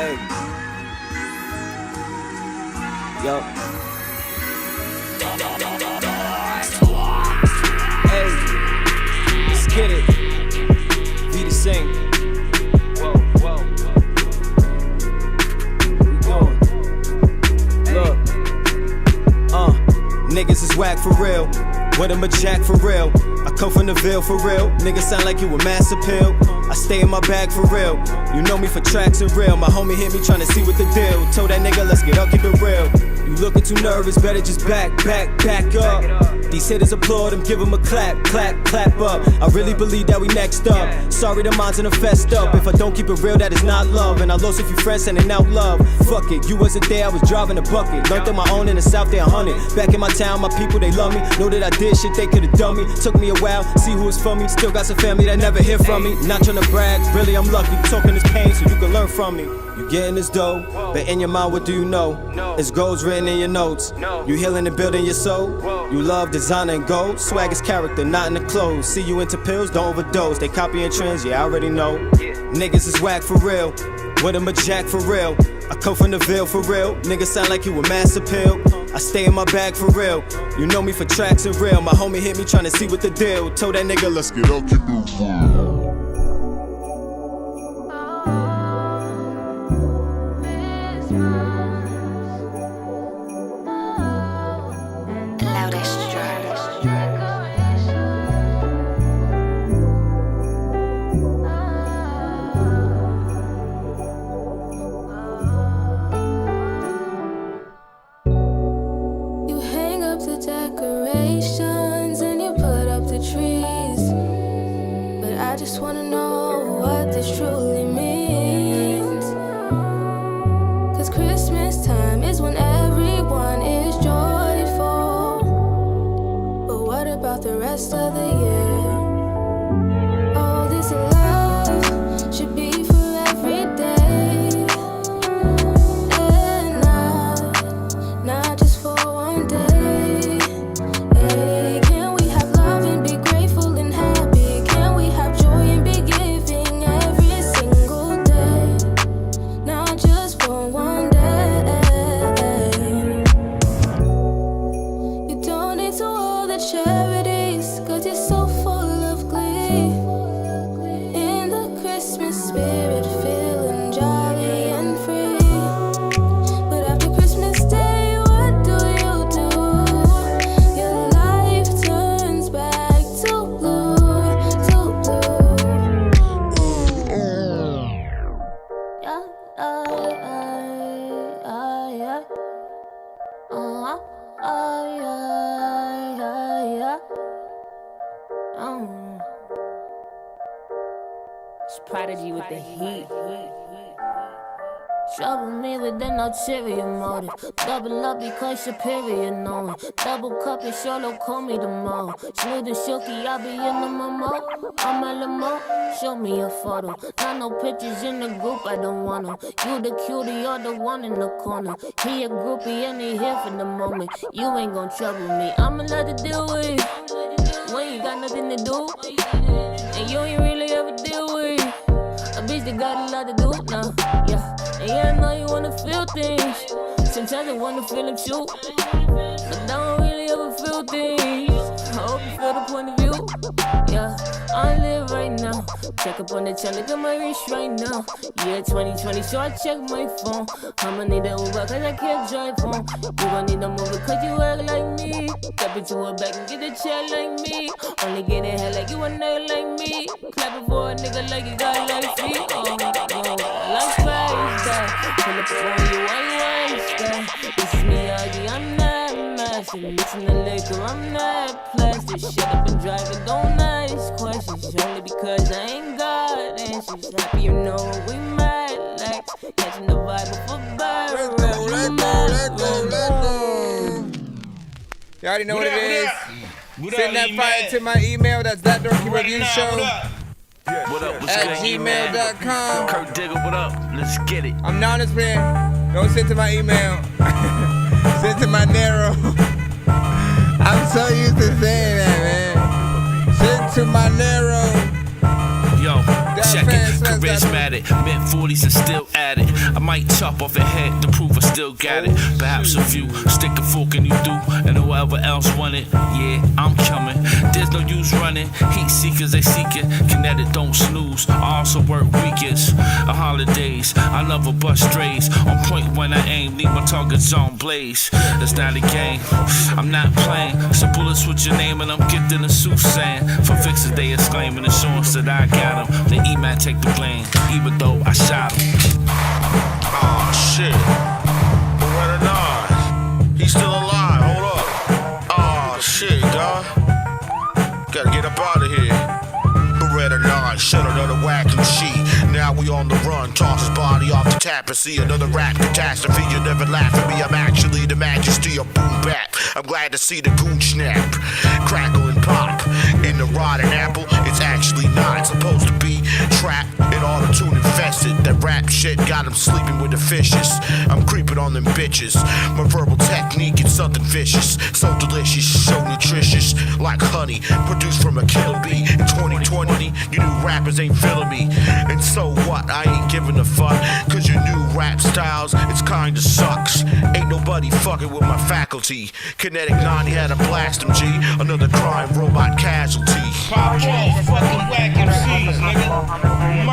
Hey. Yo. Hey. Let's get it. Be the sing. Whoa, whoa. We going. Look. Niggas is whack for real. What am a jack for real? I come from the Ville for real. Niggas sound like you a mass appeal. I stay in my bag for real. You know me for tracks and real. My homie hit me tryna see what the deal. Told that nigga let's get up, keep it real. You looking too nervous, better just back up. These hitters applaud him, give him a clap up. I really believe that we next up. Sorry the minds in a fest up. If I don't keep it real, that is not love. And I lost a few friends sending out love. Fuck it, you wasn't there, I was driving a bucket. Learned on my own in the South, they 100. Back in my town, my people, they love me. Know that I did shit they could've done me. Took me a while, see who was for me. Still got some family that never hear from me. Not tryna brag, really I'm lucky. Talking this pain so you can learn from me. You getting this dough, but in your mind what do you know? It's goals written in your notes. You healing and building your soul. You love designer and gold. Swag is character, not in the clothes. See you into pills, don't overdose. They copying trends, yeah I already know. Niggas is whack for real. What am a jack for real? I come from the Ville for real. Niggas sound like you a mass appeal. I stay in my bag for real. You know me for tracks and real. My homie hit me tryna see what the deal. Told that nigga let's get up, keep it real. Decorations and you put up the trees, but I just wanna know what this truly means. Cause Christmas time is when everyone is joyful, but what about the rest of the year? Oh, this love should be for every day, and not just for one day. Charities, cause you're so full of glee. In the Christmas spirit, feeling jolly and free. But after Christmas Day, what do? Your life turns back to blue, Yeah, It's Prodigy with the heat. Trouble me with an ulterior motive. Double up because superior knowing. Double cup and solo call me tomorrow. Smooth and silky, I'll be in the memo. I'm a limo, show me a photo. Not no pictures in the group, I don't want them. You the cutie, you're the one in the corner. He a groupie and he here for the moment. You ain't gon' trouble me, I'ma let it deal with. When you got nothing to do, and you ain't really ever deal with a bitch that got a lot to do now, yeah. And yeah, I know you wanna feel things. Sometimes I wanna feel them too, but I don't really ever feel things. I hope you feel the point of view, yeah. I live right now. Check up on the channel, look at my wrist right now. Yeah, 2020, so I check my phone. I'ma need an Uber cause I can't drive home. You gon' need a movie cause you act like me. Step into a bag and get a check like me. Only get in hell like you a nigga like me. Clapping for a nigga like you got like feet. Oh, like Spice, pull up on you, I waste that. This is me, Augie, I'm not massive. Mixing the liquor, I'm not plastic. Shut up and drive it, don't ask questions. Only because I ain't got answers. Happy you know we mad like catching the vibe of a bird. Let's go. You already know what it is. Send that fire to my email. That's ThatDorkyReviewShow. What up? What's at gmail.com. Kurt Digger, what up? Let's get it. I'm an honest man. Don't send to my email. Send to my narrow. I'm so used to saying that, man. Send to my narrow. Yo. check it. Charismatic, mid 40s and still at it. I might chop off a head to prove I still got it. Perhaps a few stick a fork in you do, and whoever else want it, yeah, I'm coming. There's no use running. Heat seekers, they seek it. Kinetic, don't snooze. I also work weekends, holidays. I never bust strays. On point when I aim, leave my targets on blaze. That's not a game. I'm not playing. So bullets with your name and I'm getting a soothsaying. For fixes they exclaiming assurance that I got him. The E-man take the blame, even though I shot him. Oh shit. Where not? He's still alive. Hold up. Oh shit, dog. Gotta get up out of here. Beretta 9, shed another whacking sheet. Now we on the run, toss his body off the tapestry. Another rap catastrophe, you never laugh at me. I'm actually the majesty of boom bap. I'm glad to see the goon snap, crackle and pop. In the rotten apple, it's actually not supposed to be trapped in auto-tune infested. That rap shit got him sleeping with the fishes. I'm creeping on them bitches. My verbal technique is something vicious, so delicious, so nutritious, like honey produced from a killer bee. In 2020, you new rappers ain't feeling me. And so what? I ain't giving a fuck, cause your new rap styles, it's kinda sucks. Ain't nobody fucking with my faculty. Kinetic 90 had a blast him, G. Another crime robot casualty. Pop off, fucking whack MCs, nigga.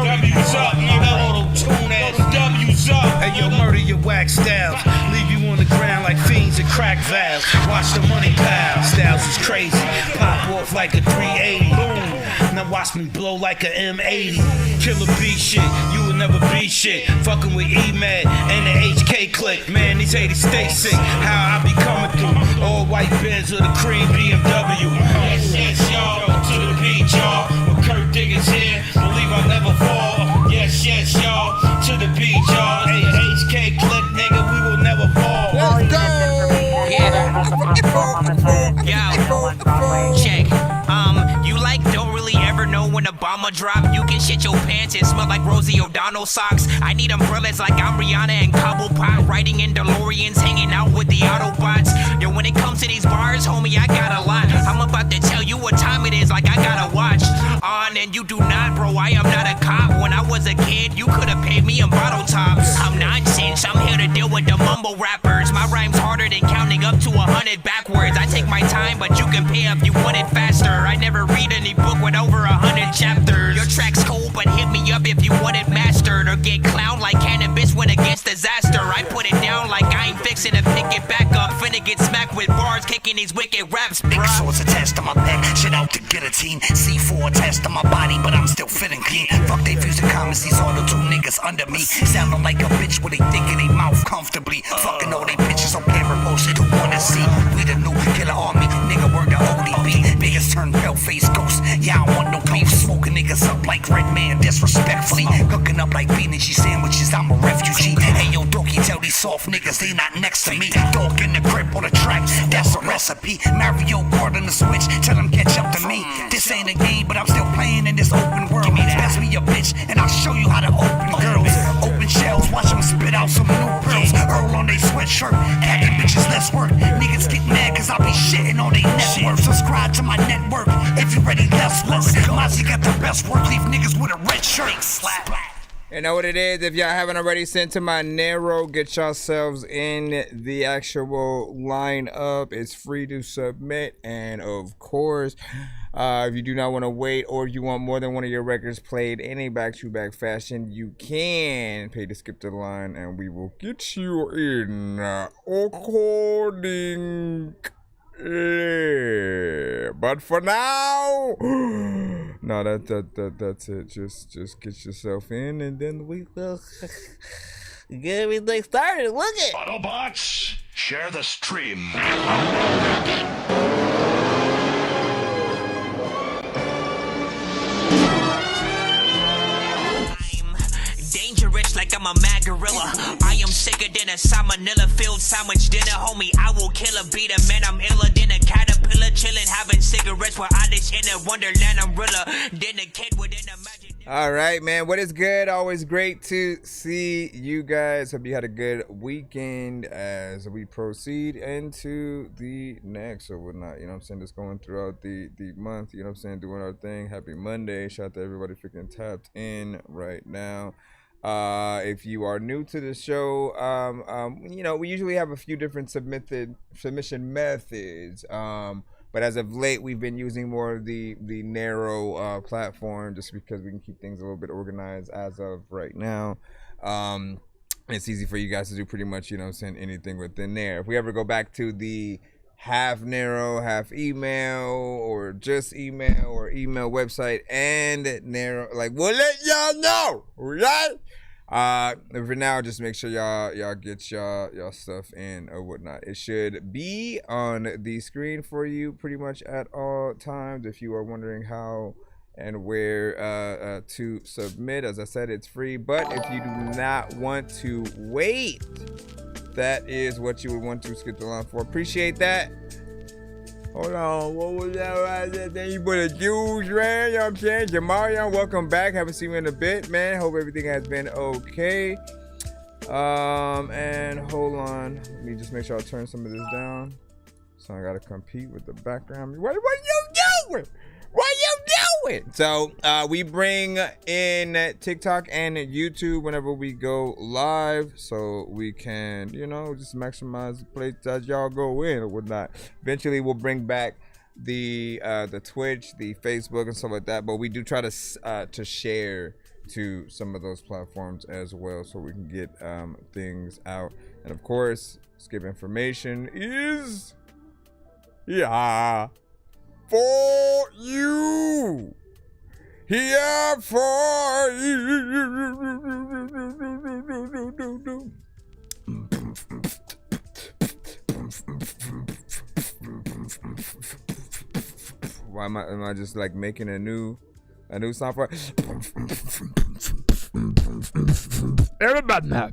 W's up, nigga. Auto-tune ass W's up. Hey yo, murder your whack styles. Leave you on the ground like fiends and crack valves. Watch the money pile. Styles is crazy. Pop off like a 380. Boom. Now watch me blow like a M80. Killer B shit, you will never be shit. Fucking with E-Mad and the HK clique. Man, these 80s stay sick. How I be coming through. All white Benz with a cream BMW. Yes, yes, y'all. To the beach, y'all. With Kurt Diggins here, believe I'll never fall. Yes, yes, y'all. To the beach, y'all. Hey, HK clique, nigga, we will never fall. Let's go. Yo, check. You like don't really ever know when a bomber drop. You can shit your pants and smell like Rosie O'Donnell socks. I need umbrellas like I'm Rihanna and Cabo Pot. Riding in DeLoreans, hanging out with the Autobots. Yo, when it comes to these bars, homie, I got a lot. I'm about to tell you what time it is, like I gotta watch. On and you do not, bro, I am not a cop. When I was a kid, you could've paid me in bottle tops. I'm nonsense, I'm here to deal with the mumble rappers. My rhyme's harder than counting up to 100 backwards. I take my time, but you can pay if you want it faster. I never read any book with over 100 chapters. Your track's cold, but hit me up if you want it mastered. Or get clowned like cannabis when against disaster. I put it down like I ain't fixing to pick it back up. Finna get smacked with bars, kicking these wicked raps, bruh. Big swords attached to my back, shit out to guillotine. C4 attached to my body, but I'm still fitting clean. Fuck they views and comments, these all the two niggas under me. Sounding like a bitch when they think in they mouth comfortably. Fucking all they bitches on camera posted who wanna see. We the new killer army, nigga work the ODB. Biggest turn pale face ghost, yeah I don't want no beef. Smoking niggas up like Red Man disrespectfully. Cooking up like bean and cheese sandwiches, I'm a refugee. Hey yo, Dorky, tell these soft niggas they not next to me. Dog in the grip on the track, that's a recipe. Mario Kart on the Switch, tell them catch up to me. This ain't a game, but I'm still playing in this open world. Pass me a bitch, and I'll show you how to open girls. Open shells, watch them spit out some new pearls. Earl on they sweatshirt, add them bitches less work. Niggas get mad cause I be shitting on they net worth. Subscribe to my network if you ready, less work. Mozzie got the best work, leave niggas with a red shirt. You know what it is. If y'all haven't already sent to my Nero, get yourselves in the actual lineup. It's free to submit. And of course, if you do not want to wait, or if you want more than one of your records played in a back-to-back fashion, you can pay to skip the line, and we will get you in according. Yeah. But for now, no, that's it. Just get yourself in, and then we will get everything started. Look it. Autobots, share the stream. Dangerous like I'm a mad gorilla. I am sicker than a salmonella filled sandwich dinner, homie. I will kill a beat a man. I'm iller than a caterpillar, chilling, having cigarettes while I dish in a wonderland. I'm realer than a kid within a magic. All right, man. What is good? Always great to see you guys. Hope you had a good weekend as we proceed into the next or whatnot. You know what I'm saying? Just going throughout the month. You know what I'm saying? Doing our thing. Happy Monday. Shout out to everybody freaking tapped in right now. If you are new to the show, you know, we usually have a few different submission methods. But as of late, we've been using more of the narrow platform just because we can keep things a little bit organized as of right now. It's easy for you guys to do pretty much, you know, send anything within there. If we ever go back to the half narrow, half email, or just email, or email website and narrow, like, we'll let y'all know, right? For now, just make sure y'all get y'all stuff in or whatnot. It should be on the screen for you pretty much at all times. If you are wondering how and where to submit, as I said, it's free. But if you do not want to wait, that is what you would want to skip the line for. Appreciate that. Hold on, what was that right there? Then you put a juice, man, you know what I'm saying? Jamarian, welcome back. Haven't seen you in a bit, man. Hope everything has been okay. And hold on. Let me just make sure I turn some of this down. So I gotta compete with the background. What you doing? What you doing? So we bring in TikTok and YouTube whenever we go live, so we can, you know, just maximize the place that y'all go in or whatnot. Eventually, we'll bring back the Twitch, the Facebook, and stuff like that. But we do try to share to some of those platforms as well, so we can get things out. And of course, skip information is for you. Here for you. Why am I just like making a new song for it? Everybody now.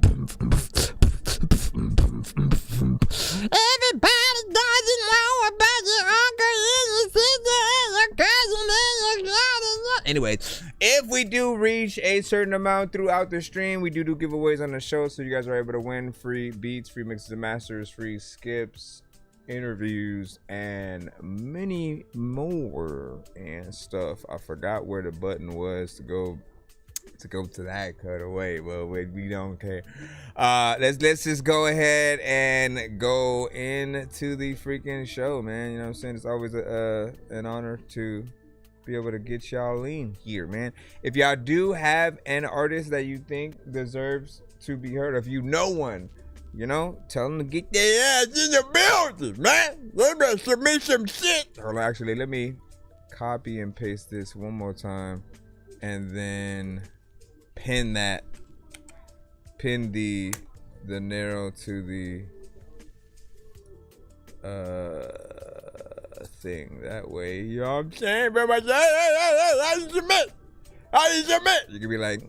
Everybody doesn't know about your uncle and your sister and your cousin and your daughter. Anyway, if we do reach a certain amount throughout the stream, we do giveaways on the show, so you guys are able to win free beats, free mixes and masters, free skips, interviews, and many more and stuff. I forgot where the button was to go to that cutaway, but we don't care. Let's just go ahead and go into the freaking show, man. You know what I'm saying? It's always an honor to be able to get y'all in here, man. If y'all do have an artist that you think deserves to be heard, if you know one, you know, tell them to get their ass in the building, man. Let me submit some shit. Hold on, actually, let me copy and paste this one more time, and then pin the narrow to the thing. That way, you know what I'm saying? How you submit? You can be like,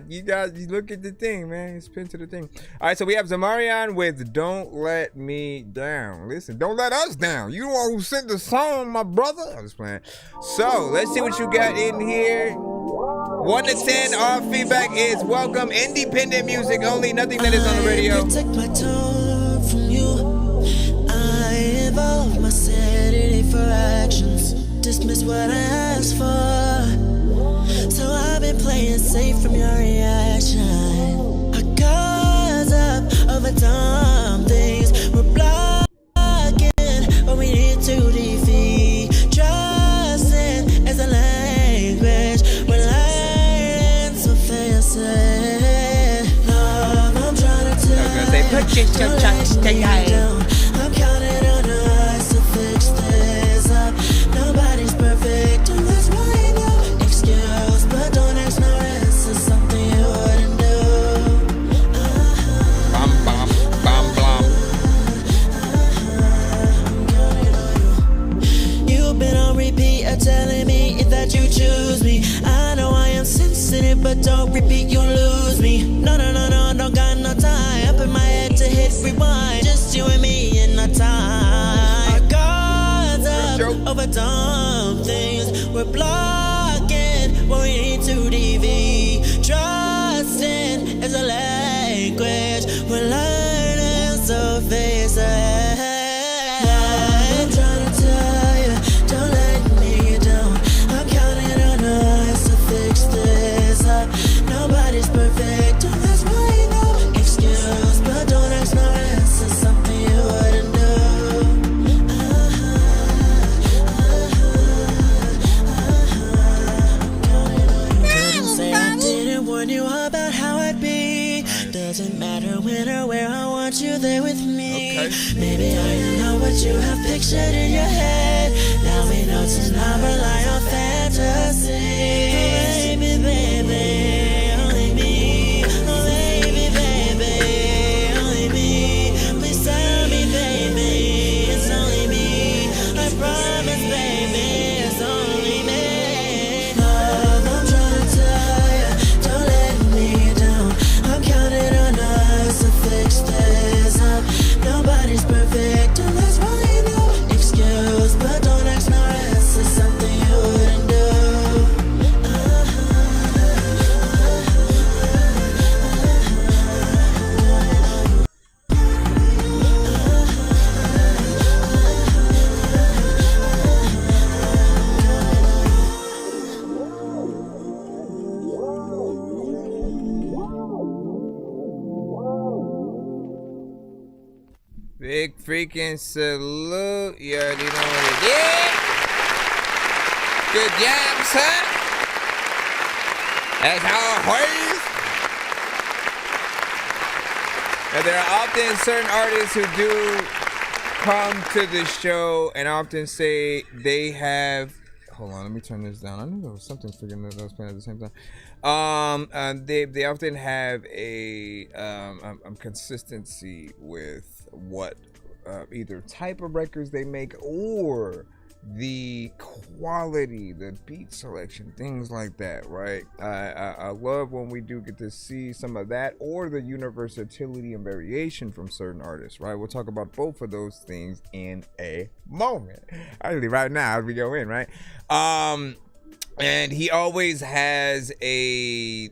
you guys, you look at the thing, man. It's pinned to the thing. All right, so we have Zamarian with Don't Let Me Down. Listen, don't let us down. You the one who sent the song, my brother. I'm just playing. So, let's see what you got in here. 1 to 10, all feedback is welcome. Independent music only, nothing that is on the radio. I take my tone from you. I involve my sanity for actions. Dismiss what I asked for. So I've been playing safe from your reaction. I cause up over dumb things. We're blocking what we need to defeat. Trusting as a language. We're lying so fancy. Love, I'm trying to tell you. I'm counting on us to fix this up. Nobody's perfect, and that's why I know. Excuse, but don't ask no rest. It's something you wouldn't do. Bam, bam, bam, bam. I'm counting on you. You've been on repeat, telling me that you choose me. I know I am sensitive, but don't repeat, you'll lose me. No, don't got no time. Up in my head to hit rewind. Just you and me in no time. Our guards up over dumb things. We're blocking what we need to deviate. language. We're learning, so face it. I'm trying to tell you, don't let me down. I'm counting on us to fix this up. Nobody's perfect, and that's why no excuse. But don't ask no answer, something you wouldn't do. Couldn't say I didn't warn you about how I'd be. Doesn't matter when or where, I want you there with me. Maybe I don't know what you have pictured in your head. Now we know to not rely on fantasy. Oh, baby, baby, only me. Oh, baby, baby, only me. Please tell me, baby, it's only me. I promise, baby, it's only me. Love, I'm trying to tell you, don't let me down. I'm counting on us to fix this up. Nobody's perfect, and that's why no excuse. But don't ask no answer, something you wouldn't do. Big freaking salute. You already know what it is. Good job, son. As always. Now, there are often certain artists who do come to the show and often say they have. Hold on, let me turn this down. I knew there was something figuring that I was playing at the same time. They often have a consistency with what either type of records they make or the quality, the beat selection, things like that, right? I love when we do get to see some of that or the universality and variation from certain artists, right? We'll talk about both of those things in a moment. Actually, right now as we go in, right? And he always has a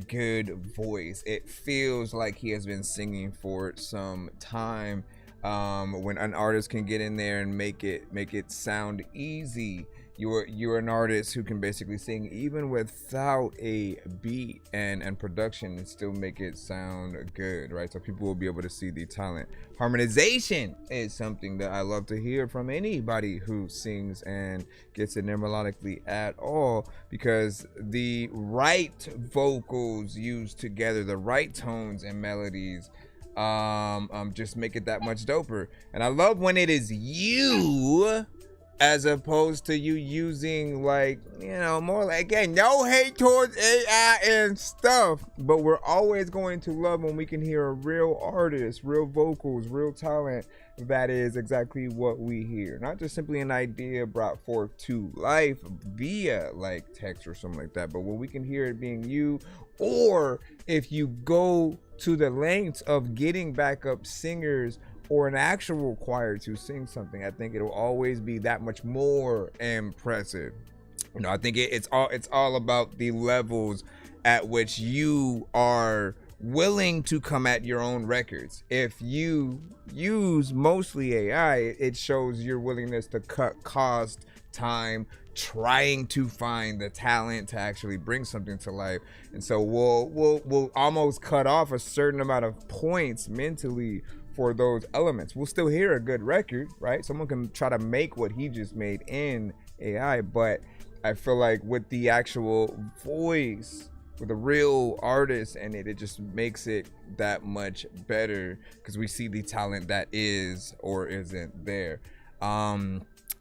good voice. It feels like he has been singing for some time. When an artist can get in there and make it sound easy, you're an artist who can basically sing even without a beat and production and still make it sound good, right? So people will be able to see the talent. Harmonization is something that I love to hear from anybody who sings and gets in there melodically at all, because the right vocals used together, the right tones and melodies, just make it that much doper. And I love when it is you as opposed to you using, like, you know, more like, again, no hate towards AI and stuff, but we're always going to love when we can hear a real artist, real vocals, real talent that is exactly what we hear, not just simply an idea brought forth to life via like text or something like that, but when we can hear it being you, or if you go to the lengths of getting backup singers or an actual choir to sing something, I think it'll always be that much more impressive. You know, I think it's all about the levels at which you are willing to come at your own records. If you use mostly AI, it shows your willingness to cut cost, time, trying to find the talent to actually bring something to life. And so we'll almost cut off a certain amount of points mentally for those elements. We'll still hear a good record, right? Someone can try to make what he just made in AI, but I feel like with the actual voice, with a real artist in it, it just makes it that much better because we see the talent that is or isn't there.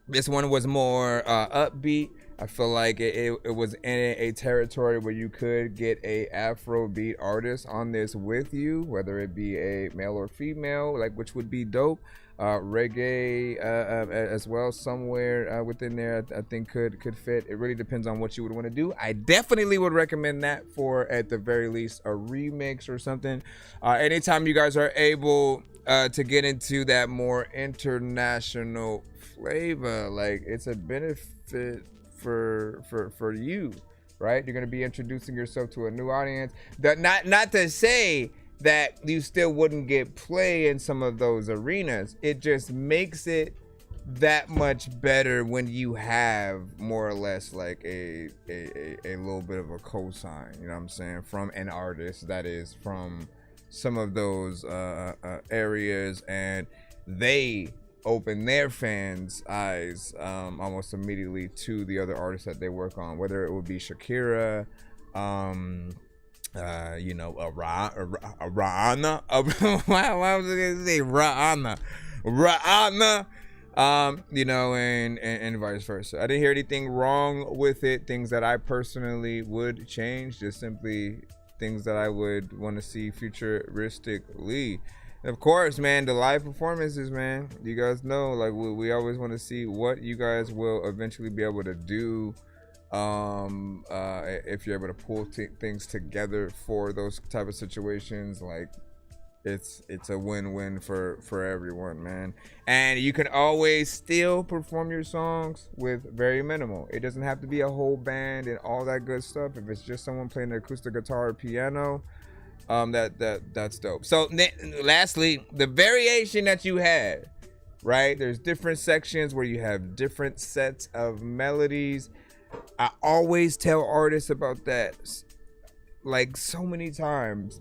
This one was more upbeat. I feel like it was in a territory where you could get a Afrobeat artist on this with you, whether it be a male or female, like, which would be dope. Reggae as well, somewhere within there, I think could fit. It really depends on what you would want to do. I definitely would recommend that for, at the very least, a remix or something. Anytime you guys are able to get into that more international flavor, like, it's a benefit for you, right? You're gonna be introducing yourself to a new audience. Not to say that you still wouldn't get play in some of those arenas. It just makes it that much better when you have more or less like a little bit of a cosign, you know what I'm saying, from an artist that is from some of those areas, and they open their fans' eyes almost immediately to the other artists that they work on, whether it would be Shakira, you know, Rihanna. Why was I gonna say Rihanna? You know, and vice versa. I didn't hear anything wrong with it. Things that I personally would change, just simply things that I would want to see futuristically. And of course, man, the live performances, man. You guys know, like we always want to see what you guys will eventually be able to do. If you're able to pull things together for those type of situations, like it's a win-win for everyone, man. And you can always still perform your songs with very minimal. It doesn't have to be a whole band and all that good stuff. If it's just someone playing the acoustic guitar or piano, that's dope. So lastly, the variation that you had, right? There's different sections where you have different sets of melodies. I always tell artists about that, like so many times,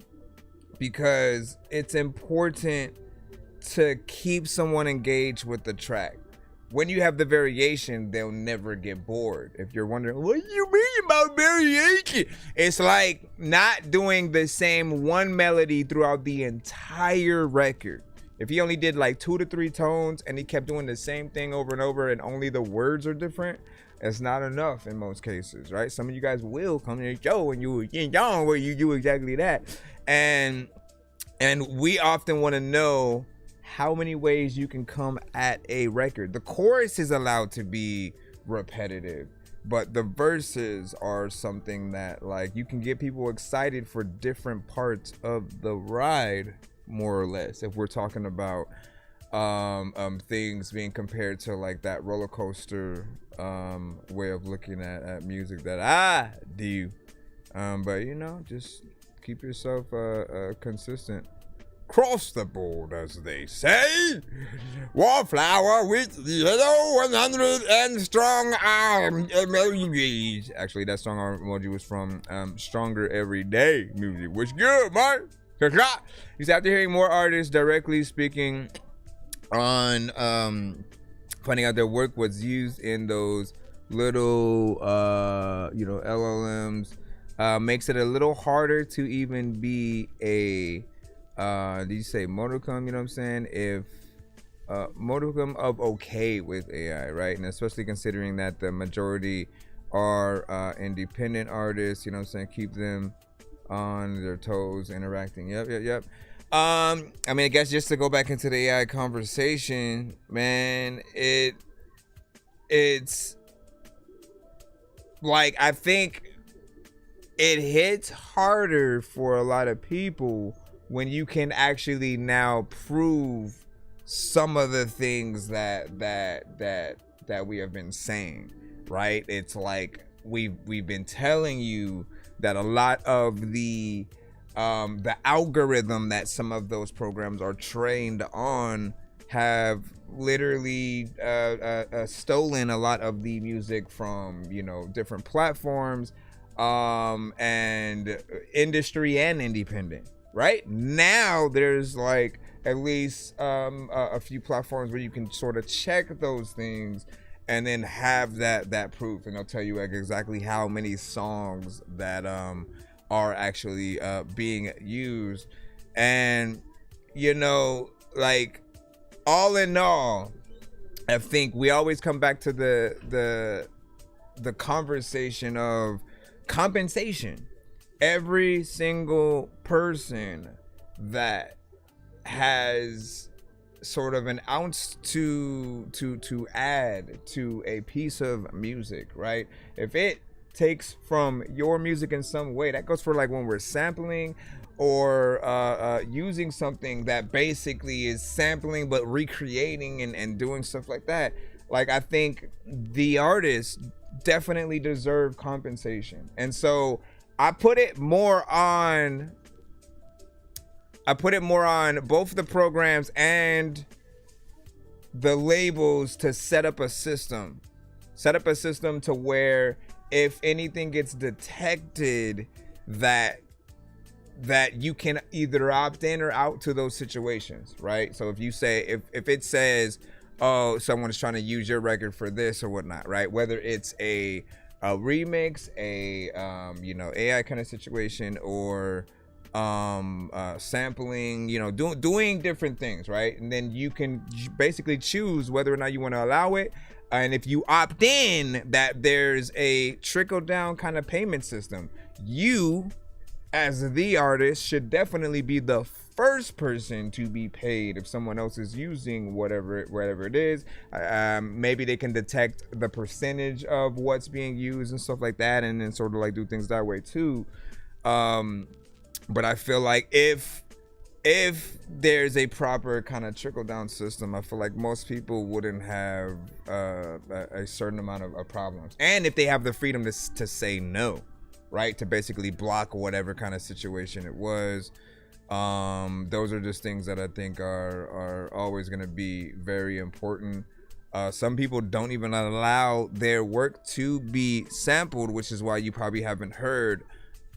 because it's important to keep someone engaged with the track. When you have the variation, they'll never get bored. If you're wondering, what do you mean about variation? It's like not doing the same one melody throughout the entire record. If he only did like 2 to 3 tones and he kept doing the same thing over and over and only the words are different, it's not enough in most cases, right? Some of you guys will come to the show and you where you do exactly that. And we often want to know how many ways you can come at a record. The chorus is allowed to be repetitive, but the verses are something that, like, you can get people excited for different parts of the ride, more or less, if we're talking about things being compared to like that roller coaster way of looking at music that I do. But you know, just keep yourself consistent. Cross the board, as they say. Wallflower with yellow 100 and strong arm emojis. Actually, that strong arm emoji was from Stronger Every Day music. What's good, man? He's after hearing more artists directly speaking on finding out their work was used in those little you know, LLMs, makes it a little harder to even be a did you say modicum, you know what I'm saying, if modicum of okay with AI, right? And especially considering that the majority are independent artists, you know what I'm saying, keep them on their toes, interacting. Yep. I mean, I guess just to go back into the AI conversation, man, it's like, I think it hits harder for a lot of people when you can actually now prove some of the things that we have been saying, right? It's like we've been telling you that a lot of the algorithm that some of those programs are trained on have literally stolen a lot of the music from, you know, different platforms, and industry and independent. Right now, there's like at least a few platforms where you can sort of check those things and then have that proof, and they'll tell you like exactly how many songs that are actually being used. And you know, like, all in all, I think we always come back to the conversation of compensation. Every single person that has sort of an ounce to add to a piece of music, right? If it takes from your music in some way, that goes for like when we're sampling or using something that basically is sampling but recreating and doing stuff like that. Like, I think the artists definitely deserve compensation. And so I put it more on I put it more on both the programs and the labels to set up a system to where if anything gets detected, that you can either opt in or out to those situations, right? So if you say, if it says, oh, someone is trying to use your record for this or whatnot, right? Whether it's a remix, a AI kind of situation, or sampling, doing different things, right? And then you can basically choose whether or not you want to allow it. And if you opt in, that there's a trickle down kind of payment system. You, as the artist, should definitely be the first person to be paid if someone else is using whatever it is. Maybe they can detect the percentage of what's being used and stuff like that, and then sort of like do things that way too. But I feel like if there's a proper kind of trickle down system, I feel like most people wouldn't have a certain amount of problems. And if they have the freedom to say no, right, to basically block whatever kind of situation it was, those are just things that I think are always going to be very important. Some people don't even allow their work to be sampled, which is why you probably haven't heard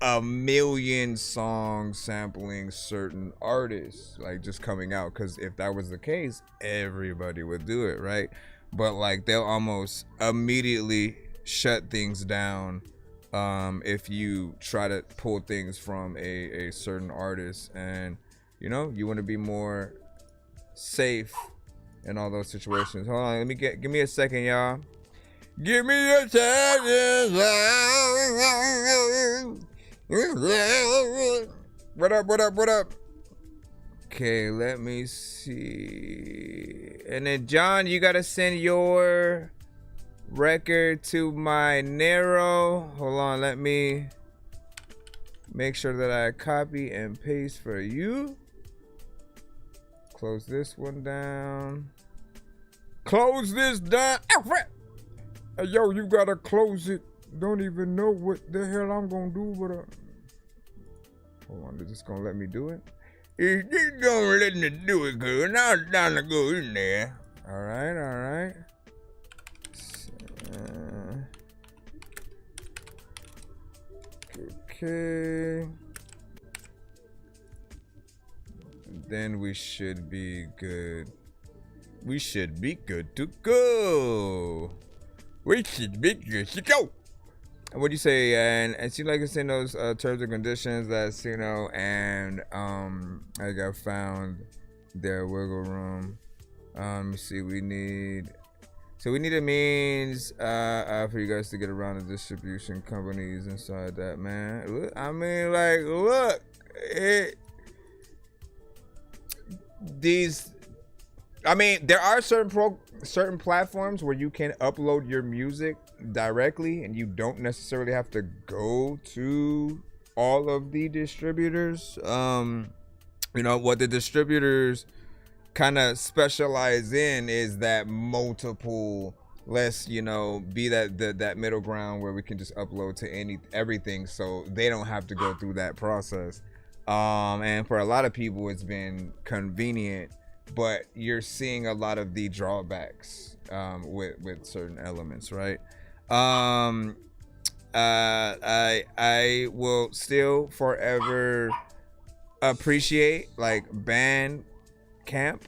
a million songs sampling certain artists like just coming out, because if that was the case, everybody would do it, right? But like they'll almost immediately shut things down if you try to pull things from a certain artist, and you want to be more safe in all those situations. Hold on, give me a second, y'all. Give me a second. What up? Okay, let me see. And then John, you gotta send your record to my Nero. Hold on, let me make sure that I copy and paste for you. Close this one down. Close this down. Hey, yo, you gotta close it. Don't even know what the hell I'm gonna do with it. Hold on, they're just gonna let me do it? Is this gonna let me do it, girl? Now it's time to go in there. All right. Okay. Then we should be good. We should be good to go. We should be good to go. What do you say? And it seems like it's in those terms and conditions that and I got found their wiggle room. Let me see. We need a means for you guys to get around the distribution companies inside that, man. Look, there are certain platforms where you can upload your music directly and you don't necessarily have to go to all of the distributors. What the distributors kind of specialize in is that multiple, let's be that middle ground where we can just upload to everything, so they don't have to go through that process. And for a lot of people it's been convenient, but you're seeing a lot of the drawbacks with certain elements, right? I will still forever appreciate like Bandcamp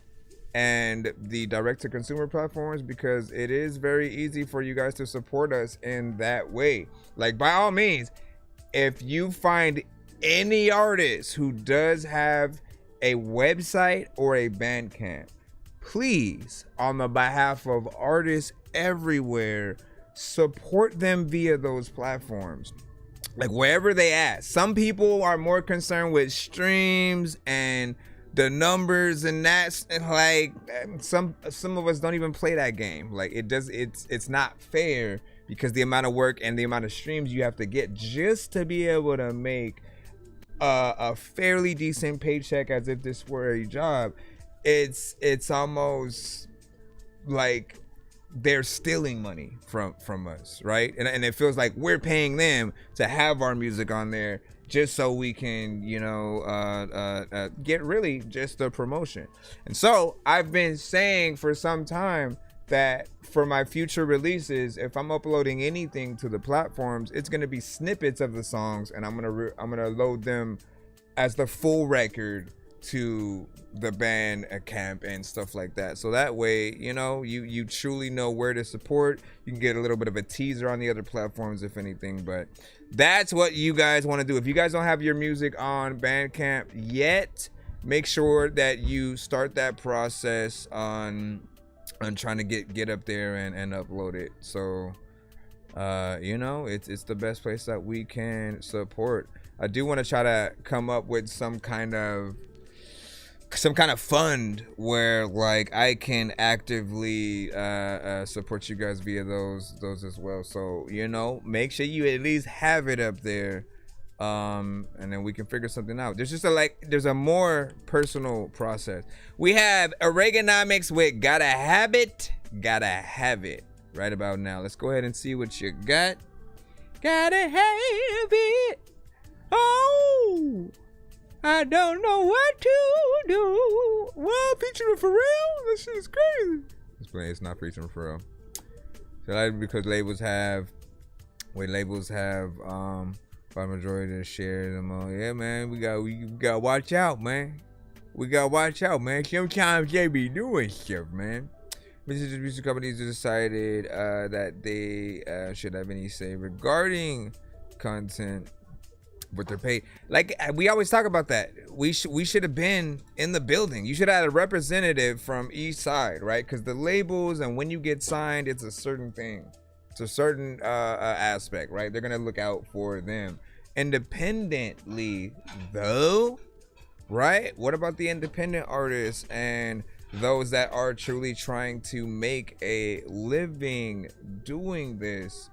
and the direct-to-consumer platforms, because it is very easy for you guys to support us in that way. Like, by all means, if you find any artist who does have a website or a Bandcamp, please, on the behalf of artists everywhere, support them via those platforms, like wherever they at. Some people are more concerned with streams and the numbers, and that's like some of us don't even play that game. Like it's not fair, because the amount of work and the amount of streams you have to get just to be able to make a fairly decent paycheck as if this were a job, it's almost like they're stealing money from us, right? And it feels like we're paying them to have our music on there just so we can, you know, get really just the promotion. And so I've been saying for some time that for my future releases, if I'm uploading anything to the platforms, it's gonna be snippets of the songs, and I'm gonna load them as the full record to the Bandcamp and stuff like that. So that way, you know, you truly know where to support. You can get a little bit of a teaser on the other platforms, if anything. But that's what you guys want to do. If you guys don't have your music on Bandcamp yet, make sure that you start that process on trying to get up there and upload it. So you know, it's the best place that we can support. I do want to try to come up with some kind of fund where like I can actively support you guys via those as well. So, you know, make sure you at least have it up there, and then we can figure something out. There's just there's a more personal process. We have Oregonomics with Gotta Have It right about now. Let's go ahead and see what you got. Gotta have it. Oh, I don't know what to do. What, featuring Pharrell? That shit is crazy. It's not featuring Pharrell. So that's because labels have by majority to share them all. Yeah, man, we gotta watch out, man. We gotta watch out, man. Sometimes they be doing stuff, man. Music companies decided that they should have any say regarding content, but they're paid. Like we always talk about that. We should have been in the building. You should have had a representative from each side, right? Because the labels and when you get signed, it's a certain thing. It's a certain aspect, right? They're gonna look out for them. Independently, though, right? What about the independent artists and those that are truly trying to make a living doing this?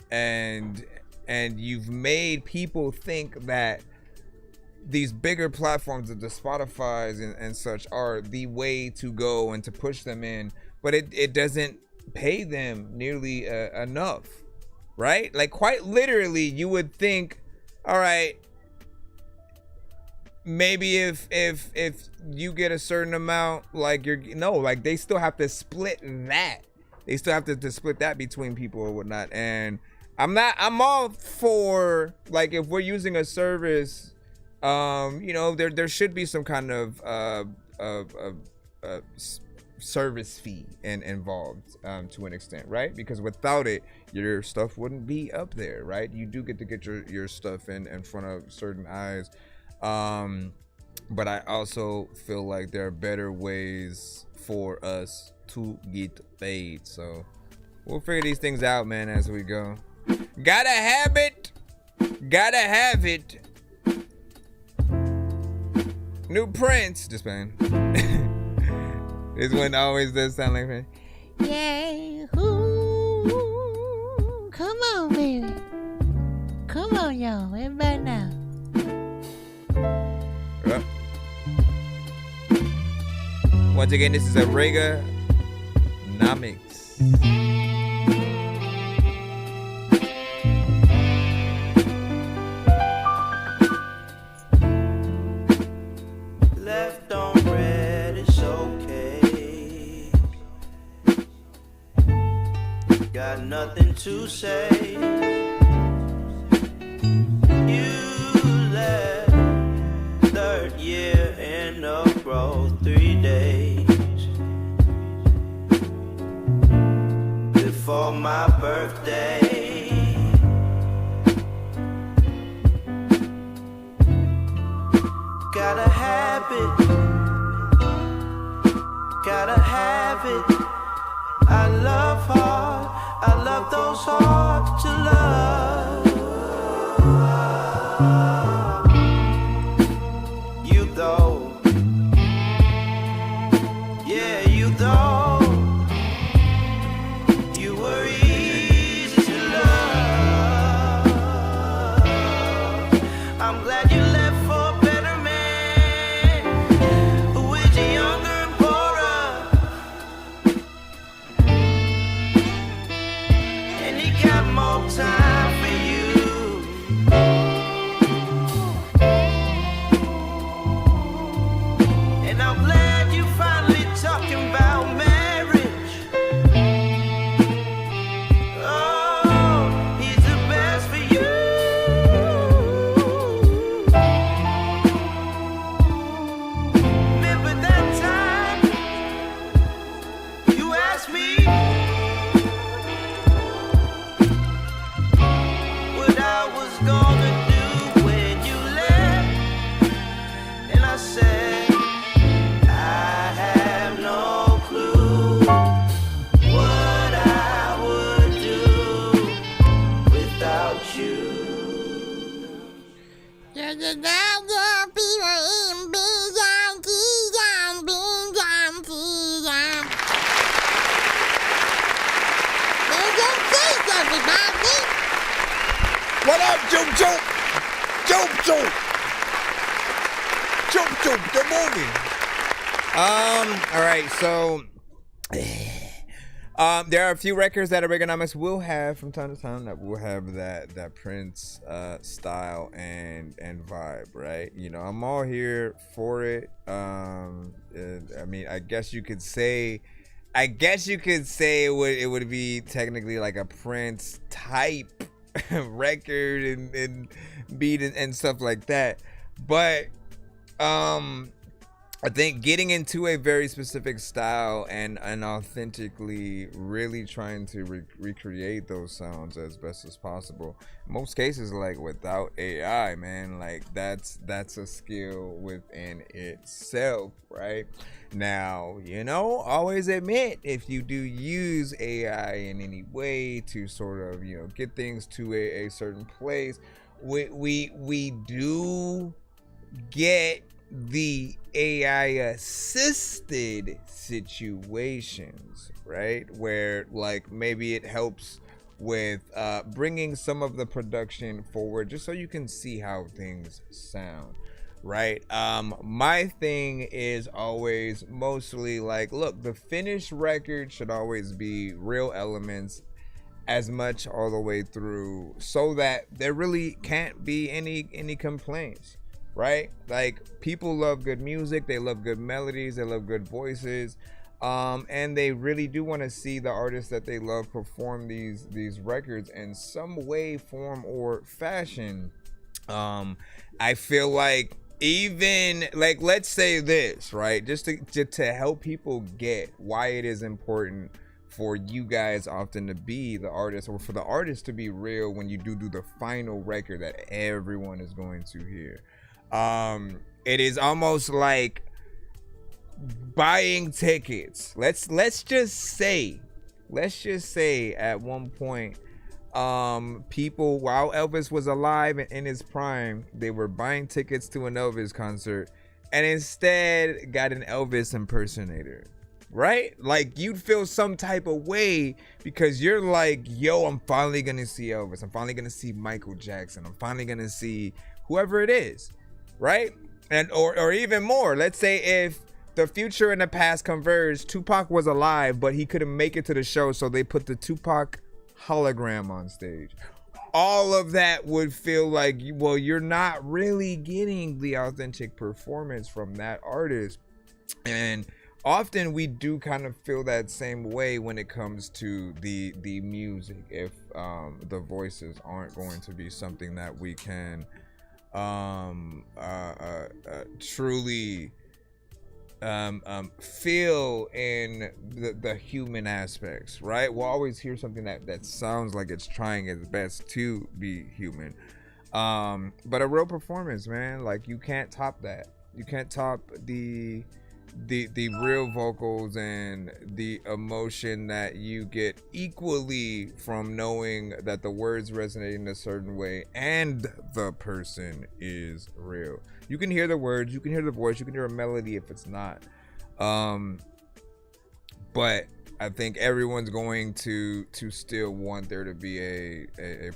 And you've made people think that these bigger platforms of the Spotify's and such are the way to go and to push them in, but it doesn't pay them nearly enough, right? Like quite literally, you would think, all right, maybe if you get a certain amount, like like they still have to split that. They still have to split that between people or whatnot. And I'm all for, like, if we're using a service, you know, there should be some kind of service fee involved to an extent, right? Because without it, your stuff wouldn't be up there, right? You do get to get your stuff in front of certain eyes. But I also feel like there are better ways for us to get paid. So we'll figure these things out, man, as we go. Gotta have it. New Prince. Just playing. This one always does sound like that. Yeah, ooh, come on, baby. Come on, y'all. Everybody now. Once again, this is Oregonomics. Left on red, it's okay. Got nothing to say. You left, third year in a row, 3 days before my birthday. Gotta have it. I love hard. I love those hard to love. You though, yeah, you though, you were easy to love. I'm glad you left for a better man, who is younger and poorer. What up, Joop Joop? Joop Joop. Joop Joop, the movie. All right, so there are a few records that Reaganomics will have from time to time that will have that Prince style and vibe, right? You know, I'm all here for it. I mean, I guess you could say it would be technically like a Prince type record and beat and stuff like that, but I think getting into a very specific style and authentically really trying to recreate those sounds as best as possible. In most cases, like without AI, man, like that's a skill within itself, right? Now, you know, always admit if you do use AI in any way to sort of, you know, get things to a certain place, we do get the AI assisted situations, right? Where like maybe it helps with bringing some of the production forward just so you can see how things sound, right? My thing is always mostly like, look, the finished record should always be real elements as much all the way through so that there really can't be any complaints, right? Like, people love good music, they love good melodies, they love good voices, and they really do want to see the artists that they love perform these records in some way, form, or fashion. I feel like, even like, let's say this, right, just to help people get why it is important for you guys often to be the artist, or for the artist to be real when you do the final record that everyone is going to hear. It is almost like buying tickets. Let's just say at one point, people, while Elvis was alive and in his prime, they were buying tickets to an Elvis concert and instead got an Elvis impersonator, right? Like, you'd feel some type of way because you're like, yo, I'm finally gonna see Elvis, I'm finally gonna see Michael Jackson, I'm finally gonna see whoever it is, right? And or even more, let's say if the future and the past converge, Tupac was alive but he couldn't make it to the show, so they put the Tupac hologram on stage. All of that would feel like, well, you're not really getting the authentic performance from that artist. And often we do kind of feel that same way when it comes to the music, if the voices aren't going to be something that we can truly feel in the human aspects, right? We'll always hear something that sounds like it's trying its best to be human, but a real performance, man, like, you can't top that. You can't top the real vocals and the emotion that you get equally from knowing that the words resonate in a certain way and the person is real. You can hear the words, you can hear the voice, you can hear a melody if it's not. But I think everyone's going to still want there to be a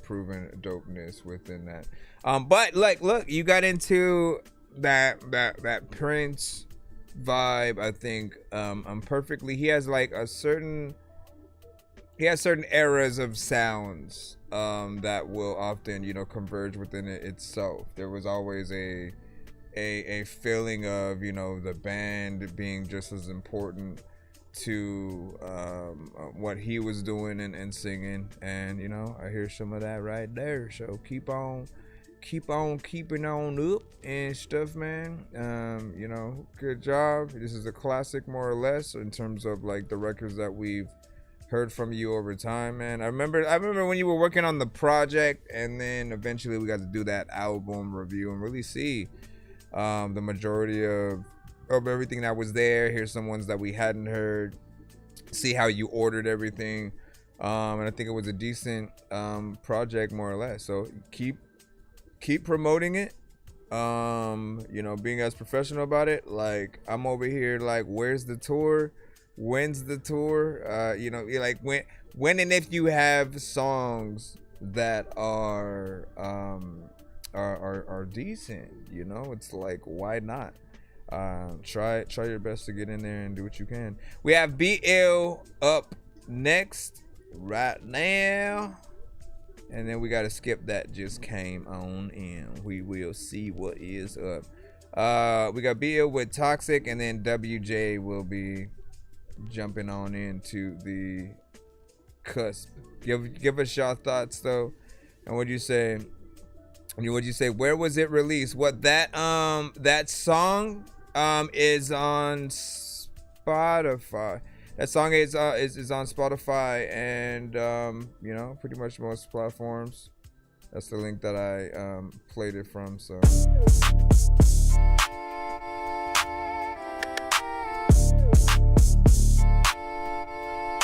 proven dopeness within that. But like, look, you got into that Prince vibe, I think, perfectly. He has like certain eras of sounds that will often, you know, converge within it itself. There was always a feeling of, you know, the band being just as important to what he was doing and singing, and, you know, I hear some of that right there. So keep on keeping on up and stuff, man. You know, good job. This is a classic, more or less, in terms of like the records that we've heard from you over time, man. I remember when you were working on the project, and then eventually we got to do that album review and really see the majority of everything that was there. Here's some ones that we hadn't heard, see how you ordered everything, and I think it was a decent project, more or less. So keep promoting it, you know, being as professional about it. Like, I'm over here like, where's the tour? When's the tour? You know, like, when and if you have songs that are decent. You know, it's like, why not? Try your best to get in there and do what you can. We have BL up next right now, and then we got to skip that just came on in. We will see what is up. We got BL with Toxic, and then WJ will be jumping on into the cusp. Give us your thoughts though, and what'd you say? Where was it released? What that song is on Spotify. That song is on Spotify and you know, pretty much most platforms. That's the link that I played it from. So.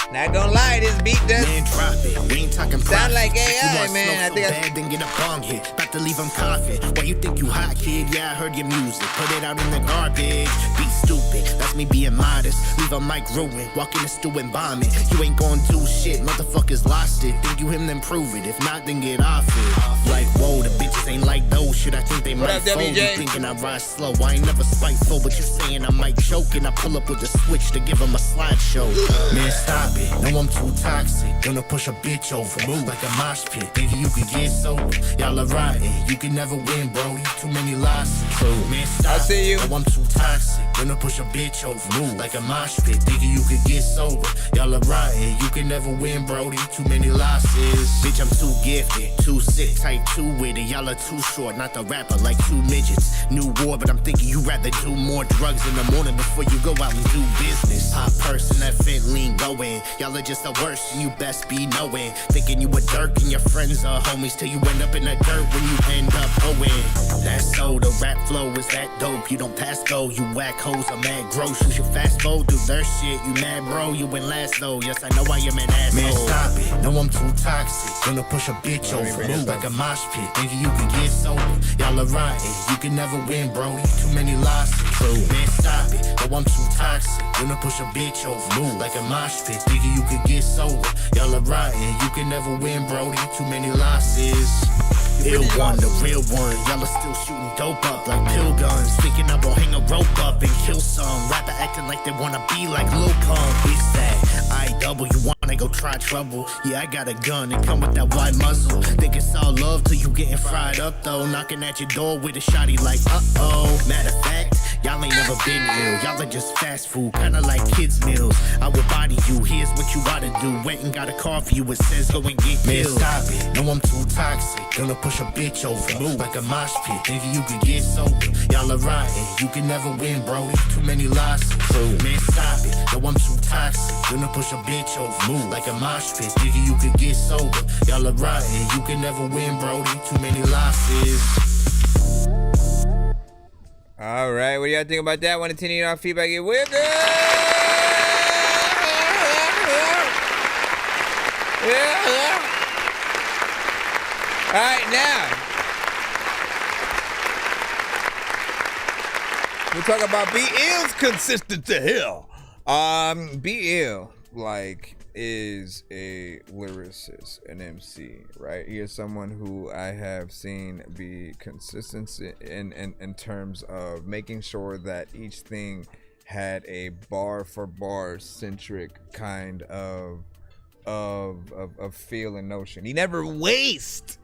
Not gonna lie, this beat does drop it. We ain't talking sound like AI, if you want man. I think bad, then get a bong hit. About to leave them coughing. Why you think you hot, kid? Yeah, I heard your music. Put it out in the garbage. Be stupid. That's me being modest. Leave a mic ruined. Walk in the stew and bomb it. You ain't gonna do shit. Motherfuckers lost it. Think you him, then prove it. If not, then get off it. Like, whoa, the bitches ain't like those shit. I think they might fold. You thinking I ride slow. I ain't never spiteful, but you saying I might choke. And I pull up with the switch to give them a slideshow. Man, stop it. No, I'm too toxic. Gonna push a bitch over. Move like a mosh pit. Thinking you could get sober. Y'all are riding. You can never win, bro. You too many losses. True. Man, stop. I see you. No, I'm too toxic. Gonna push a bitch over. Move like a mosh pit. Thinking you could get sober. Y'all are riding. You can never win, bro. You too many losses. Bitch, I'm too gifted. Too sick. Type 2 with it. Y'all are too short. Not the rapper like 2 midgets. New war, but I'm thinking you rather do more drugs in the morning before you go out and do business. Hot person, that fentanyl going. Y'all are just the worst, and you best be knowing. Thinking you a Dirk and your friends are homies till you end up in the dirt when you end up owing. That's so, the rap flow is that dope. You don't pass go, you whack hoes are mad gross. You should fast forward through their shit. You mad bro, you win last though. Yes, I know I am an asshole. Man, stop it. No, I'm too toxic. Gonna push a bitch over. Move like a mosh pit. Thinking you can get sober. Y'all are riding. You can never win, bro. Too many losses. True. Man, stop it. No, I'm too toxic. Gonna push a bitch over. Move like a mosh pit. Thinking you can get sober. Y'all are riding. You can never win, bro. Too many losses. Ill one, the real one. Y'all are still shooting dope up like pill guns. Thinking I will hang a rope up and kill some. Rapper acting like they wanna be like Lil Pump. It's that I double. You wanna go try trouble? Yeah, I got a gun and come with that wide muzzle. Think it's all love till you getting fried up though. Knocking at your door with a shotty like uh-oh. Matter of fact, y'all ain't never been ill. Y'all are just fast food, kinda like kids meals. I will body you, here's what you oughta do. Went and got a car for you, it says go and get pills. Man, stop it, no I'm too toxic. Gonna push a bitch over, move like a mosh pit. Thinking you can get sober, y'all are riding. You can never win, bro, too many losses. Man, stop it, no I'm too toxic. Gonna push a bitch over, move like a mosh pit. Thinking you can get sober, y'all are riding. You can never win, bro, too many losses. All right, what do y'all think about that? Want to continue our feedback? We're good. Yeah. All right, now we'll talk about BL's consistent to hell. BL is a lyricist, an MC, right? He is someone who I have seen be consistent in terms of making sure that each thing had a bar for bar centric kind of feel and notion. He never wastes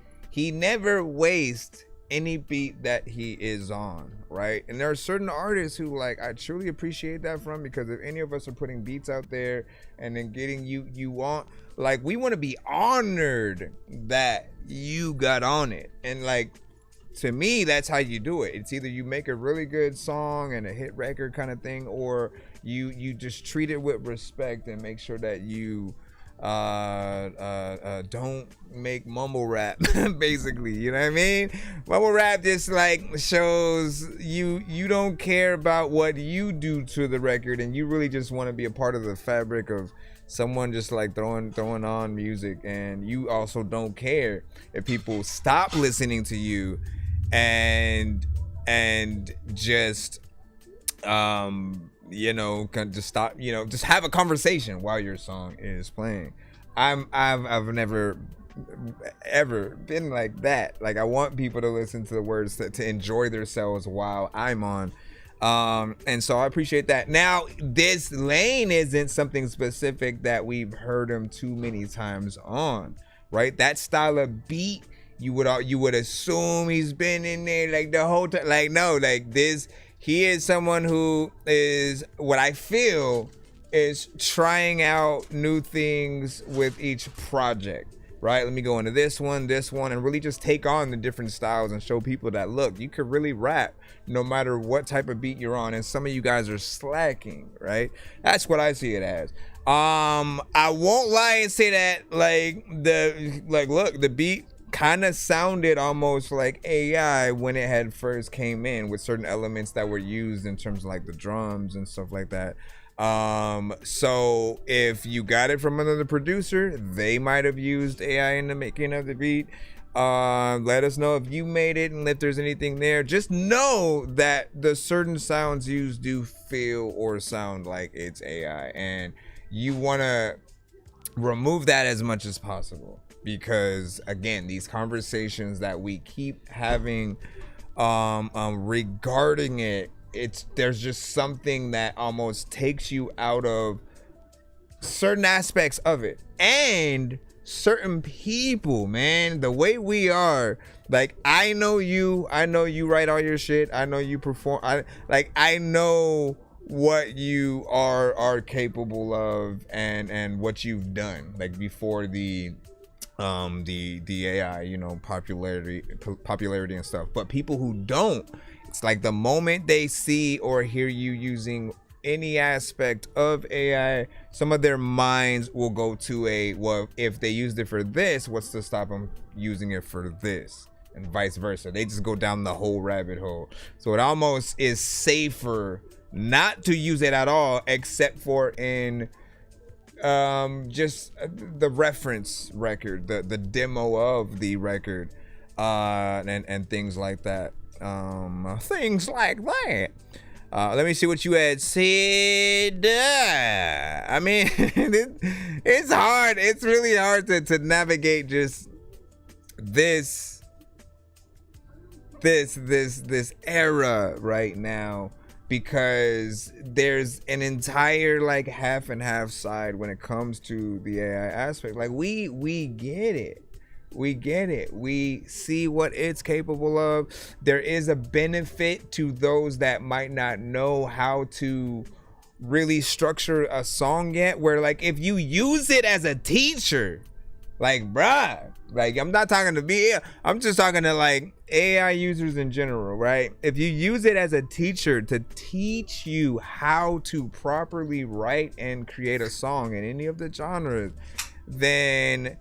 any beat that he is on, right? And there are certain artists who I truly appreciate that from, because if any of us are putting beats out there and then getting you want, we want to be honored that you got on it. And to me, that's how you do it. It's either you make a really good song and a hit record kind of thing, or you just treat it with respect and make sure that you don't make mumble rap. Basically, you know what I mean? Mumble rap just shows you don't care about what you do to the record, and you really just want to be a part of the fabric of someone just throwing on music. And you also don't care if people stop listening to you and just just stop, just have a conversation while your song is playing. I've never ever been like that. Like, I want people to listen to the words to enjoy themselves while I'm on. And so I appreciate that. Now, this lane isn't something specific that we've heard him too many times on, right? That style of beat, you would assume he's been in there like the whole time. Like, no, like this, he is someone who is, what I feel, is trying out new things with each project, right? Let me go into this one, and really just take on the different styles and show people that, look, you could really rap no matter what type of beat you're on. And some of you guys are slacking, right? That's what I see it as. I won't lie and say that, look, the beat kind of sounded almost like AI when it had first came in, with certain elements that were used in terms of like the drums and stuff like that. So if you got it from another producer, they might have used AI in the making of the beat. Let us know if you made it and if there's anything there. Just know that the certain sounds used do feel or sound like it's AI, and you want to remove that as much as possible, because again, these conversations that we keep having regarding it, there's just something that almost takes you out of certain aspects of it. And certain people, man, the way we are, like, I know you write all your shit, I know you perform, I know what you are capable of and what you've done, like, before the AI, you know, popularity and stuff. But people who don't, it's like the moment they see or hear you using any aspect of AI, some of their minds will go to well, if they used it for this, what's to stop them using it for this, and vice versa. They just go down the whole rabbit hole. So it almost is safer not to use it at all, except for in just the reference record, the demo of the record, and things like that. Let me see what you had said. I mean, it's hard. It's really hard to navigate just this era right now, because there's an entire like half and half side when it comes to the AI aspect. Like, we get it. We get it. We see what it's capable of. There is a benefit to those that might not know how to really structure a song yet, where like if you use it as a teacher, like, bruh, like, I'm not talking to me, I'm just talking to like AI users in general, right? If you use it as a teacher to teach you how to properly write and create a song in any of the genres, then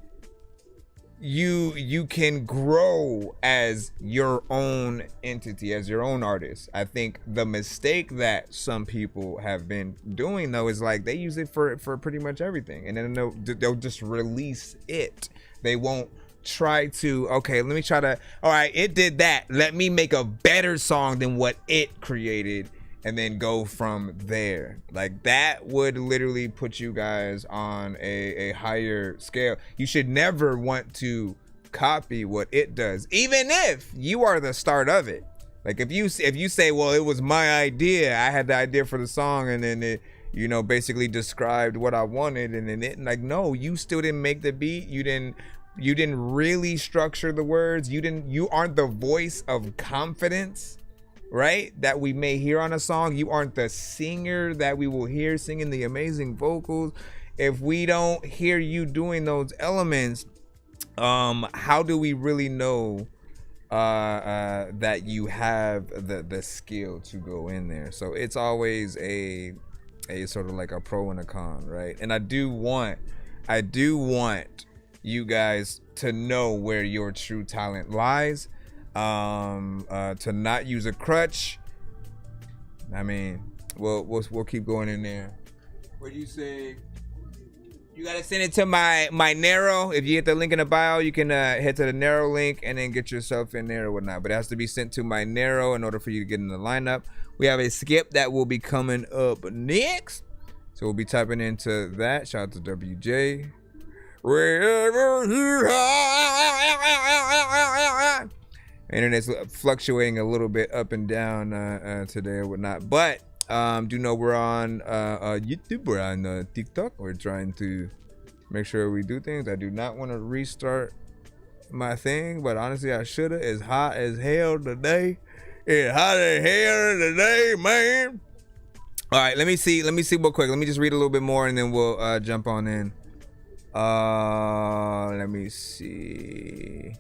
you can grow as your own entity, as your own artist. I think the mistake that some people have been doing, though, is like they use it for pretty much everything, and then they'll just release it. They won't try to, okay, let me try to, all right, it did that, let me make a better song than what it created, and then go from there. Like, that would literally put you guys on a higher scale. You should never want to copy what it does, even if you are the start of it. Like, if you say, well, it was my idea, I had the idea for the song, and then it, you know, basically described what I wanted, and then it, like, no, you still didn't make the beat, you didn't really structure the words, you aren't the voice of confidence, right, that we may hear on a song. You aren't the singer that we will hear singing the amazing vocals. If we don't hear you doing those elements, how do we really know that you have the skill to go in there? So it's always a sort of like a pro and a con, right? And I do want you guys to know where your true talent lies. To not use a crutch. I mean, we'll keep going in there. What do you say? You gotta send it to my Narrow. If you hit the link in the bio, you can head to the Narrow link and then get yourself in there or whatnot. But it has to be sent to my Narrow in order for you to get in the lineup. We have a skip that will be coming up next, so we'll be typing into that. Shout out to WJ. wherever you are. Internet's fluctuating a little bit up and down today or whatnot, but do know we're on YouTube, we're on TikTok. We're trying to make sure we do things. I do not want to restart my thing, but honestly I should have. It's hot as hell today. It's hot as hell today, man. All right, let me see real quick. Let me just read a little bit more and then we'll jump on in. Let me see.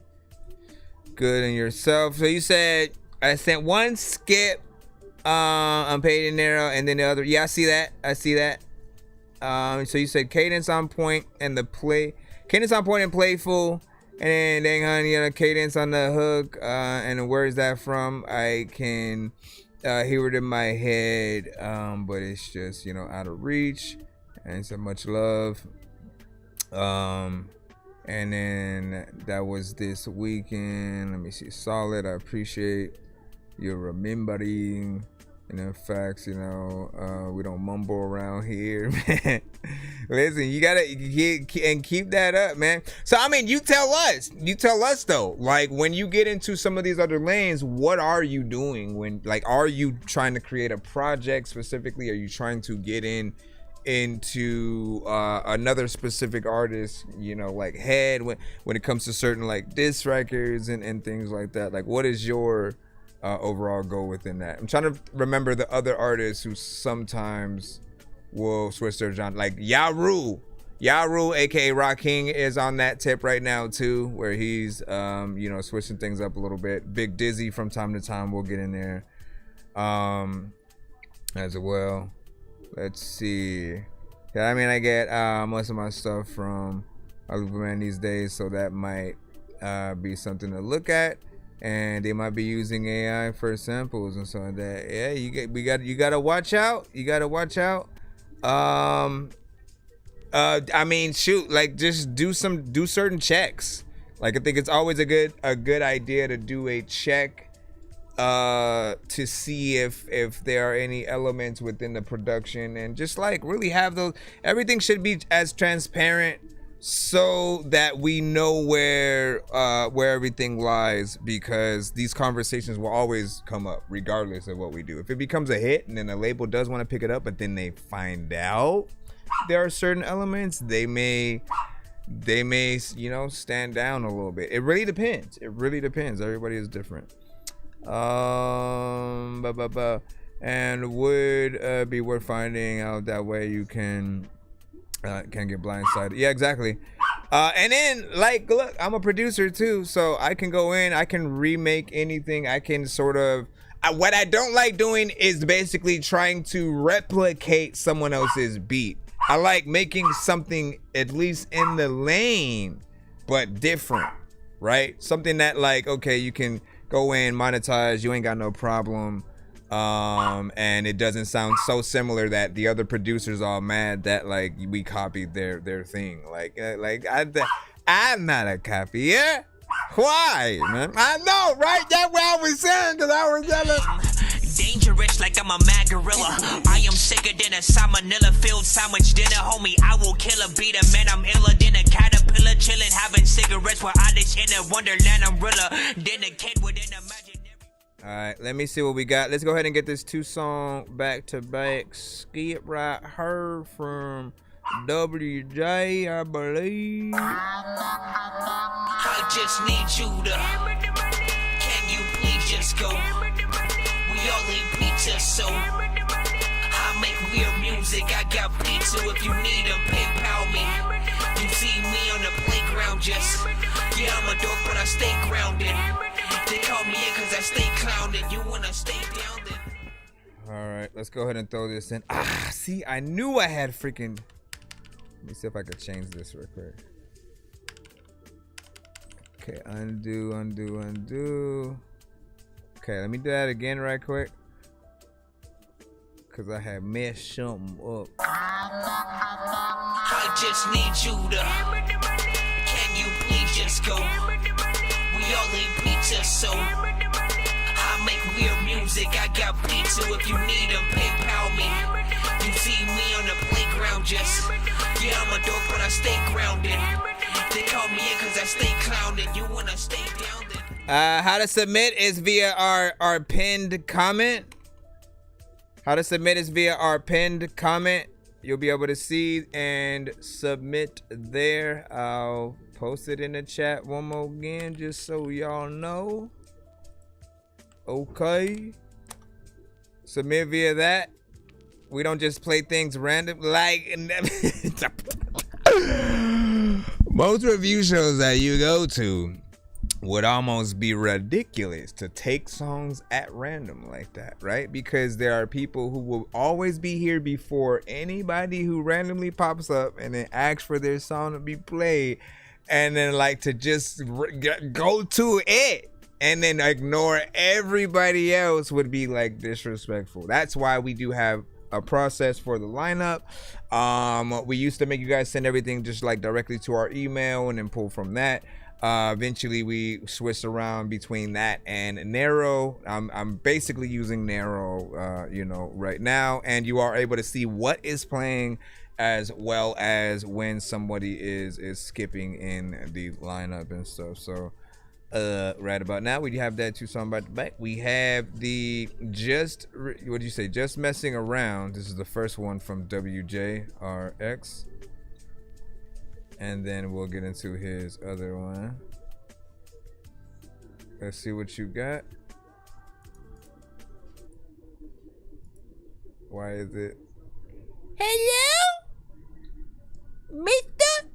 Good and yourself. So you said I sent one skip unpaid in narrow and then the other. Yeah, I see that. So you said cadence on point and cadence on point and playful, and then dang honey, cadence on the hook. And where is that from? I can hear it in my head, but it's just out of reach. And so much love. And then that was this weekend. Let me see. Solid. I appreciate your remembering. And in facts, we don't mumble around here, man. Listen, you gotta keep that up, man. So I mean, you tell us though, like when you get into some of these other lanes, what are you doing? Are you trying to create a project specifically? Are you trying to get into another specific artist, like head when it comes to certain like diss records and things like that? Like, what is your overall goal within that? I'm trying to remember the other artists who sometimes will switch their genre, like Yaru aka Rock King is on that tip right now too, where he's switching things up a little bit. Big Dizzy from time to time will get in there as well. Let's see. Yeah, I mean, I get most of my stuff from Alupaman these days, so that might be something to look at. And they might be using AI for samples and stuff like that. Yeah, you gotta watch out. You gotta watch out. I mean, shoot, like just do certain checks. Like I think it's always a good idea to do a check to see if there are any elements within the production, and just like really have those. Everything should be as transparent so that we know where everything lies, because these conversations will always come up regardless of what we do. If it becomes a hit and then the label does want to pick it up, but then they find out there are certain elements, they may stand down a little bit. It really depends. Everybody is different. And would be worth finding out. That way you can get blindsided. Yeah, exactly. And then like, look, I'm a producer too, so I can go in, I can remake anything. I can sort of, what I don't like doing is basically trying to replicate someone else's beat. I like making something at least in the lane, but different, right? Something that like, okay, you can go in, monetize, you ain't got no problem. And it doesn't sound so similar that the other producers are mad that like we copied their thing. Like I'm not a copier. Why, man? I know, right? That's what I was saying, because I was telling. Dangerous like I'm a mad gorilla. I am sicker than a salmonella filled sandwich dinner, homie. I will kill a beat a man. I'm iller than a caterpillar, chilling, having cigarettes while I dish in a wonderland umbrella. Then a kid within imaginary. All right, let me see what we got. Let's go ahead and get this 2-song back to back. Skip right here from WJ, I believe. I just need you to. Can you please just go? We all eat pizza, so I make weird music. I got pizza if you need them, PayPal me. You see me on the playground, just yeah, I'm a dork, but I stay grounded. They call me in cause I stay clowning. You wanna stay down then? All right, let's go ahead and throw this in. See, I knew I had freaking. Let me see if I could change this real quick. Okay, undo. Okay, let me do that again right quick, cause I had messed something up. I just need you to. Can you please just go? We all eat pizza, so I make weird music. I got pizza if you need them, PayPal me. You see me on the playground, just yeah, I'm a dork, but I stay grounded. They call me in cause I stay clowning. You wanna stay down then? How to submit is via our pinned comment. How to submit is via our pinned comment. You'll be able to see and submit there. I'll post it in the chat one more again just so y'all know. Okay. Submit via that. We don't just play things random like most review shows that you go to would almost be ridiculous to take songs at random like that, right? Because there are people who will always be here before anybody who randomly pops up and then asks for their song to be played, and then like to just go to it and then ignore everybody else would be like disrespectful. That's why we do have a process for the lineup. We used to make you guys send everything just like directly to our email and then pull from that. Eventually we switched around between that and Narrow. I'm basically using Narrow, right now, and you are able to see what is playing as well as when somebody is skipping in the lineup and stuff. So right about now we have that 2 song back to back. We have the Just Messing Around. This is the first one from WJRX. And then we'll get into his other one. Let's see what you got. Why is it? Hello? Mister?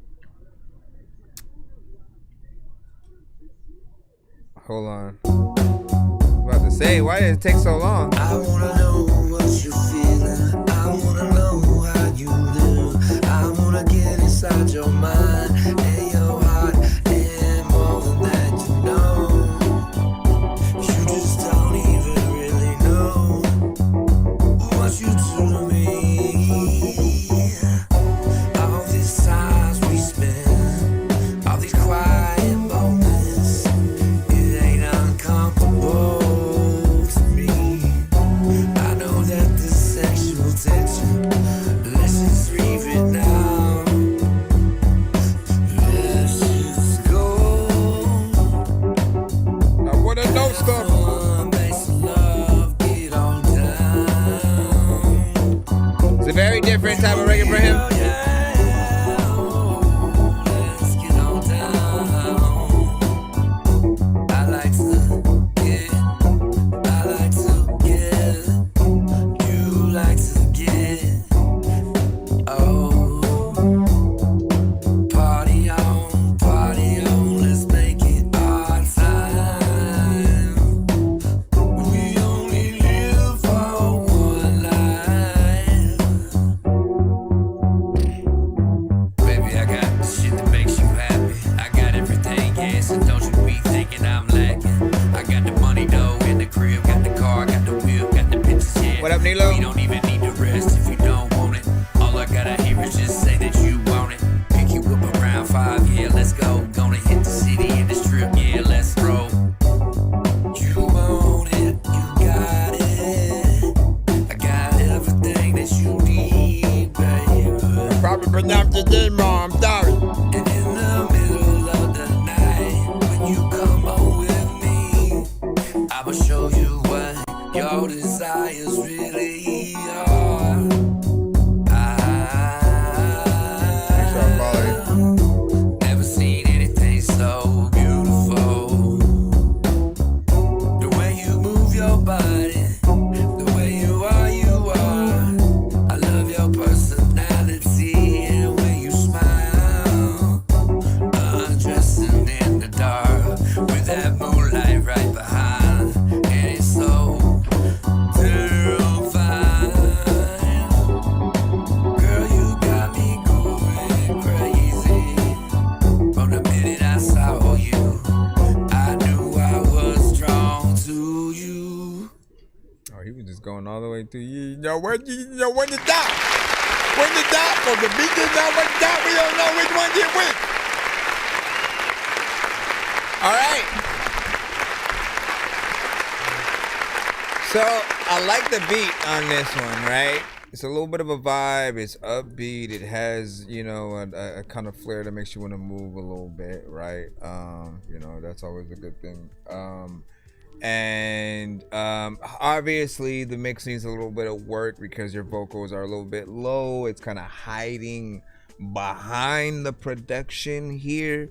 Hold on. I was about to say, why did it take so long? I wanna know what you're feeling. I wanna know how you live. I wanna get inside your mind and your heart, and more than that, you know. You just don't even really know what you do to me. All these times we spend, all these quiet moments, it ain't uncomfortable to me. I know that the sexual tension, let's just leave it now. Let's just go. I wanna know stuff. Makes love get on down. It's a very different type of reggae for him. Let's get on down. I like to get, I like to get, you like to get. Oh, party on, let's make it our time. We only live for one life. Baby, I got the shit that makes you happy. I got everything, yeah, so don't you be thinking I'm lacking. I got the money though in the crib, got the car, got the wheel, got the bitches, yeah. What up, Nilo? We don't even need to rest if you don't want it. All I gotta hear is just say that you want it. Pick you up around 5, yeah, let's go. Gonna hit the city in this trip, yeah, let's roll. You want it, you got it. I got everything that you need, baby. Probably pronounced it in wrong, I'm sorry. And in the middle of the night, when you come on with me, I will show you what your desires really are. Never seen anything so beautiful. The way you move your body, the way you are, you are. I love your personality and when you smile. Undressing in the dark with that moonlight right behind, and it's so terrifying. Girl, you got me going crazy. From the minute I saw you, I knew I was drawn to you. Oh, he was just going all the way through you. When to stop? When to stop? From the beat is not when to stop. We don't know which one get which. All right. So I like the beat on this one, right? it's a little bit of a vibe. It's upbeat. It has, you know, a kind of flair that makes you want to move a little bit, right? You know, that's always a good thing. And obviously the mix needs a little bit of work because your vocals are a little bit low. It's kind of hiding behind the production here.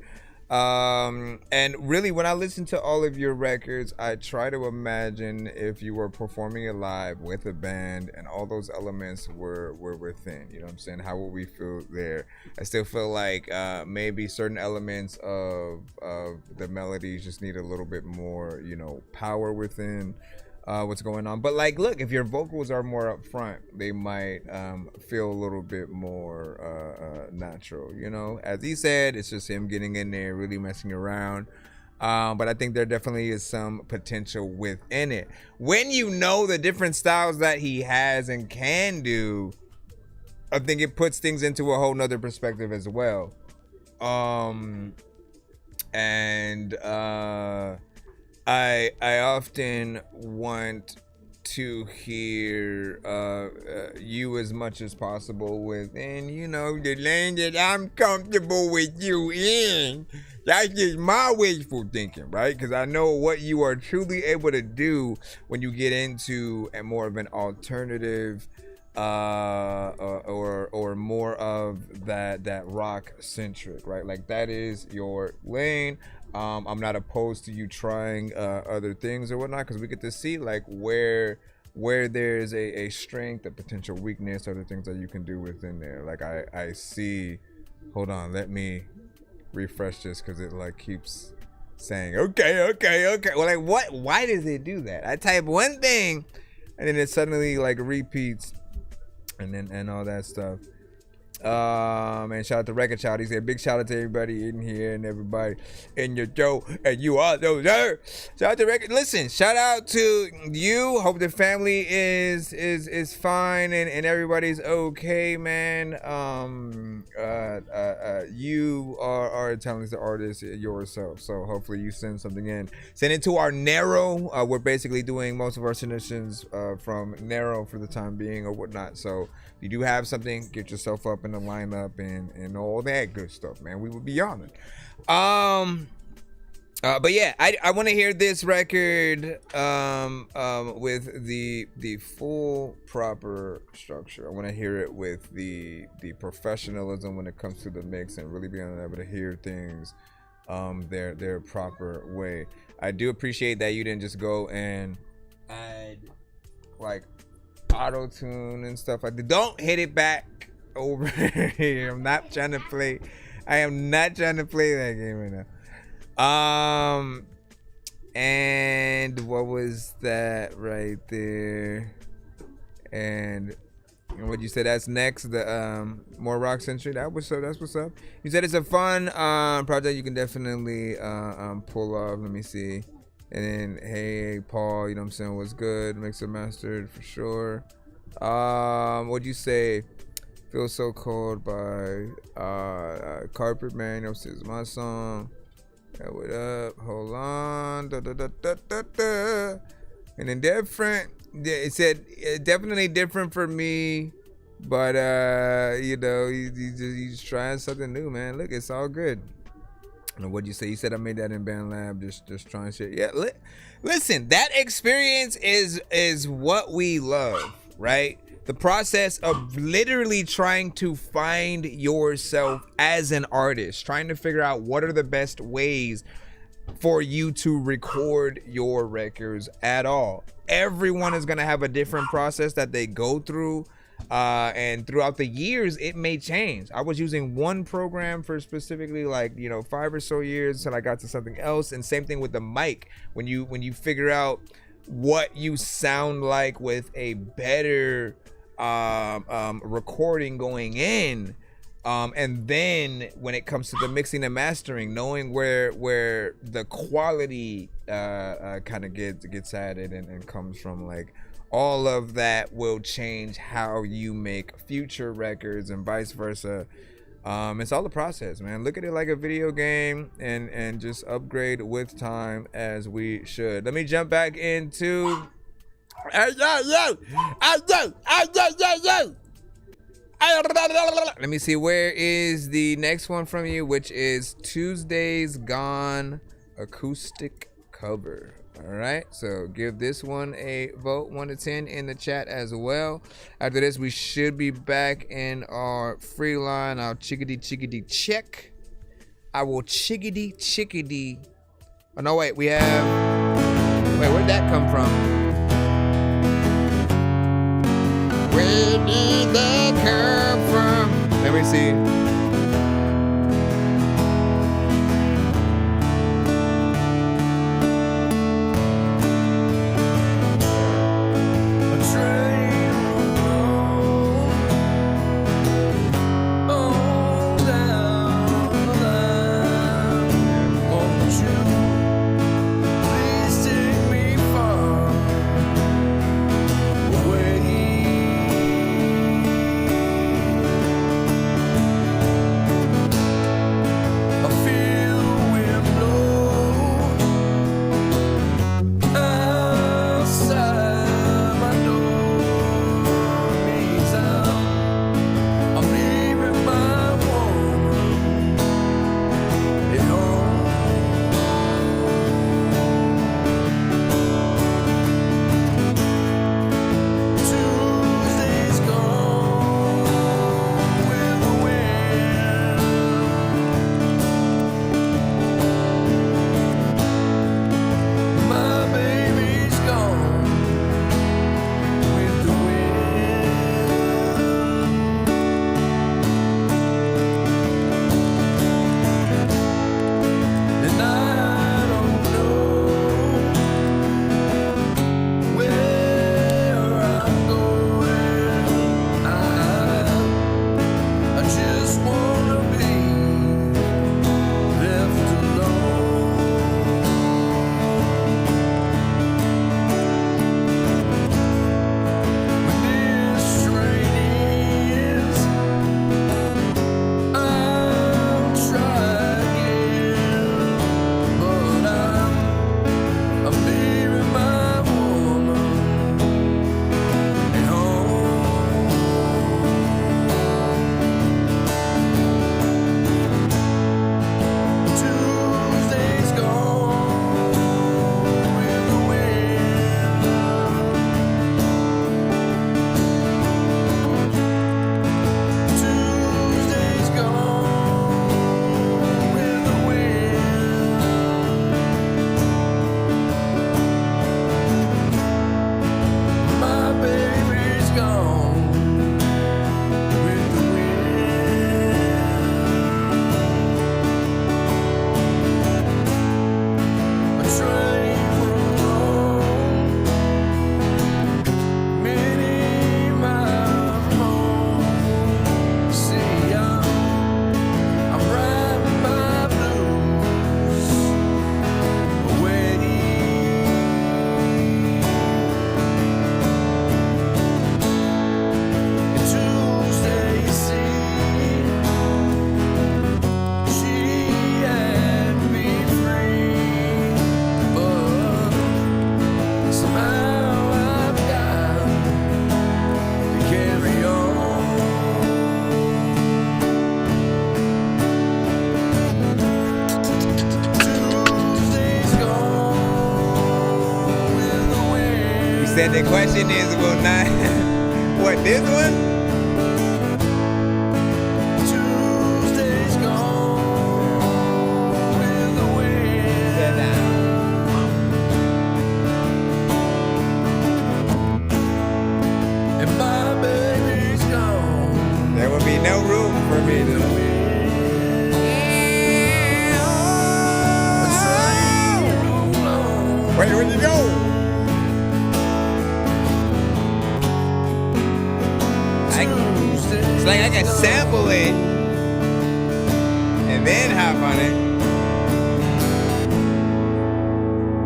And really, when I listen to all of your records, I try to imagine if you were performing it live with a band and all those elements were within, you know what I'm saying? How would we feel there? I still feel like maybe certain elements of the melodies just need a little bit more, you know, power within what's going on. But like, look, if your vocals are more up front, they might feel a little bit more natural, you know? As he said, it's just him getting in there, really messing around. But I think there definitely is some potential within it. When you know the different styles that he has and can do, I think it puts things into a whole nother perspective as well. I often want to hear you as much as possible within, you know, the lane that I'm comfortable with you in. That's just my wishful thinking, right? Because I know what you are truly able to do when you get into a more of an alternative or more of that rock centric, right? Like that is your lane. I'm not opposed to you trying other things or whatnot, because we get to see like where there's a strength, a potential weakness, other things that you can do within there. Like I see, hold on, let me refresh this because it like keeps saying okay. Well, like what? Why does it do that? I type one thing and then it suddenly like repeats and all that stuff. And shout out to Record Child. He said big shout out to everybody in here and everybody in your show, and you all those there. Shout out to Record. Listen, shout out to you. Hope the family is fine and everybody's okay, man. You are a talented artist yourself, so hopefully you send something in. Send it to our Narrow. We're basically doing most of our submissions from Narrow for the time being or whatnot. So if you do have something, get yourself up in the lineup and all that good stuff, man. We would be honored. But yeah, I want to hear this record with the full proper structure. I want to hear it with the professionalism when it comes to the mix and really being able to hear things their proper way. I do appreciate that you didn't just go and add like auto tune and stuff like that. Don't hit it back over here. I'm not trying to play. I am not trying to play that game right now. And what was that right there? And what you said, that's next, the more rock century. That's what's up. You said it's a fun project you can definitely pull off. Let me see. And then hey Paul, you know what I'm saying, what's good? Mixed and mastered for sure. What'd you say? Feel So Cold by Carpet Man. You know what I'm saying, it's my song. Yeah, what up? Hold on. And then different. It said definitely different for me, but you know, he's trying something new, man. Look, it's all good. And what'd you say? You said I made that in Band Lab, just trying shit. Yeah, listen, that experience is what we love, right? The process of literally trying to find yourself as an artist, trying to figure out what are the best ways for you to record your records at all. Everyone is gonna have a different process that they go through. And throughout the years it may change. I was using one program for specifically like, you know, 5 or so years until I got to something else. And same thing with the mic. When you figure out what you sound like with a better recording going in, and then when it comes to the mixing and mastering, knowing where the quality kind of gets added and comes from, like all of that will change how you make future records and vice versa. It's all the process, man. Look at it like a video game and just upgrade with time as we should. Let me jump back into Let me see, where is the next one from you, which is Tuesday's Gone acoustic cover. All right, so give this one a vote, 1 to 10 in the chat as well. After this, we should be back in our free line. I'll chickadee check. I will chickadee. Oh no, wait, we have. Wait, where'd that come from? Where did that come from? Let me see. Said the question is, will not. What, this one? Tuesday's gone with the wind. Sit down. And my baby's gone. There will be no room for me to. Wait, where'd you go? It's like I can sample it and then hop on it.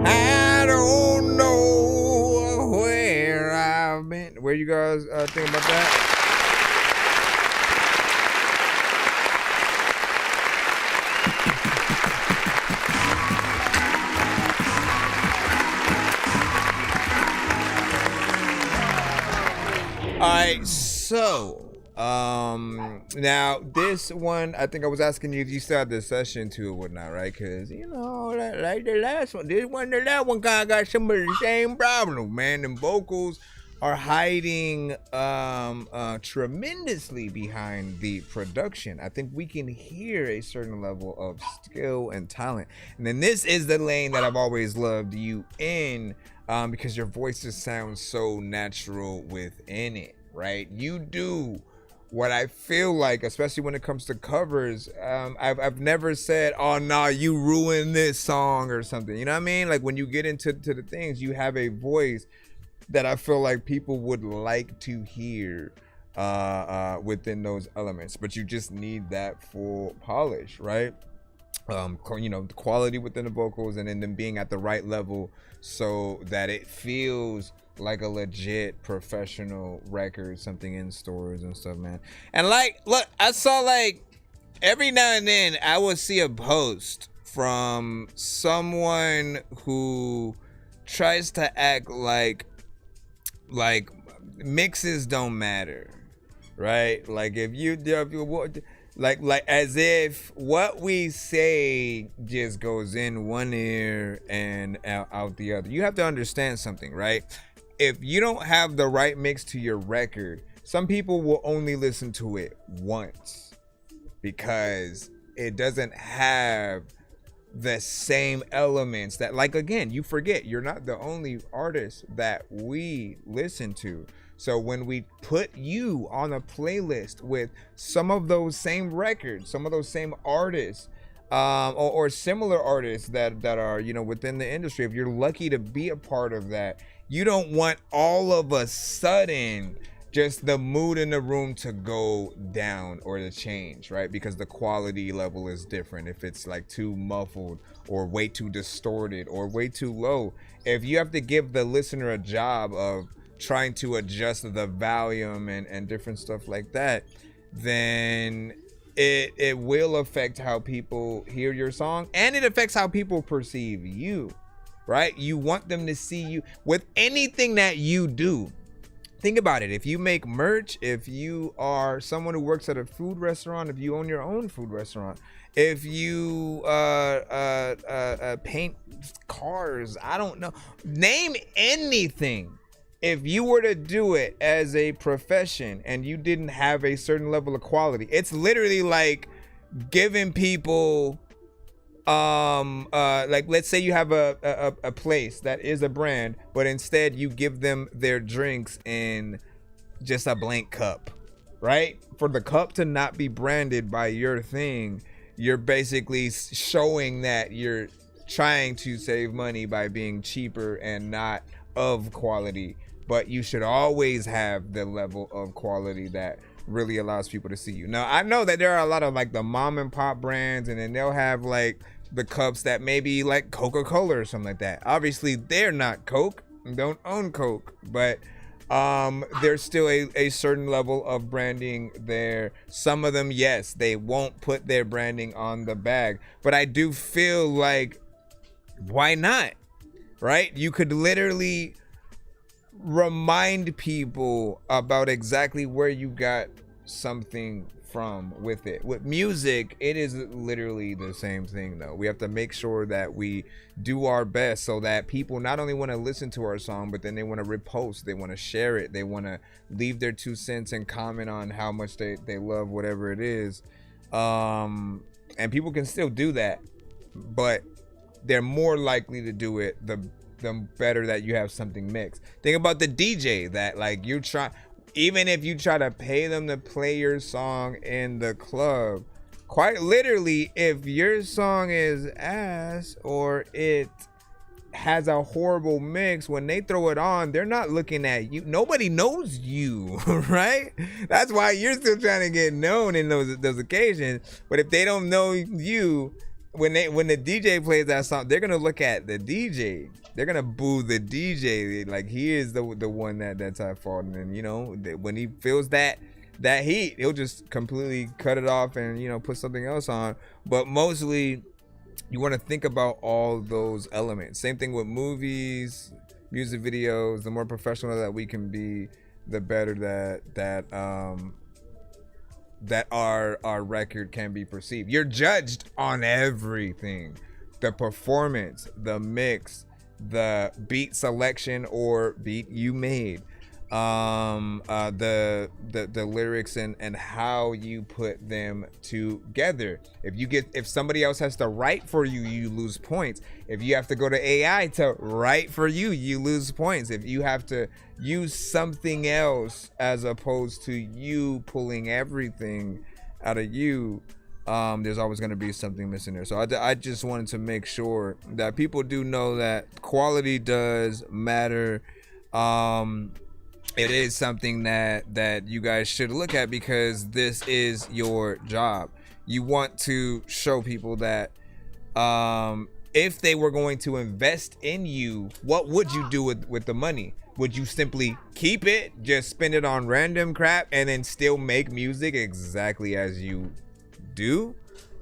I don't know where I've been. Where you guys think about that? So, now this one, I think I was asking you if you still had the session to or whatnot, right? Because, you know, like the last one, that one kind of got some of the same problem, man. And vocals are hiding tremendously behind the production. I think we can hear a certain level of skill and talent. And then this is the lane that I've always loved you in, because your voice just sounds so natural within it, right? You do what I feel like, especially when it comes to covers, I've never said, oh, nah, you ruined this song or something. You know what I mean? Like when you get into the things, you have a voice that I feel like people would like to hear within those elements, but you just need that full polish, right? You know, the quality within the vocals, and then them being at the right level so that it feels like a legit professional record, something in stores and stuff, man. And like, look, I saw like every now and then I would see a post from someone who tries to act like mixes don't matter, right? Like if you like as if what we say just goes in one ear and out the other. You have to understand something, right? If you don't have the right mix to your record, some people will only listen to it once because it doesn't have the same elements that, like, again, you forget you're not the only artist that we listen to. So when we put you on a playlist with some of those same records, some of those same artists, or similar artists that are, you know, within the industry, if you're lucky to be a part of that, you don't want all of a sudden just the mood in the room to go down or to change, right? Because the quality level is different. If it's like too muffled or way too distorted or way too low, if you have to give the listener a job of trying to adjust the volume and different stuff like that, then it will affect how people hear your song, and it affects how people perceive you, right? You want them to see you with anything that you do. Think about it. If you make merch, if you are someone who works at a food restaurant, if you own your own food restaurant, if you paint cars, I don't know, name anything. If you were to do it as a profession and you didn't have a certain level of quality, it's literally like giving people, like let's say you have a place that is a brand, but instead you give them their drinks in just a blank cup, right? For the cup to not be branded by your thing, you're basically showing that you're trying to save money by being cheaper and not of quality. But you should always have the level of quality that really allows people to see you. Now, I know that there are a lot of like the mom and pop brands, and then they'll have like the cups that maybe like Coca-Cola or something like that. Obviously, they're not Coke, don't own Coke, but there's still a certain level of branding there. Some of them, yes, they won't put their branding on the bag, but I do feel like, why not, right? You could literally remind people about exactly where you got something from with it. With music, it is literally the same thing though. We have to make sure that we do our best so that people not only want to listen to our song, but then they want to repost, they want to share it, they want to leave their 2 cents and comment on how much they love whatever it is. And people can still do that, but they're more likely to do it the better that you have something mixed. Think about the DJ that like you try, even if you try to pay them to play your song in the club, quite literally, if your song is ass or it has a horrible mix, when they throw it on, they're not looking at you. Nobody knows you, right? That's why you're still trying to get known in those occasions. But if they don't know you, when the DJ plays that song, they're gonna look at the DJ. They're gonna boo the DJ. Like he is the one that's at fault. And you know, when he feels that heat, he'll just completely cut it off and, you know, put something else on. But mostly, you want to think about all those elements. Same thing with movies, music videos. The more professional that we can be, the better that our record can be perceived. You're judged on everything: the performance, the mix, the beat selection or beat you made, the lyrics and how you put them together. If somebody else has to write for you, you lose points. If you have to go to AI to write for you, you lose points. If you have to use something else as opposed to you pulling everything out of you, there's always going to be something missing there. So I just wanted to make sure that people do know that quality does matter. It is something that you guys should look at, because this is your job. You want to show people that if they were going to invest in you, what would you do with the money? Would you simply keep it, just spend it on random crap, and then still make music exactly as you do?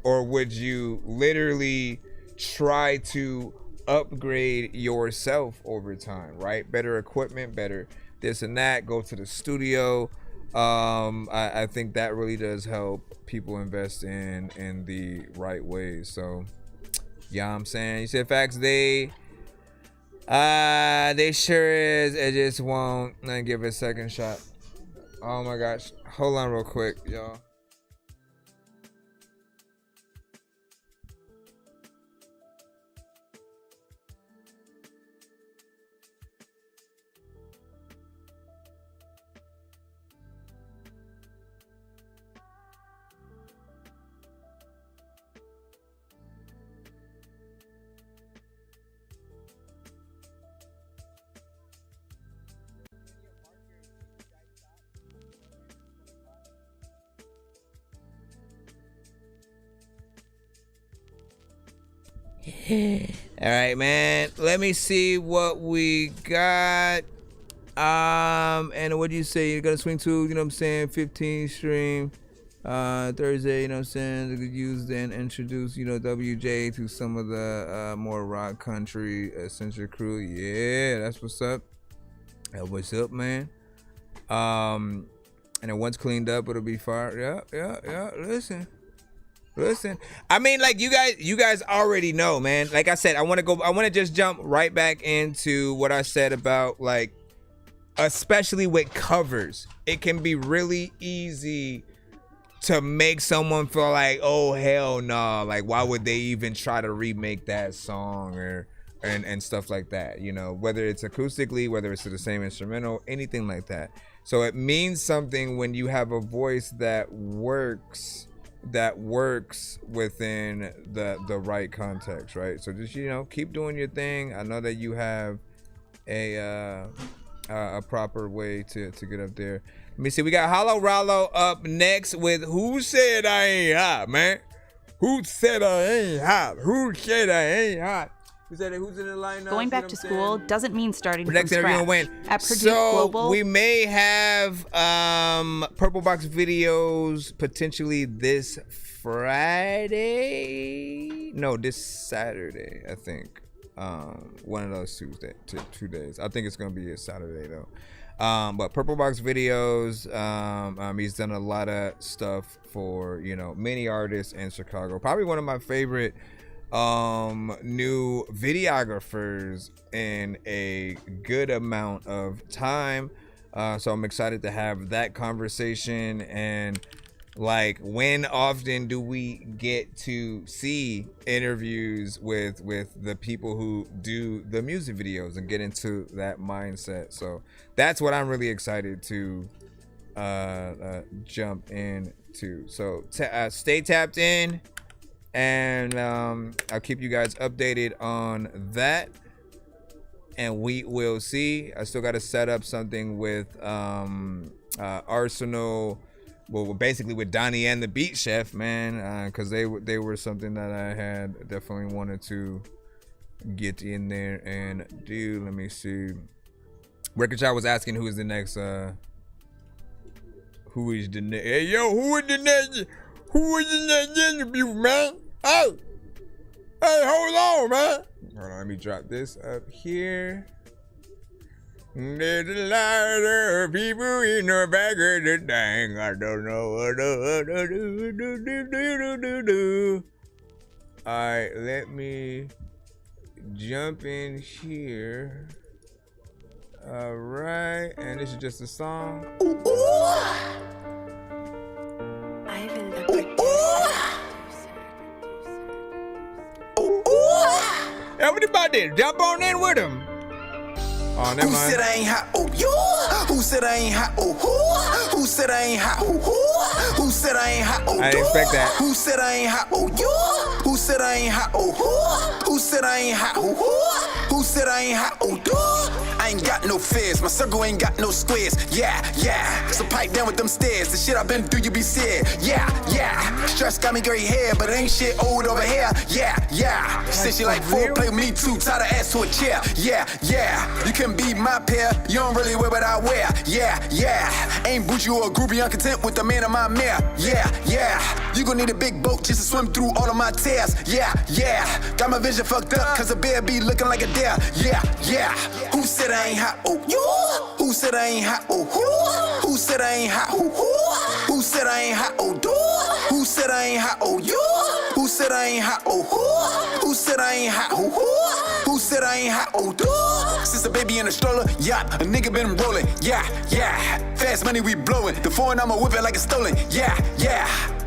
Or would you literally try to upgrade yourself over time, right? Better equipment, better this and that, go to the studio. I think that really does help people invest in the right ways. So yeah, I'm saying, you said facts, they sure is. It just won't give it a second shot. Oh my gosh, hold on real quick, y'all. All right, man. Let me see what we got. And what do you say? You're gonna swing to, you know what I'm saying, 15 stream Thursday, you know what I'm saying? They could use and introduce, you know, WJ to some of the more rock country centric crew. Yeah, that's what's up. That's what's up, man. And then once cleaned up, it'll be fire. Yeah. Listen, I mean, like, you guys already know, man. Like I said, I want to just jump right back into what I said about, like, especially with covers, it can be really easy to make someone feel like, oh hell no, like, why would they even try to remake that song and stuff like that, you know, whether it's acoustically, whether it's to the same instrumental, anything like that. So it means something when you have a voice that works within the right context, right? So just, you know, keep doing your thing. I know that you have a proper way to get up there. Let me see, we got Hollow Rollo up next with Who Said I Ain't Hot, man? Who said I ain't hot? Who said I ain't hot? Who's in the lineup? Going back to school doesn't mean starting from next scratch. Win. At Purdue So Global, we may have Purple Box videos potentially this Friday. No, this Saturday, I think. One of those 2 days. I think it's gonna be a Saturday though. But Purple Box videos, he's done a lot of stuff for, you know, many artists in Chicago. Probably one of my favorite new videographers in a good amount of time. So I'm excited to have that conversation. And like, when often do we get to see interviews with the people who do the music videos and get into that mindset? So that's what I'm really excited to jump into. So stay tapped in, and I'll keep you guys updated on that, and we will see. I still got to set up something with Arsenal, well, basically with Donnie and the Beat Chef, man, because they were something that I had definitely wanted to get in there and do. Let me see. Record Child was asking who is the next hey yo, who is the next interview, man? Hey, hold on, man. Hold on, let me drop this up here. There's a lot of people in the back of the thing. I don't know what to do. Alright, let me jump in here. Alright, and this is just a song. Ivan the producer. Everybody, jump on in with him. Oh, never mind. Who said I ain't hot? Oh, you. Who said I ain't hot? Oh, who said I ain't hot? Oh, who said I ain't hot? Oh, I didn't expect that. Who said I ain't hot? Oh, you. Who said I ain't hot? Oh, who said I ain't hot? Oh, who said I ain't hot? Oh, I ain't got no fears, my circle ain't got no squares. Yeah, so pipe down with them stairs. The shit I've been through, you be scared. Yeah. Stress got me gray hair, but it ain't shit old over here. Yeah. Since she like foreplay with me too, tie the ass to a chair. Yeah. You can be my pair, you don't really wear what I wear. Yeah. Ain't bougie or a groupie, I'm content with the man of my mare. Yeah. You gon' need a big boat just to swim through all of my tears. Yeah. Got my vision fucked up, cause a bear be looking like a dare. Yeah. Who said I ain't hot? Oh, you. Who said I ain't hot? Oh, who said I ain't hot? Who said I ain't hot? Oh, who said I ain't hot? Oh, you. Who said I ain't hot? Oh, who said I ain't hot? Who said I ain't hot? Oh, since a baby in a stroller, yeah, a nigga been rolling. Yeah. Fast money we blowing. The foreign I'ma whip it like it's stolen. Yeah.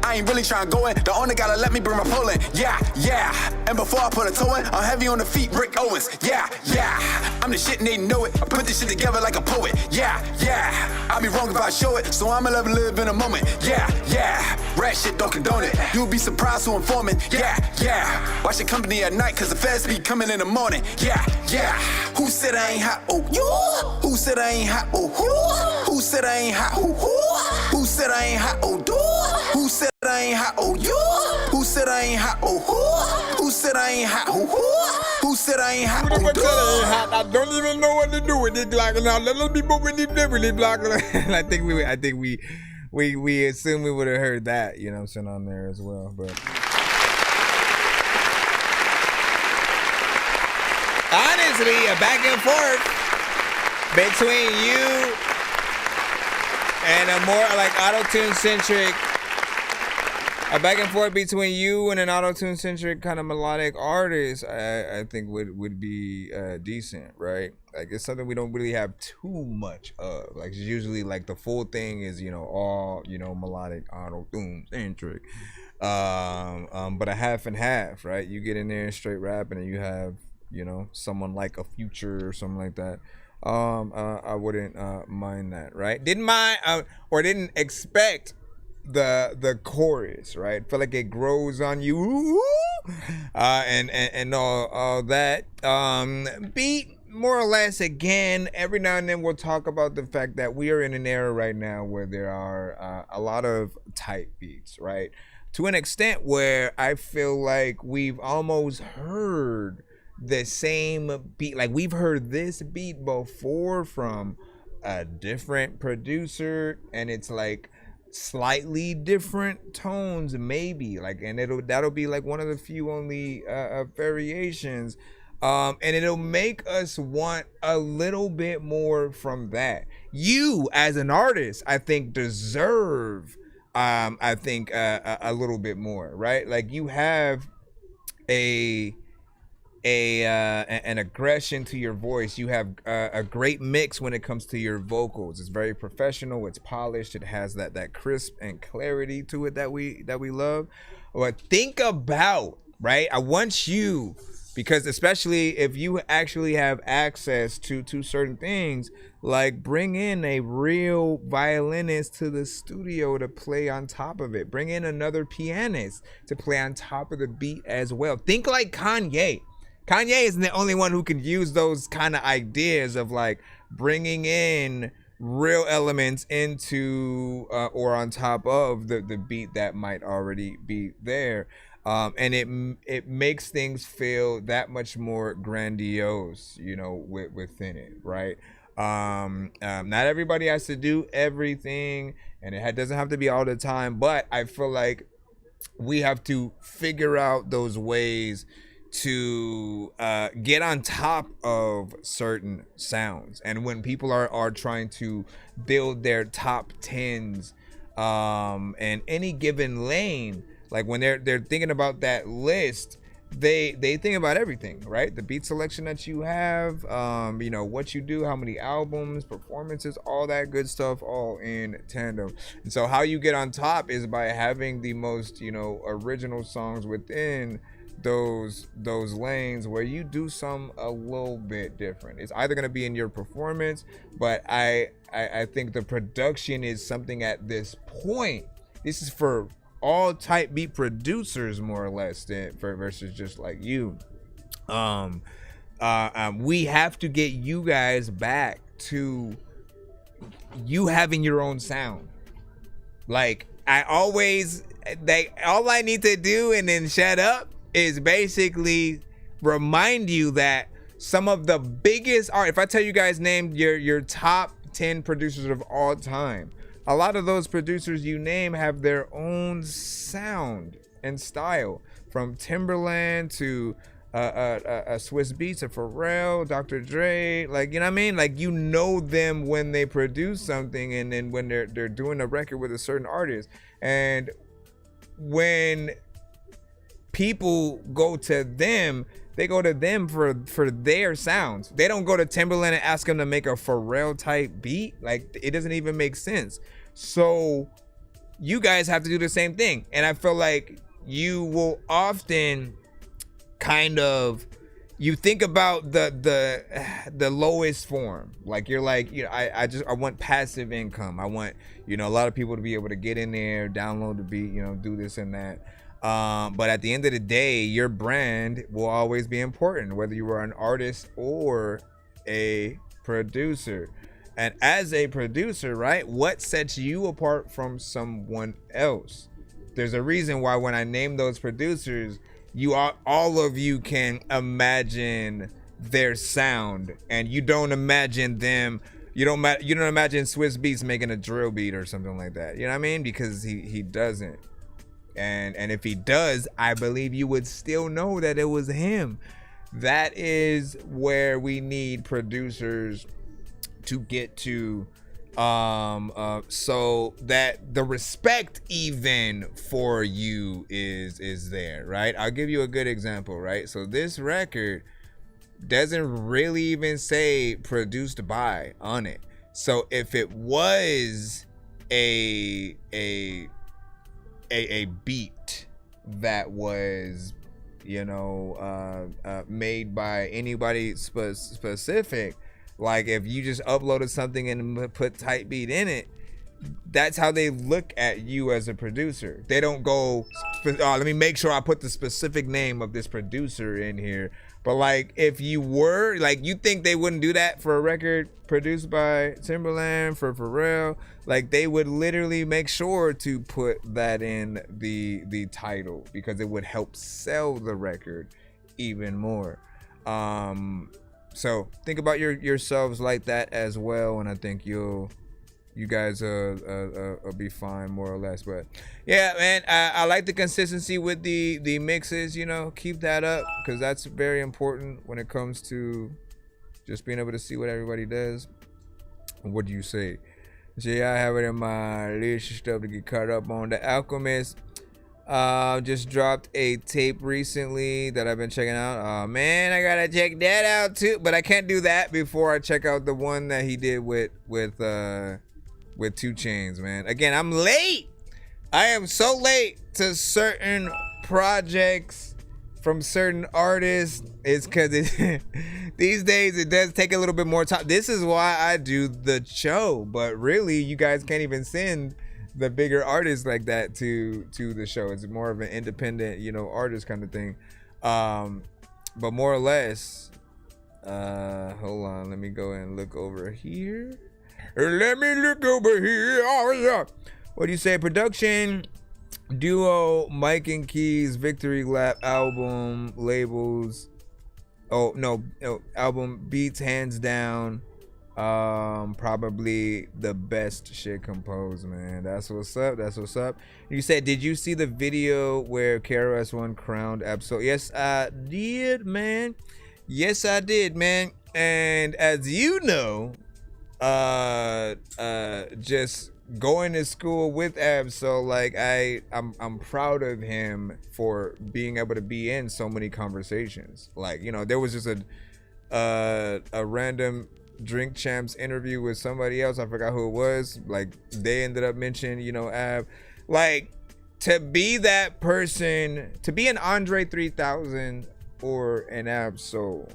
I ain't really tryna go in. The owner gotta let me bring my pole in. Yeah. And before I put a toe in, I'm heavy on the feet, Rick Owens. Yeah. I'm the shit and they know it. I put this shit together like a poet. Yeah. I'll be wrong if I show it, so I'ma live in a moment. Yeah. Rat shit don't condone it. You'll be surprised who I'm forming. Yeah. Watch your company at night, cause the feds be coming in the morning. Yeah. Who said I ain't hot? Oh, you. Who said I ain't hot? Oh, who said I ain't hot? Who said I ain't hot? Oh, who said I ain't hot? Oh, you. Who said I ain't hot? Oh, who said I ain't hot? Who said I ain't hot? Oh, I don't even know what to do with it. Like now, little people really block. I think we assume we would have heard that, you know what I'm saying, on there as well. But honestly, a back and forth between you and a more like auto-tune centric. A back and forth between you and an auto-tune centric kind of melodic artist, I think would be decent, right? Like it's something we don't really have too much of. Like it's usually like the full thing is, you know, all, you know, melodic auto-tune centric. But a half and half, right? You get in there and straight rapping and you have, you know, someone like a Future or something like that. I wouldn't mind that, right? Didn't expect the chorus, right? Feel like it grows on you, and all that. Beat more or less again. Every now and then we'll talk about the fact that we are in an era right now where there are a lot of type beats, right? To an extent where I feel like we've almost heard the same beat, like we've heard this beat before from a different producer, and it's like slightly different tones maybe, like, and that'll be like one of the few only variations, and it'll make us want a little bit more from that. You as an artist, I think, deserve a little bit more, right? Like you have an aggression to your voice. You have a great mix when it comes to your vocals. It's very professional. It's polished. It has that crisp and clarity to it that we love. But think about, right? I want you, because especially if you actually have access to certain things, like bring in a real violinist to the studio to play on top of it. Bring in another pianist to play on top of the beat as well. Think like Kanye. Kanye isn't the only one who can use those kind of ideas of like bringing in real elements into or on top of the beat that might already be there. And it makes things feel that much more grandiose, you know, within it, right? Not everybody has to do everything, and it doesn't have to be all the time, but I feel like we have to figure out those ways to get on top of certain sounds. And when people are trying to build their top 10s in any given lane, like when they're thinking about that list, they think about everything, right? The beat selection that you have, you know, what you do, how many albums, performances, all that good stuff, all in tandem. And so how you get on top is by having the most, you know, original songs within those lanes where you do some a little bit different. It's either going to be in your performance, but I think the production is something at this point. This is for all type beat producers, more or less, versus just like you. We have to get you guys back to you having your own sound. Like all I need to do and then shut up is basically remind you that some of the biggest art, if I tell you guys name your top 10 producers of all time, a lot of those producers you name have their own sound and style, from Timberland to Swiss Beats to Pharrell, Dr. Dre, like, you know what I mean? Like, you know them when they produce something, and then when they're doing a record with a certain artist. And when people go to them, they go to them for their sounds. They don't go to Timberland and ask them to make a Pharrell type beat. Like, it doesn't even make sense. So you guys have to do the same thing. And I feel like you will often kind of, you think about the lowest form. Like, you're like, you know, I want passive income. I want, you know, a lot of people to be able to get in there, download the beat, you know, do this and that. But at the end of the day, your brand will always be important, whether you are an artist or a producer. And as a producer, right, what sets you apart from someone else? There's a reason why when I name those producers, all of you can imagine their sound, and you don't imagine them. You don't imagine Swiss Beats making a drill beat or something like that. You know what I mean? Because he doesn't. And if he does, I believe you would still know that it was him. That is where we need producers to get to, so that the respect even for you is there, right? I'll give you a good example, right? So this record doesn't really even say produced by on it. So if it was a beat that was, you know, made by anybody specific, like if you just uploaded something and put type beat in it, that's how they look at you as a producer. They don't go, let me make sure I put the specific name of this producer in here. But like, if you were, like, you think they wouldn't do that for a record produced by Timberland, for Pharrell? Like, they would literally make sure to put that in the title, because it would help sell the record even more. So think about yourselves like that as well, and I think you guys will be fine, more or less. But yeah, man, I like the consistency with the mixes. You know, keep that up, because that's very important when it comes to just being able to see what everybody does. What do you say? So yeah, I have it in my list of stuff to get caught up on. The Alchemist just dropped a tape recently that I've been checking out. Oh man, I gotta check that out too, but I can't do that before I check out the one that he did with 2 Chainz, man. Again, I'm late. I am so late to certain projects from certain artists. It's because these days it does take a little bit more time. This is why I do the show, but really you guys can't even send the bigger artists like that to the show. It's more of an independent, you know, artist kind of thing. But more or less, hold on, let me go and look over here. Let me look over here. Oh yeah. What do you say? Production duo Mike and Keys Victory Lap album labels. Oh no, album beats hands down. Probably the best shit composed, man. That's what's up. That's what's up. You said, did you see the video where KRS-One crowned Absol? Yes, I did, man. Yes, I did, man. And as you know, just going to school with Absol, like I'm proud of him for being able to be in so many conversations. Like, you know, there was just a random Drink Champs interview with somebody else. I forgot who it was. Like, they ended up mentioning, you know, Ab. Like, to be that person, to be an Andre 3000 or an Absol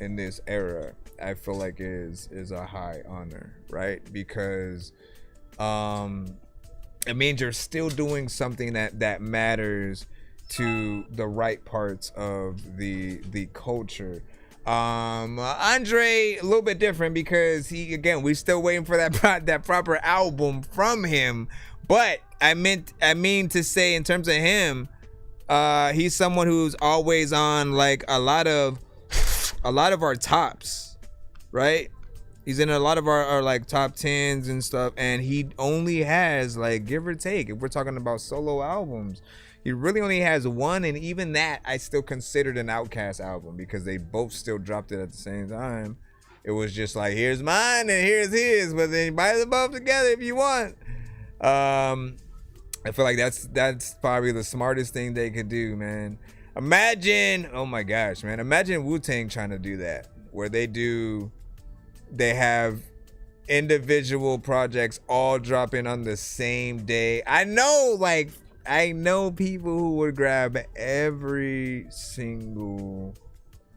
in this era, I feel like is a high honor, right? Because it means you're still doing something that matters to the right parts of the culture. Andre, a little bit different because we're still waiting for that proper album from him. But I mean to say, in terms of him, he's someone who's always on like a lot of our tops, right? He's in a lot of our like top 10s and stuff, and he only has, like, give or take, if we're talking about solo albums, he really only has one, and even that I still considered an Outkast album because they both still dropped it at the same time. It was just like, here's mine and here's his, but then you buy them both together if you want. I feel like that's probably the smartest thing they could do, man. Imagine, oh my gosh, man, imagine Wu-Tang trying to do that, where they have individual projects all dropping on the same day. I know people who would grab every single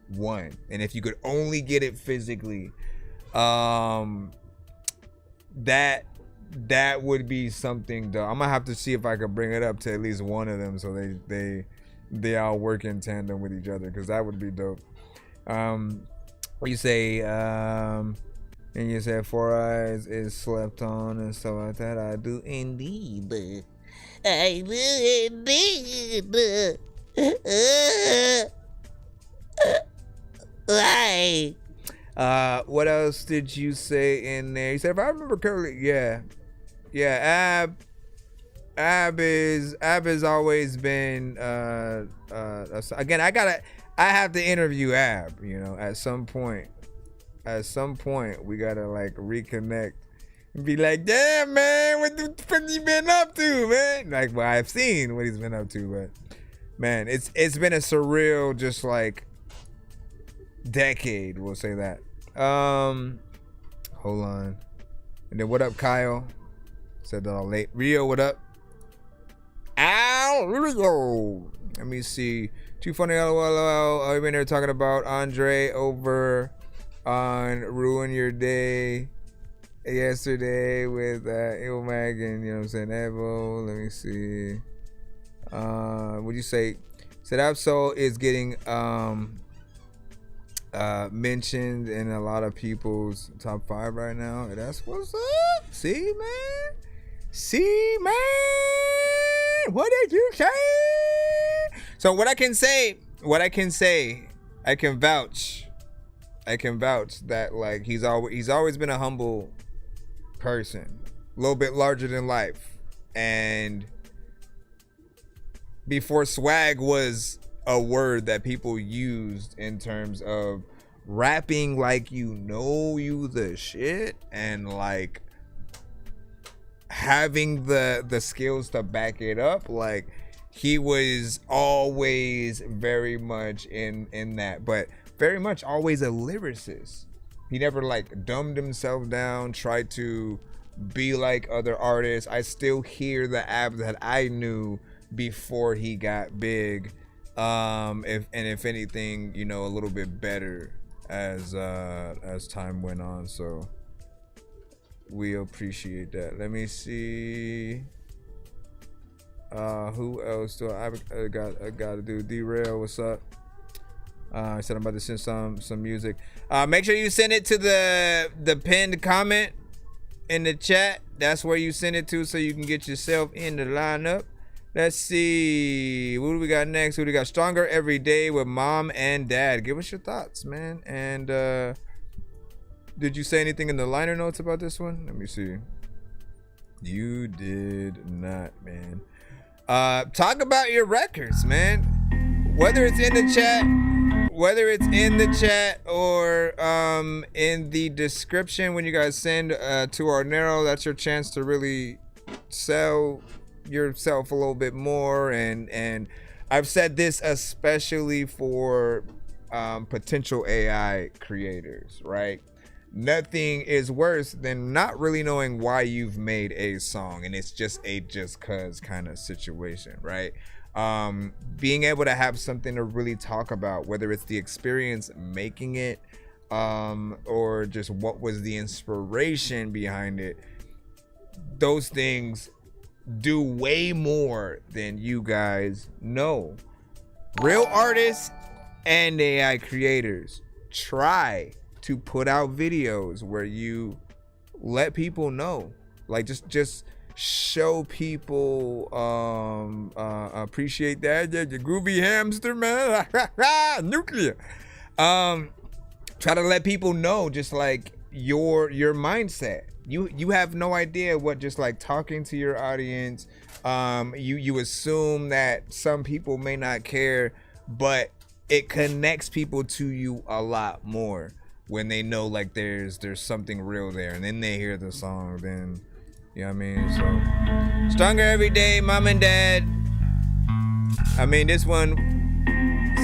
one, and if you could only get it physically, that would be something though. I'm gonna have to see if I could bring it up to at least one of them so they all work in tandem with each other, because that would be dope. You say and you said 4 Eyes is slept on and stuff like that. I do indeed. I do indeed. Why? What else did you say in there? You said, if I remember correctly, yeah, Ab has always been again, I have to interview Ab, you know, at some point we gotta like reconnect and be like, damn, man, what the fuck you been up to, man? Like, well, I've seen what he's been up to, but man, it's been a surreal, just like, decade, we'll say that. Hold on. And then what up, Kyle? Said that all late. Rio, what up? Ow, Rio. Let me see. Too funny, lol. I've been there talking about Andre over on Ruin Your Day yesterday with Ilmag and, you know what I'm saying, Evo. Let me see. Would you say said Absol is getting mentioned in a lot of people's top 5 right now? That's what's up. See, man, what did you say? So what I can say, I can vouch that, like, he's always been a humble person, a little bit larger than life. And before swag was a word that people used in terms of rapping like you know you the shit, and like having the skills to back it up, like, he was always very much in that, but very much always a lyricist. He never like dumbed himself down, tried to be like other artists. I still hear the Ab that I knew before he got big, if anything, you know, a little bit better as time went on. So we appreciate that. Let me see. Who else do I got to do? Derail, what's up? I said I'm about to send some music. Make sure you send it to the pinned comment in the chat. That's where you send it to, so you can get yourself in the lineup. Let's see. What do we got next? Who do we got? Stronger Every Day with Mom and Dad. Give us your thoughts, man. And Did you say anything in the liner notes about this one? Let me see. You did not, man. Talk about your records, man. Whether it's in the chat, or in the description when you guys send to our Nero, that's your chance to really sell yourself a little bit more. And I've said this especially for potential AI creators, right? Nothing is worse than not really knowing why you've made a song, and it's just a just cause kind of situation, right? Being able to have something to really talk about, whether it's the experience making it, or just what was the inspiration behind it, those things do way more than you guys know. Real artists and AI creators, try to put out videos where you let people know, like just show people appreciate that the groovy hamster, man. Nuclear. Try to let people know just like your mindset. You have no idea what just like talking to your audience, you assume that some people may not care, but it connects people to you a lot more when they know like there's something real there, and then they hear the song, then you know what I mean. So stronger every day, mom and dad. I mean, this one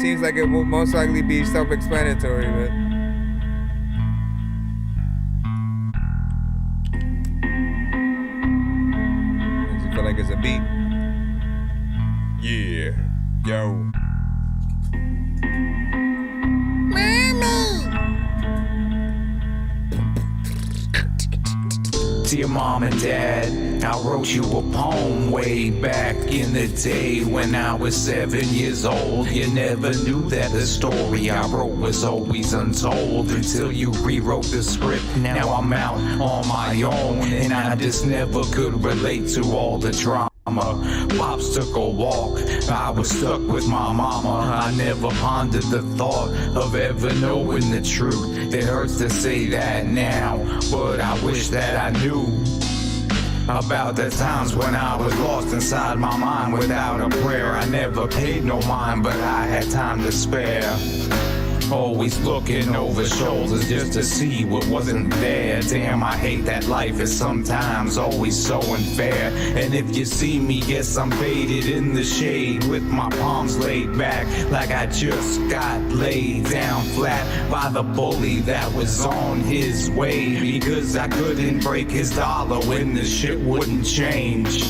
seems like it will most likely be self-explanatory, but does it feel like it's a beat? Yeah, yo. Dear mom and dad, I wrote you a poem way back in the day when I was 7 years old. You never knew that the story I wrote was always untold until you rewrote the script. Now I'm out on my own, and I just never could relate to all the drama. Pops took a walk, I was stuck with my mama. I never pondered the thought of ever knowing the truth. It hurts to say that now, but I wish that I knew about the times when I was lost inside my mind without a prayer. I never paid no mind, but I had time to spare. Always looking over shoulders just to see what wasn't there. Damn, I hate that life is sometimes always so unfair. And if you see me, yes, I'm faded in the shade with my palms laid back like I just got laid down flat by the bully that was on his way, because I couldn't break his dollar when the shit wouldn't change.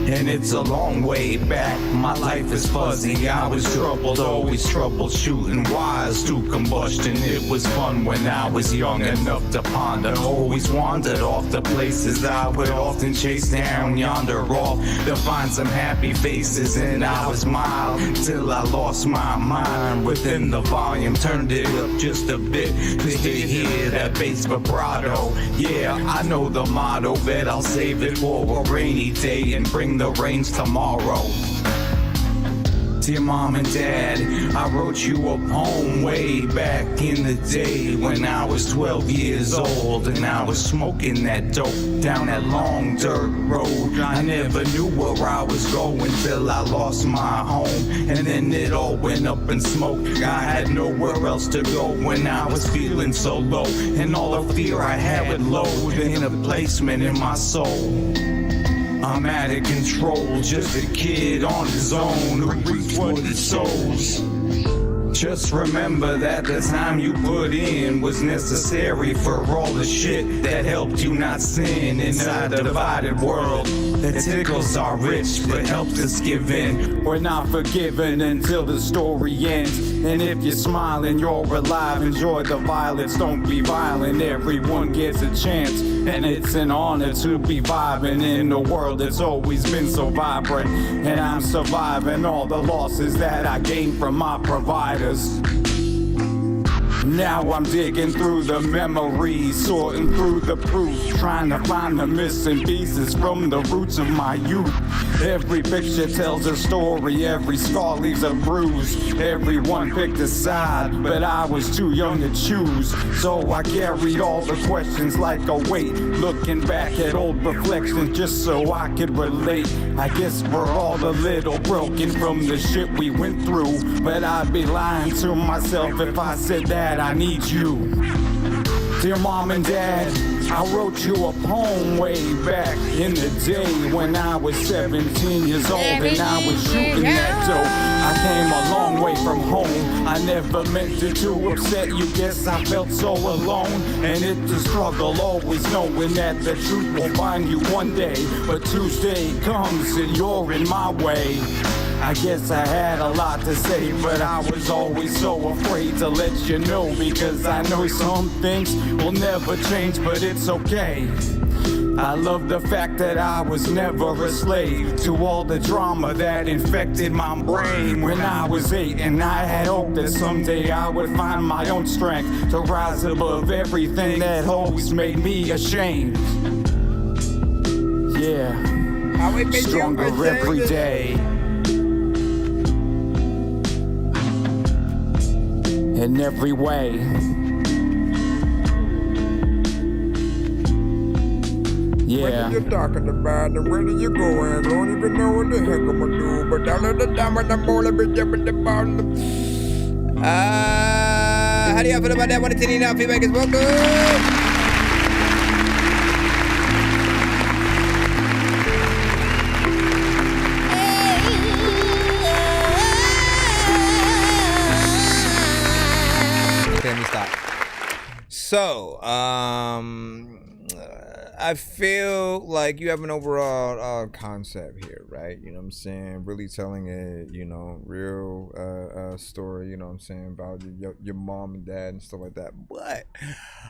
And it's a long way back, my life is fuzzy. I was troubled, always troubleshooting wires to combustion. It was fun when I was young enough to ponder. Always wandered off the places I would often chase down yonder off to find some happy faces, and I was mild till I lost my mind. Within the volume, turned it up just a bit to hear that bass vibrato. Yeah, I know the motto, bet I'll save it for a rainy day and bring the rains tomorrow. Dear mom and dad, I wrote you a poem way back in the day when I was 12 years old, and I was smoking that dope down that long dirt road. I never knew where I was going till I lost my home, and then it all went up in smoke. I had nowhere else to go when I was feeling so low, and all the fear I had would load in a placement in my soul. I'm out of control, just a kid on his own who reaps what he sows. Just remember that the time you put in was necessary for all the shit that helped you not sin inside the divided world. The tickles are rich, but helps us give in. We're not forgiven until the story ends. And if you're smiling, you're alive. Enjoy the violence, don't be violent. Everyone gets a chance, and it's an honor to be vibing in a world that's always been so vibrant. And I'm surviving all the losses that I gained from my providers. Now I'm digging through the memories, sorting through the proof, trying to find the missing pieces from the roots of my youth. Every picture tells a story, every scar leaves a bruise. Everyone picked a side, but I was too young to choose. So I carried all the questions like a weight, looking back at old reflections just so I could relate. I guess we're all a little broken from the shit we went through, but I'd be lying to myself if I said that I need you. Dear Mom and Dad, I wrote you a poem way back in the day when I was 17 years old and I was shooting that dope. I came a long way from home. I never meant to upset you. Guess I felt so alone. And it's a struggle, always knowing that the truth will find you one day. But Tuesday comes and you're in my way. I guess I had a lot to say, but I was always so afraid to let you know, because I know some things will never change, but it's okay. I love the fact that I was never a slave to all the drama that infected my brain when I was 8, and I had hope that someday I would find my own strength to rise above everything that always made me ashamed. Yeah, stronger every day. In every way. Yeah. When you're talking about the where do you go and don't even know what the heck I'm gonna do, but all of the time when I'm all about the bottom. How do y'all feel about that? What it's now? Feedback is welcome. So, I feel like you have an overall concept here, right? You know what I'm saying? Really telling a, real story, you know what I'm saying, about your mom and dad and stuff like that. But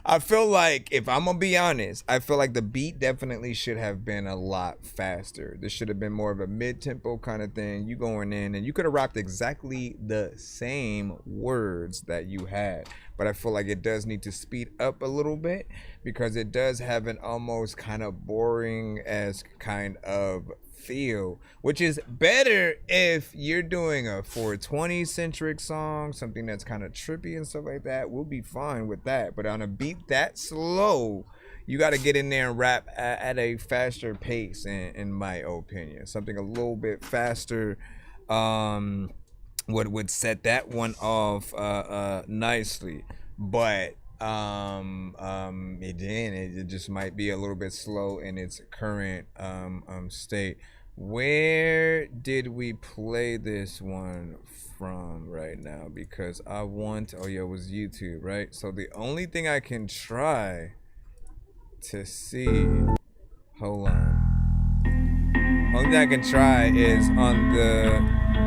I feel like, if I'm gonna be honest, I feel like the beat definitely should have been a lot faster. This should have been more of a mid-tempo kind of thing. You going in and you could have rapped exactly the same words that you had. But I feel like it does need to speed up a little bit, because it does have an almost kind of boring-esque kind of feel, which is better if you're doing a 420-centric song, something that's kind of trippy and stuff like that. We'll be fine with that. But on a beat that slow, you got to get in there and rap at a faster pace, in my opinion. Something a little bit faster would set that one off nicely, but it just might be a little bit slow in its current state. Where did we play this one from right now? Because I want, it was YouTube, right? So the only thing I can try to see, hold on, only thing I can try is on the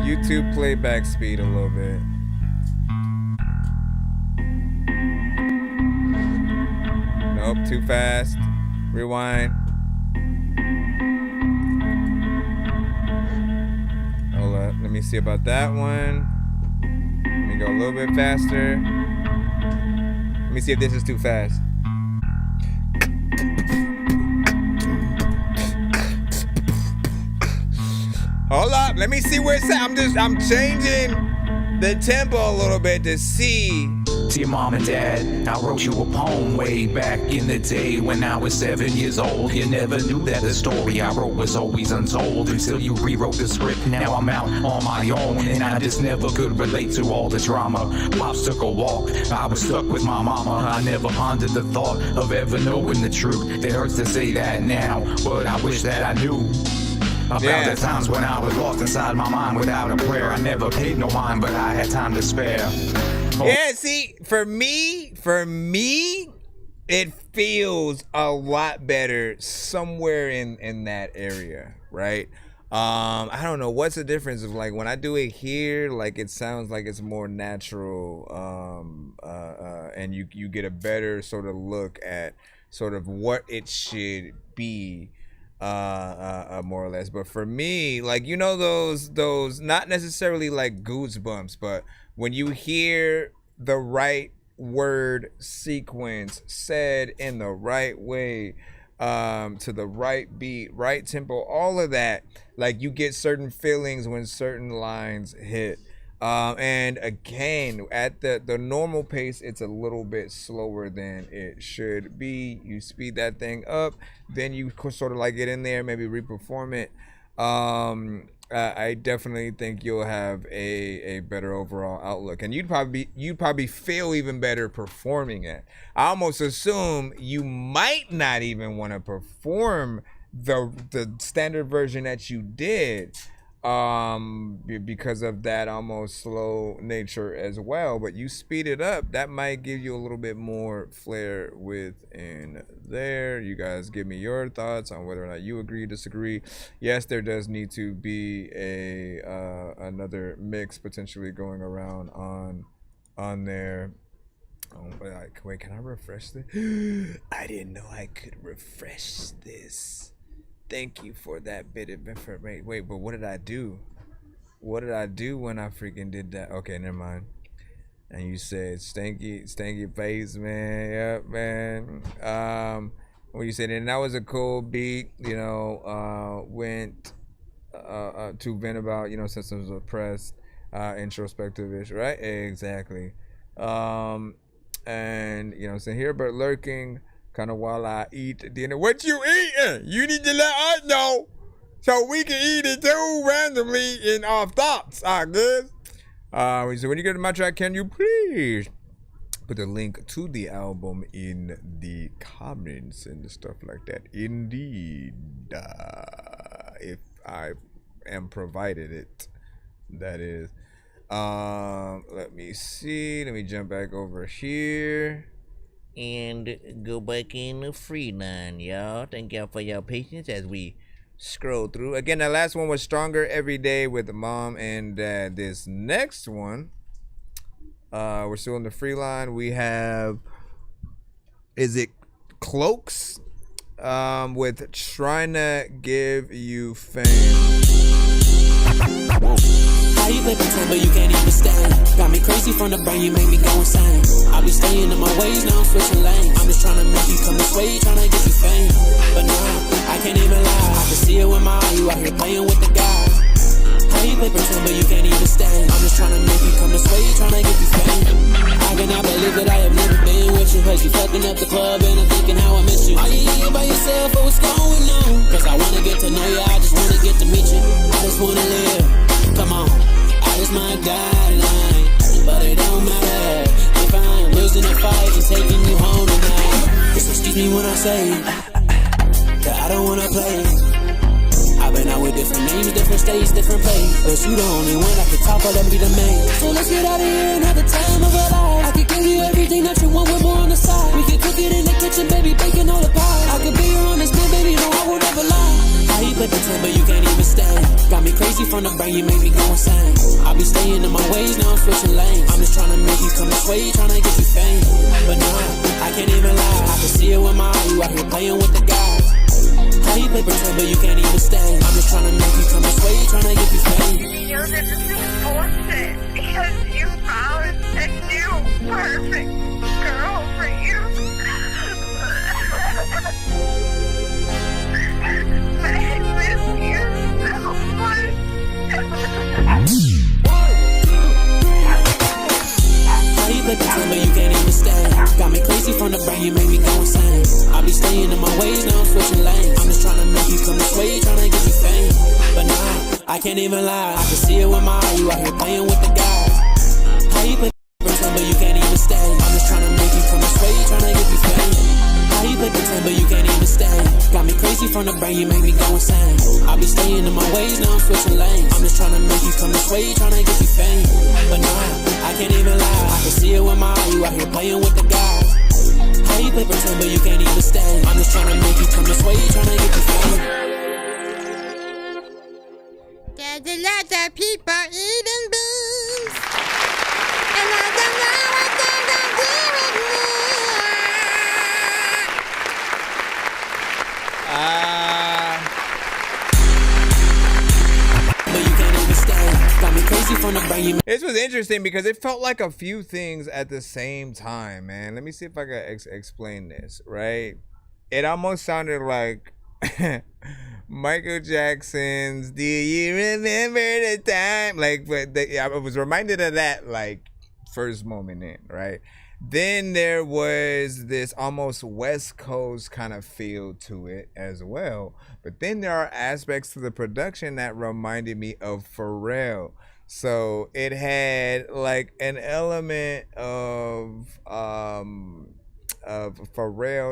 YouTube playback speed a little bit. Nope, too fast. Rewind. Hold up, let me see about that one. Let me go a little bit faster. Let me see if this is too fast. Hold up, let me see where it's at. I'm changing the tempo a little bit to see. Dear Mom and Dad, I wrote you a poem way back in the day when I was 7 years old. You never knew that the story I wrote was always untold until you rewrote the script. Now I'm out on my own and I just never could relate to all the drama. Pops took a walk, I was stuck with my mama. I never pondered the thought of ever knowing the truth. It hurts to say that now, but I wish that I knew about the times when I was lost inside my mind without a prayer. I never paid no mind, but I had time to spare. Yeah, see, for me, it feels a lot better somewhere in that area, right? I don't know what's the difference of, like, when I do it here, like, it sounds like it's more natural, and you get a better sort of look at sort of what it should be, more or less. But for me, like, those not necessarily like goosebumps, but when you hear the right word sequence said in the right way, to the right beat, right tempo, all of that. Like, you get certain feelings when certain lines hit. And again, at the normal pace, it's a little bit slower than it should be. You speed that thing up, then you sort of like get in there, maybe reperform it. I definitely think you'll have a better overall outlook, and you'd probably feel even better performing it. I almost assume you might not even want to perform the standard version that you did, because of that almost slow nature as well. But you speed it up, that might give you a little bit more flair within there. You guys give me your thoughts on whether or not you agree, disagree. Yes, there does need to be another mix potentially going around on there. Wait, can I refresh this? I didn't know I could refresh this. Thank you for that bit of information. Wait, but what did I do? What did I do when I freaking did that? Okay, never mind. And you said stanky face, man. Yep, man. When you said, and that was a cool beat, you know, went to vent about, you know, systems of oppressed, introspective-ish, right? Exactly. And, you know, so here, but lurking kind of while I eat dinner. What you eating? You need to let us know so we can eat it too randomly in our thoughts, I guess. So when you get to my track, can you please put the link to the album in the comments and stuff like that? Indeed. If I am provided it, that is. Let me see. Let me jump back over here and go back in the free line, y'all. Thank y'all for your patience as we scroll through. Again, that last one was Stronger Every Day with Mom and Dad. This next one, we're still in the free line. We have, is it Cloaks? With Trying to Give You Fame. How you play pretend but you can't even stand? Got me crazy from the brain, you make me go insane. I'll be staying in my ways, now I'm switching lanes. I'm just trying to make you come this way, trying to get you fame. But nah, I can't even lie, I can see it with my eye, you out here playing with the guys. How you play pretend but you can't even stand? I'm just trying to make you come this way, trying to get you fame. I cannot believe that I have never been with you, cause you fucking up the club and I'm thinking how I miss you. Are you here by yourself or what's going on? Cause I wanna get to know you, I just wanna get to meet you. I just wanna live, come on. It's my guideline, but it don't matter if I'm losing a fight and taking you home tonight. Just excuse me when I say that I don't wanna play. I've been out with different names, different states, different places, but you the only one I can talk about, be the main. So let's get out of here and have the time of our life. I could give you everything that you want with more on the side. We can cook it in the kitchen, baby, baking all the pie. I could be your honest man, baby, no, I will never lie. How you play pretend but you can't even stand? Got me crazy from the brain, you make me go insane. I'll be staying in my ways, now I'm switching lanes. I'm just trying to make you come this way, trying to get you fame. But nah, I can't even lie, I can see it with my eye, you out here playing with the guys. How you play pretend but you can't even stand? I'm just trying to make you come this way, trying to get you fame. You know, this is bullshit, because you found a new perfect girl for you. I miss you so much. How you play pretend but you can't even stand? Got me crazy from the brain, you make me go insane. I'll be staying in my ways, now I'm switching lanes. I'm just trying to make you come this way, trying to get you fame. But nah, I can't even lie, I can see it with my eye, you out here playing with the guys. How you play pretend but you can't even stand? I'm just trying to make you come this way, trying to get you fame. How you play pretend but you can't even stand? Got me crazy from the brain, you make me go insane. I'll be staying in my ways, now I'm switching lanes. I'm just trying to make you come this way, trying to get you fame. But nah, I can't even lie, I can see it with my eye, you out here playing with the guys. How you play pretend but you can't even stand? I'm just trying to make you come this way, trying to get you fame. There's a lot of people eating beans, and I don't know what they're gonna do with me. But you can't even stand. Got me crazy from from the brain, you This was interesting because it felt like a few things at the same time, man. Let me see if I can explain this, right? It almost sounded like Michael Jackson's "Do You Remember the Time?" Like, but I was reminded of that, like, first moment in, right? Then there was this almost West Coast kind of feel to it as well. But then there are aspects to the production that reminded me of Pharrell. So it had like an element of Pharrell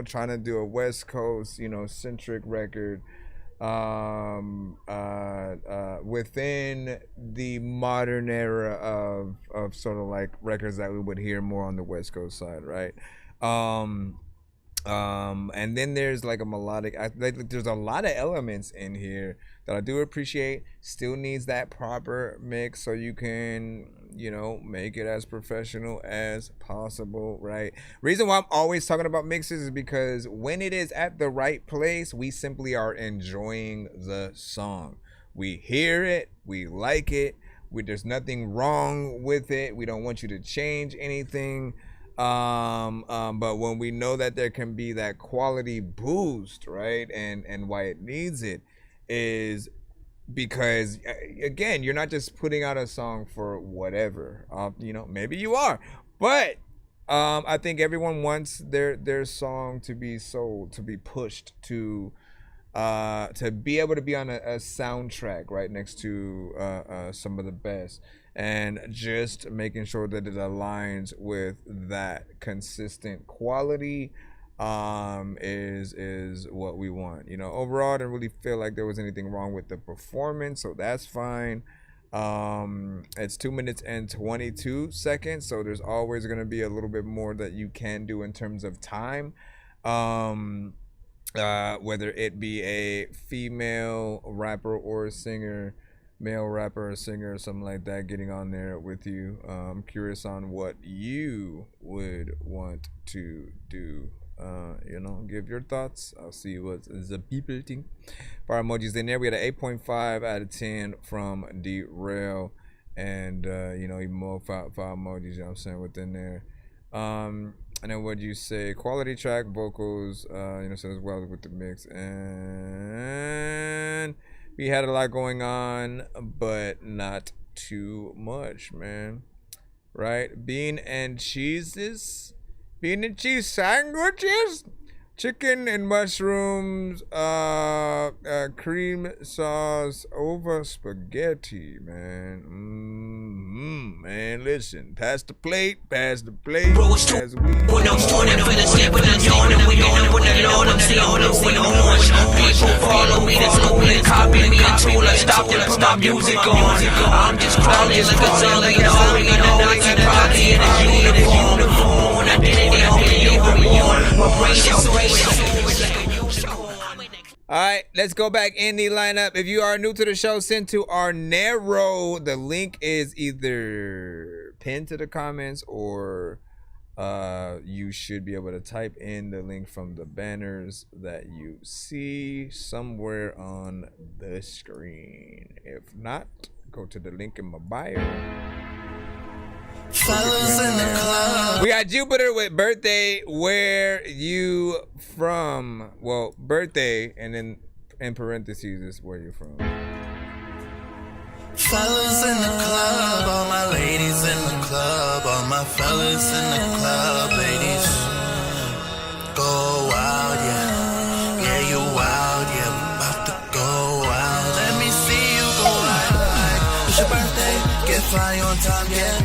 trying to do a West Coast, you know, centric record within the modern era of sort of like records that we would hear more on the West Coast side, right? And then there's like a melodic, there's a lot of elements in here that I do appreciate. Still needs that proper mix so you can, you know, make it as professional as possible, right? Reason why I'm always talking about mixes is because when it is at the right place, we simply are enjoying the song. We hear it, we like it, there's nothing wrong with it. We don't want you to change anything. But when we know that there can be that quality boost, right, and why it needs it is because, again, you're not just putting out a song for whatever. You know, maybe you are, but I think everyone wants their song to be sold, to be pushed, to be able to be on a soundtrack right next to some of the best. And just making sure that it aligns with that consistent quality is what we want. You know, overall, I didn't really feel like there was anything wrong with the performance, so that's fine. It's 2 minutes and 22 seconds, so there's always going to be a little bit more that you can do in terms of time. Whether it be a female rapper or singer, male rapper or singer or something like that getting on there with you. I'm curious on what you would want to do. You know, give your thoughts. I'll see what the people think. For emojis in there, we had an 8.5 out of 10 from Derail, and you know, even more for emojis, you know what I'm saying, within there. And then what'd you say? Quality track, vocals, you know, so as well with the mix. And we had a lot going on, but not too much, man. Right? Bean and cheese sandwiches, chicken and mushrooms, cream sauce over spaghetti, man. Man, listen, pass the plate. As we when I'm morning, finna sleep with a yawn, and we on it when the Lord, I'm still on it with orange. People follow me to school and copy me until I stop and put my music on. I'm just crawling like a zombie, already know I keep probably in a uniform. When I did it, only you were born. My brain is so all right, let's go back in the lineup. If you are new to the show, send to our Narrow. The link is either pinned to the comments or you should be able to type in the link from the banners that you see somewhere on the screen. If not, go to the link in my bio. Fellas in the club. We got Jupiter with birthday. Where you from? Well, birthday, and then in parentheses is where you're from. Fellas in the club, all my ladies in the club, all my fellas in the club, ladies. Go wild, yeah. Yeah, you wild, yeah. We about to go wild. Let me see you go wild. It's your birthday, get fly on time, yeah.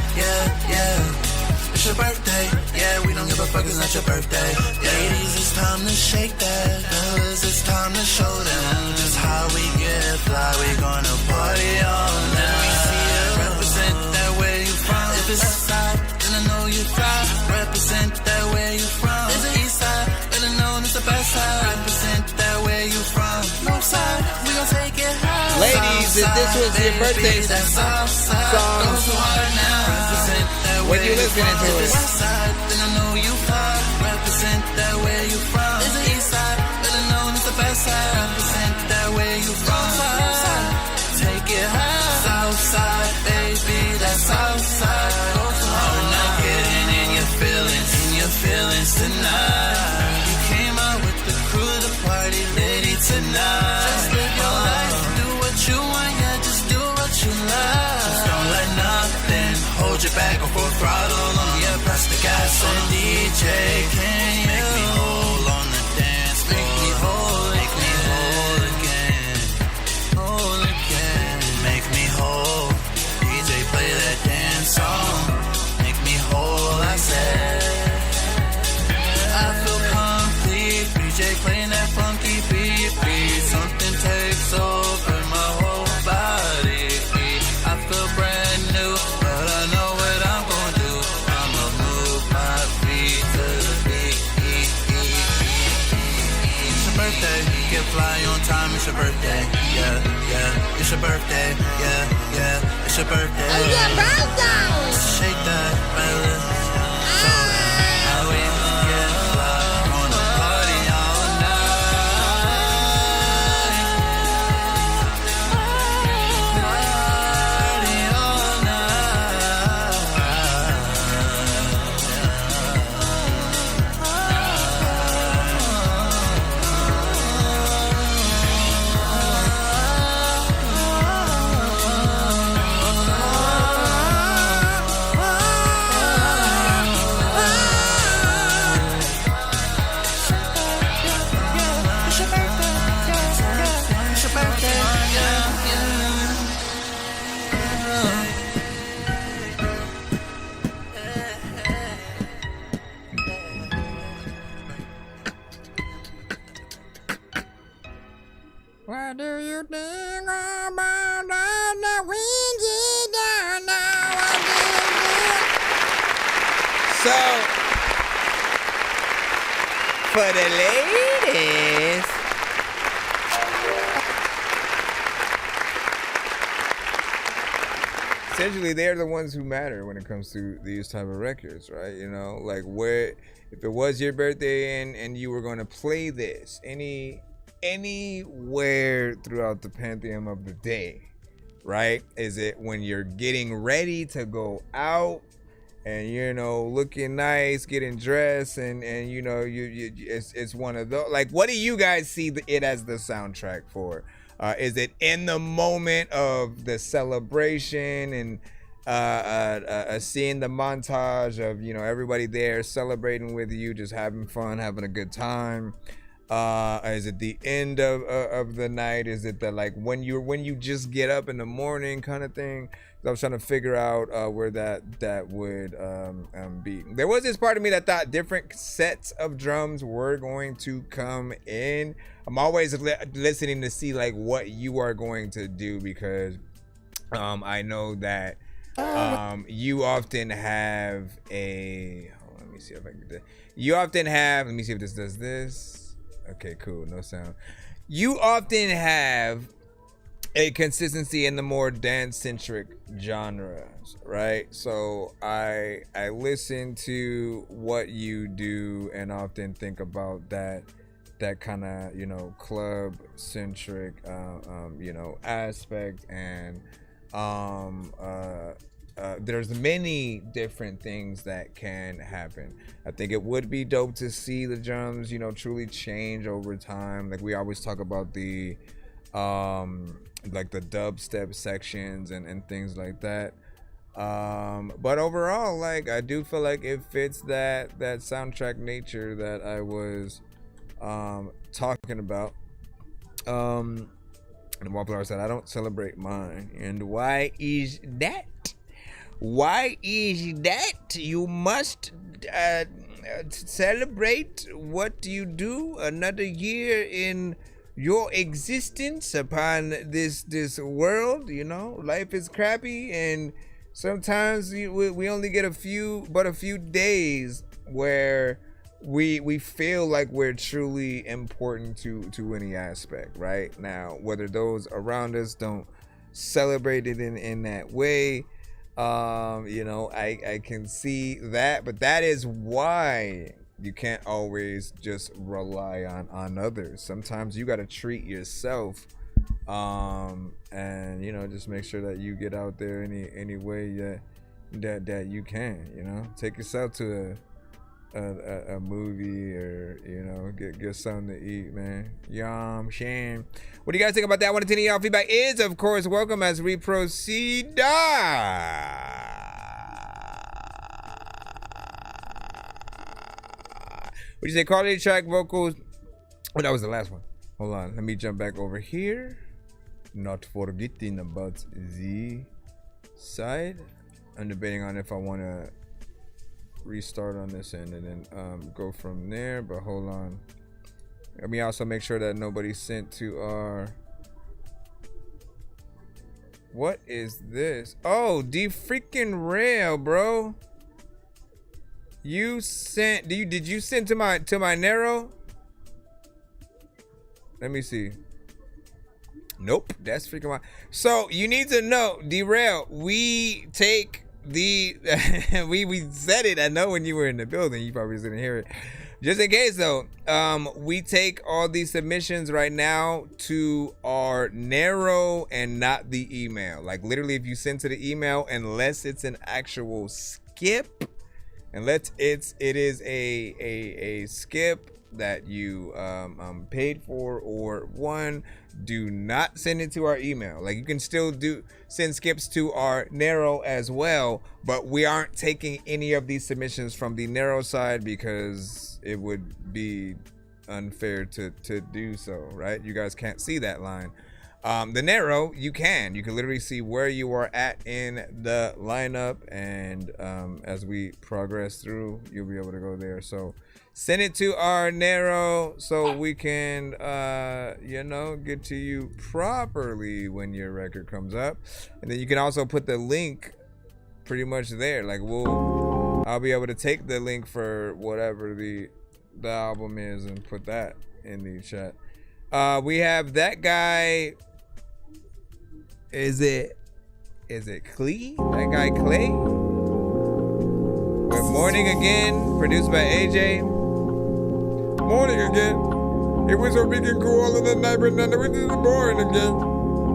It's your birthday, yeah, we don't give a fuck, it's not your birthday. Ladies, it's time to shake that. Fellas, it's time to show them just how we get fly. We gonna party all night. Let me see you represent that where you from. If it's outside, then I know you fly. Represent that where you from. It's the east side, better known as the best side. Represent that where you from. North side, we gon' take it high. Ladies, if this was your birthday song, when you listening to it, then I know you fly. Represent that where you from. It's the east side, better known as the best side. Represent that where you from. Take it high. South side, baby, that's hold you back or full throttle on the press the gas on the DJ. Can you make me whole on the dance floor? Make me whole again, whole again. Make me whole. DJ play that dance song. Make me whole, I said. I feel complete. DJ playing that funky beat. Something takes over my whole body. I feel brand new, but I know what I'm gonna do. I'ma move my feet to the beat. It's your birthday, get fly on time. It's your birthday, yeah, yeah. It's your birthday, yeah, yeah. It's your birthday. It's your birthday. Shake that, fellas. How we get fly on a party all night. Party all It's your birthday, it's your birthday, yeah, yeah. What do you think about all the wind you don't know what So, for the ladies, essentially they're the ones who matter when it comes to these type of records, right? You know, like where if it was your birthday and you were going to play this anywhere throughout the pantheon of the day, right? Is it when you're getting ready to go out and, you know, looking nice, getting dressed, and you know, it's one of those. Like, what do you guys see it as the soundtrack for? Is it in the moment of the celebration and seeing the montage of, you know, everybody there celebrating with you, just having fun, having a good time? Is it the end of the night? Is it the, like, when you just get up in the morning kind of thing? I was trying to figure out where that would be. There was this part of me that thought different sets of drums were going to come in. I'm always listening to see like what you are going to do, because I know that you often have a. Hold on, let me see if I can do that. You often have. Let me see if this does this. Okay, cool. No sound. You often have a consistency in the more dance-centric genres, right? So I listen to what you do and often think about that kind of, you know, club-centric, you know, aspect, and there's many different things that can happen. I think it would be dope to see the drums, you know, truly change over time. Like we always talk about the like the dubstep sections and things like that. But overall, like, I do feel like it fits that soundtrack nature that I was talking about. And Waplar said, I don't celebrate mine. And why is that? Why is that? You must celebrate what you do. Another year in your existence upon this world. You know, life is crappy, and sometimes we only get a few days where we feel like we're truly important to any aspect, right? Now, whether those around us don't celebrate it in that way, you know, I can see that, but that is why you can't always just rely on others. Sometimes you got to treat yourself, and, you know, just make sure that you get out there any way that you can. You know, take yourself to a movie, or, you know, get something to eat, man. Yum, shame. What do you guys think about that? 1 to 10 of y'all feedback is, of course, welcome as we proceed. What you say? Quality track vocals. Oh, that was the last one. Hold on. Let me jump back over here. Not forgetting about the side. I'm debating on if I want to restart on this end and then go from there. But hold on. Let me also make sure that nobody sent to our... What is this? Oh, the freaking rail, bro. You sent... Did you send to my Nero? Let me see. Nope, that's freaking wild. So you need to know, Derail, we take the we said it. I know when you were in the building, you probably didn't hear it. Just in case though, we take all these submissions right now to our Nero and not the email. Like literally, if you send to the email, unless it's an actual skip, unless it is a skip that you paid for or won, do not send it to our email. Like you can still send skips to our Nero as well, but we aren't taking any of these submissions from the Nero side because it would be unfair to do so, right? You guys can't see that line. The Nero, you can literally see where you are at in the lineup, and as we progress through, you'll be able to go there. So send it to our Nero so we can, get to you properly when your record comes up. And then you can also put the link pretty much there. Like I'll be able to take the link for whatever the album is and put that in the chat. We have that guy. Is it Clee? That guy Clay? Good morning again. Produced by AJ. Morning again. It was so big and cool all of the night, but none of it is boring again.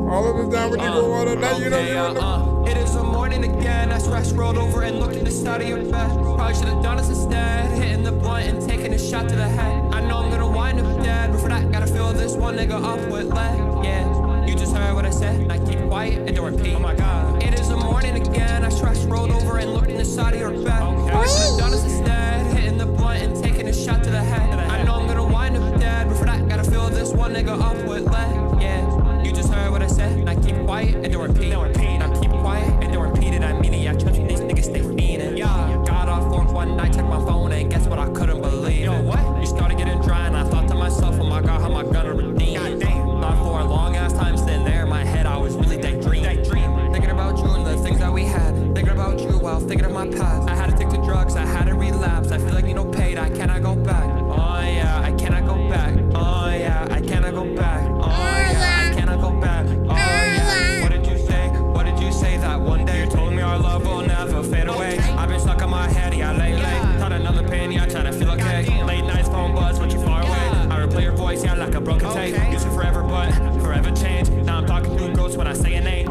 All of the time when you go all the night, you know. It is a morning again. I scratched, rolled over and looked in the side of your bed. Probably should have done this instead. Hitting the blunt and taking a shot to the head. I know I'm gonna wind up dead, but for that, gotta fill this one nigga up with lead. Yeah, you just heard what I said. I keep quiet and don't repeat. Oh my god. It is a morning again. I scratched, rolled over and looked in the side of your bed. Probably should have done this instead. Hitting the blunt and taking a shot to the head. I know I'm gonna wind up dead, but for that, gotta fill this one nigga up with lead. Yeah, you just heard what I said. I keep quiet and don't repeat. I keep quiet and don't repeat it. I mean it. I trust you, these niggas stay fiending. Yeah, got off work one night, checked my phone, and guess what? I couldn't believe. Yo, what? You started getting dry, and I thought to myself, oh my god, how am I gonna redeem? Thought for a long ass time, sitting there in my head, I was really daydreaming. Thinking about you and the things that we had. Thinking about you while thinking of my past. I had to take to drugs, I had to relapse. I feel like paid, I cannot go back. Oh yeah, I cannot go back. Oh yeah, I cannot go back. Oh yeah, I cannot go back. Oh yeah. What did you say? What did you say that one day? You told me our love will never fade away. I've been stuck in my head, yeah, late. Thought another penny, I try to feel okay. Late nights, phone buzz, but you far away. I replay your voice, yeah, like a broken tape. Used to forever, but forever change. Now I'm talking to ghosts when I say a name.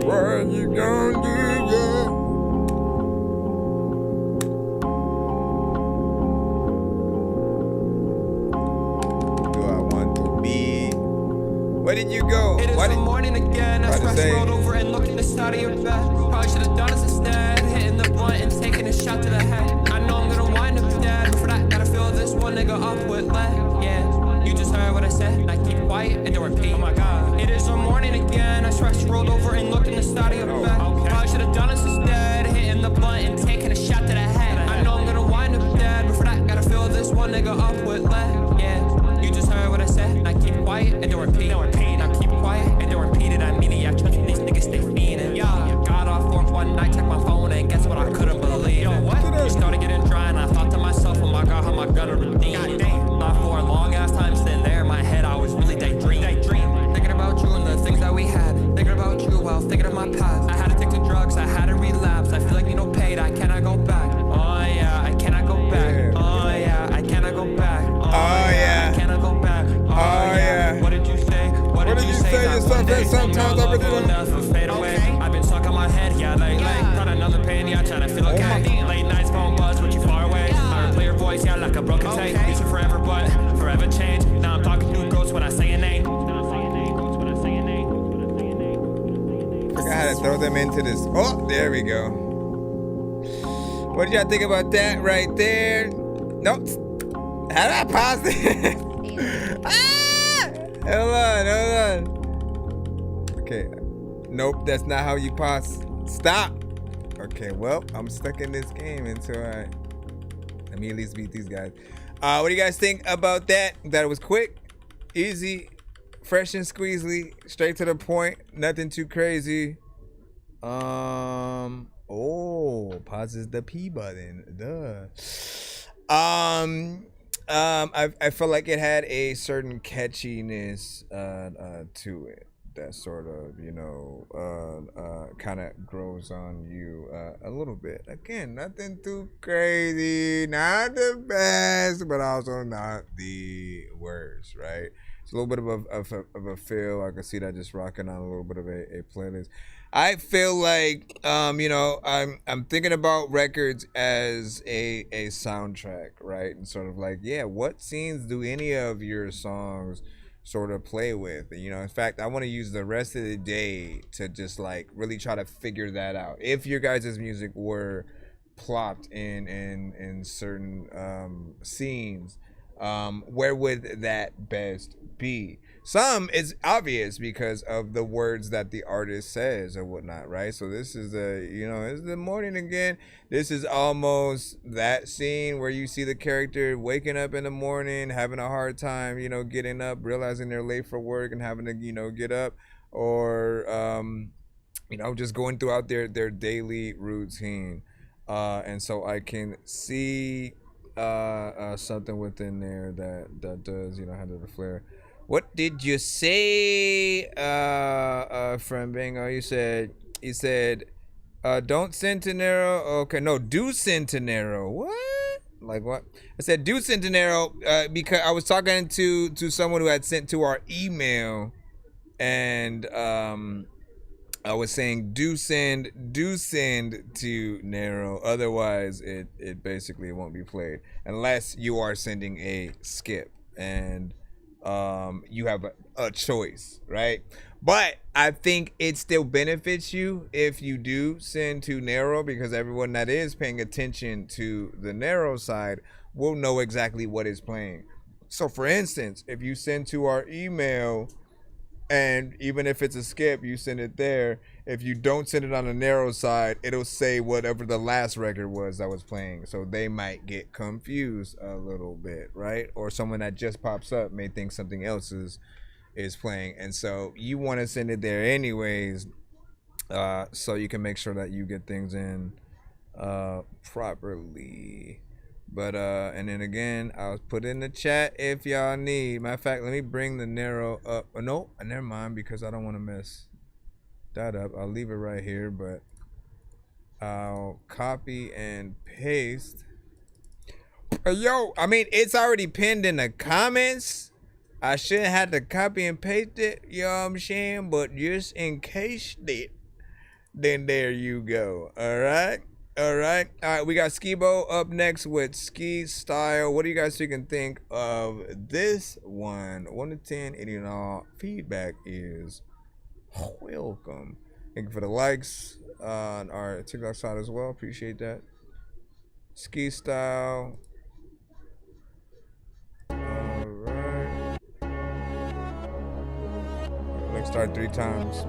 What you gonna do, yeah? Where did you go? It is the morning again. I scratched, rolled over and looked in the side of your bed. Probably should have done this instead. Hitting the blunt and taking a shot to the head. I know I'm gonna wind up dead, but for that, gotta fill this one nigga up with lead. Yeah, you just heard what I said. I keep quiet and don't repeat. Oh my god. It is the morning again. I scratched, rolled over and looked in the side of your bed. Probably should have done this instead. Hitting the blunt and taking a shot to the head. I know I'm gonna wind up dead, but for that, gotta fill this one nigga up with lead. Yeah, you just heard what I said. I keep quiet and don't repeat. I keep quiet and don't repeat it. I mean it. I trust you, these niggas stay fiending. Yeah, got off work one night, checked my phone, and guess what? I couldn't believe. Yo, what? You started getting dry, and I thought to myself, oh my god, how am I gonna redeem? Thought for a long ass time, sitting there in my head, I was really daydreaming. Thinking about you and the things that we had. Thinking about you while thinking of my past. I had to take to drugs, I had to relapse. I feel like paid, I cannot go back. Oh yeah, I cannot go back. Oh yeah, I cannot go back. Oh yeah, I cannot go back. Oh yeah. What did you say? What did you say? Yourself that sometimes I really never fade away. I've been stuck on my head, yeah, late. Got another penny, I try to feel okay. Late nights, phone buzz, but you far away. I replay your voice, yeah, like a broken tape. Used to forever, but forever change. Now I'm talking to ghosts when I say a name. I gotta throw them into this. Oh, there we go. What did y'all think about that right there? Nope. How did I pause it? Hold on. Okay. Nope, that's not how you pause. Stop. Okay, well, I'm stuck in this game until let me at least beat these guys. What do you guys think about that? That it was quick, easy, fresh and squeezely, straight to the point, nothing too crazy. Pauses the P button. Duh. I felt like it had a certain catchiness to it that sort of, kind of grows on you a little bit. Again, nothing too crazy, not the best, but also not the worst, right? It's a little bit of a feel. I can see that just rocking on a little bit of a playlist. I feel like, I'm thinking about records as a soundtrack, right? And sort of like, what scenes do any of your songs sort of play with? In fact, I want to use the rest of the day to just like really try to figure that out. If your guys' music were plopped in certain scenes, where would that best be? Some is obvious because of the words that the artist says or whatnot, right? So this is it's the morning again. This is almost that scene where you see the character waking up in the morning, having a hard time, getting up, realizing they're late for work and having to, get up, or, just going throughout their daily routine. And so I can see something within there that does, have the flair. What did you say, friend Bingo? You said, don't Centenaro. Okay, no, do Centenaro. What? Like what? I said do Centenaro because I was talking to someone who had sent to our email, and I was saying do send to Nero. Otherwise, it basically won't be played unless you are sending a skip and you have a choice, right? But I think it still benefits you if you do send to Nero, because everyone that is paying attention to the Nero side will know exactly what is playing. So for instance, if you send to our email, and even if it's a skip, you send it there. If you don't send it on the Nero side, it'll say whatever the last record was that was playing. So they might get confused a little bit, right? Or someone that just pops up may think something else is playing. And so you want to send it there anyways, so you can make sure that you get things in properly. But and then again, I'll put in the chat if y'all need. Matter of fact, let me bring the Nero up. Oh, no, never mind, because I don't want to mess that up. I'll leave it right here, but I'll copy and paste. Yo, I mean, it's already pinned in the comments. I shouldn't have to copy and paste it, you know what I'm saying? But just in case it, then there you go. All right. We got Skibo up next with Ski Style. What do you guys think of this one? 1 to 10, any and all. Feedback is welcome. Thank you for the likes on our TikTok side as well. Appreciate that. Ski Style. Alright. Let's start 3 times.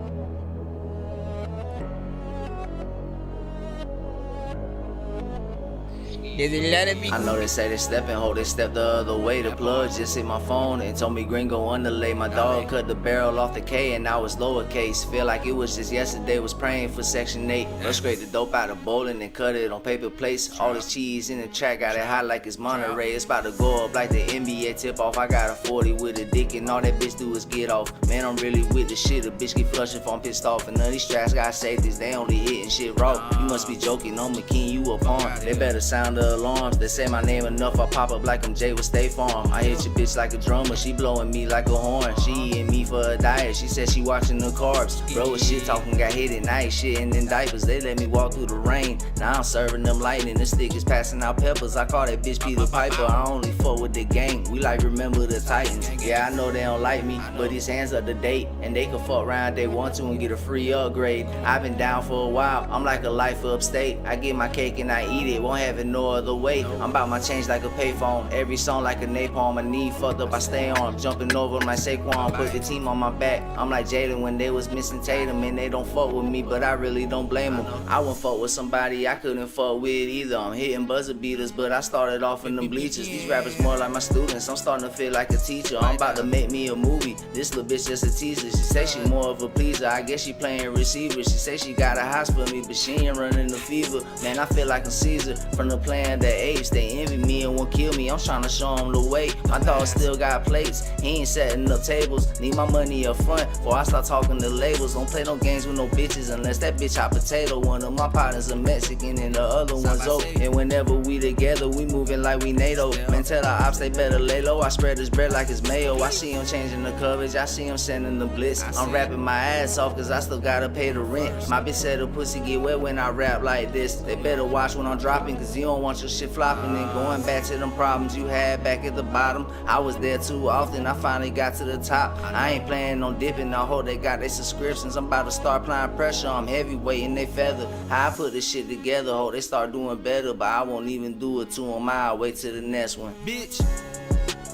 I know they say they step and hold, they step the other way. The plug just hit my phone and told me gringo underlay. My dog cut the barrel off the K and now it's lowercase. Feel like it was just yesterday, was praying for Section 8. Let's scrape the dope out of bowling and cut it on paper plates. All this cheese in the track, got it hot like it's Monterey. It's about to go up like the NBA tip off. I got a 40 with a dick and all that bitch do is get off. Man, I'm really with the shit, a bitch get flushed if I'm pissed off. And none of these tracks got safeties, they only hitting shit raw. You must be joking, I'm a king, you a pawn. They better sound up the alarms. They say my name enough, I pop up like I'm Jay with State Farm. I hit your bitch like a drummer, she blowing me like a horn. She eating me for a diet, she said she watching the carbs. Bro was shit talking, got hit at night, shitting in diapers. They let me walk through the rain, now I'm serving them lightning. The stick is passing out peppers, I call that bitch Peter Piper. I only fuck with the gang, we like remember the Titans. Yeah, I know they don't like me, but his hands up to date, and they can fuck around they want to and get a free upgrade. I've been down for a while, I'm like a life upstate. I get my cake and I eat it, won't have it no other way. I'm about my change like a payphone, every song like a napalm. My knee fucked up, I stay on, jumping over my Saquon, put the team on my back. I'm like Jalen when they was missing Tatum, and they don't fuck with me, but I really don't blame them. I wouldn't fuck with somebody I couldn't fuck with either. I'm hitting buzzer beaters, but I started off in the bleachers. These rappers more like my students, I'm starting to feel like a teacher. I'm about to make me a movie, this little bitch just a teaser. She say she more of a pleaser, I guess she playing receiver. She say she got a house for me, but she ain't running the fever. Man, I feel like a Caesar from the plan that apes. They envy me and won't kill me, I'm trying to show them the way. My dog still got plates, he ain't setting up tables. Need my money up front before I start talking to labels. Don't play no games with no bitches unless that bitch hot potato. One of my partners a Mexican and the other one's old. And whenever we together, we moving like we NATO. Man, tell our ops they better lay low. I spread this bread like it's mayo. I see him changing the coverage, I see him sending the blitz. I'm rapping my ass off cause I still gotta pay the rent. My bitch said the pussy get wet when I rap like this. They better watch when I'm dropping cause you don't want your shit flopping. And going back to them problems you had back at the bottom. I was there too often, I finally got to the top. I ain't planning on dipping, I hope they got their subscriptions. I'm about to start applying pressure, I'm heavyweight and they feather. How I put this shit together, hope they start doing better. But I won't even do it to them, I'll wait till the next one. Bitch.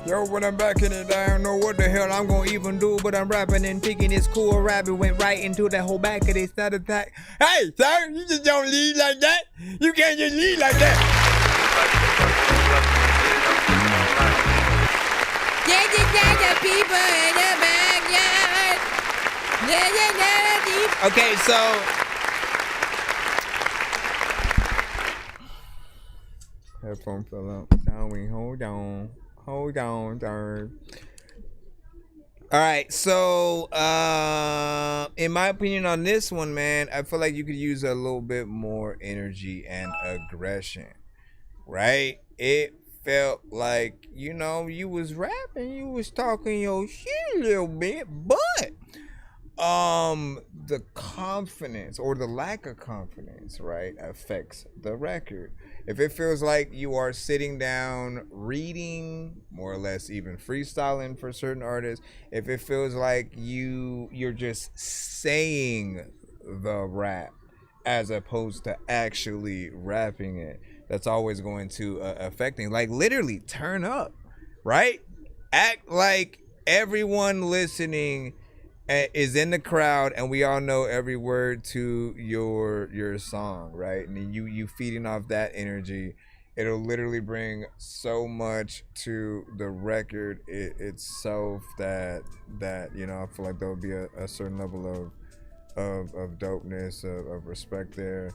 Yo, when I'm backing it, I don't know what the hell I'm gonna even do, but I'm rapping and thinking this cool rabbit went right into that whole back of this that attack. Hey, sir, you just don't lead like that. You can't just lead like that. Okay, so headphone fell out. Hold on, darn. All right, so in my opinion on this one, man, I feel like you could use a little bit more energy and aggression, right? It felt like, you know, you was rapping, you was talking your shit a little bit, but the confidence or the lack of confidence, right, affects the record. If it feels like you are sitting down reading, more or less even freestyling for certain artists, if it feels like you're just saying the rap as opposed to actually rapping it, that's always going to affect things. Like literally turn up, right? Act like everyone listening is in the crowd and we all know every word to your song, right? And you feeding off that energy, it'll literally bring so much to the record itself that you know, I feel like there'll be a certain level of dopeness, of respect there.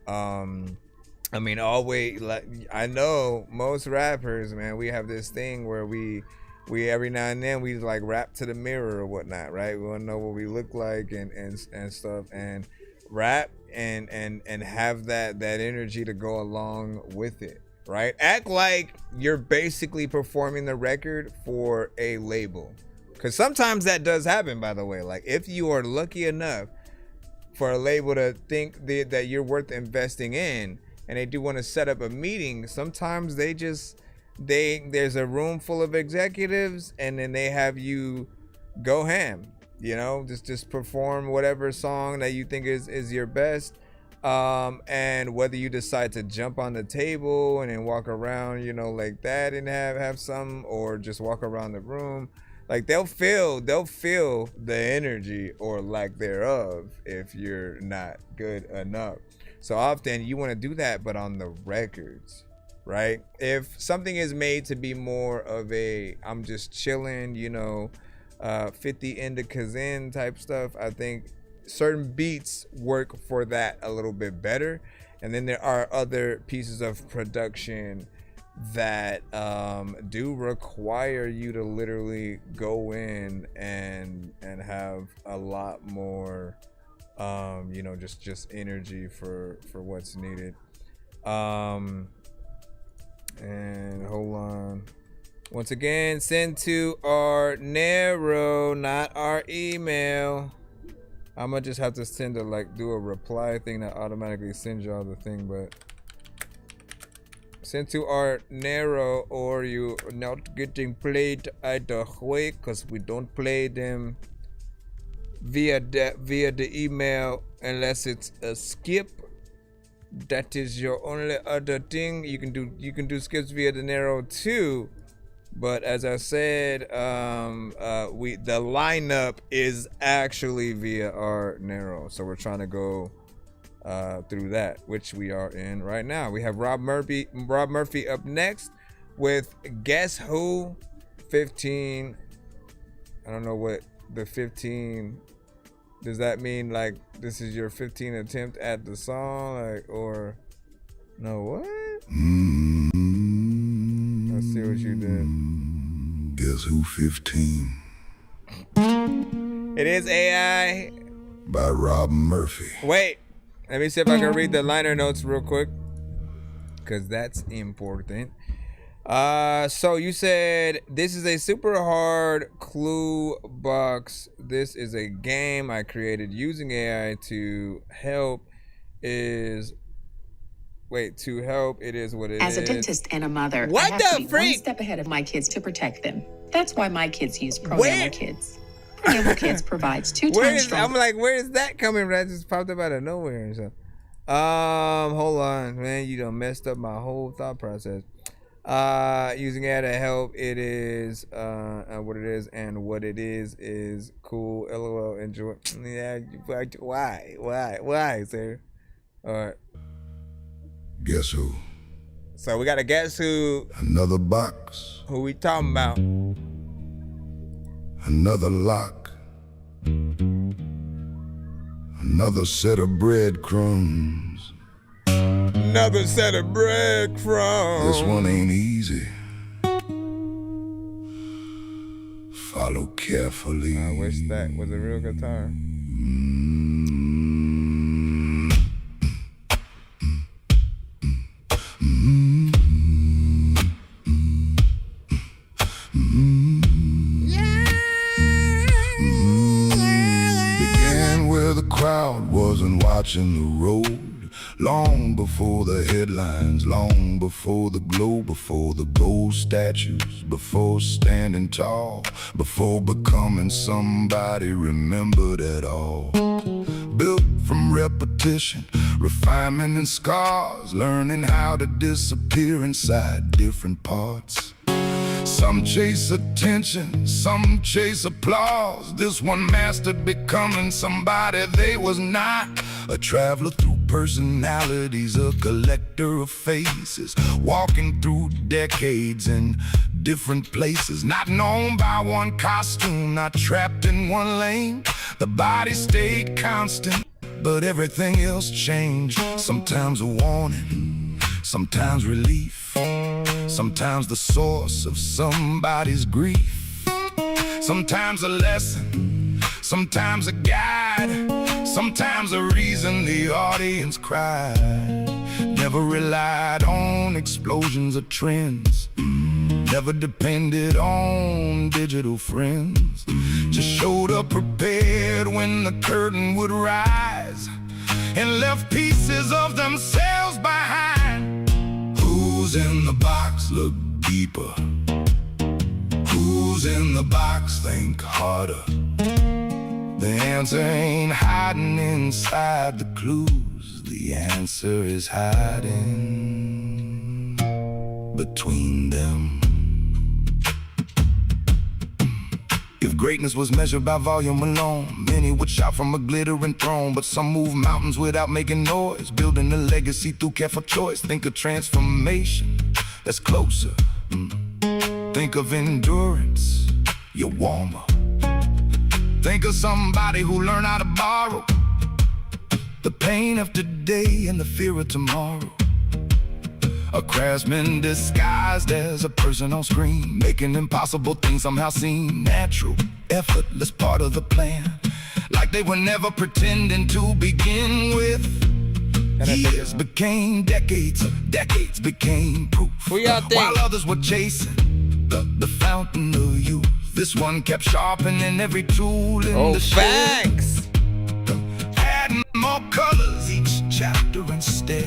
I mean, always, like, I know most rappers, man, we have this thing where we every now and then we like rap to the mirror or whatnot, right? We want to know what we look like and stuff, and rap and have that energy to go along with it, right? Act like you're basically performing the record for a label, because sometimes that does happen, by the way. Like if you are lucky enough for a label to think that you're worth investing in, and they do want to set up a meeting, sometimes there's a room full of executives and then they have you go ham, you know, just perform whatever song that you think is your best, and whether you decide to jump on the table and then walk around, you know, like that and have some, or just walk around the room, like they'll feel the energy or lack thereof if you're not good enough. So often you want to do that, but on the records, right? If something is made to be more of a I'm just chilling, you know, 50 indicas in type stuff, I think certain beats work for that a little bit better. And then there are other pieces of production that do require you to literally go in and have a lot more you know, just energy for what's needed. And hold on. Once again, send to our narrow, not our email. I'm gonna just have to send do a reply thing that automatically sends y'all the thing, but send to our narrow, or you not getting played either way, because we don't play them via the email unless it's a skip. That is your only other thing. You can do skips via the narrow too, but as I said, the lineup is actually via our narrow, so we're trying to go through that, which we are in right now. We have Rob Murphy up next with Guess Who 15. I don't know what the 15, does that mean like this is your 15th attempt at the song, like, or no, what? Let's see what you did. Guess Who 15. It is AI by Rob Murphy. Wait, let me see if I can read the liner notes real quick, because that's important. So you said this is a super hard clue box. This is a game I created using AI to help. It is what it is. As a dentist and a mother, what I have to be one step ahead of my kids to protect them. That's why my kids use Programmable Kids. Programmable Kids provides 2 times stronger. I'm like, where is that coming from? That just popped up out of nowhere and stuff. Hold on, man. You done messed up my whole thought process. Using AI to help. It is what it is, and what it is cool. LOL. Enjoy. Yeah. Why, sir? All right. Guess Who. So we got a Guess Who. Another box. Who we talking about? Another lock. Another set of breadcrumbs. Another set of breadcrumbs. This one ain't easy. Follow carefully. I wish that was a real guitar. Began where the crowd wasn't watching the road. Long before the headlines, long before the glow, before the gold statues, before standing tall, before becoming somebody remembered at all. Built from repetition, refinement and scars, learning how to disappear inside different parts. Some chase attention, some chase applause. This one mastered becoming somebody they was not. A traveler through personalities, a collector of faces, walking through decades in different places. Not known by one costume, not trapped in one lane. The body stayed constant, but everything else changed. Sometimes a warning, sometimes relief. Sometimes the source of somebody's grief. Sometimes a lesson, sometimes a guide. Sometimes a reason the audience cried. Never relied on explosions or trends. Never depended on digital friends. Just showed up prepared when the curtain would rise, and left pieces of themselves behind. Who's in the box? Look deeper. Who's in the box? Think harder. The answer ain't hiding inside the clues. The answer is hiding between them. If greatness was measured by volume alone, many would shout from a glittering throne. But some move mountains without making noise, building a legacy through careful choice. Think of transformation that's closer. Think of endurance, you're warmer. Think of somebody who learned how to borrow the pain of today and the fear of tomorrow. A craftsman disguised as a person on screen, making impossible things somehow seem natural, effortless, part of the plan. Like they were never pretending to begin with. Years became decades, decades became proof. Who y'all think? While others were chasing the fountain of youth, this one kept sharpening every tool in the shed. Facts. Adding more colors each chapter instead.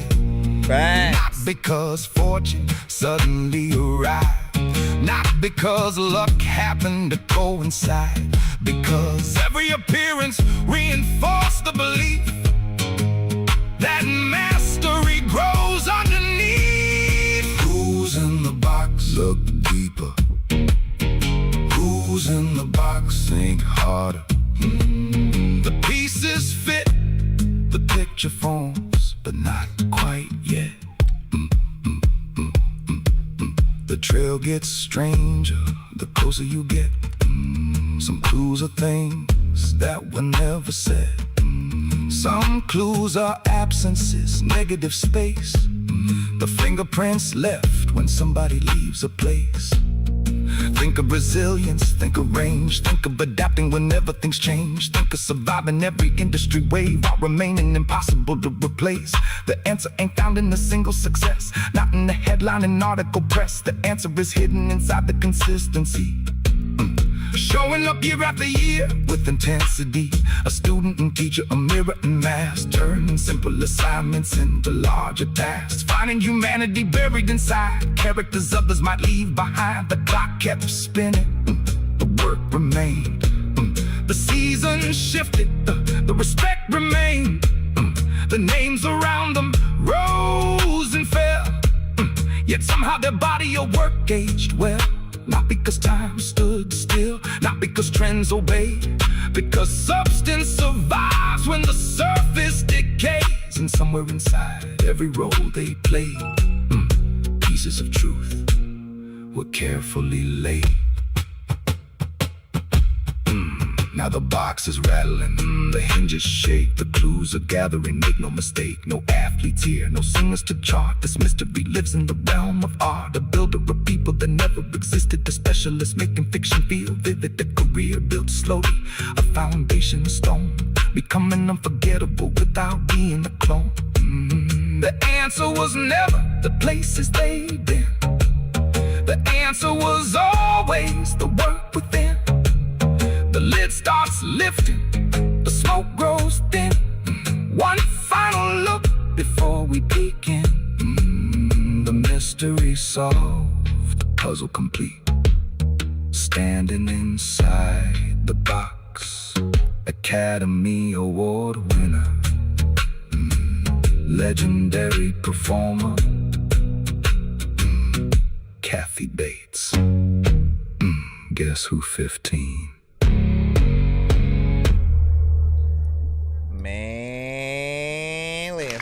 Facts. Not because fortune suddenly arrived, not because luck happened to coincide, because every appearance reinforced the belief that mastery grows underneath. Who's in the box? Look deeper. Who's in the box? Think harder. The pieces fit, the picture forms, but not quite yet. The trail gets stranger the closer you get. Some clues are things that were never said. Some clues are absences, negative space. The fingerprints left when somebody leaves a place. Think of resilience, think of range, think of adapting whenever things change. Think of surviving every industry wave while remaining impossible to replace. The answer ain't found in a single success, not in the headline and article press. The answer is hidden inside the consistency. Showing up year after year with intensity. A student and teacher, a mirror and mask, turning simple assignments into larger tasks. Finding humanity buried inside characters others might leave behind. The clock kept spinning, the work remained. The seasons shifted, the respect remained. The names around them rose and fell. Yet somehow their body of work aged well. Not because time stood still, not because trends obey, because substance survives when the surface decays. And somewhere inside every role they played, pieces of truth were carefully laid. Now the box is rattling, the hinges shake, the clues are gathering, make no mistake. No athletes here, no singers to chart. This mystery lives in the realm of art. A builder of people that never existed, a specialist making fiction feel vivid. A career built slowly, a foundation stone, becoming unforgettable without being a clone. The answer was never the places they'd been. The answer was always the work within. The lid starts lifting, the smoke grows thin. One final look before we peek in. The mystery solved, the puzzle complete. Standing inside the box, Academy Award winner, legendary performer, Kathy Bates. Guess who 15? Man, listen.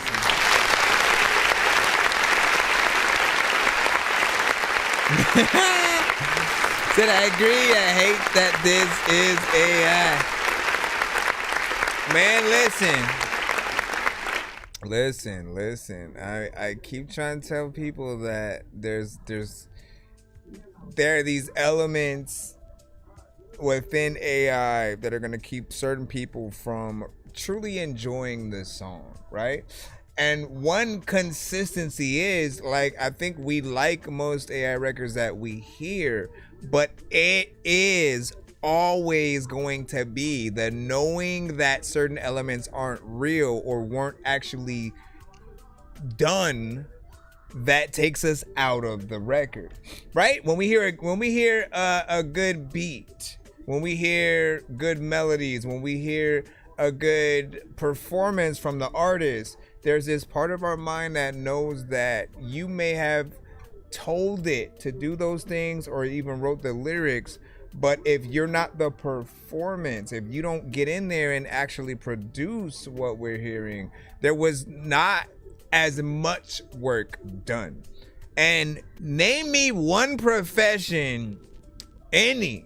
Said I agree, I hate that this is AI. Man, listen. I keep trying to tell people that there are these elements within AI that are going to keep certain people from truly enjoying this song, right? And one consistency is, like, I think we like most AI records that we hear, but it is always going to be the knowing that certain elements aren't real or weren't actually done that takes us out of the record, right? When we hear a good beat, when we hear good melodies, when we hear a good performance from the artist, there's this part of our mind that knows that you may have told it to do those things or even wrote the lyrics, but if you're not the performance, if you don't get in there and actually produce what we're hearing, there was not as much work done. And name me one profession, any,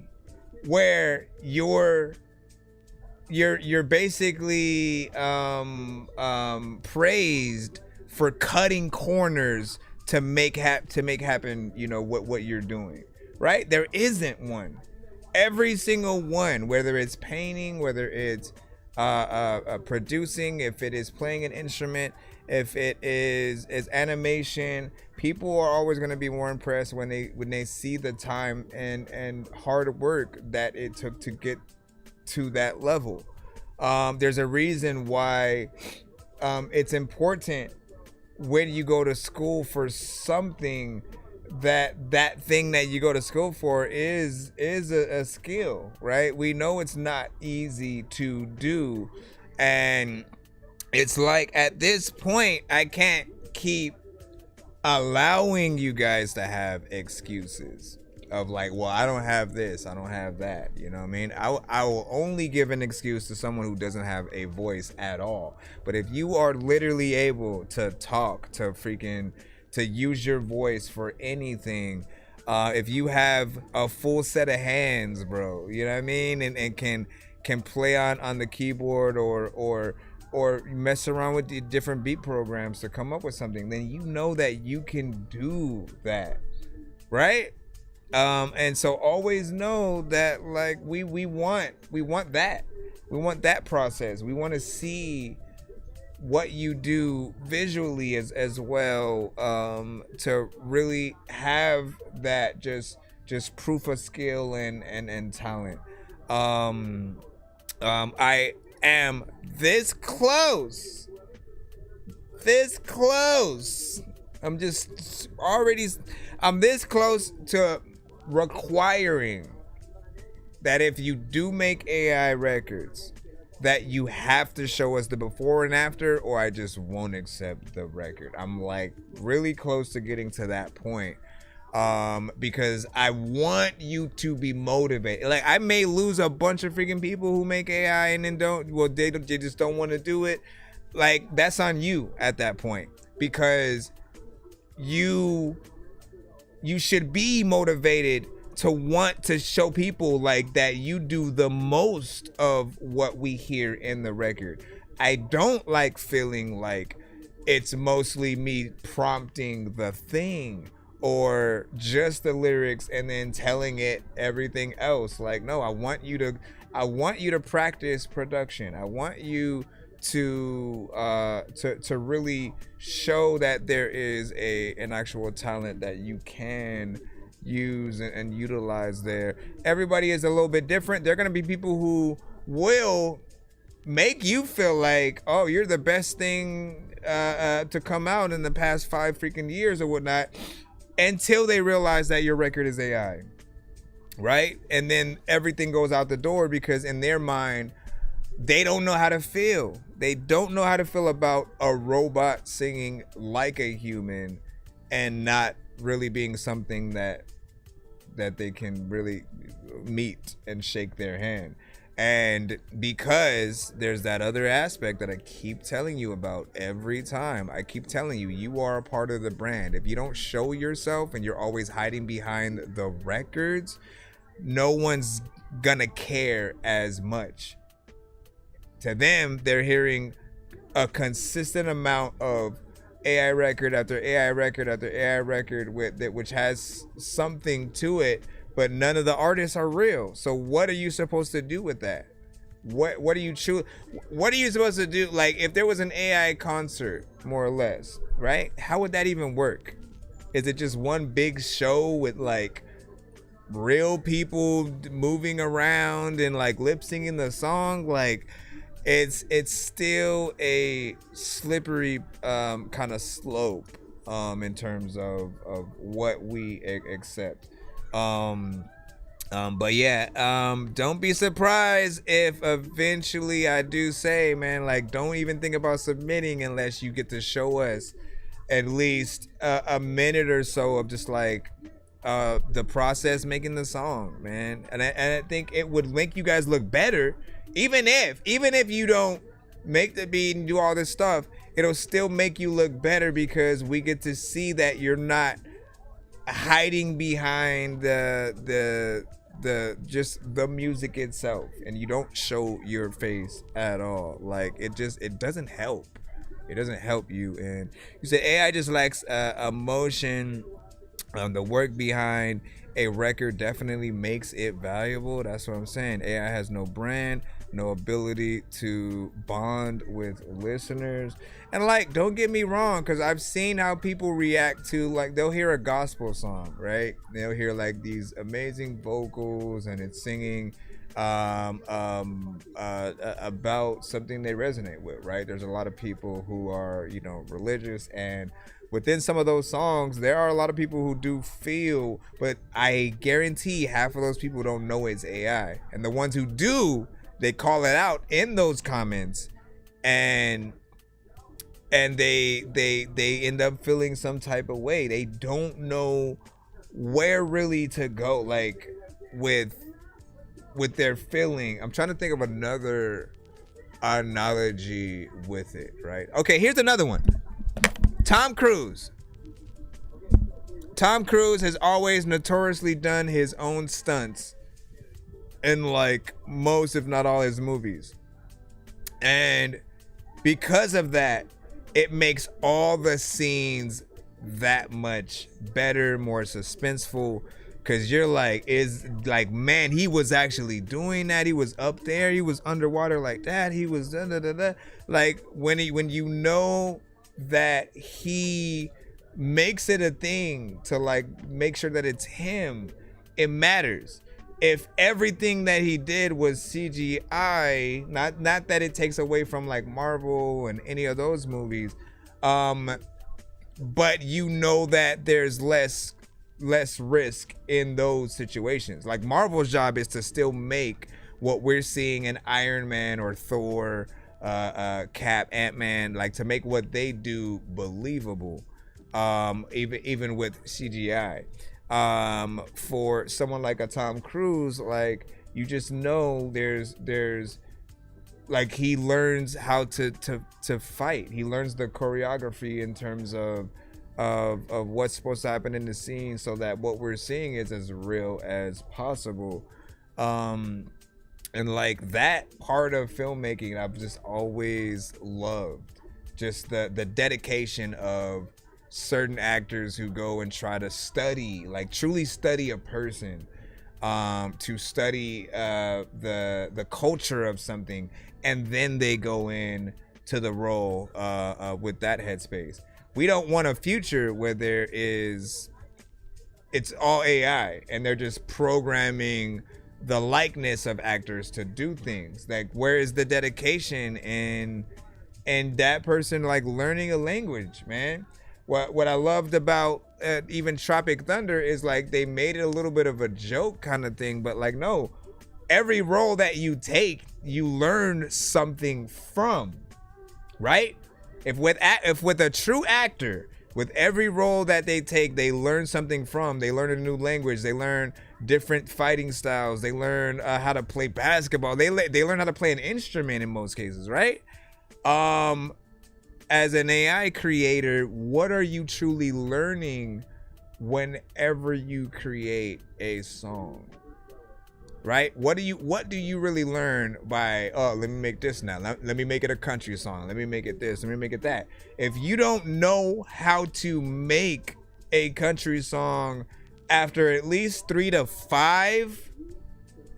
where you're basically praised for cutting corners to make happen, you know, what you're doing, right? There isn't one. Every single one, whether it's painting, whether it's producing, if it is playing an instrument, if it is animation, people are always going to be more impressed when they see the time and hard work that it took to get to that level. There's a reason why it's important when you go to school for something, that thing that you go to school for is a skill, right? We know it's not easy to do, and it's like at this point I can't keep allowing you guys to have excuses of like, well, I don't have this, I don't have that, you know what I mean? I will only give an excuse to someone who doesn't have a voice at all. But if you are literally able to talk, to use your voice for anything, if you have a full set of hands, bro, you know what I mean, and can play on the keyboard or mess around with the different beat programs to come up with something, then you know that you can do that, right? And so always know that, like, we want that process. We want to see what you do visually as well, to really have that just proof of skill and talent. I am this close. I'm this close to requiring that if you do make AI records, that you have to show us the before and after, or I just won't accept the record. I'm like really close to getting to that point, because I want you to be motivated. Like, I may lose a bunch of freaking people who make AI and then they just don't want to do it. Like, that's on you at that point, because you should be motivated to want to show people like that you do the most of what we hear in the record. I don't like feeling like it's mostly me prompting the thing or just the lyrics and then telling it everything else. Like, no, I want you to practice production. I want you to really show that there is an actual talent that you can use and utilize there. Everybody is a little bit different. There are going to be people who will make you feel like, oh, you're the best thing to come out in the past 5 freaking years or whatnot, until they realize that your record is AI, right? And then everything goes out the door, because in their mind, they don't know how to feel. They don't know how to feel about a robot singing like a human and not really being something that they can really meet and shake their hand. And because there's that other aspect that I keep telling you about every time, I keep telling you, you are a part of the brand. If you don't show yourself and you're always hiding behind the records, no one's gonna care as much. To them, they're hearing a consistent amount of AI record after AI record after AI record which has something to it, but none of the artists are real. So what are you supposed to do with that? What do you choose? What are you supposed to do? Like, if there was an AI concert, more or less, right? How would that even work? Is it just one big show with like real people moving around and like lip singing the song? Like, it's still a slippery kind of slope in terms of what we accept. But yeah, don't be surprised if eventually I do say, man, like, don't even think about submitting unless you get to show us at least a minute or so of just like the process making the song, man. And I think it would make you guys look better. Even if you don't make the beat and do all this stuff, it'll still make you look better, because we get to see that you're not hiding behind the just the music itself, and you don't show your face at all. Like, it doesn't help. It doesn't help you. And you say AI just lacks emotion. The work behind a record definitely makes it valuable. That's what I'm saying. AI has no brand. no ability to bond with listeners. And like, don't get me wrong, because I've seen how people react to, like, they'll hear a gospel song, right? They'll hear like these amazing vocals and it's singing about something they resonate with, right? There's a lot of people who are, you know, religious, and within some of those songs there are a lot of people who do feel, but I guarantee half of those people don't know it's AI, and the ones who do, they call it out in those comments, and they end up feeling some type of way. They don't know where really to go, like with their feeling. I'm trying to think of another analogy with it, right? Okay, here's another one. Tom Cruise. Tom Cruise has always notoriously done his own stunts in like most, if not all, his movies. And because of that, it makes all the scenes that much better, more suspenseful, because you're like, man, he was actually doing that. He was up there. He was underwater like that. He was da-da-da-da. Like when you know that he makes it a thing to like make sure that it's him, it matters. If everything that he did was CGI, not that it takes away from like Marvel and any of those movies, but you know that there's less risk in those situations. Like Marvel's job is to still make what we're seeing in Iron Man or Thor, Cap, Ant-Man, like to make what they do believable, even with CGI. For someone like a Tom Cruise, like you just know there's like he learns how to fight. He learns the choreography in terms of what's supposed to happen in the scene, so that what we're seeing is as real as possible. And like that part of filmmaking, I've just always loved, just the dedication of certain actors who go and try to study, like truly study a person, to study the culture of something, and then they go in to the role with that headspace. We don't want a future where it's all AI and they're just programming the likeness of actors to do things. Like, where is the dedication and that person like learning a language, man? What I loved about even Tropic Thunder is like they made it a little bit of a joke kind of thing, but like, no, every role that you take, you learn something from, right? If with a true actor, with every role that they take, they learn something from. They learn a new language. They learn different fighting styles. They learn how to play basketball. They learn how to play an instrument in most cases, right? As an AI creator, what are you truly learning whenever you create a song? Right? What do you really learn by, oh, let me make this now. Let me make it a country song. Let me make it this. Let me make it that. If you don't know how to make a country song after at least 3 to 5,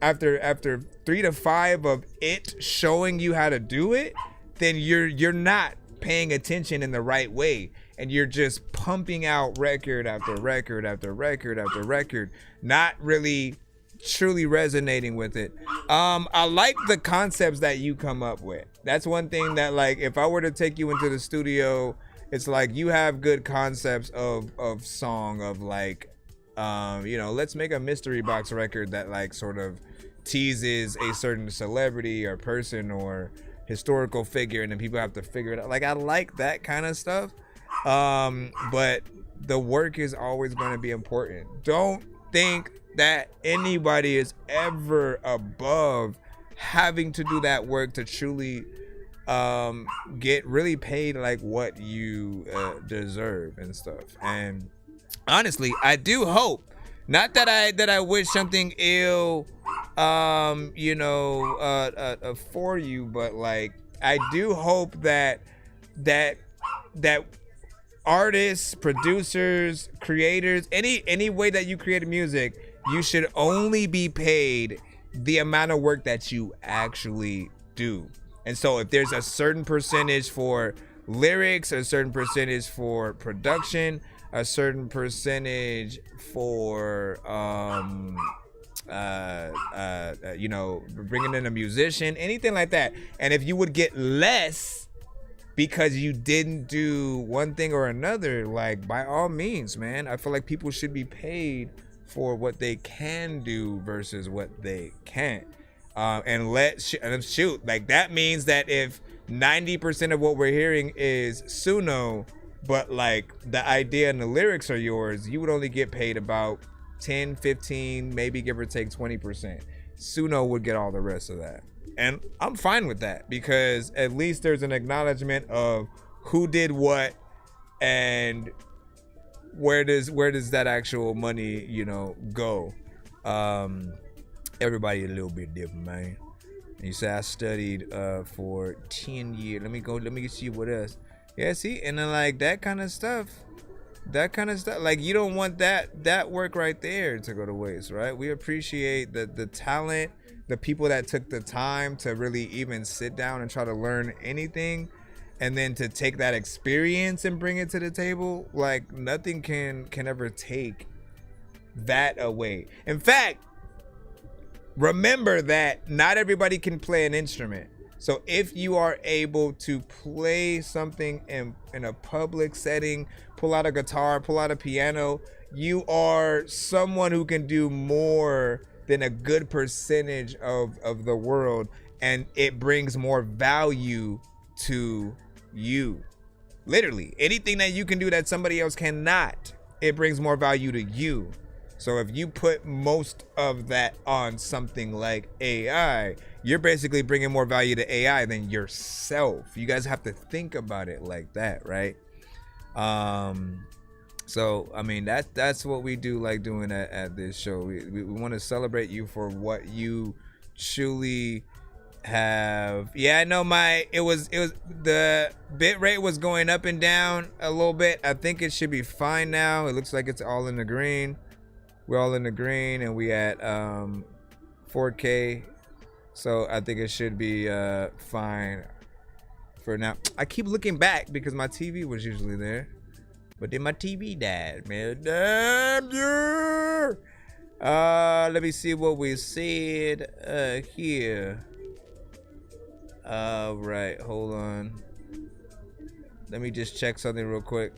after 3 to 5 of it showing you how to do it, then you're not paying attention in the right way, and you're just pumping out record after record after record after record, not really truly resonating with it. I like the concepts that you come up with. That's one thing that, like, if I were to take you into the studio, it's like you have good concepts of song, of like, let's make a mystery box record that like sort of teases a certain celebrity or person or historical figure, and then people have to figure it out. Like, I like that kind of stuff. But the work is always going to be important. Don't think that anybody is ever above having to do that work to truly get really paid like what you deserve and stuff. And honestly, I do hope, not that I wish something ill for you, but like I do hope that artists, producers, creators, any way that you create music, you should only be paid the amount of work that you actually do. And so if there's a certain percentage for lyrics, a certain percentage for production, a certain percentage for you know, bringing in a musician, anything like that, and if you would get less because you didn't do one thing or another, like, by all means, man, I feel like people should be paid for what they can do versus what they can't. And shoot, like, that means that if 90% of what we're hearing is Suno, but like the idea and the lyrics are yours, you would only get paid about 10, 15, maybe give or take 20%. Suno would get all the rest of that. And I'm fine with that, because at least there's an acknowledgement of who did what and where does that actual money, you know, go. Everybody a little bit different, man. And you say I studied for 10 years. Let me see what else. Yeah, see, and then like that kind of stuff, like, you don't want that work right there to go to waste, right? We appreciate the talent, the people that took the time to really even sit down and try to learn anything, and then to take that experience and bring it to the table. Like, nothing can ever take that away. In fact, remember that not everybody can play an instrument. So if you are able to play something in a public setting, pull out a guitar, pull out a piano, you are someone who can do more than a good percentage of the world, and it brings more value to you. Literally, anything that you can do that somebody else cannot, it brings more value to you. So if you put most of that on something like AI, you're basically bringing more value to AI than yourself. You guys have to think about it like that, right? So I mean, that's what we do like doing at this show. We want to celebrate you for what you truly have. Yeah, I know it was the bit rate was going up and down a little bit. I think it should be fine now. It looks like it's all in the green. We're all in the green, and we at 4K. So I think it should be fine for now. I keep looking back because my TV was usually there, but then my TV died, man. Damn you! Let me see what we said here. Right, hold on. Let me just check something real quick.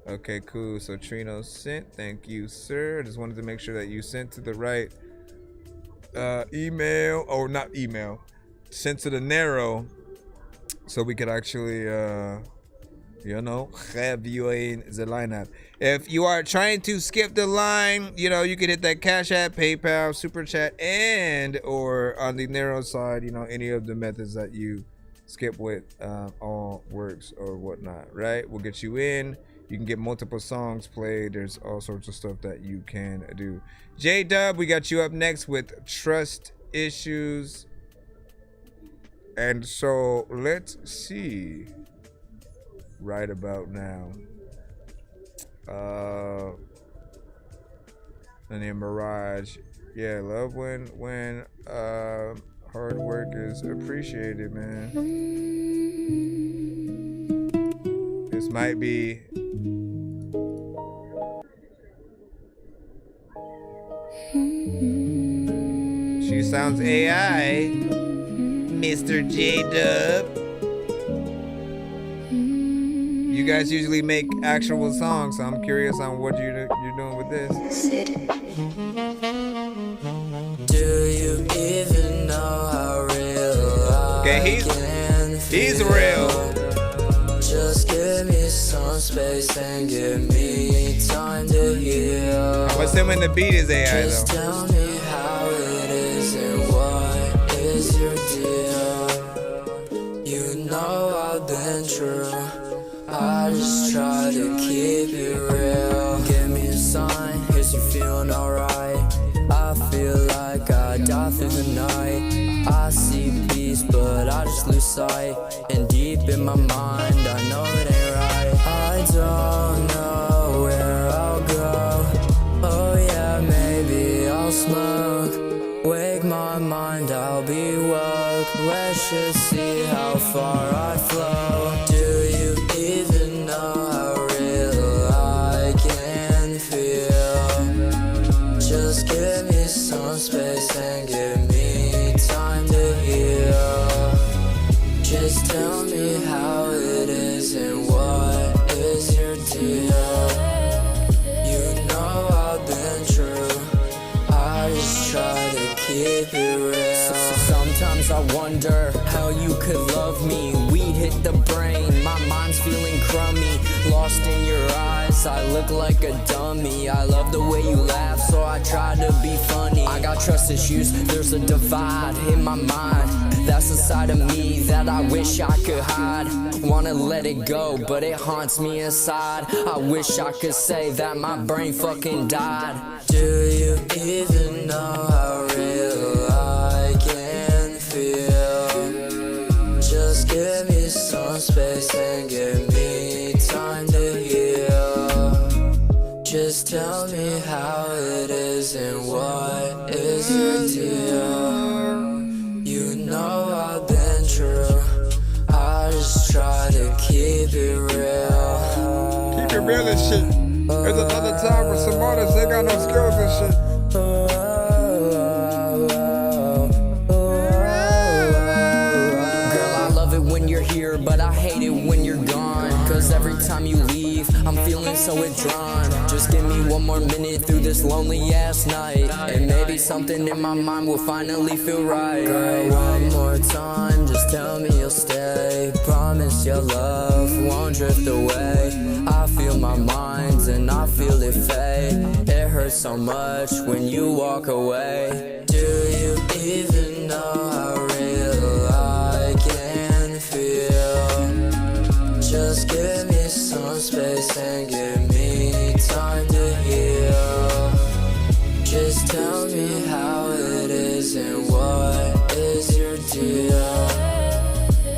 Okay, cool. So Trino sent. Thank you, sir. I just wanted to make sure that you sent to the right email, or not email, sent to the narrow, so we could actually you know, have you in the lineup. If you are trying to skip the line, you know, you can hit that Cash App, PayPal, Super Chat, and or on the narrow side, you know, any of the methods that you skip with all works or whatnot, right? We'll get you in. You can get multiple songs played. There's all sorts of stuff that you can do. J-Dub, we got you up next with Trust Issues. And so let's see right about now. And then Mirage. Yeah, love when hard work is appreciated, man. This might be she sounds AI, Mr. J-Dub. You guys usually make actual songs, so I'm curious on what you're doing with this. Do you even know how real Okay, he's real. Just give me some space and give me time to heal. What's him in the beat is AI Just though. tell me how it is and what is your deal. You know I've been true. I just try to keep it real. Give me a sign, is you feeling alright? I feel like I die through the night. I see peace, but I just lose sight. And deep in my mind, I know it ain't right. I don't know where I'll go. Oh yeah, maybe I'll smoke. precious, see how far I flow. Do you even know how real I can feel? Just give me some space and give me time to heal. Just tell me how it is and what is your deal. You know I've been true, I just try to keep it real. Sometimes I wonder how you could love me. Weed hit the brain, my mind's feeling crummy. Lost in your eyes, I look like a dummy. I love the way you laugh, so I try to be funny. I got trust issues, there's a divide in my mind. That's a side of me that I wish I could hide. Wanna let it go, but it haunts me inside. I wish I could say that my brain fucking died. Do you even know how real I can feel? Just give me some space and give me time to heal. Just tell me how it is and what is your deal. You know I've been true, I just try to keep it real. Keep it real and shit. There's another time where some artists, they got no skills and shit. Girl, I love it when you're here, but I hate it when you're gone. Cause every time you leave, I'm feeling so withdrawn. Just give me one more minute through this lonely ass night, and maybe something in my mind will finally feel right. Girl, one more time, just tell me you'll stay. Promise your love won't drift away. I feel my mind and I feel it fade. It hurts so much when you walk away. Do you even know how real I can feel? Just give me some space and give me time to heal. Just tell me how it is and what is your deal.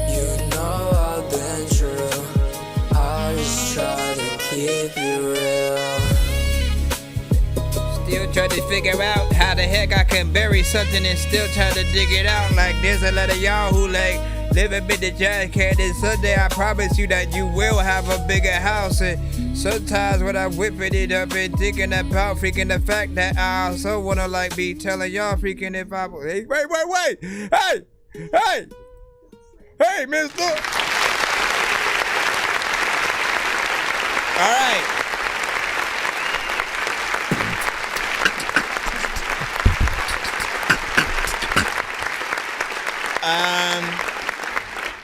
You know I've been true, I just try to keep it real. Still trying to figure out how the heck I can bury something and still try to dig it out. Like there's a lot of y'all who like live a bit the jazz cat, and someday I promise you that you will have a bigger house. And sometimes when I'm whipping it up and thinking about freaking the fact that I also wanna like be telling y'all freaking if I hey, wait, hey, mister. All right.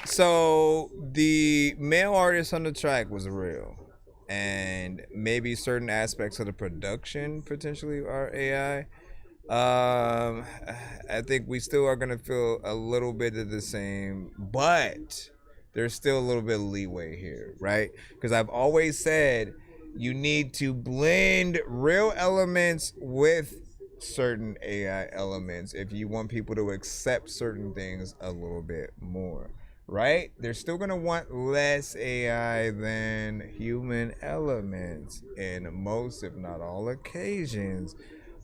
So the male artist on the track was real, and maybe certain aspects of the production potentially are AI. I think we still are gonna feel a little bit of the same, but there's still a little bit of leeway here, right? Because I've always said you need to blend real elements with certain AI elements if you want people to accept certain things a little bit more, right? They're still gonna want less AI than human elements in most, if not all, occasions.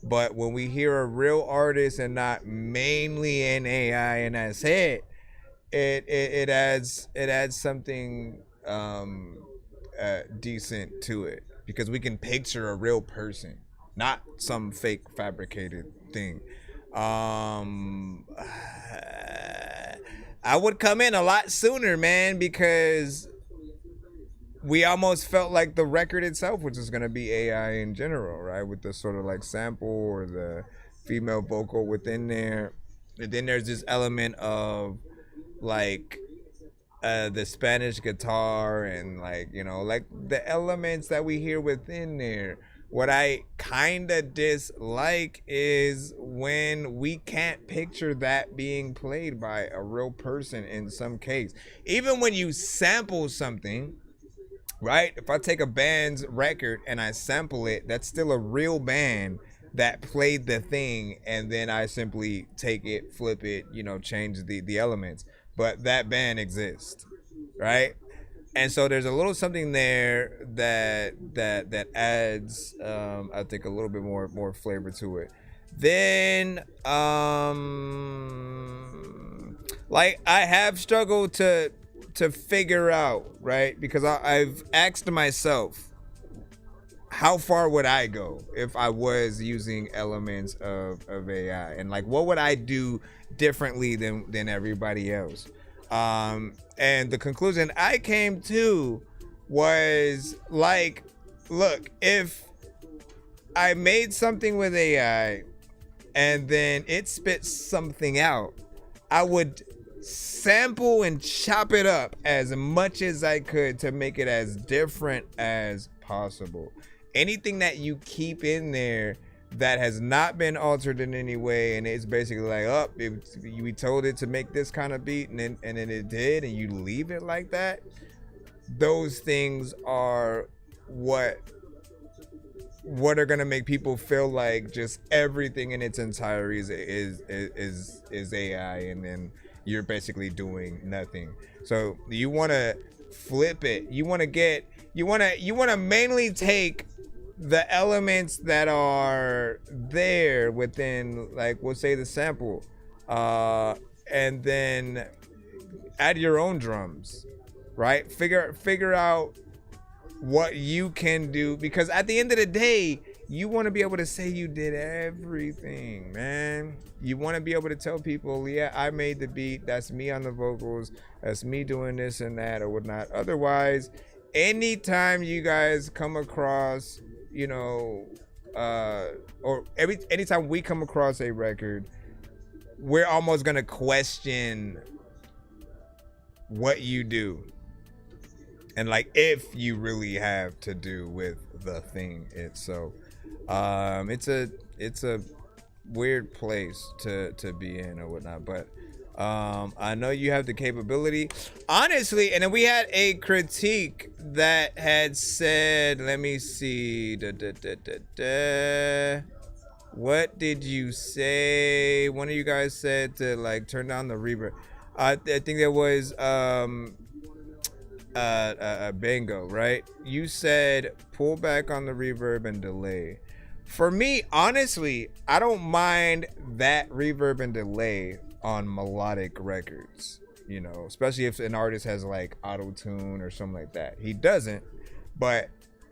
But when we hear a real artist and not mainly an AI and that's it, it adds something decent to it, because we can picture a real person, not some fake fabricated thing. I would come in a lot sooner, man, because we almost felt like the record itself was just gonna be AI in general, right? With the sort of like sample or the female vocal within there. And then there's this element of like the Spanish guitar and like, you know, like the elements that we hear within there. What I kind of dislike is when we can't picture that being played by a real person in some case. Even when you sample something, right? If I take a band's record and I sample it, that's still a real band that played the thing, and then I simply take it, flip it, you know, change the elements. But that band exists, right? And so there's a little something there that adds, I think, a little bit more flavor to it. Then like I have struggled to figure out, right? Because I've asked myself, how far would I go if I was using elements of AI, and like what would I do differently than everybody else? And the conclusion I came to was like, look, if I made something with AI and then it spits something out, I would sample and chop it up as much as I could to make it as different as possible. Anything that you keep in there that has not been altered in any way, and it's basically like, oh, we told it to make this kind of beat, and then it did, and you leave it like that. Those things are what are gonna make people feel like just everything in its entirety is AI, and then you're basically doing nothing. So you want to flip it. You want to mainly take the elements that are there within, like, we'll say the sample, and then add your own drums, right? Figure out what you can do, because at the end of the day, you want to be able to say you did everything, man. You want to be able to tell people, yeah, I made the beat, that's me on the vocals, that's me doing this and that or whatnot. Otherwise, anytime you guys come across, you know, or anytime we come across a record, we're almost gonna question what you do, and like if you really have to do with the thing itself. It's a weird place to be in or whatnot, but I know you have the capability, honestly. And then we had a critique that had said, let me see, what did you say? One of you guys said to like turn down the reverb. I think there was Bango, right? You said pull back on the reverb and delay. For me, honestly, I don't mind that reverb and delay on melodic records, you know, especially if an artist has like auto-tune or something like that. He doesn't, but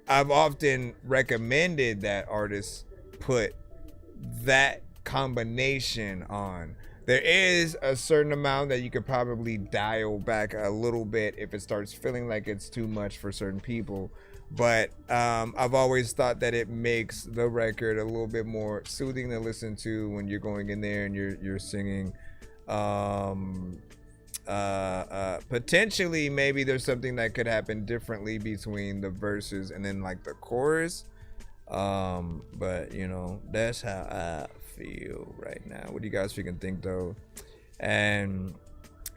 I've often recommended that artists put that combination on. There is a certain amount that you could probably dial back a little bit if it starts feeling like it's too much for certain people. But I've always thought that it makes the record a little bit more soothing to listen to when you're going in there and you're singing. Potentially, maybe there's something that could happen differently between the verses and then like the chorus. But you know, that's how I feel right now. What do you guys freaking think though? And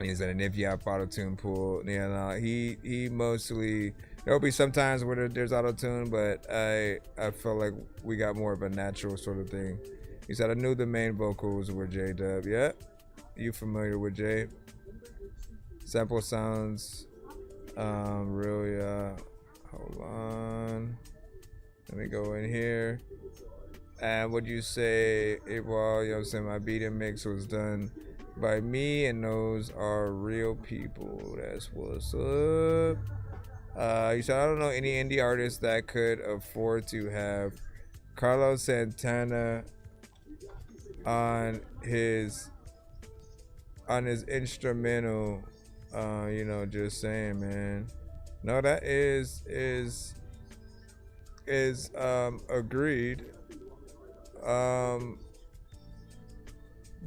he said, and if you have auto-tune pull, yeah, no, he mostly, there'll be some times where there's auto-tune, but I feel like we got more of a natural sort of thing. He said, I knew the main vocals were J-Dub. Yeah, you familiar with J? Sample sounds really, hold on. Let me go in here. And what you say, well, you know what I'm saying, my beat and mix was done by me, and those are real people. That's what's up. You said, I don't know any indie artist that could afford to have Carlos Santana on his instrumental. You know, just saying, man. No, that is agreed.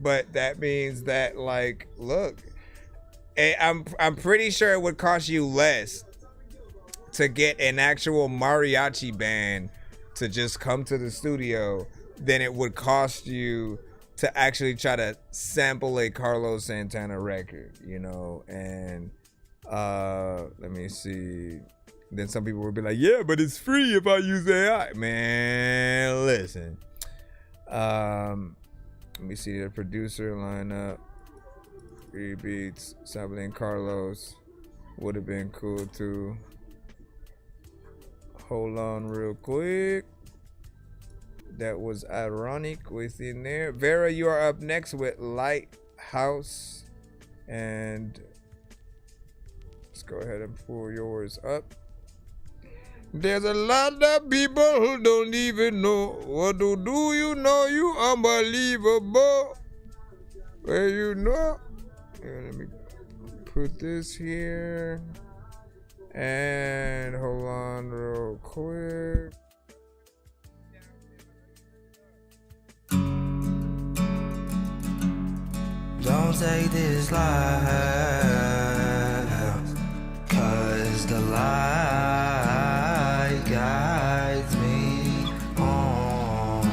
But that means that, like, look, I'm pretty sure it would cost you less to get an actual mariachi band to just come to the studio than it would cost you to actually try to sample a Carlos Santana record, you know. And let me see. Then some people would be like, yeah, but it's free if I use AI. Man, listen. Let me see the producer lineup. 3 beats, sampling Carlos would have been cool too. Hold on real quick. That was ironic within there. Vera, you are up next with Lighthouse. And let's go ahead and pull yours up. There's a lot of people who don't even know what to do. You know you unbelievable. Well, you know. Here, let me put this here. And hold on real quick. Don't take this life, cause the light guides me home.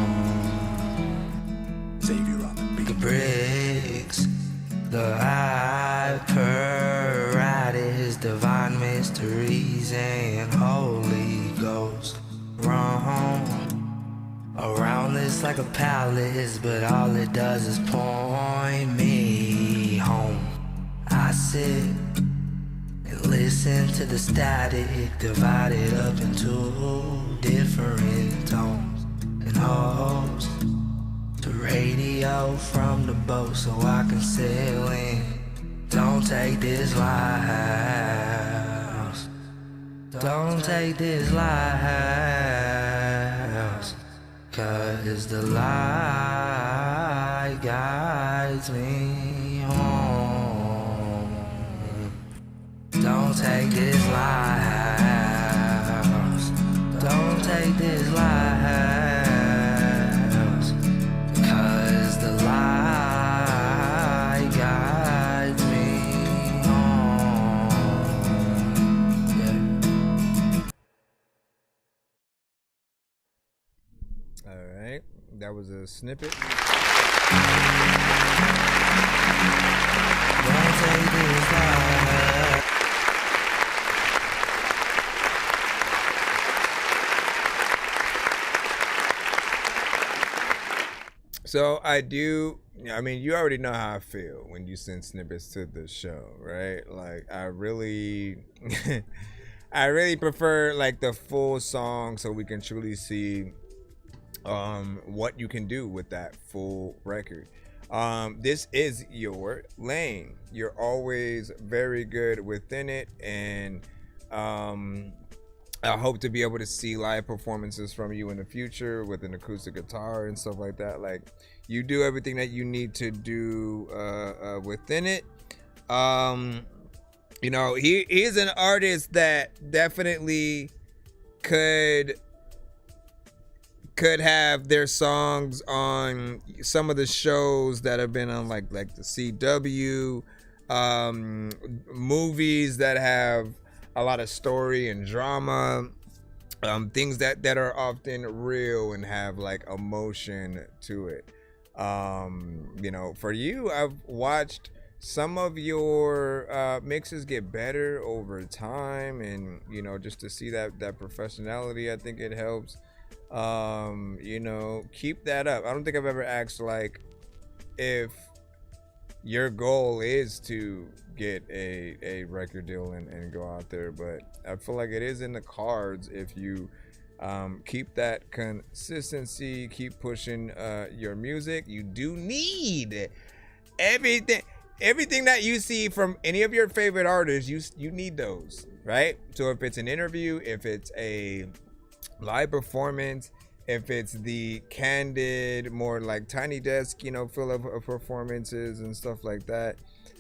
Savior on the beat. The bricks, the apparatus, divine mysteries, and Holy Ghost roam around this like a palace, but all it does is point me home. I sit and listen to the static, divided up into different tones, and hopes to radio from the boat so I can sail in. Don't take this life. Don't take this life. Cause the light guides me home. Don't take this life. Don't take this life. Cause the light guides me home. Yeah. All right, that was a snippet. Don't take this life. So I mean, you already know how I feel when you send snippets to the show, right? Like, I really, I really prefer like the full song so we can truly see what you can do with that full record. This is your lane. You're always very good within it, and I hope to be able to see live performances from you in the future with an acoustic guitar and stuff like that. Like, you do everything that you need to do within it. You know, he's an artist that definitely could have their songs on some of the shows that have been on like the CW, movies that have a lot of story and drama, things that are often real and have like emotion to it. You know, for you, I've watched some of your mixes get better over time, and you know, just to see that professionality, I think it helps. You know, keep that up. I don't think I've ever asked like if your goal is to get a record deal and go out there, but I feel like it is in the cards if you keep that consistency, keep pushing your music. You do need everything that you see from any of your favorite artists. You need those, right? So if it's an interview, if it's a live performance, if it's the candid, more like Tiny Desk, you know, full of performances and stuff like that,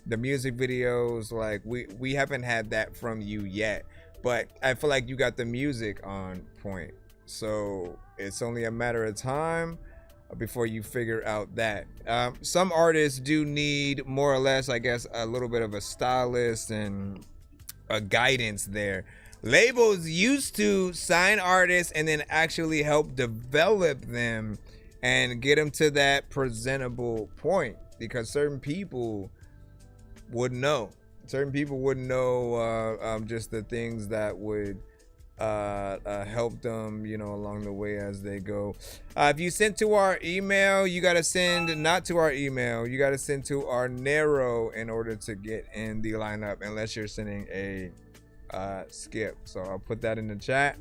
the music videos, like we haven't had that from you yet, but I feel like you got the music on point, so it's only a matter of time before you figure out that. Some artists do need more or less, I guess, a little bit of a stylist and a guidance there. Labels used to sign artists and then actually help develop them and get them to that presentable point, because certain people would know. Certain people would know just the things that would help them, you know, along the way as they go. If you send to our email, you got to send not to our email. You got to send to our narrow in order to get in the lineup, unless you're sending a skip. So I'll put that in the chat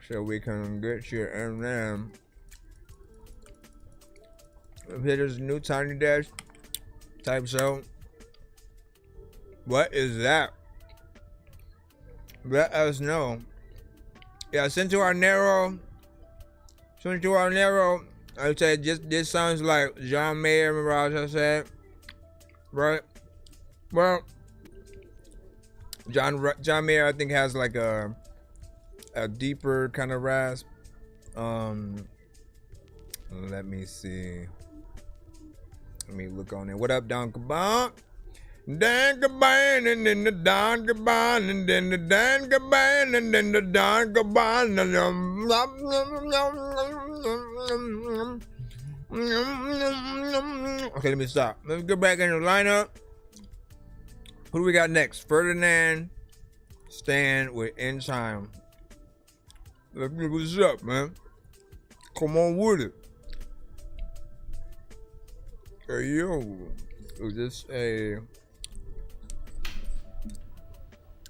so we can get you in there. Here's new Tiny Desk. type show. What is that? Let us know. Yeah, send to our narrow. Send to our narrow. I said this sounds like John Mayer. Remember I said, right? Well, John Mayer I think has like a deeper kind of rasp. Let me see. Let me look on it. What up, Don Kabon? Dan Kabon, and then the Don Kabon, and then the Dan Kabon, and then the Don Kabon. Okay, let me stop. Let's go back in the lineup. Who do we got next? Ferdinand Stan with In Time. Let's get what's up, man. Come on with it. Hey, yo. Is this a...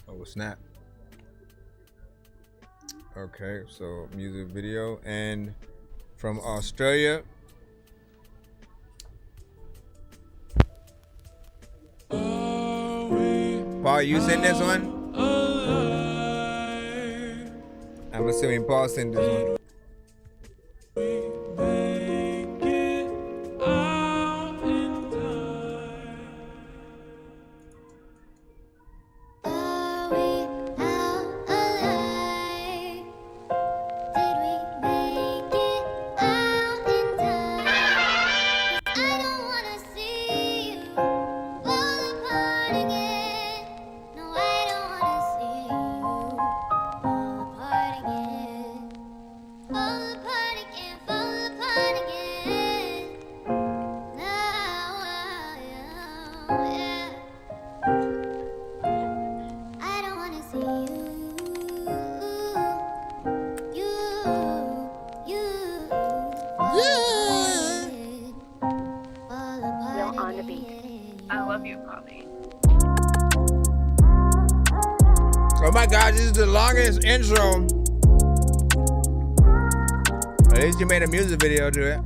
Oh, snap. Okay, so music video. And from Australia. Paul, you sent this one? I'm assuming Paul sent this one. Oh my God, this is the longest intro. At least you made a music video to it.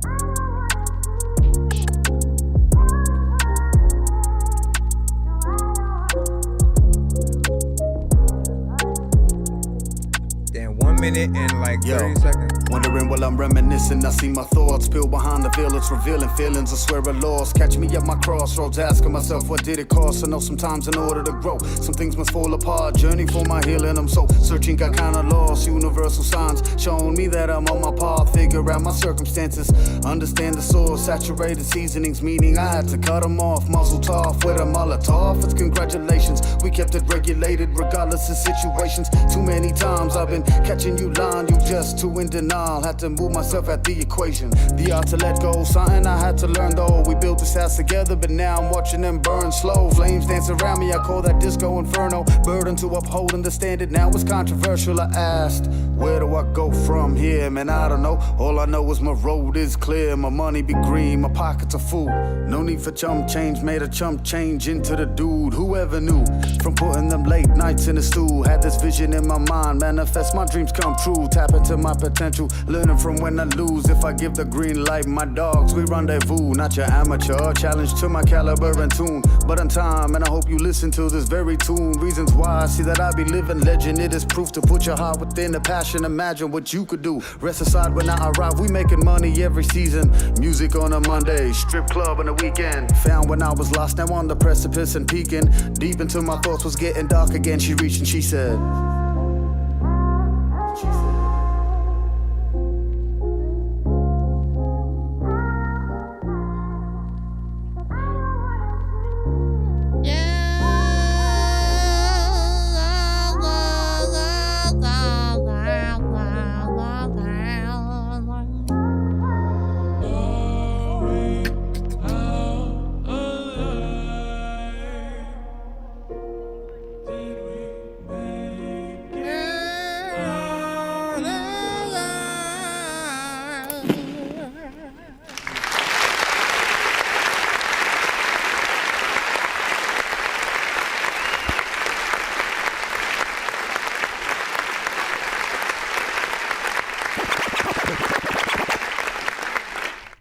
Damn, 1 minute and like 30 seconds. Wondering while I'm reminiscing, I see my thoughts peel behind the veil. It's revealing feelings, I swear I lost. Catch me at my crossroads, asking myself what did it cost. I know sometimes in order to grow, some things must fall apart. Journey for my healing, I'm so searching, got kinda lost. Universal signs showing me that I'm on my path. Figure out my circumstances, understand the source. Saturated seasonings, meaning I had to cut them off. Muzzle tough with a Molotov. It's congratulations, we kept it regulated regardless of situations. Too many times I've been catching you lying, you just too in denial. Had to move myself at the equation. The art to let go, something I had to learn though. We built this house together, but now I'm watching them burn slow. Flames dance around me, I call that disco inferno. Burden to uphold, understand it, now it's controversial. I asked, where do I go from here? Man, I don't know. All I know is my road is clear. My money be green, my pockets are full. No need for chump change, made a chump change into the dude. Whoever knew, from putting them late nights in the stool. Had this vision in my mind, manifest my dreams come true. Tap into my potential, learning from when I lose. If I give the green light, my dogs, we rendezvous. Not your amateur, challenge to my caliber and tune. But in time, and I hope you listen to this very tune. Reasons why I see that I be living legend. It is proof to put your heart within the passion. Imagine what you could do. Rest aside when I arrive, we making money every season. Music on a Monday, strip club on the weekend. Found when I was lost, now on the precipice and peeking. Deep into my thoughts, was getting dark again. She reached and she said,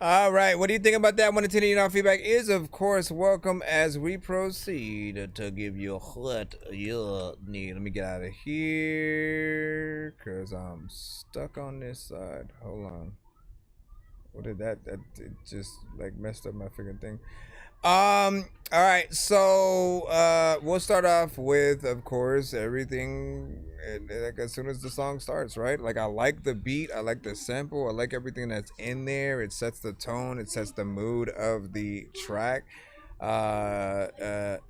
All right, what do you think about that? 1 to 10, feedback is, of course, welcome as we proceed to give you what you need. Let me get out of here because I'm stuck on this side. Hold on. What did that it just like messed up my freaking thing. All right, so we'll start off with, of course, everything like as soon as the song starts, right? Like, I like the beat, I like the sample, I like everything that's in there. It sets the tone, it sets the mood of the track.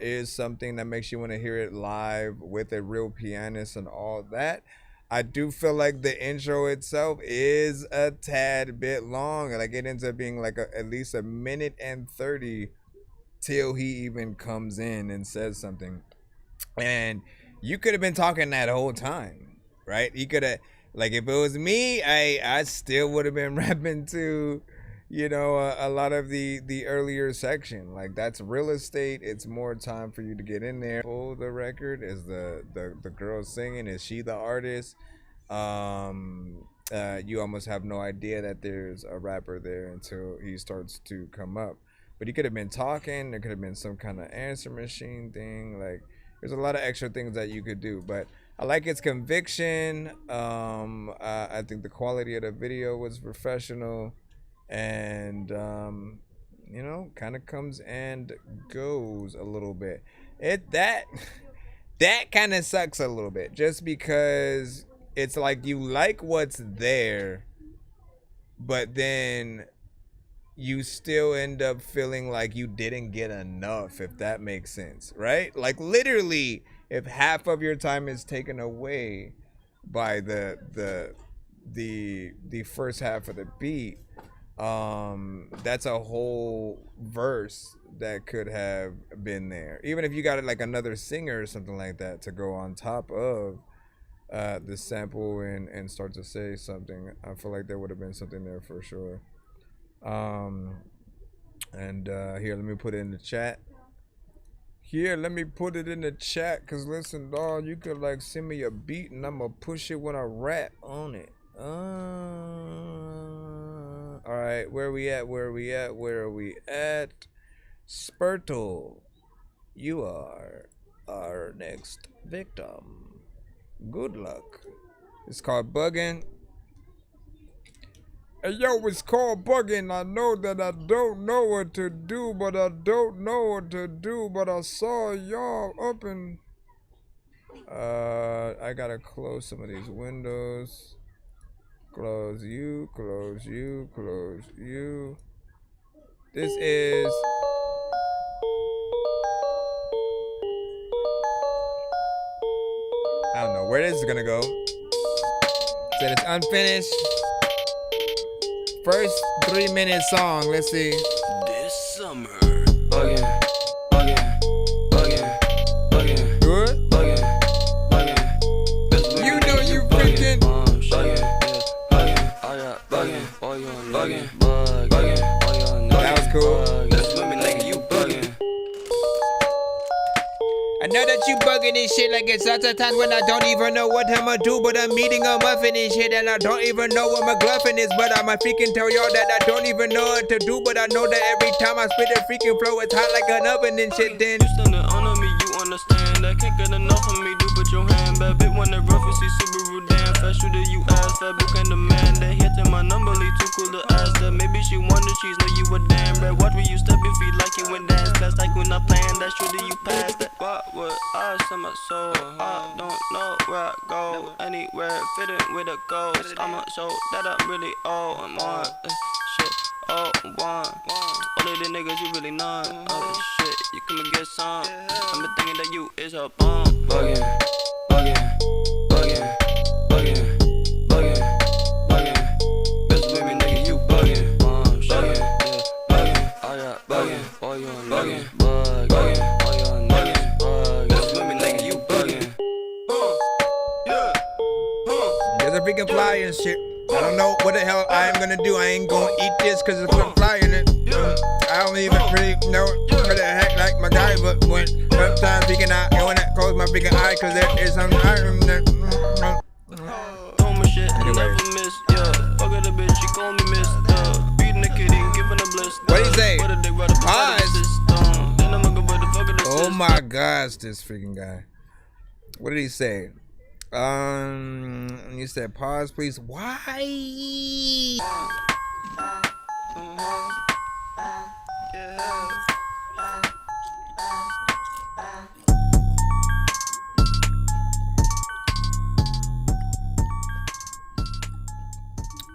Is something that makes you want to hear it live with a real pianist and all that. I do feel like the intro itself is a tad bit long. Like, it ends up being like at least 1 minute and 30 till he even comes in and says something. And you could have been talking that whole time, right? You could have, like, if it was me, I still would have been rapping to, you know, a lot of the earlier section. Like, that's real estate. It's more time for you to get in there. Pull the record. Is the girl singing? Is she the artist? You almost have no idea that there's a rapper there until he starts to come up. But he could have been talking. There could have been some kind of answer machine thing. Like, there's a lot of extra things that you could do. But I like its conviction. I think the quality of the video was professional. And, you know, kind of comes and goes a little bit. That kind of sucks a little bit. Just because it's like you like what's there. But then you still end up feeling like you didn't get enough, if that makes sense, right? Like, literally, if half of your time is taken away by the first half of the beat, that's a whole verse that could have been there. Even if you got like another singer or something like that to go on top of the sample and start to say something, I feel like there would have been something there for sure. Here, let me put it in the chat. Cause listen, dog, you could like send me a beat and I'ma push it when I rap on it. All right, where are we at? Spurtle, you are our next victim. Good luck. It's called bugging. Hey, yo, it's called bugging. I know that I don't know what to do, but I saw y'all up and I gotta close some of these windows. Close you. This is I don't know where this is gonna go. Said it's unfinished. First 3-minute song, let's see. This summer. Bugging. Good? Bugging. You know you freaking bugging. That was cool. That's women like you bugging. I know that you bugging and shit, like it's lots of times when I don't even know what I'ma do, but I'm eating a muffin and shit, and I don't even know what my gluffin is, but I'ma freaking tell y'all that I don't even know what to do, but I know that every time I spit a freaking flow, it's hot like an oven and shit. Then you standing under me, you understand that can't get enough of me. Do put your hand back, bit when the rough you see Subaru damn fast. Shooter, you ass fat, book and the man that hit in my number, lead too cool to ask that. Maybe she wonder she's know you a damn rat. Watch when you step your feet like you went dance class, like when I playing that shooter, you pass that. What would I send my soul? I don't know where I go. Anywhere fitting with a ghost. I'ma show that I'm really all I'm on. Shit, all one. All of the niggas you really not. Oh shit, you come and get some. I'm been thinking that you is a bum. Bugging. Best with me, nigga, you bugging. Bugging. All you on bugging. There's a freaking fly and shit. I don't know what the hell I am gonna do. I ain't gonna eat this cause there's a fly in it. I don't even really know what the heck like my guy, but when sometimes freaking I when I close my freaking eye cause there is some iron there. Shit, I never miss, yeah. Fuck the bitch, she call me miss, beating the kitty, give What do you say? Pause. Oh my gosh, this freaking guy. What did he say? He said, pause, please. Why?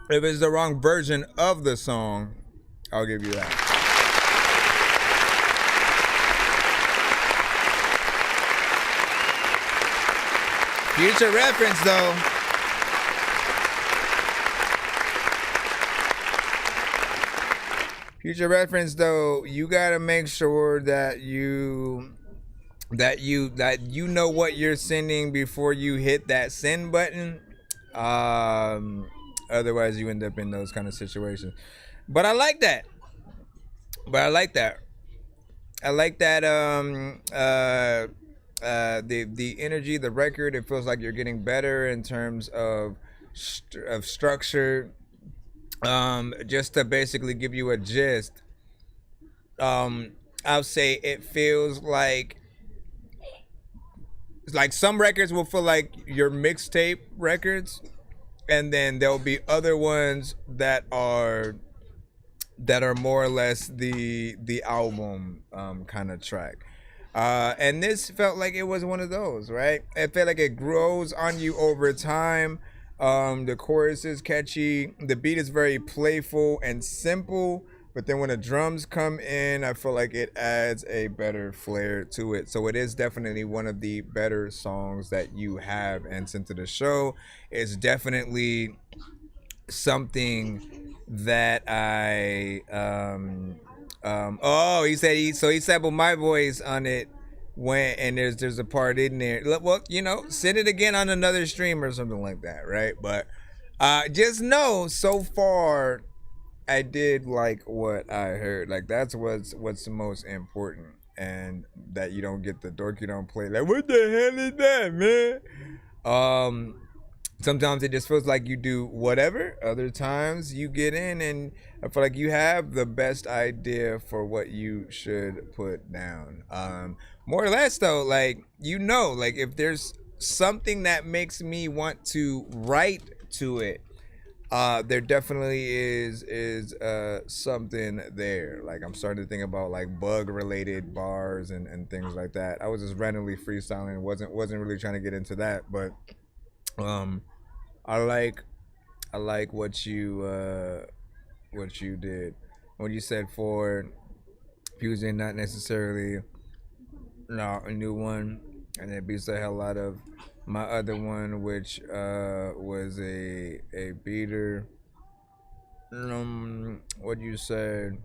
If it's the wrong version of the song, I'll give you that. Future reference, though. Future reference, though. You gotta make sure that you know what you're sending before you hit that send button. Otherwise, you end up in those kind of situations. But I like that. The energy, the record, it feels like you're getting better in terms of structure. Just to basically give you a gist, I'll say it feels like some records will feel like your mixtape records, and then there'll be other ones that are more or less the album kind of track. And this felt like it was one of those, right? It felt like it grows on you over time. The chorus is catchy. The beat is very playful and simple. But then when the drums come in, I feel like it adds a better flair to it. So it is definitely one of the better songs that you have and sent to the show. It's definitely something that I he sampled my voice on it and there's a part in there. Well, send it again on another stream or something like that, right? But just know so far I did like what I heard. Like that's what's the most important, and that you don't get the Dorky don't play. Like what the hell is that, man? Sometimes it just feels like you do whatever. Other times you get in and I feel like you have the best idea for what you should put down. More or less though, like if there's something that makes me want to write to it, there definitely is something there. Like I'm starting to think about like bug related bars and things like that. I was just randomly freestyling, wasn't really trying to get into that, but I like what you did. What you said for fusing, not necessarily a new one, and it beats the hell out of my other one, which was a beater. What you said?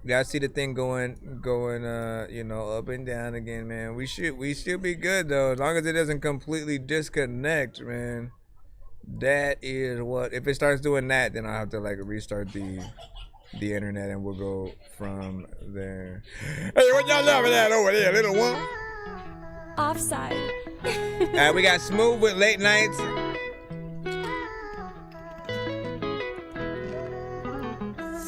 Yeah, I see the thing going, up and down again, man. We should be good though, as long as it doesn't completely disconnect, man. That is what. If it starts doing that, then I'll have to like restart the internet, and we'll go from there. Hey, what y'all laughing at over there, little one? Offside. Alright, we got Smooth with Late Nights.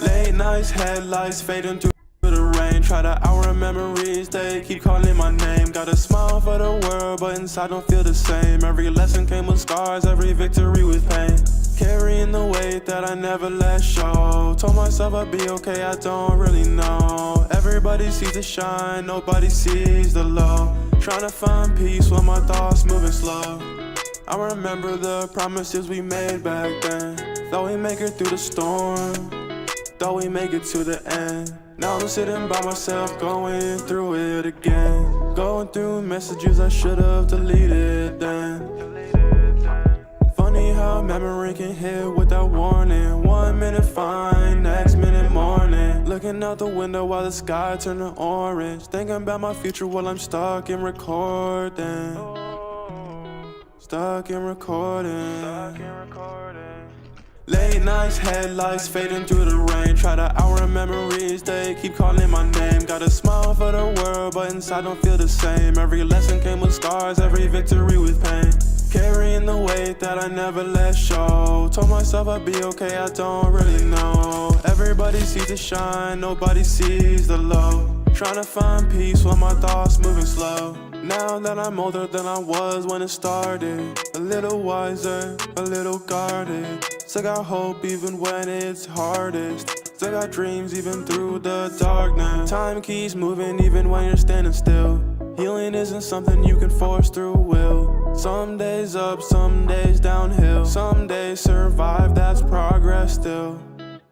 Late nights, headlights fading through the rain. Try to hour memories, they keep calling my name. Got a smile for the world, but inside don't feel the same. Every lesson came with scars, every victory with pain. Carrying the weight that I never let show. Told myself I'd be okay, I don't really know. Everybody sees the shine, nobody sees the low. Trying to find peace while my thoughts moving slow. I remember the promises we made back then. Thought we'd make it through the storm, thought we make it to the end. Now I'm sitting by myself going through it again. Going through messages I should've deleted then. Funny how memory can hit without warning. 1 minute fine, next minute morning. Looking out the window while the sky turning orange. Thinking about my future while I'm stuck in recording. Stuck in recording. Late nights, headlights fading through the rain. Try to hour memories, they keep calling my name. Got a smile for the world, but inside don't feel the same. Every lesson came with scars, every victory with pain. Carrying the weight that I never let show. Told myself I'd be okay, I don't really know. Everybody sees the shine, nobody sees the low. Trying to find peace while my thoughts moving slow. Now that I'm older than I was when it started, a little wiser, a little guarded. Still got hope even when it's hardest. Still got dreams even through the darkness. Time keeps moving even when you're standing still. Healing isn't something you can force through will. Some days up, some days downhill. Some days survive, that's progress still.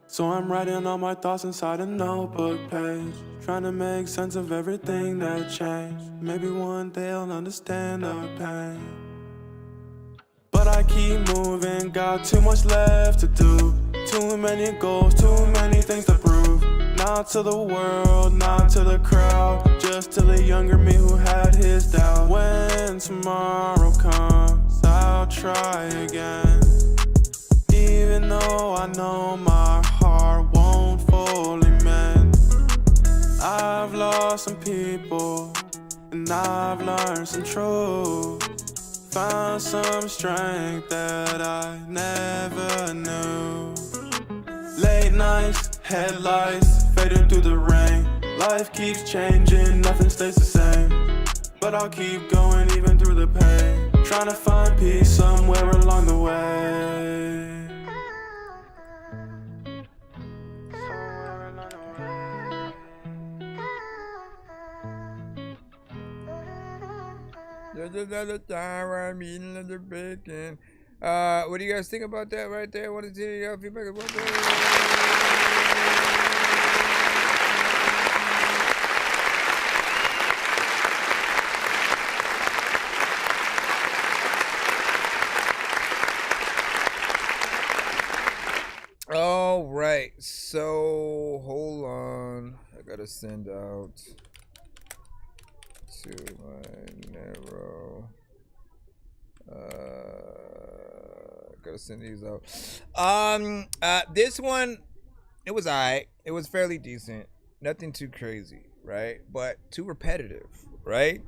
So I'm writing all my thoughts inside a notebook page, trying to make sense of everything that changed. Maybe one day I'll understand the pain. But I keep moving, got too much left to do. Too many goals, too many things to prove. Not to the world, not to the crowd, just to the younger me who had his doubt. When tomorrow comes, I'll try again. Even though I know my heart won't fully mend. I've lost some people, and I've learned some truth. Found some strength that I never knew. Late nights, headlights, fading through the rain. Life keeps changing, nothing stays the same. But I'll keep going even through the pain. Trying to find peace somewhere along the way. Just another time where I'm eating another bacon. What do you guys think about that right there? What is your feedback? All right, so hold on. I gotta send out to my narrow. Gotta send these out. This one, it was alright. It was fairly decent. Nothing too crazy, right? But too repetitive, right?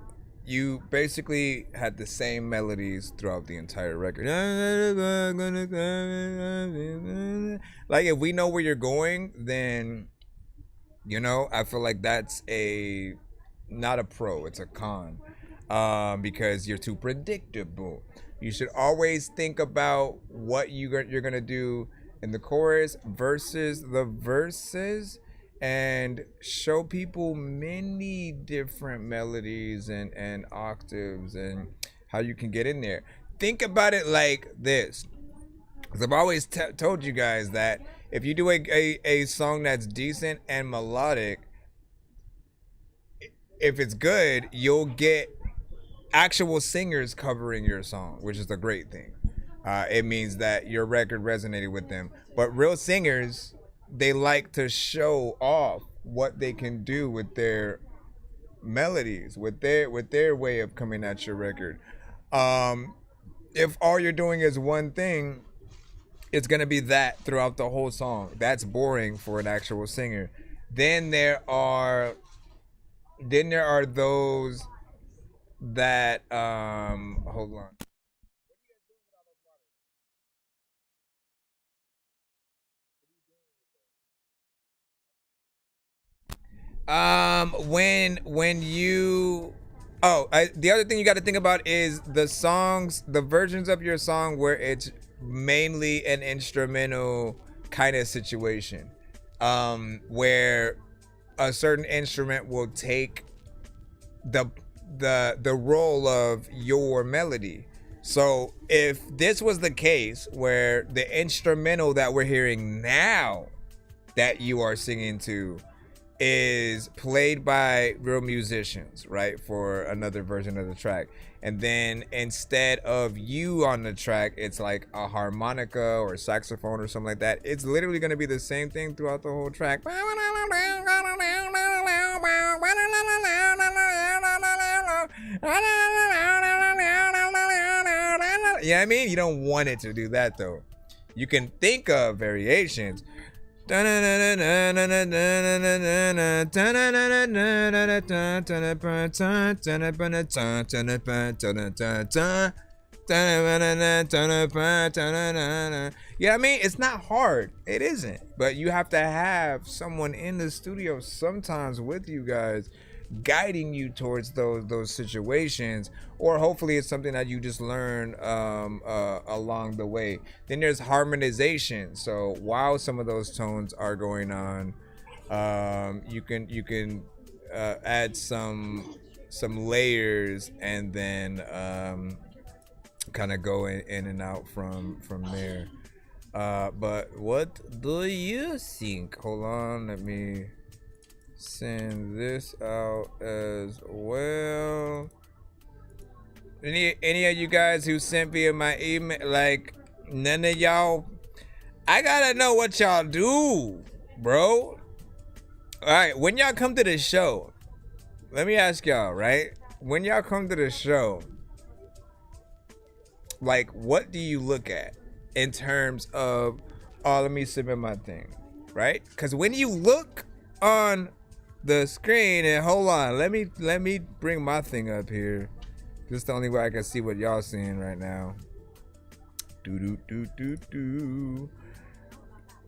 You basically had the same melodies throughout the entire record. Like, if we know where you're going, then, you know, I feel like that's not a pro, it's a con. Because you're too predictable. You should always think about what you're gonna do in the chorus versus the verses, and show people many different melodies and octaves and how you can get in there. Think about it like this, because I've always told you guys that if you do a song that's decent and melodic, if it's good, you'll get actual singers covering your song, which is a great thing. It means that your record resonated with them. But real singers, they like to show off what they can do with their melodies, with their way of coming at your record. If all you're doing is one thing, it's gonna be that throughout the whole song. That's boring for an actual singer. Then there are those that hold on. When you the other thing you got to think about is the versions of your song where it's mainly an instrumental kind of situation, where a certain instrument will take the role of your melody. So if this was the case where the instrumental that we're hearing now that you are singing to is played by real musicians, right, for another version of the track, and then instead of you on the track, it's like a harmonica or saxophone or something like that, it's literally going to be the same thing throughout the whole track. Yeah, I mean, you don't want it to do that though. You can think of variations. But Yeah, I mean, it's not hard. It isn't. But you have to have someone in the studio sometimes with you guys, guiding you towards those situations, or hopefully it's something that you just learn along the way. Then there's harmonization. So while some of those tones are going on, you can add some layers, and then kind of go in and out from there. But what do you think? Hold on, let me send this out as well. Any of you guys who sent via my email, like, none of y'all, I gotta know what y'all do, bro. All right, when y'all come to the show, let me ask y'all, right? When y'all come to the show, like, what do you look at in terms of, oh, let me submit my thing, right? Because when you look on the screen, and hold on, let me bring my thing up here. This is the only way I can see what y'all seeing right now.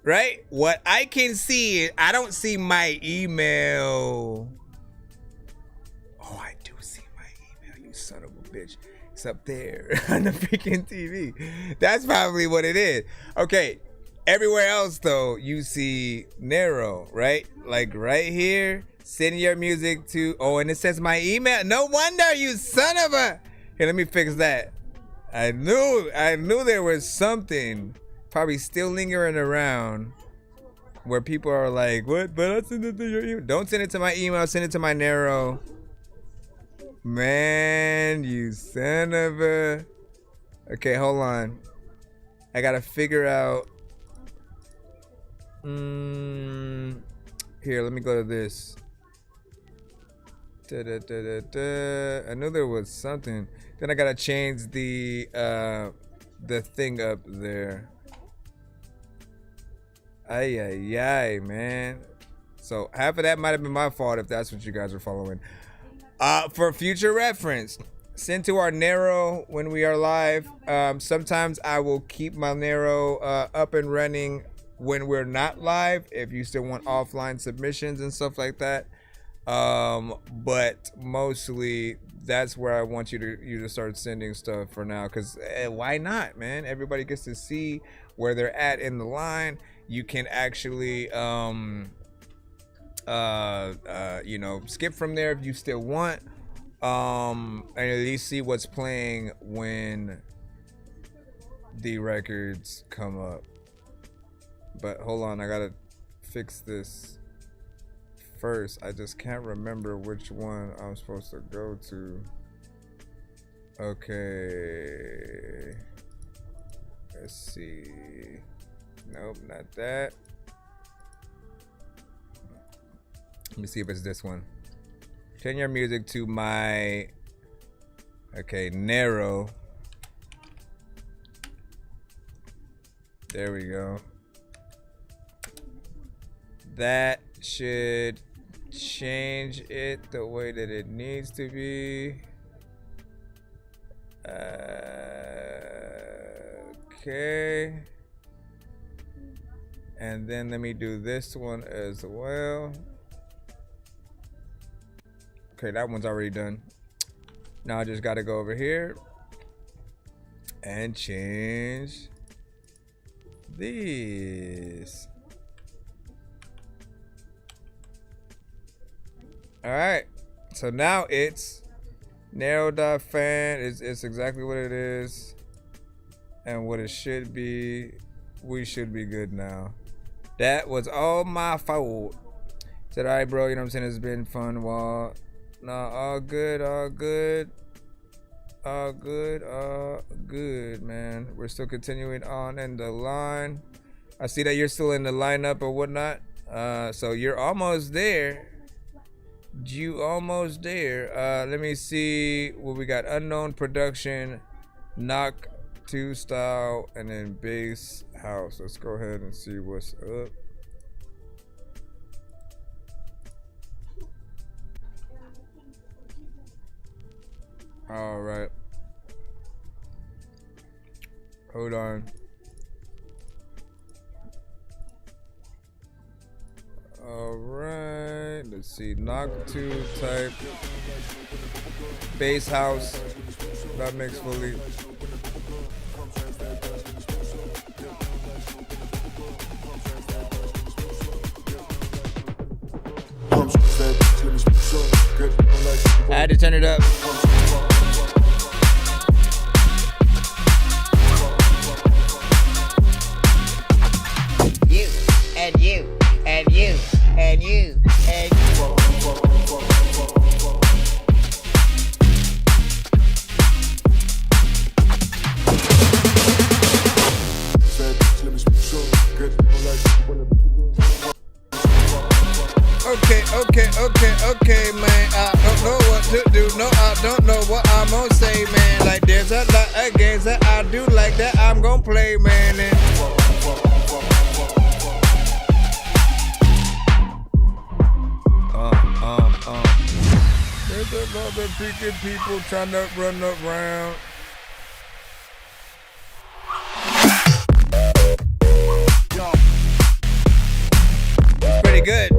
Right? What I can see, I don't see my email. Oh, I do see my email, you son of a bitch. It's up there on the freaking TV. That's probably what it is. Okay. Everywhere else, though, you see narrow, right? Like right here, send your music to, oh, and it says my email. No wonder, you son of a. Here, let me fix that. I knew there was something probably still lingering around where people are like, what? But I send it to your email. Don't send it to my email. Send it to my narrow. Man, you son of a. Okay, hold on. I gotta figure out. Here, let me go to this. I knew there was something. Then I gotta change the thing up there. Ay, man. So half of that might have been my fault if that's what you guys are following. For future reference, send to our narrow when we are live. Sometimes I will keep my narrow up and running when we're not live, if you still want offline submissions and stuff like that. But mostly that's where I want you to start sending stuff for now, because why not, man? Everybody gets to see where they're at in the line. You can actually skip from there if you still want, and at least see what's playing when the records come up. But hold on, I gotta fix this first. I just can't remember which one I'm supposed to go to. Okay, let's see. Nope, not that. Let me see if it's this one. Turn your music to my, okay, narrow. There we go. That should change it the way that it needs to be. Okay. And then let me do this one as well. Okay, that one's already done. Now I just gotta go over here and change these. All right, so now it's narrow.fan. It's exactly what it is and what it should be. We should be good now. That was all my fault. Said, all right, bro, you know what I'm saying? It's been fun while. No, all good, man. We're still continuing on in the line. I see that you're still in the lineup or whatnot. So you're almost there. You almost there. Let me see what we got. Unknown production, knock 2 style, and then bass house. Let's go ahead and see what's up. All right. Hold on. Alright, let's see. Knock 2 type. Bass house. Not mixed fully. I had to turn it up. You and you and you and you and you. Okay, man. I don't know what to do. No, I don't know what I'm gonna say, man. Like there's a lot of games that I do like that I'm gonna play, man. And there's a lot of freaking people trying to run around. It's pretty good.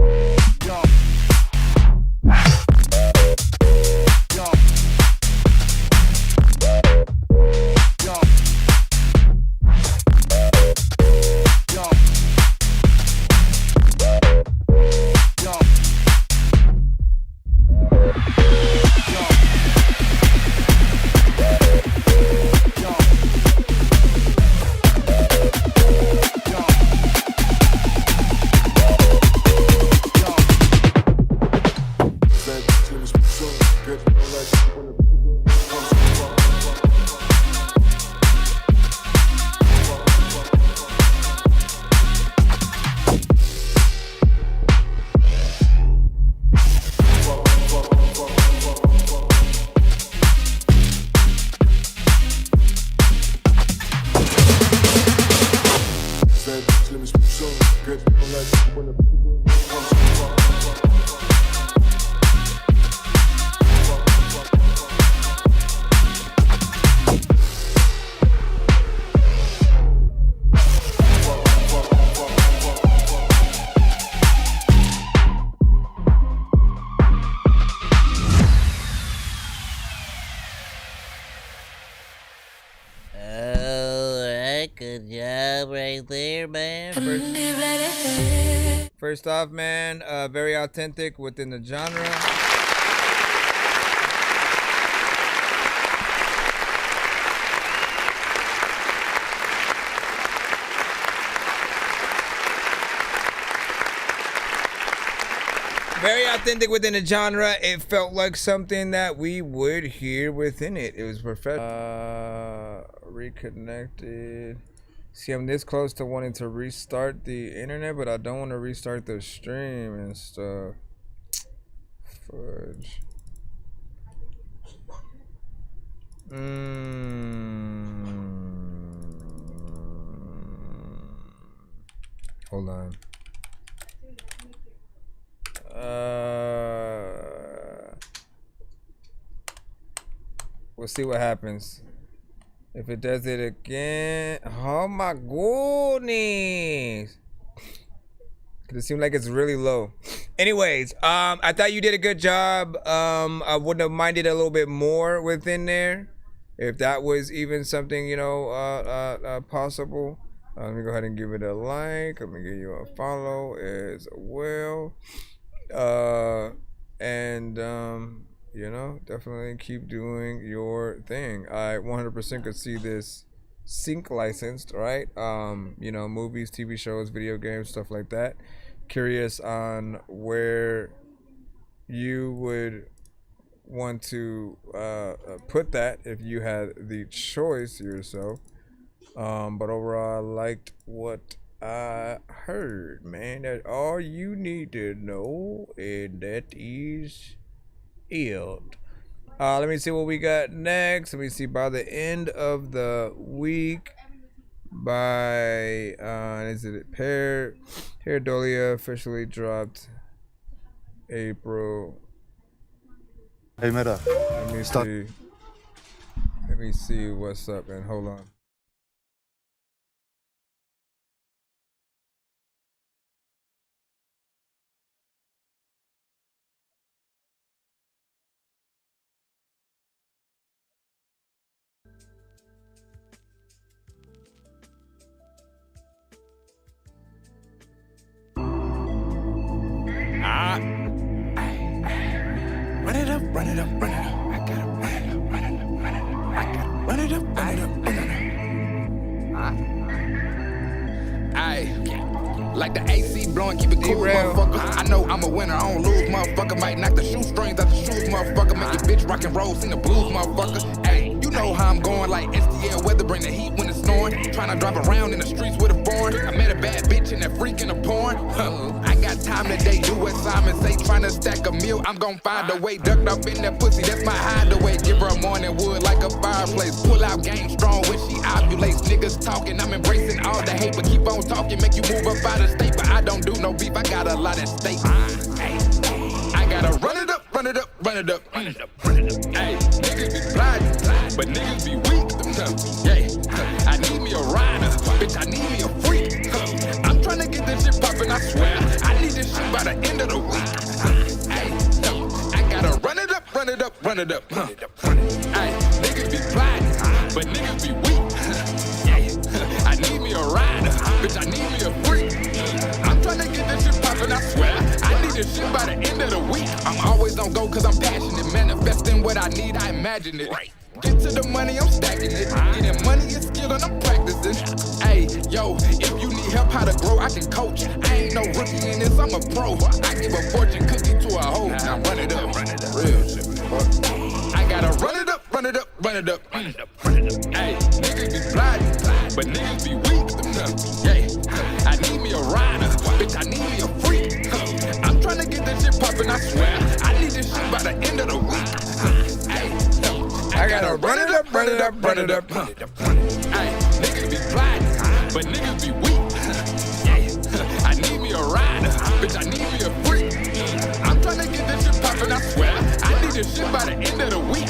Good job right there, man. First off, man, very authentic within the genre. Very authentic within the genre. It felt like something that we would hear within it. It was professional. Reconnected. See, I'm this close to wanting to restart the internet, but I don't want to restart the stream and stuff. Fudge. Hold on. We'll see what happens. If it does it again, oh my goodness. It seems like it's really low. Anyways, I thought you did a good job. I wouldn't have minded a little bit more within there, if that was even something, you know, possible. Let me go ahead and give it a like. Let me give you a follow as well. You know, definitely keep doing your thing. I 100% could see this sync licensed, right? You know, movies, TV shows, video games, stuff like that. Curious on where you would want to put that if you had the choice yourself. But overall, I liked what I heard, man. That's all you need to know, and that is it. Let me see what we got next. Let me see, by the end of the week, by is it Pareidolia officially dropped April. Hey, Meta. Let me see what's up, and hold on. run it up, run it up, run it up. I gotta run it up, run it up, run it up. I gotta run it up, run it up, run it up. Aye. Like the AC blowing, keep it cool, motherfucker. I know I'm a winner, I don't lose, motherfucker. Might knock the shoestrings out the shoes, motherfucker. Make your bitch rock and roll, sing the blues, motherfucker. Hey, you know how I'm going, like STL weather, bring the heat when it's snowing. Tryna drive around in the streets with a foreign. I met a bad bitch and that freak in the porn. I got time today, do what Simon say. Tryna stack a meal, I'm gon' find a way. Ducked up in that pussy, that's my hideaway. Give her a morning wood like a fireplace. Pull out game strong when she ovulates. Niggas talking, I'm embracing all the hate, but keep on talking, make you move up out of state. But I don't do no beef, I got a lot at stake. I gotta run it up, run it up, run it up, run it up, run it up. Hey, niggas be blind, but niggas be weak. Yeah, I need me a rider, bitch, I need me a freak. I'm tryna get this shit poppin', I swear. I need this shit by the end of the week. Hey, I gotta run it up, run it up, run it up. Hey, niggas be blind, but niggas be weak. Yeah, I need me a rider, bitch, I need me a freak. I'm tryna get this shit poppin', I swear. I need this shit by the end of the week. I'm always on go cause I'm passionate. Manifesting what I need, I imagine it. Get to the money, I'm stacking it. Getting money is skill and I'm practicing. Hey, yo, if you need help how to grow, I can coach. I ain't no rookie in this, I'm a pro. I give a fortune cookie to a hoe. Now run it up, real shit. I gotta run it up, run it up, run it up, run it up, run it up. Hey, niggas be blind, but niggas be weak. Yeah, I need me a rider, bitch, I need me a freak. I'm tryna get this shit poppin', I swear. I need this shit by the end of the week. Hey, I gotta run it up, run it up, run it up. Hey, niggas be blind, but niggas be weak. Yeah, I need me a rider, bitch, I need me a freak. I'm tryna get this shit poppin', I swear. I need this shit by the end of the week.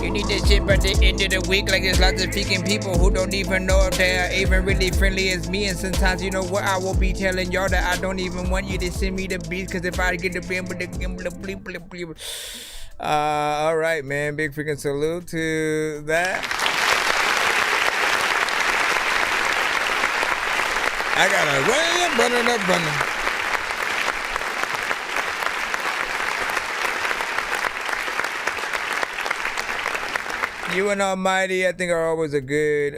You need this shit by the end of the week. Like there's lots of freaking people who don't even know if they are even really friendly as me. And sometimes you know what, I will be telling y'all that I don't even want you to send me the beats. Cause if I get the bleep. All right, man. Big freaking salute to that. I gotta run it up. You and Almighty, I think, are always a good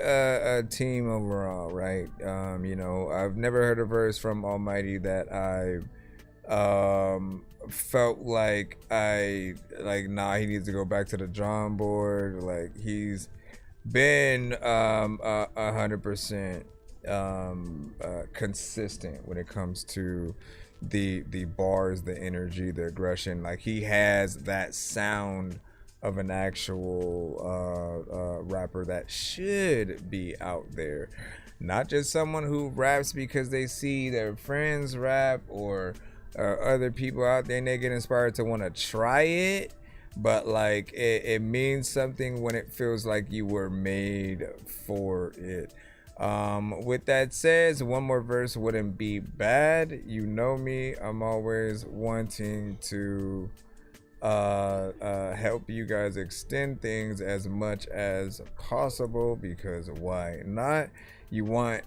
team overall, right? You know, I've never heard a verse from Almighty that I felt like nah, he needs to go back to the drawing board. Like he's been 100% consistent when it comes to the bars, the energy, the aggression. Like he has that sound of an actual rapper that should be out there, not just someone who raps because they see their friends rap or other people out there and they get inspired to want to try it, but like it means something when it feels like you were made for it. With that said, one more verse wouldn't be bad. You know me, I'm always wanting to help you guys extend things as much as possible, because why not? You want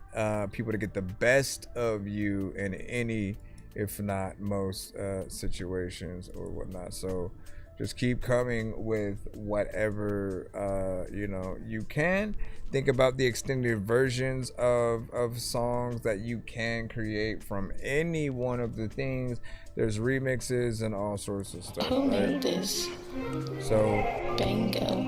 people to get the best of you in any, if not most, situations or whatnot. So just keep coming with whatever you know you can. Think about the extended versions of songs that you can create from any one of the things. There's remixes and all sorts of stuff. Who made this? So Bango.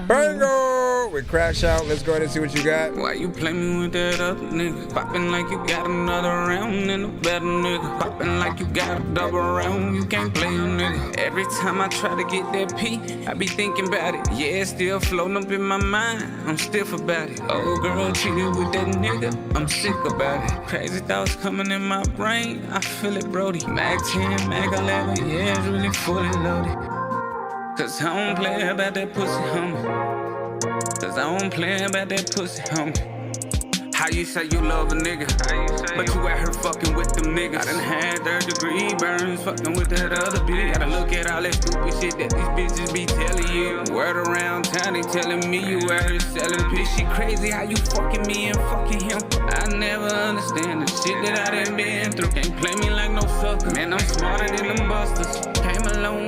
Bango with Crash Out. Let's go ahead and see what you got. Why you play me with that other nigga? Popping like you got another round and a better nigga. Popping like you got a double round. You can't play a nigga. Every time I try to get that P, I be thinking about it. Yeah, it's still floating up in my mind. I'm stiff about it. Old girl cheated with that nigga. I'm sick about it. Crazy thoughts coming in my brain. I feel it, Brody. Mag 10, Mag 11, yeah, it's really fully loaded. Cause I don't play about that pussy, homie. Cause I don't play about that pussy, homie. How you say you love a nigga, but you out here fucking with them niggas. I done had 3rd-degree burns fucking with that other bitch. Gotta look at all that stupid shit that these bitches be telling you. Word around town, they telling me you out here selling piss. Shit crazy how you fucking me and fucking him. I never understand the shit that I done been through. Can't play me like no sucker. Man, I'm smarter than them busters. Came a long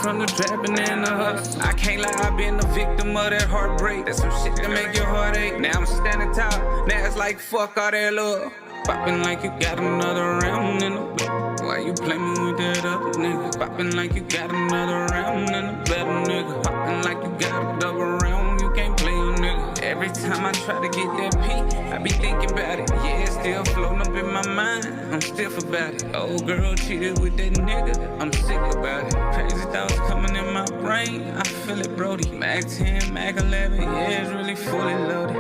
from the trapping and the hustle. I can't lie, I've been a victim of that heartbreak. That's some shit that make your heart ache. Now I'm standing tall, now it's like fuck all that love. Popping like you got another round in the blood. Why you play me with that other nigga? Popping like you got another round in the better nigga. Popping like you got a double round, you can't play a nigga. Every time I try to get that P, I be thinking about it. Yeah, it's still floating up in my mind, I'm stiff about it. Old girl cheated with that nigga, I'm sick about it. Crazy thoughts coming in my brain, I feel it, Brody. Mac 10, Mac 11, yeah, it's really fully loaded.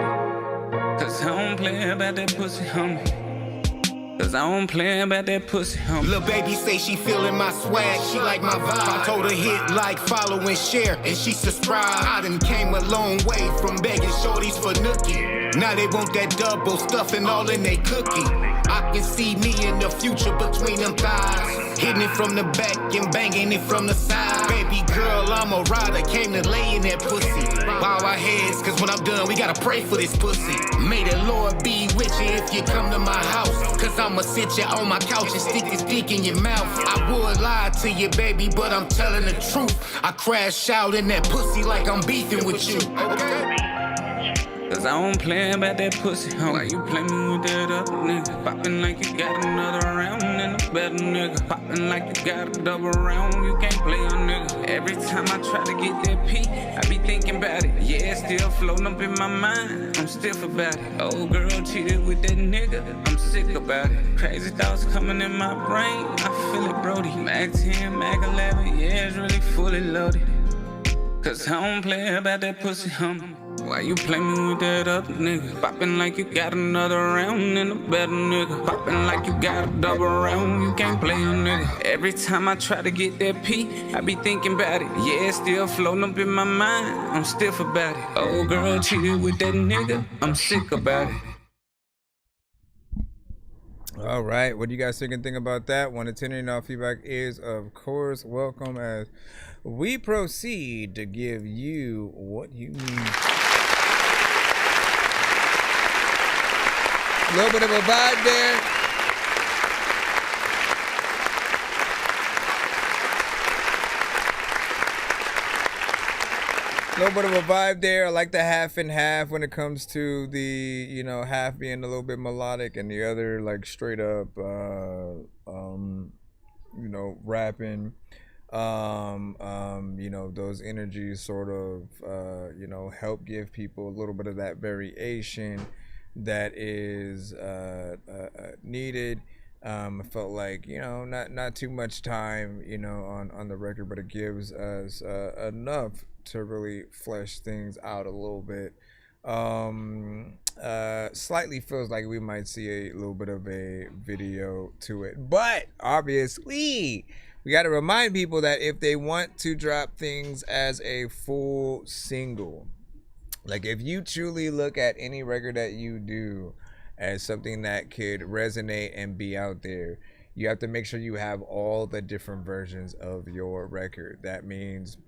Cause I don't play about that pussy, homie. Cause I don't play about that pussy, homie. Lil' baby say she feeling my swag, she like my vibe. I told her hit like, follow and share, and she subscribe. I done came a long way from begging shorties for nookie. Now they want that double stuffing all in they cookie. I can see me in the future between them thighs, hitting it from the back and banging it from the side. Baby girl, I'm a rider, came to lay in that pussy. Bow our heads, cause when I'm done, we gotta pray for this pussy. May the Lord be with you if you come to my house, cause I'ma sit you on my couch and stick this dick in your mouth. I would lie to you, baby, but I'm telling the truth. I crash out in that pussy like I'm beefing with you. Okay? Cause I don't play about that pussy, homie. Why you play me with that other nigga? Popping like you got another round and a better nigga. Popping like you got a double round, you can't play a nigga. Every time I try to get that P, I be thinking about it. Yeah, it's still floating up in my mind, I'm stiff about it. Old girl cheated with that nigga, I'm sick about it. Crazy thoughts coming in my brain, I feel it, Brody. Mac 10, Mac 11, yeah, it's really fully loaded. Cause I don't play about that pussy, homie. Why you play me with that other nigga? Popping like you got another round and a better nigga. Popping like you got a double round, you can't play a nigga. Every time I try to get that P, I be thinking about it. Yeah, it's still floating up in my mind, I'm stiff about it. Old girl cheated with that nigga, I'm sick about it. All right, what do you guys think about that? 1 to 10 and all feedback is, of course, welcome as we proceed to give you what you need. A little bit of a vibe there. A little bit of a vibe there. I like the half and half when it comes to the, you know, half being a little bit melodic and the other like straight up, you know, rapping. You know, those energies sort of, you know, help give people a little bit of that variation that is needed. I felt like, you know, not too much time, you know, on the record, but it gives us enough to really flesh things out a little bit. Slightly feels like we might see a little bit of a video to it, but obviously we got to remind people that if they want to drop things as a full single, like if you truly look at any record that you do as something that could resonate and be out there, you have to make sure you have all the different versions of your record. That means,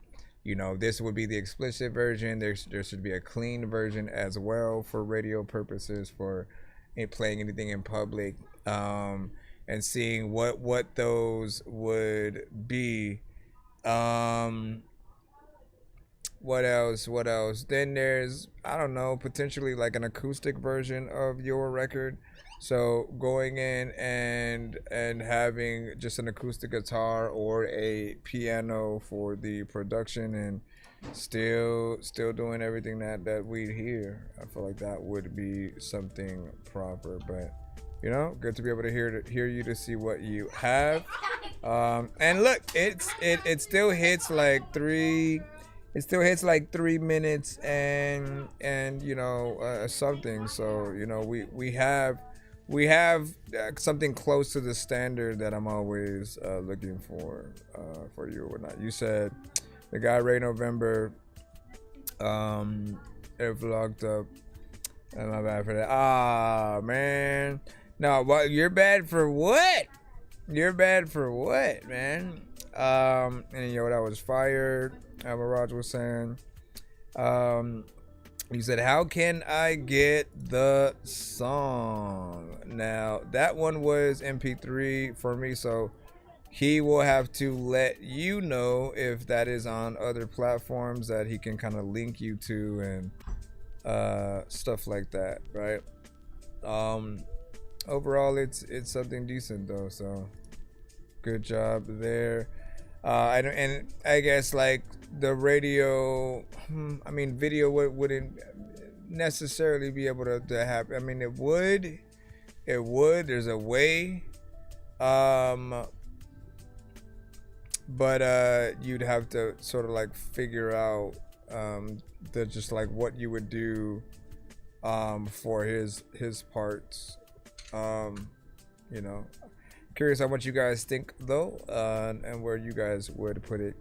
you know, this would be the explicit version. There should be a clean version as well for radio purposes, for playing anything in public, and seeing what those would be. What else? Then there's, I don't know, potentially like an acoustic version of your record. So going in and having just an acoustic guitar or a piano for the production, and still doing everything that we'd hear. I feel like that would be something proper, but you know, good to be able to hear you, to see what you have. And look, it still hits like 3 minutes and you know, something. So you know, we have something close to the standard that I'm always looking for you or not. You said the guy Ray November it vlogged up. My bad for that. Ah, man. No, what? You're bad for what? You're bad for what, man? And yo, that was fire. Mirage was saying. You said, how can I get the song? Now, that one was MP3 for me, so he will have to let you know if that is on other platforms that he can kind of link you to and stuff like that, right? Overall, it's something decent though, so good job there. And I guess like the radio, I mean, video wouldn't necessarily be able to happen. I mean, it would. There's a way, but you'd have to sort of like figure out just like what you would do for his parts. You know, curious on what you guys think though, and where you guys would put it.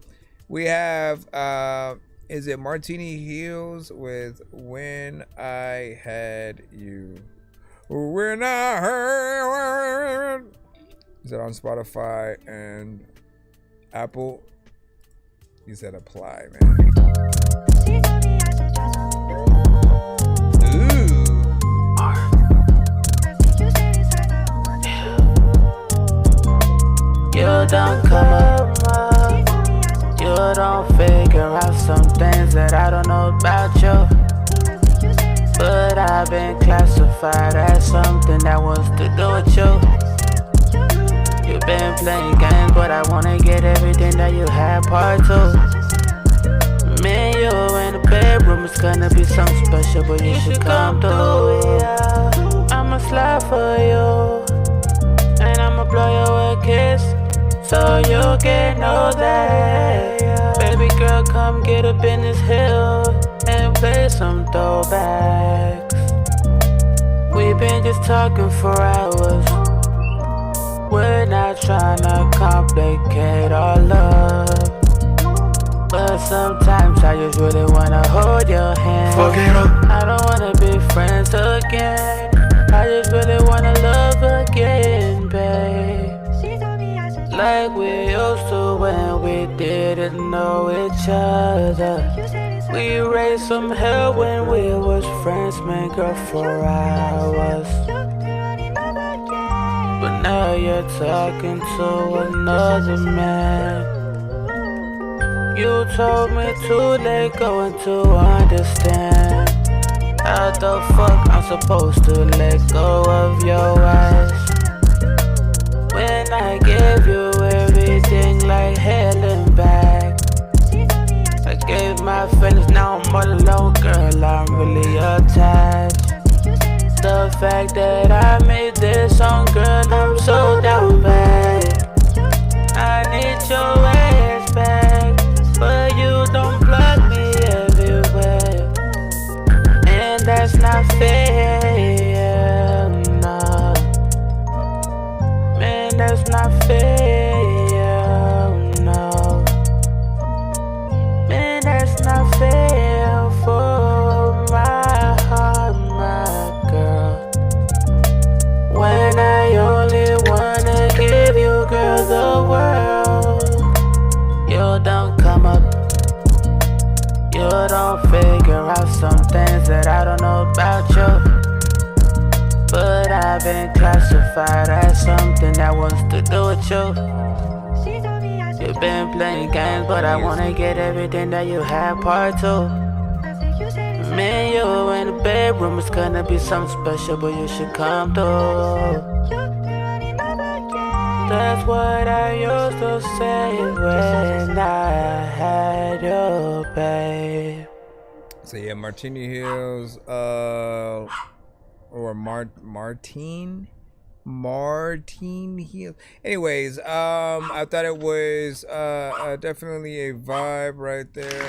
We have is it Martini Heels with When I Had You? When I heard. Is it on Spotify and Apple? He said apply, man. You don't come up, you don't figure out some things that I don't know about you. But I've been classified as something that wants to do with you. You've been playing games, but I wanna get everything that you had, part two. Me and you in the bedroom, it's gonna be something special, but you should come through. I'ma slide for you, and I'ma blow you a kiss, so you can know that. Baby girl, come get up in this hill and play some throwbacks. We've been just talking for hours. We're not trying to complicate our love, but sometimes I just really wanna hold your hand. Fuck it up. I don't wanna be friends again, I just really wanna love again, babe. Like we used to when we didn't know each other. We raised some hell when we was friends, man, girl, for hours. But now you're talking to another man. You told me to let go and to understand. How the fuck I'm supposed to let go of your ass when I gave you everything like hell and back? I gave my feelings, now I'm all alone, girl, I'm really attached. The fact that I made this song, girl, I'm so down bad. I need your ass back, but you don't plug me everywhere, and that's not fair, nah. Man, that's not fair, no. Man, that's not fair for my heart, my girl. When I only wanna give you, girl, the world. You don't come up, you don't figure out some things that I don't know about you. But I've been classified as something that wants to do with you. You've been playing games, but I wanna get everything that you have, part two. Me and you in the bedroom, it's gonna be something special, but you should come through. That's what I used to say when I had you, babe. So yeah, Martini Hills, or Martine Hills. Anyways, I thought it was definitely a vibe right there.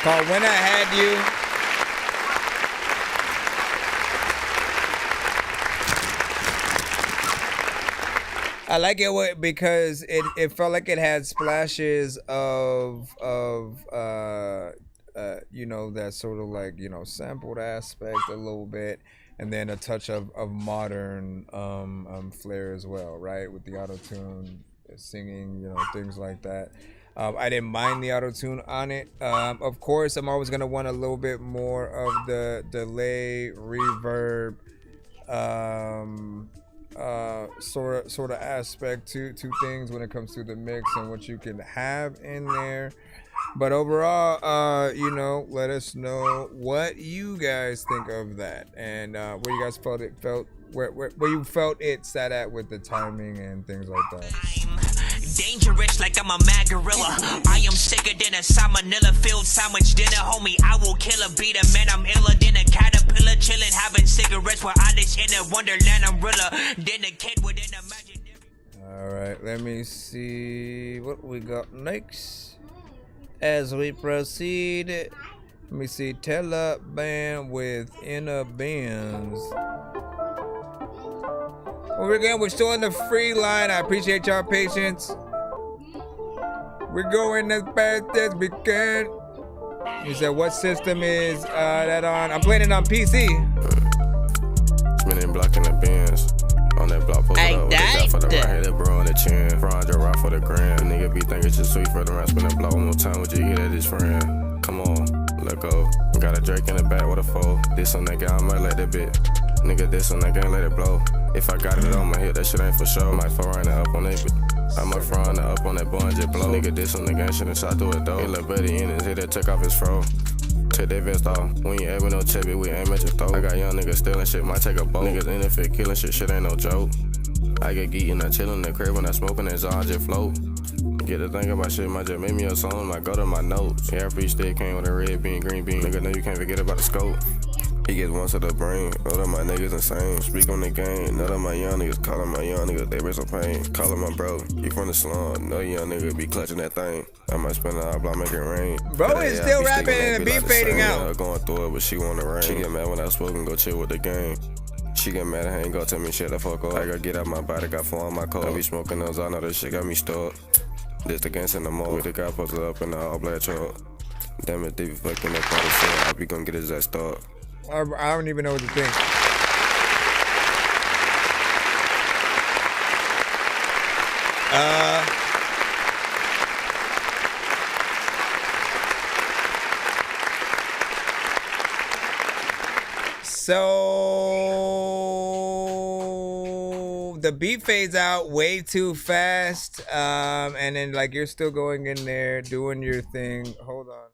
Called When I Had You. I like it because it felt like it had splashes of you know, that sort of like, you know, sampled aspect a little bit, and then a touch of modern flair as well, right, with the auto-tune, singing, you know, things like that. I didn't mind the auto-tune on it. Of course, I'm always gonna want a little bit more of the delay, reverb, sort of aspect to things when it comes to the mix and what you can have in there. But overall, you know, let us know what you guys think of that, and where you guys felt where you felt it sat at with the timing and things like that. Dangerous like I'm a mad gorilla. I am sicker than a salmonella filled sandwich dinner, homie. I will kill a beat a man. I'm iller than a caterpillar, chilling, having cigarettes while I live in a wonderland. I'm realer than a kid within a magic. All right, let me see what we got next as we proceed. Let me see, Tella Band with Inner Bins. Well, again, we're still in the free line. I appreciate y'all patience. We're going as fast as we can. You said, what system is that on? I'm playing it on PC. Spinning block in the bins. On that block, pull it up. What they got for the right hand, that bro on the chin. 400 rock for the grand. Nigga be thinking just sweet for the round. Spin that block one more time. Would you get at his friend? Come on, let go. Got a Drake in the back with a foe. This on that guy, I might let that bit. Nigga, this on that gang, let it blow. If I got it on my hip, that shit ain't for sure. Might front up on that bit. I might front up on that bun, just blow. Nigga, this on the gang, shouldn't shot through it though. He look buddy in his head, that took off his fro. Take that vest off. We ain't ever no check it, we aim at your throat. I got young niggas stealing shit, might take a boat. Niggas in the fit killing shit ain't no joke. I get geeking, I chill in the crib when I smoking, that's all I just float. Get to think about shit, might just make me a song, might go to my notes. Yeah, free stick came with a red bean, green bean. Nigga, know you can't forget about the scope. He gets one to the brain, all of my niggas insane. Speak on the game, none of my young niggas calling my young niggas, they bring some pain. Calling my bro, you from the slum, no young nigga be clutching that thing. I might spend an block, make it rain. Bro is still rapping and the beat fading out. Going through it, but she wanna rain. She get mad when I spoke and go chill with the gang. She get mad, I ain't gon' tell me shit the fuck up. I gotta get out my body, got 4 on my coat. I be smoking those, I know this shit got me stuck. This the gangs in the mall, with the guy posted up in the all black truck. Damn it, they be fucking that party shit, I be gon' get his ass stuck. I don't even know what to think. So the beat fades out way too fast, and then like you're still going in there doing your thing. Hold on.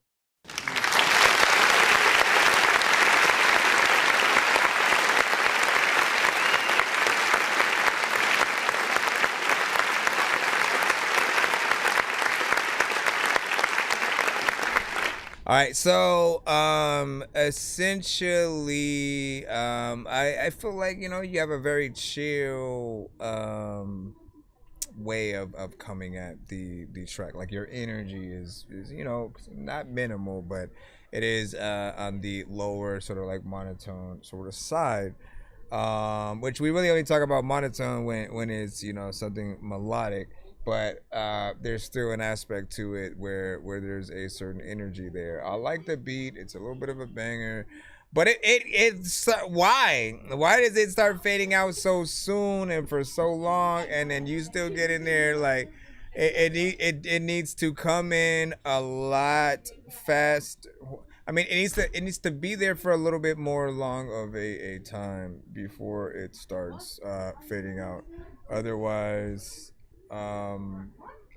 All right, so essentially, I feel like, you know, you have a very chill way of coming at the track. Like your energy is you know, not minimal, but it is on the lower sort of like monotone sort of side. Which we really only talk about monotone when it's, you know, something melodic. But there's still an aspect to it where there's a certain energy there. I like the beat. It's a little bit of a banger. But it's why does it start fading out so soon and for so long, and then you still get in there like it needs to come in a lot fast. I mean, it needs to be there for a little bit more long of a time before it starts fading out. Otherwise,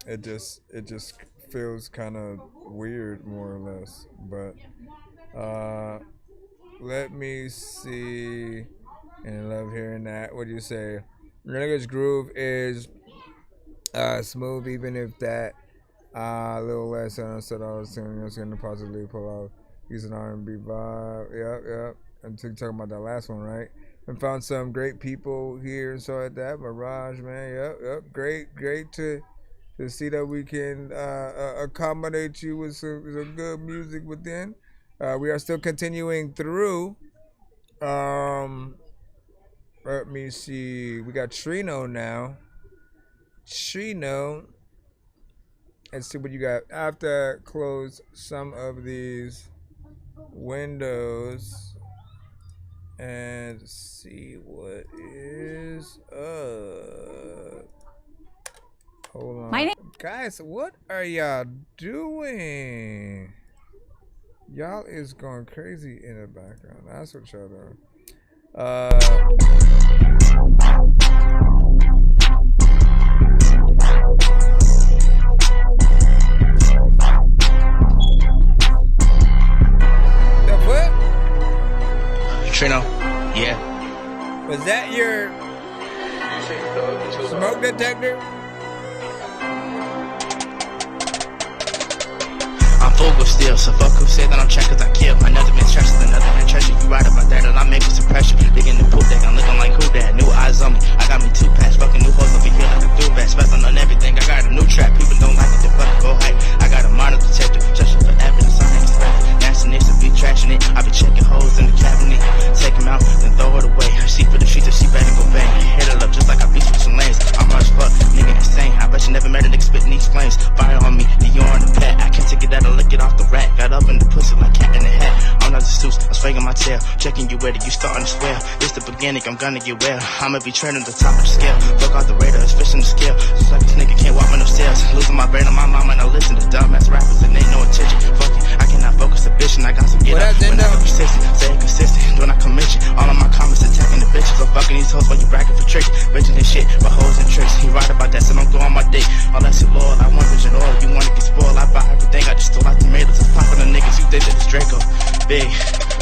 it just feels kind of weird, more or less. But let me see. And I love hearing that. What do you say? Your nigga's groove is smooth, even if that a little less. I said I was going to possibly pull out using R&B vibe. Yep. I'm talking about that last one, right? And found some great people here and so like that. Mirage, man, yep. Great to see that we can accommodate you with some good music within. We are still continuing through. Let me see. We got Trino now. Let's see what you got. I have to close some of these windows and see what is up. Hold on. Guys, what are y'all doing? Y'all is going crazy in the background. That's what y'all doing. Trino, yeah. Was that your smoke detector? I'm focused still, so fuck who said that I'm trash cause I kill. Another man's trash is another man's treasure. You right about that and I'm making some pressure. Digging the pool deck, I'm looking like who that? New eyes on me, I got me 2 packs. Fucking new hoes over here like a throwback. Spazzing on everything, I got a new trap. People don't like it, they fucking go hype. I got a monitor detector, just for evidence, I ain't expecting. Nasty niggas be trashing it, I be checking hoes in the cabinet. Take them out, then throw it away. She for the streets, if she better go bang. Hit it up just like I be switching lanes. I'm hard as fuck, nigga insane. I bet you never met a nigga spitting these flames. Fire on me, the yarn the pet. I can't take it out and lick it off the rack. Got up in the pussy like cat in the hat. I'm not the suits, I'm swinging my tail. Checking you ready, you starting to swell. This the beginning, I'm gonna get well. I'ma be trending the top of the scale. Fuck out the radar, it's fishing the scale. Just like this nigga can't walk with no stairs. Losing my brain on my mama and I listen to dumbass rappers and ain't no attention. Fuck it, I cannot focus a bitch and I got some get up. When I persistent, stay consistent, when I come mention. All of my comments attacking the bitches. I'm fucking these hoes while you bragging for tricks. Bitches and shit, but hoes and tricks. He right about that, so don't go on my dick. All that shit loyal, I want vision oil. You wanna get spoiled, I buy everything. I just stole out tomatoes. It's popping the niggas, you think that it's Draco. Big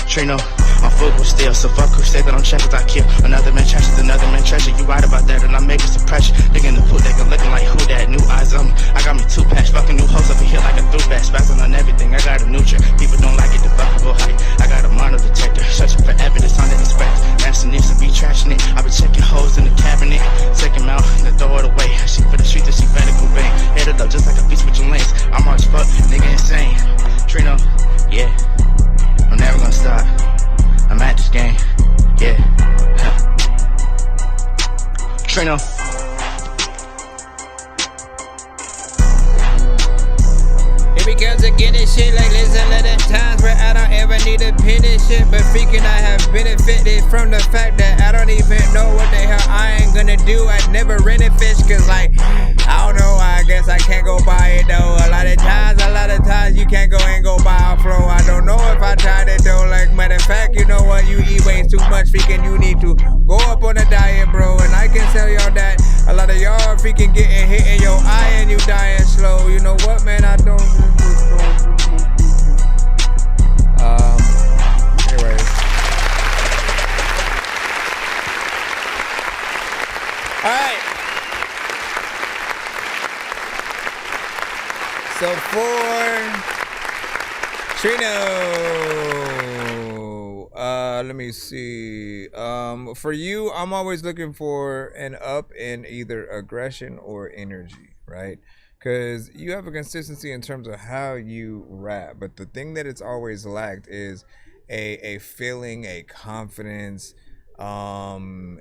Trino, I'm focused still, so fuck who say that I'm trash cause I kill. Another man trash is another man treasure. You right about that and I'm making some pressure. Digging the pool deck and looking like who that? New eyes on me, I got me 2 packs. Fucking new hoes over here like a throwback. Spazzing on everything, I got a new trick. People don't like it, the fucking go hype. I got a monitor detector, searching for evidence on the inspect. Nasty niggas be trashing it, I be checking hoes in the cabinet. Take them out, then throw it away. She for the streets, she better go bang. Hit it up just like a beast with your lanes. I'm hard as fuck, nigga insane. Trino, yeah, I'm never gonna stop. I'm at this game, yeah. Trino. Because again, this shit like listen to the times where I don't ever need to pin this shit. But freaking I have benefited from the fact that I don't even know what the hell I ain't gonna do. I never rented fish cause like, I don't know, I guess I can't go buy it though. A lot of times you can't go and go buy a flow. I don't know if I tried it though. Like matter of fact, you know what, you eat way too much. Freaking you need to go up on a diet, bro. And I can tell y'all that a lot of y'all are freaking getting hit in your eye and you dying slow. You know what, man, I don't. Anyways. Alright. So for Trino, let me see. For you, I'm always looking for an up in either aggression or energy, right? Because you have a consistency in terms of how you rap, but the thing that it's always lacked is a feeling, a confidence, an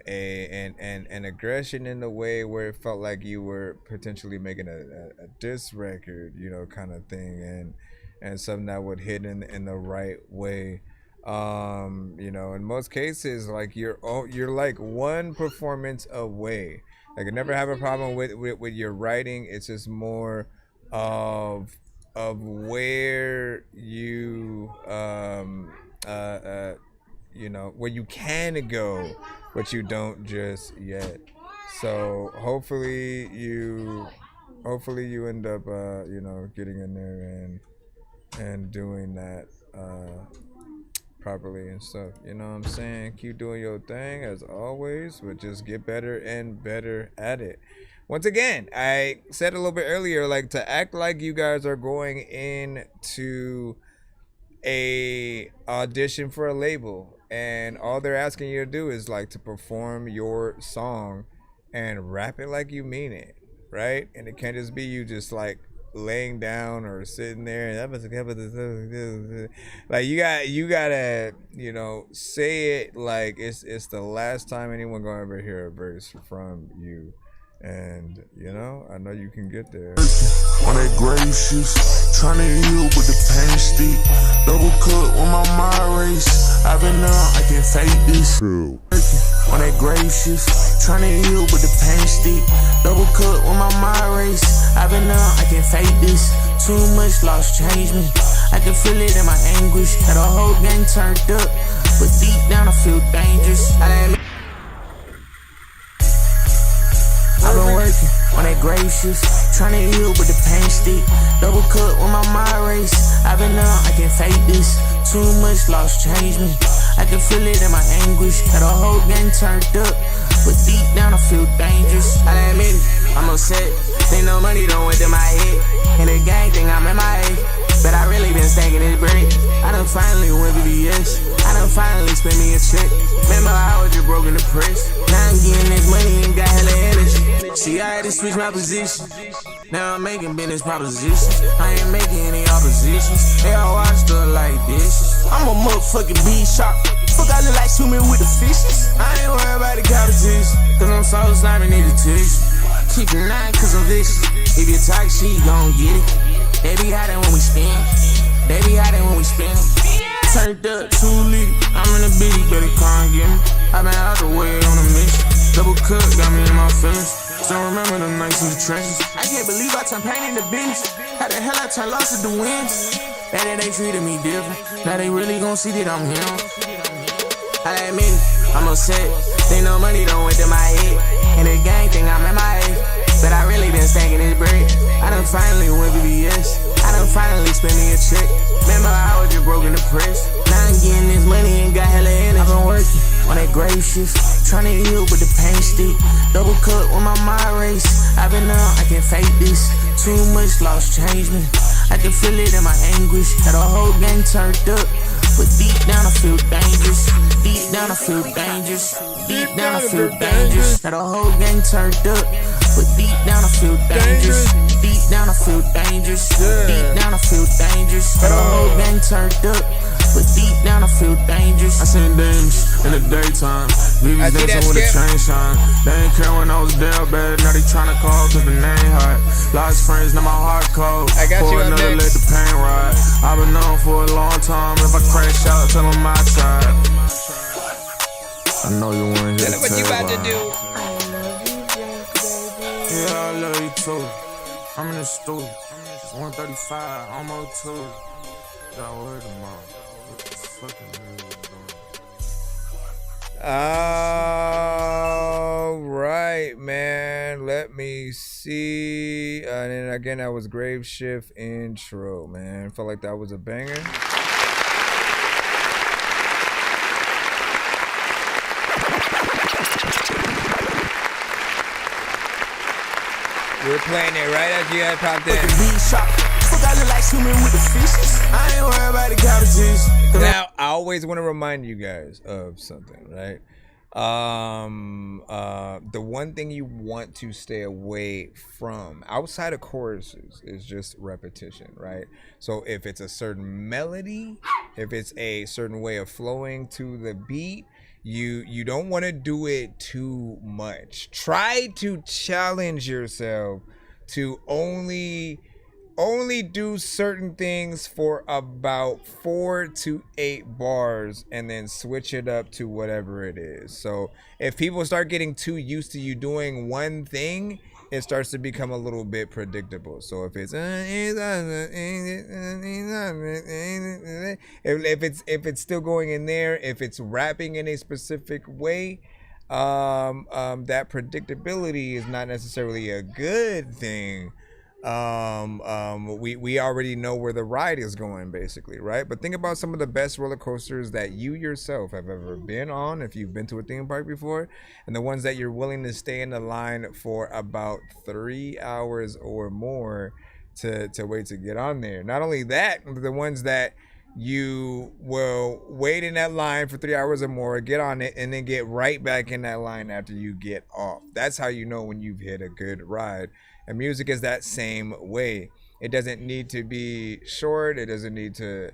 aggression in the way where it felt like you were potentially making a diss record, you know, kind of thing, and something that would hit in the right way. You know, in most cases, like you're like one performance away. Like I never have a problem with your writing. It's just more of where you you know, where you can go, but you don't just yet. So hopefully you end up you know, getting in there and doing that properly and stuff, you know what I'm saying? Keep doing your thing as always, but just get better and better at it. Once again, I said a little bit earlier, like to act like you guys are going into a audition for a label and all they're asking you to do is like to perform your song and rap it like you mean it, right? And it can't just be you just like laying down or sitting there and like you gotta, you know, say it like it's the last time anyone gonna ever hear a verse from you. And you know, I know you can get there. On that gracious, trying to heal with the pain stick. Double cut with my mind race. I've been I can't fake this. True. On that gracious, trying to heal with the pain stick. Double cut with my mind race. I've been I can't fake this. Too much loss changed me. I can feel it in my anguish. Got a whole gang turned up. but deep down I feel dangerous. I've been working on that grave shift, trying to heal but the pain stick. Double cut with my mind race. I've been down, I can't fake this. Too much loss changed me. I can feel it in my anguish. Got a whole gang turned up, but deep down I feel dangerous. I admit it, I'm upset. Think no money don't went to my head. And the gang think I'm in my head, but I really been stacking this bread. I done finally went BBS. I done finally spent me a check. Remember I was just broke in the press. Now I'm getting this money and got hella energy. See, I had to switch my position. Now I'm making business propositions. I ain't making any oppositions. They all watch stuff like this. I'm a motherfucking beat shop. Fuck, I look like swimming with the fishes. I ain't worried about the competition, cause I'm so slimy, need a tissue. Keep an eye cause I'm vicious. If you talk shit, you gon' get it. They be hiding when we spin. They be hiding when we spin. Turned up, too lit. I'm in the bitty, better come get me. I been out the way on a mission. Double cut got me in my feelings. Still remember the nights in the trenches. I can't believe I turned pain into business. How the hell I turned losses to wins? Better they treated me different. Now they really gon' see that I'm him. I admit it, I'm upset. Think no money don't went to my head. And the gang think I'm in my head, but I really been stacking this bread. I done finally went BBS. I done finally spent me a check. Remember I was just broke in the press. Now I'm getting this money and got hella energy. I've been working on that grave shift, trying to heal but the pain stick. Double cut with my mind race. I've been down, I can't fake this. Too much loss changed me. I can feel it in my anguish. Got a whole gang turned up, but deep down I feel dangerous. Deep down I feel dangerous. Deep down I feel dangerous. Got a whole gang turned up, but deep down I feel dangerous. Deep down I feel dangerous. Deep down I feel dangerous. Got a whole gang turned up, but deep down I feel dangerous. I seen demons in the daytime. Leave dancing with a chain shine. They ain't care when I was down bad. Now they tryna call cause the name hot. Lost friends, now my heart cold. I got you up another, next. let the pain ride. I've been known for a long time. If I crash out, tell them I tried. I know you wanna hear Tell them what you about to do. Yeah, I love you too. I'm in the studio. It's 1:35, almost 2. Got word tomorrow. What the fucking All right, man. Let me see. And then again, that was Grave Shift intro, man. Felt like that was a banger. We're playing it right as you had popped in. Now, I always want to remind you guys of something, right? The one thing you want to stay away from outside of choruses is just repetition, right? So if it's a certain melody, if it's a certain way of flowing to the beat, you don't want to do it too much. Try to challenge yourself to only do certain things for about 4 to 8 bars and then switch it up to whatever it is. So if people start getting too used to you doing one thing, it starts to become a little bit predictable. So if it's if it's still going in there, if it's rapping in a specific way, that predictability is not necessarily a good thing. We already know where the ride is going, basically, right? But think about some of the best roller coasters that you yourself have ever been on, if you've been to a theme park before, and the ones that you're willing to stay in the line for about 3 hours or more to wait to get on there. Not only that, the ones that you will wait in that line for 3 hours or more, get on it, and then get right back in that line after you get off. That's how you know when you've hit a good ride. And music is that same way. It doesn't need to be short. It doesn't need to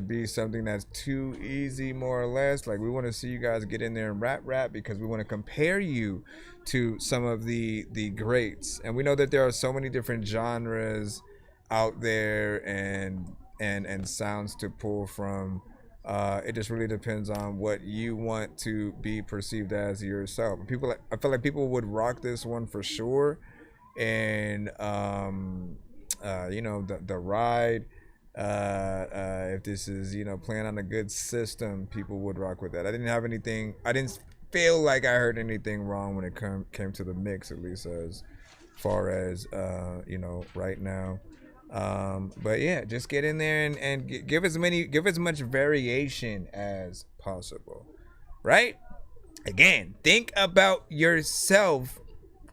be something that's too easy, more or less. Like, we want to see you guys get in there and rap because we want to compare you to some of the greats. And we know that there are so many different genres out there and sounds to pull from. It just really depends on what you want to be perceived as yourself. I feel like people would rock this one for sure, and the ride If this is, playing on a good system, people would rock with that. I didn't feel like I heard anything wrong when it came to the mix, at least as far as, right now. But yeah, just get in there and give as much variation as possible, right? Again, think about yourself.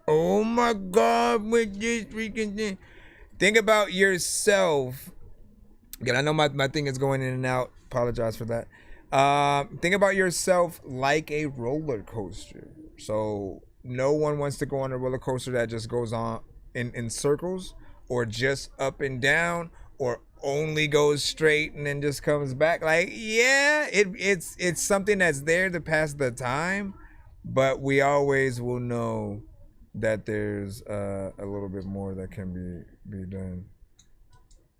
Oh my God, with this freaking thing. Think about yourself. Again, I know my thing is going in and out. Apologize for that. Think about yourself like a roller coaster. So no one wants to go on a roller coaster that just goes on in circles, or just up and down, or only goes straight and then just comes back. Like, yeah, it's something that's there to pass the time, but we always will know that there's a little bit more that can be done.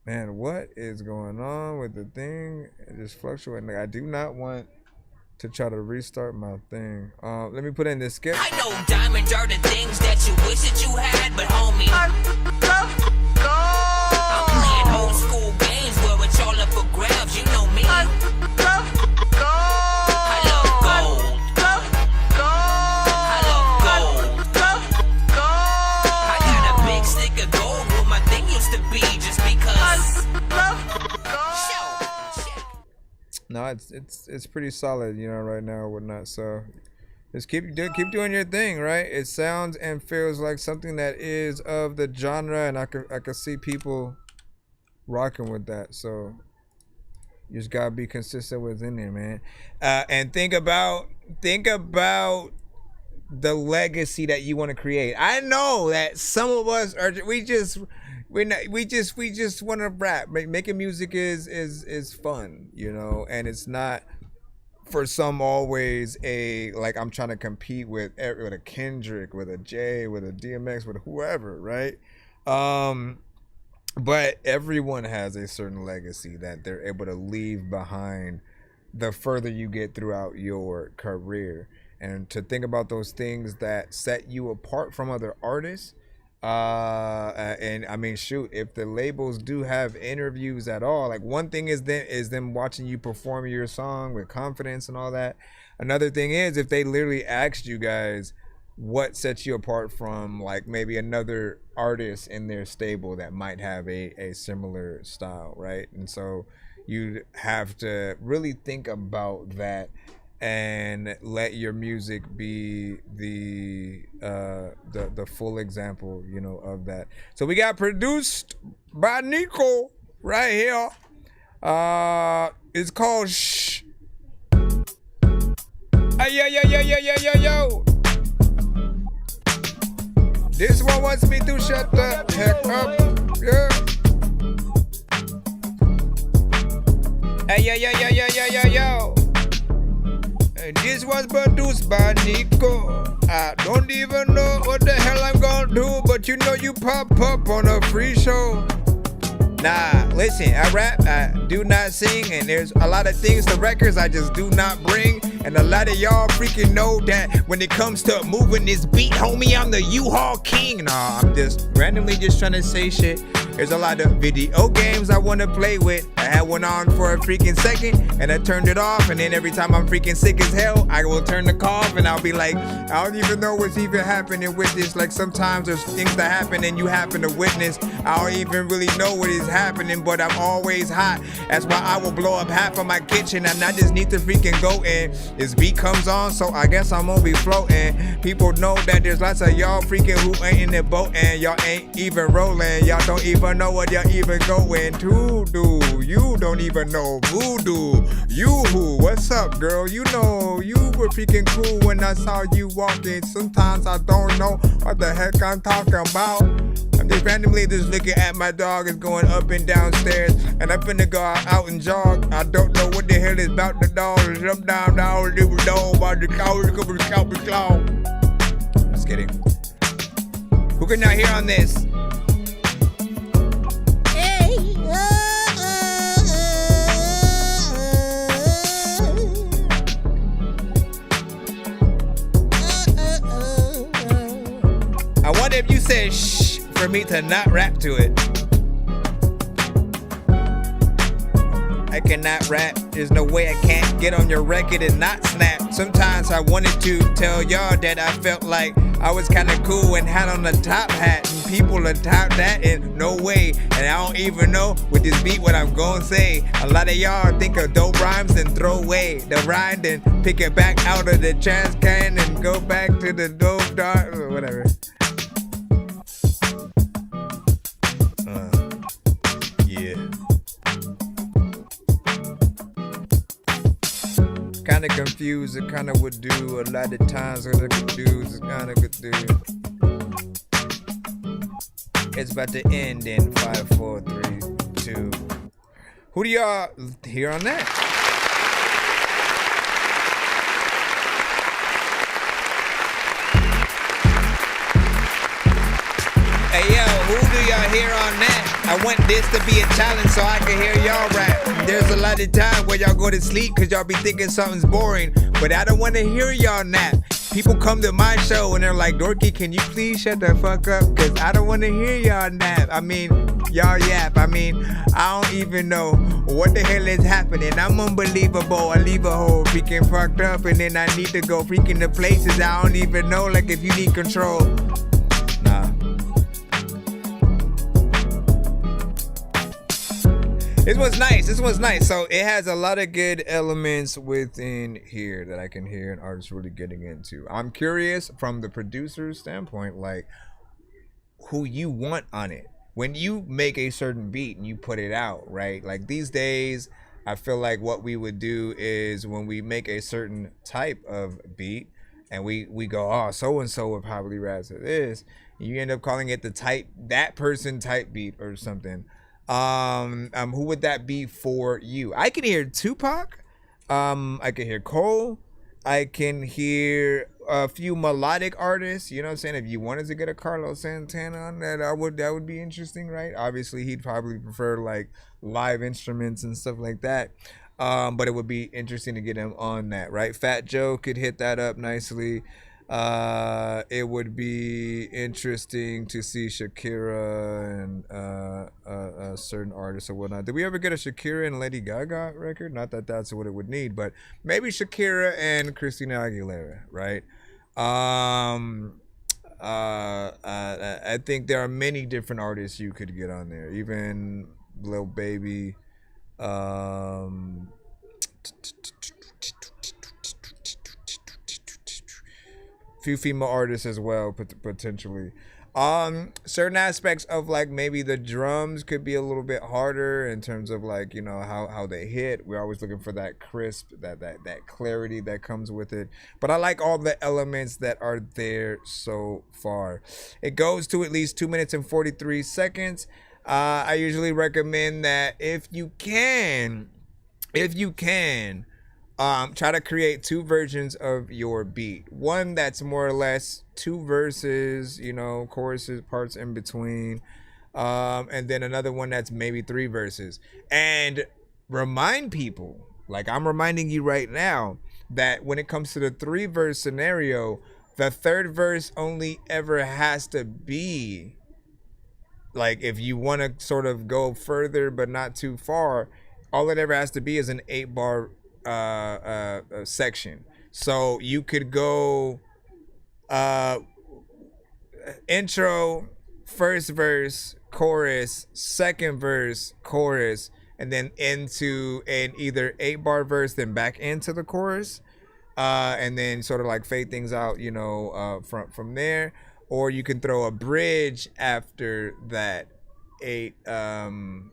Man, what is going on with the thing? It just fluctuating. Like, I do not want to try to restart my thing. Let me put in this skip. I know diamonds are the things that you wish that you had, but homie, I'm playing old school games where it's all up for grabs. You know me. I love gold. I love gold. I got a big stick of gold where my thing used to be, just because. No, it's pretty solid, right now, whatnot. So just keep doing your thing, right? It sounds and feels like something that is of the genre, and I could see people rocking with that. So you just gotta be consistent within there, man. And think about the legacy that you want to create. I know that some of us we just want to rap. Making music is fun, and it's not for some always like I'm trying to compete with a Kendrick, with a Jay, with a DMX, with whoever, right? But everyone has a certain legacy that they're able to leave behind the further you get throughout your career. And to think about those things that set you apart from other artists. And I mean, shoot, if the labels do have interviews at all, like, one thing is them watching you perform your song with confidence and all that. Another thing is if they literally asked you guys what sets you apart from, like, maybe another artist in their stable that might have a similar style, right? And so you have to really think about that and let your music be the full example, of that. So we got produced by Nico right here. It's called Shh. Yo. This one wants me to shut the heck up. Yeah. Yo. This was produced by Nico. I don't even know what the hell I'm gonna do, but you pop up on a free show. Nah, listen, I rap, I do not sing, and there's a lot of things to records I just do not bring. And a lot of y'all freaking know that when it comes to moving this beat, homie, I'm the U-Haul king. Nah, I'm just randomly trying to say shit. There's a lot of video games I want to play with. I had one on for a freaking second, and I turned it off, and then every time I'm freaking sick as hell, I will turn the call off, and I'll be like, I don't even know what's even happening with this. Like, sometimes there's things that happen and you happen to witness. I don't even really know what is happening, but I'm always hot. That's why I will blow up half of my kitchen, and I just need to freaking go in. This beat comes on, so I guess I'm gonna be floating. People know that there's lots of y'all freaking who ain't in the boat, and y'all ain't even rolling. Y'all don't even know what y'all even going to do. You don't even know voodoo. You who? What's up, girl? You know you were freaking cool when I saw you walking. Sometimes I don't know what the heck I'm talking about. I'm just randomly looking at my dog is going up and down stairs, and I'm finna go out and jog. I don't know what the hell is about the dog. Jump down, about the cow. Just kidding. Who can not hear on this? I wonder if you said shh for me to not rap to it. I cannot rap. There's no way I can't get on your record and not snap. Sometimes I wanted to tell y'all that I felt like I was kinda cool and had on a top hat. And people are top that and no way. And I don't even know with this beat what I'm gonna say. A lot of y'all think of dope rhymes and throw away the rhyme and pick it back out of the trash can and go back to the dope dark or whatever. Yeah. Kinda confused, it kinda would do a lot of times what it could do is kinda could do. It's about to end in 5, 4, 3, 2. Who do y'all hear on that? Hey yo, who do y'all hear on that? I want this to be a challenge so I can hear y'all rap. There's a lot of time where y'all go to sleep cause y'all be thinking something's boring, but I don't want to hear y'all nap. People come to my show and they're like, Dorky, can you please shut the fuck up? Cause I don't want to hear y'all nap. I mean, y'all yap. I mean, I don't even know what the hell is happening. I'm unbelievable. I leave a hole freaking fucked up and then I need to go freaking to places I don't even know. Like if you need control. Nah. This one's nice. So it has a lot of good elements within here that I can hear an artist really getting into. I'm curious from the producer's standpoint, like who you want on it. When you make a certain beat and you put it out, right? Like these days, I feel like what we would do is when we make a certain type of beat and we go, oh, so-and-so would probably rap to this. You end up calling it the type, that person type beat or something. Who would that be for you? I can hear Tupac. I can hear Cole. I can hear a few melodic artists. You know what I'm saying? If you wanted to get a Carlos Santana on that, that would be interesting, right? Obviously, he'd probably prefer like live instruments and stuff like that. But it would be interesting to get him on that, right? Fat Joe could hit that up nicely. It would be interesting to see Shakira and certain artists or whatnot. Did we ever get a Shakira and Lady Gaga record? Not that that's what it would need, but maybe Shakira and Christina Aguilera, right? I think there are many different artists you could get on there. Even Lil Baby. Few female artists as well, potentially. Certain aspects of like maybe the drums could be a little bit harder in terms of like, you know, how they hit. We're always looking for that crisp, that clarity that comes with it. But I like all the elements that are there so far. It goes to at least 2 minutes and 43 seconds. I usually recommend that if you can, try to create 2 versions of your beat. One that's more or less 2 verses, you know, choruses, parts in between. And then another one that's maybe 3 verses. And remind people, like I'm reminding you right now, that when it comes to the 3-verse scenario, the 3rd verse only ever has to be, like if you want to sort of go further but not too far, all it ever has to be is an 8-bar section. So you could go intro, first verse, chorus, second verse, chorus, and then into an either 8-bar verse, then back into the chorus, and then sort of like fade things out, you know, from there. Or you can throw a bridge after that 8. I'm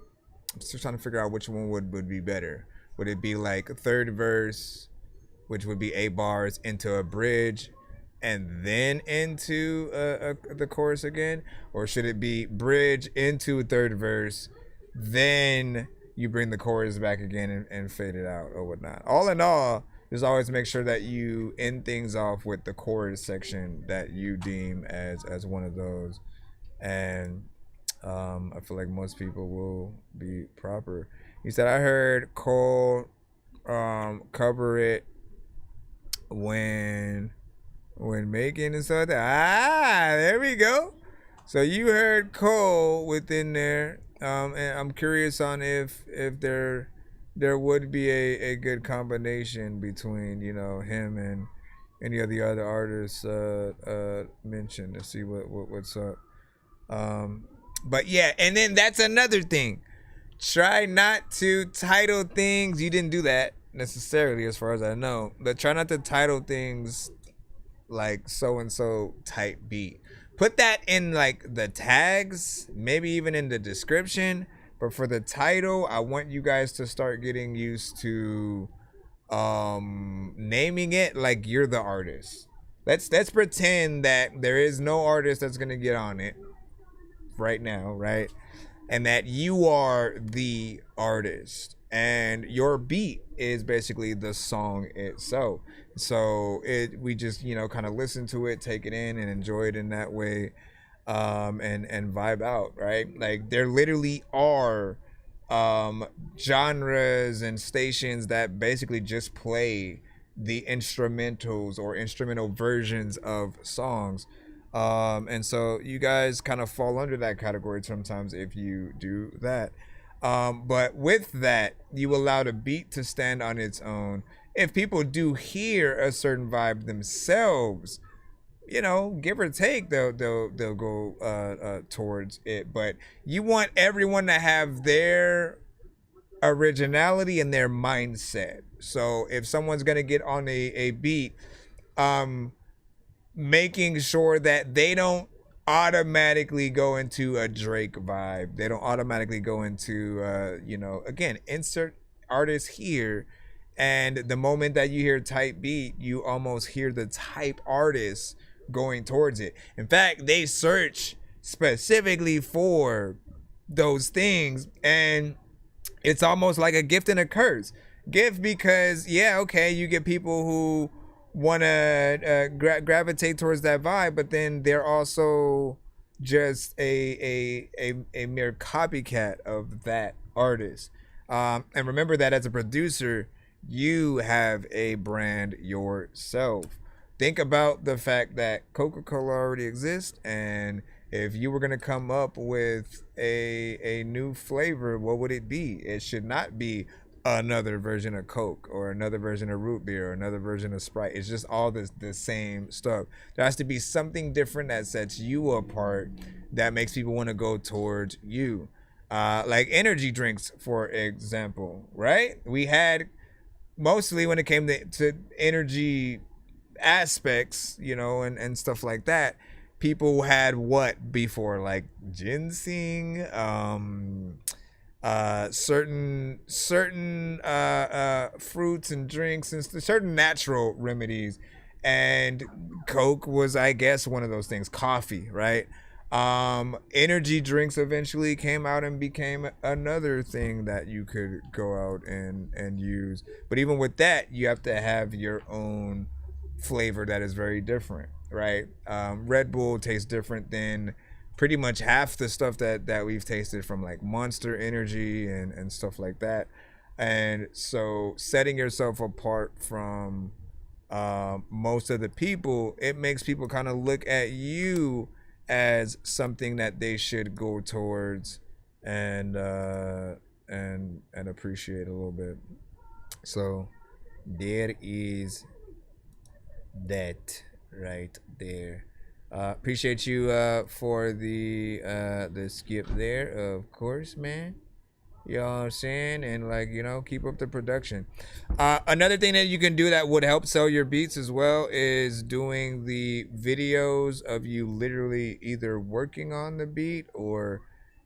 still trying to figure out which one would be better. Would it be like a 3rd verse, which would be 8 bars, into a bridge, and then into the chorus again? Or should it be bridge into a 3rd verse, then you bring the chorus back again and fade it out or whatnot? All in all, just always make sure that you end things off with the chorus section that you deem as one of those. And I feel like most people will be proper. He said, I heard Cole cover it when making and stuff like that. There we go. So you heard Cole within there. And I'm curious on if there there would be a good combination between, you know, him and any of the other artists mentioned to see what's up. But yeah, and then that's another thing. Try not to title things. You didn't do that necessarily, as far as I know. But try not to title things like so and so type beat. Put that in like the tags, maybe even in the description. But for the title, I want you guys to start getting used to naming it like you're the artist. Let's pretend that there is no artist that's gonna get on it right now, right? And that you are the artist and your beat is basically the song itself. So we just, you know, kind of listen to it, take it in and enjoy it in that way, and vibe out, right? Like there literally are genres and stations that basically just play the instrumentals or instrumental versions of songs. And so you guys kind of fall under that category sometimes if you do that. But with that, you allow the beat to stand on its own. If people do hear a certain vibe themselves, you know, give or take, they'll go towards it. But you want everyone to have their originality and their mindset. So if someone's gonna get on a beat, making sure that they don't automatically go into a Drake vibe. They don't automatically go into, you know, again, insert artist here. And the moment that you hear type beat, you almost hear the type artist going towards it. In fact, they search specifically for those things. And it's almost like a gift and a curse. Gift because, yeah, okay, you get people who want to gravitate towards that vibe, but then they're also just a mere copycat of that artist. And remember that as a producer, you have a brand yourself. Think about the fact that Coca-Cola already exists, and if you were going to come up with a new flavor, what would it be? It should not be another version of Coke or another version of root beer or another version of Sprite. It's just all the same stuff. There has to be something different that sets you apart, that makes people want to go towards you. Like energy drinks, for example, right? We had, mostly when it came to energy aspects, you know, and stuff like that, people had what before, like ginseng, certain fruits and drinks and certain natural remedies, and Coke was, I guess, one of those things. Coffee, right? Energy drinks eventually came out and became another thing that you could go out and use. But even with that, you have to have your own flavor that is very different, right? Red Bull tastes different than pretty much half the stuff that we've tasted from like Monster Energy and stuff like that. And so setting yourself apart from most of the people, it makes people kind of look at you as something that they should go towards and appreciate a little bit. So there is that right there. Appreciate you for the skip there, of course, man. You know what I'm saying? And like, you know, keep up the production. Another thing that you can do that would help sell your beats as well is doing the videos of you literally either working on the beat or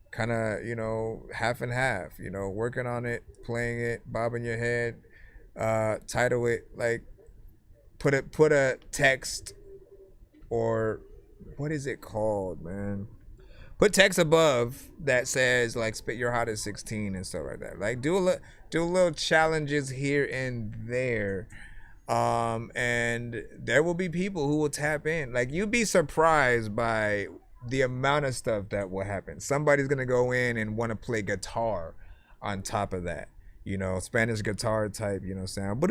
kind of, you know, half and half, you know, working on it, playing it, bobbing your head, title it, like put a text, or what is it called, man? Put text above that says like spit your hottest 16 and stuff like that. Like do little challenges here and there, and there will be people who will tap in. Like you'd be surprised by the amount of stuff that will happen. Somebody's gonna go in and want to play guitar on top of that, you know, Spanish guitar type, you know, sound.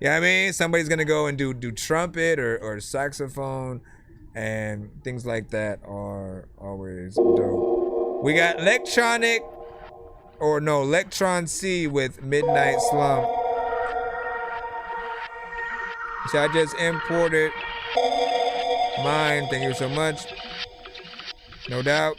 You know what I mean? Somebody's gonna go and do trumpet or saxophone, and things like that are always dope. We got Electron C with Midnight Slump. So I just imported mine. Thank you so much. No doubt.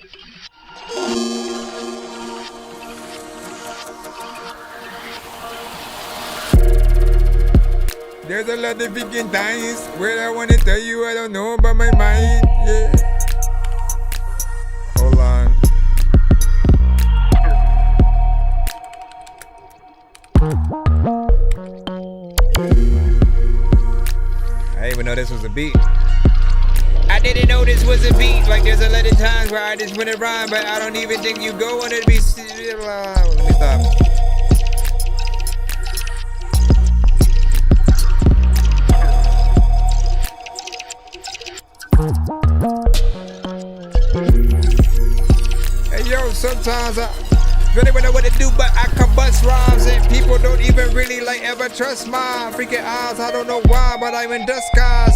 There's a lot of freaking times where I want to tell you I don't know about my mind. Yeah. Hold on. I didn't even know this was a beat. I didn't know this was a beat. Like there's a lot of times where I just want to rhyme, but I don't even think you go on it to be. Let me stop. Hey yo, sometimes I really don't know what to do, but I can bust rhymes and people don't even really like ever trust my freaking eyes. I don't know why, but I'm in disguise.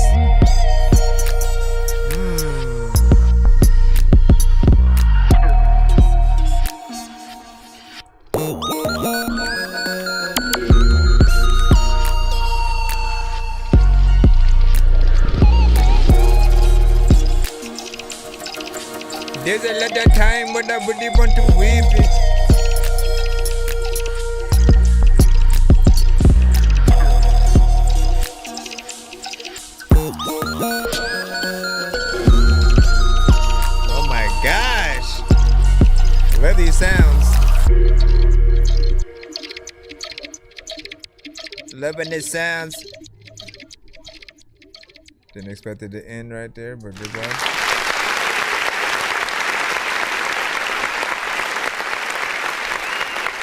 There's a lot of time when I really want to weep it. Oh my gosh. Love these sounds. Loving the sounds. Didn't expect it to end right there, but good job.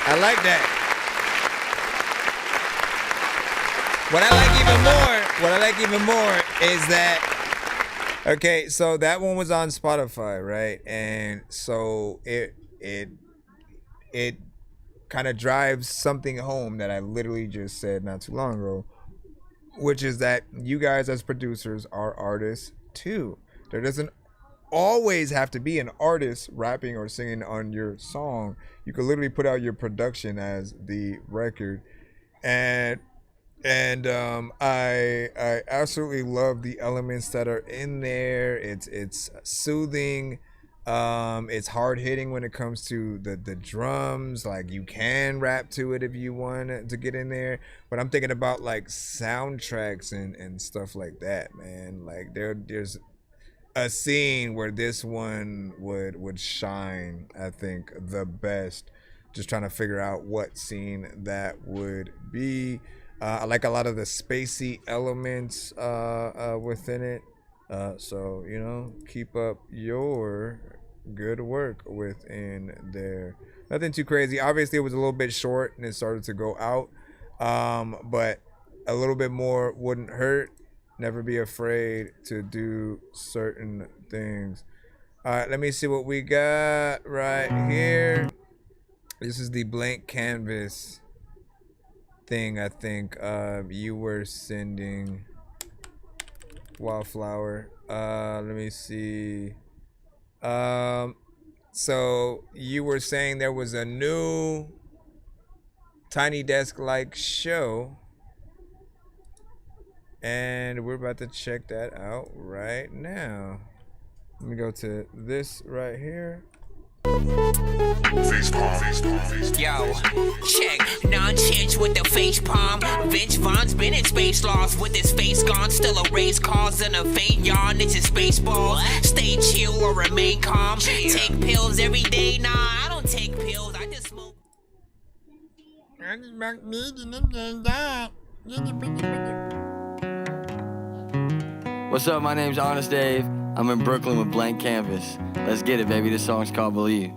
I like that. What I like even more is that, okay, so that one was on Spotify, right? And so it kind of drives something home that I literally just said not too long ago, which is that you guys as producers are artists too. There doesn't always have to be an artist rapping or singing on your song. You could literally put out your production as the record, and I absolutely love the elements that are in there. It's soothing. It's hard hitting when it comes to the drums. Like you can rap to it if you want to get in there. But I'm thinking about like soundtracks and stuff like that, man. Like there's a scene where this one would shine, I think, the best. Just trying to figure out what scene that would be. I like a lot of the spacey elements within it. So, you know, keep up your good work within there. Nothing too crazy. Obviously, it was a little bit short and it started to go out. But a little bit more wouldn't hurt. Never be afraid to do certain things. All right, let me see what we got right here. This is the blank canvas thing, I think. You were sending Wildflower. Let me see. So you were saying there was a new Tiny Desk-like show. And we're about to check that out right now. Let me go to this right here. Face palm. Yo, check. Non-change with the face palm. Vince Vaughn's been in space lost with his face gone. Still erase cause and a faint yawn. It's his space balls. Stay chill or remain calm. Take pills every day. Nah, I don't take pills. I just smoke. What's up? My name's Honest Dave. I'm in Brooklyn with Blank Canvas. Let's get it, baby. This song's called Believe.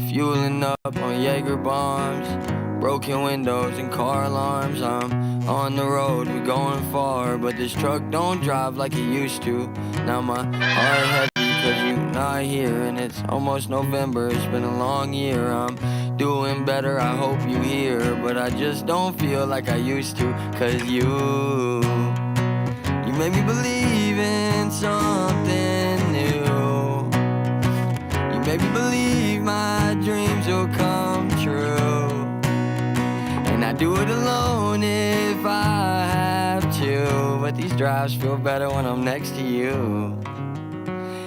Fueling up on Jaeger bombs, broken windows and car alarms. I'm on the road, we're going far, but this truck don't drive like it used to. Now my heart heavy 'cause you not here, and it's almost November. It's been a long year. I'm doing better, I hope you hear. But I just don't feel like I used to. Cause you made me believe in something new. You made me believe my dreams will come true. And I do it alone if I have to. But these drives feel better when I'm next to you.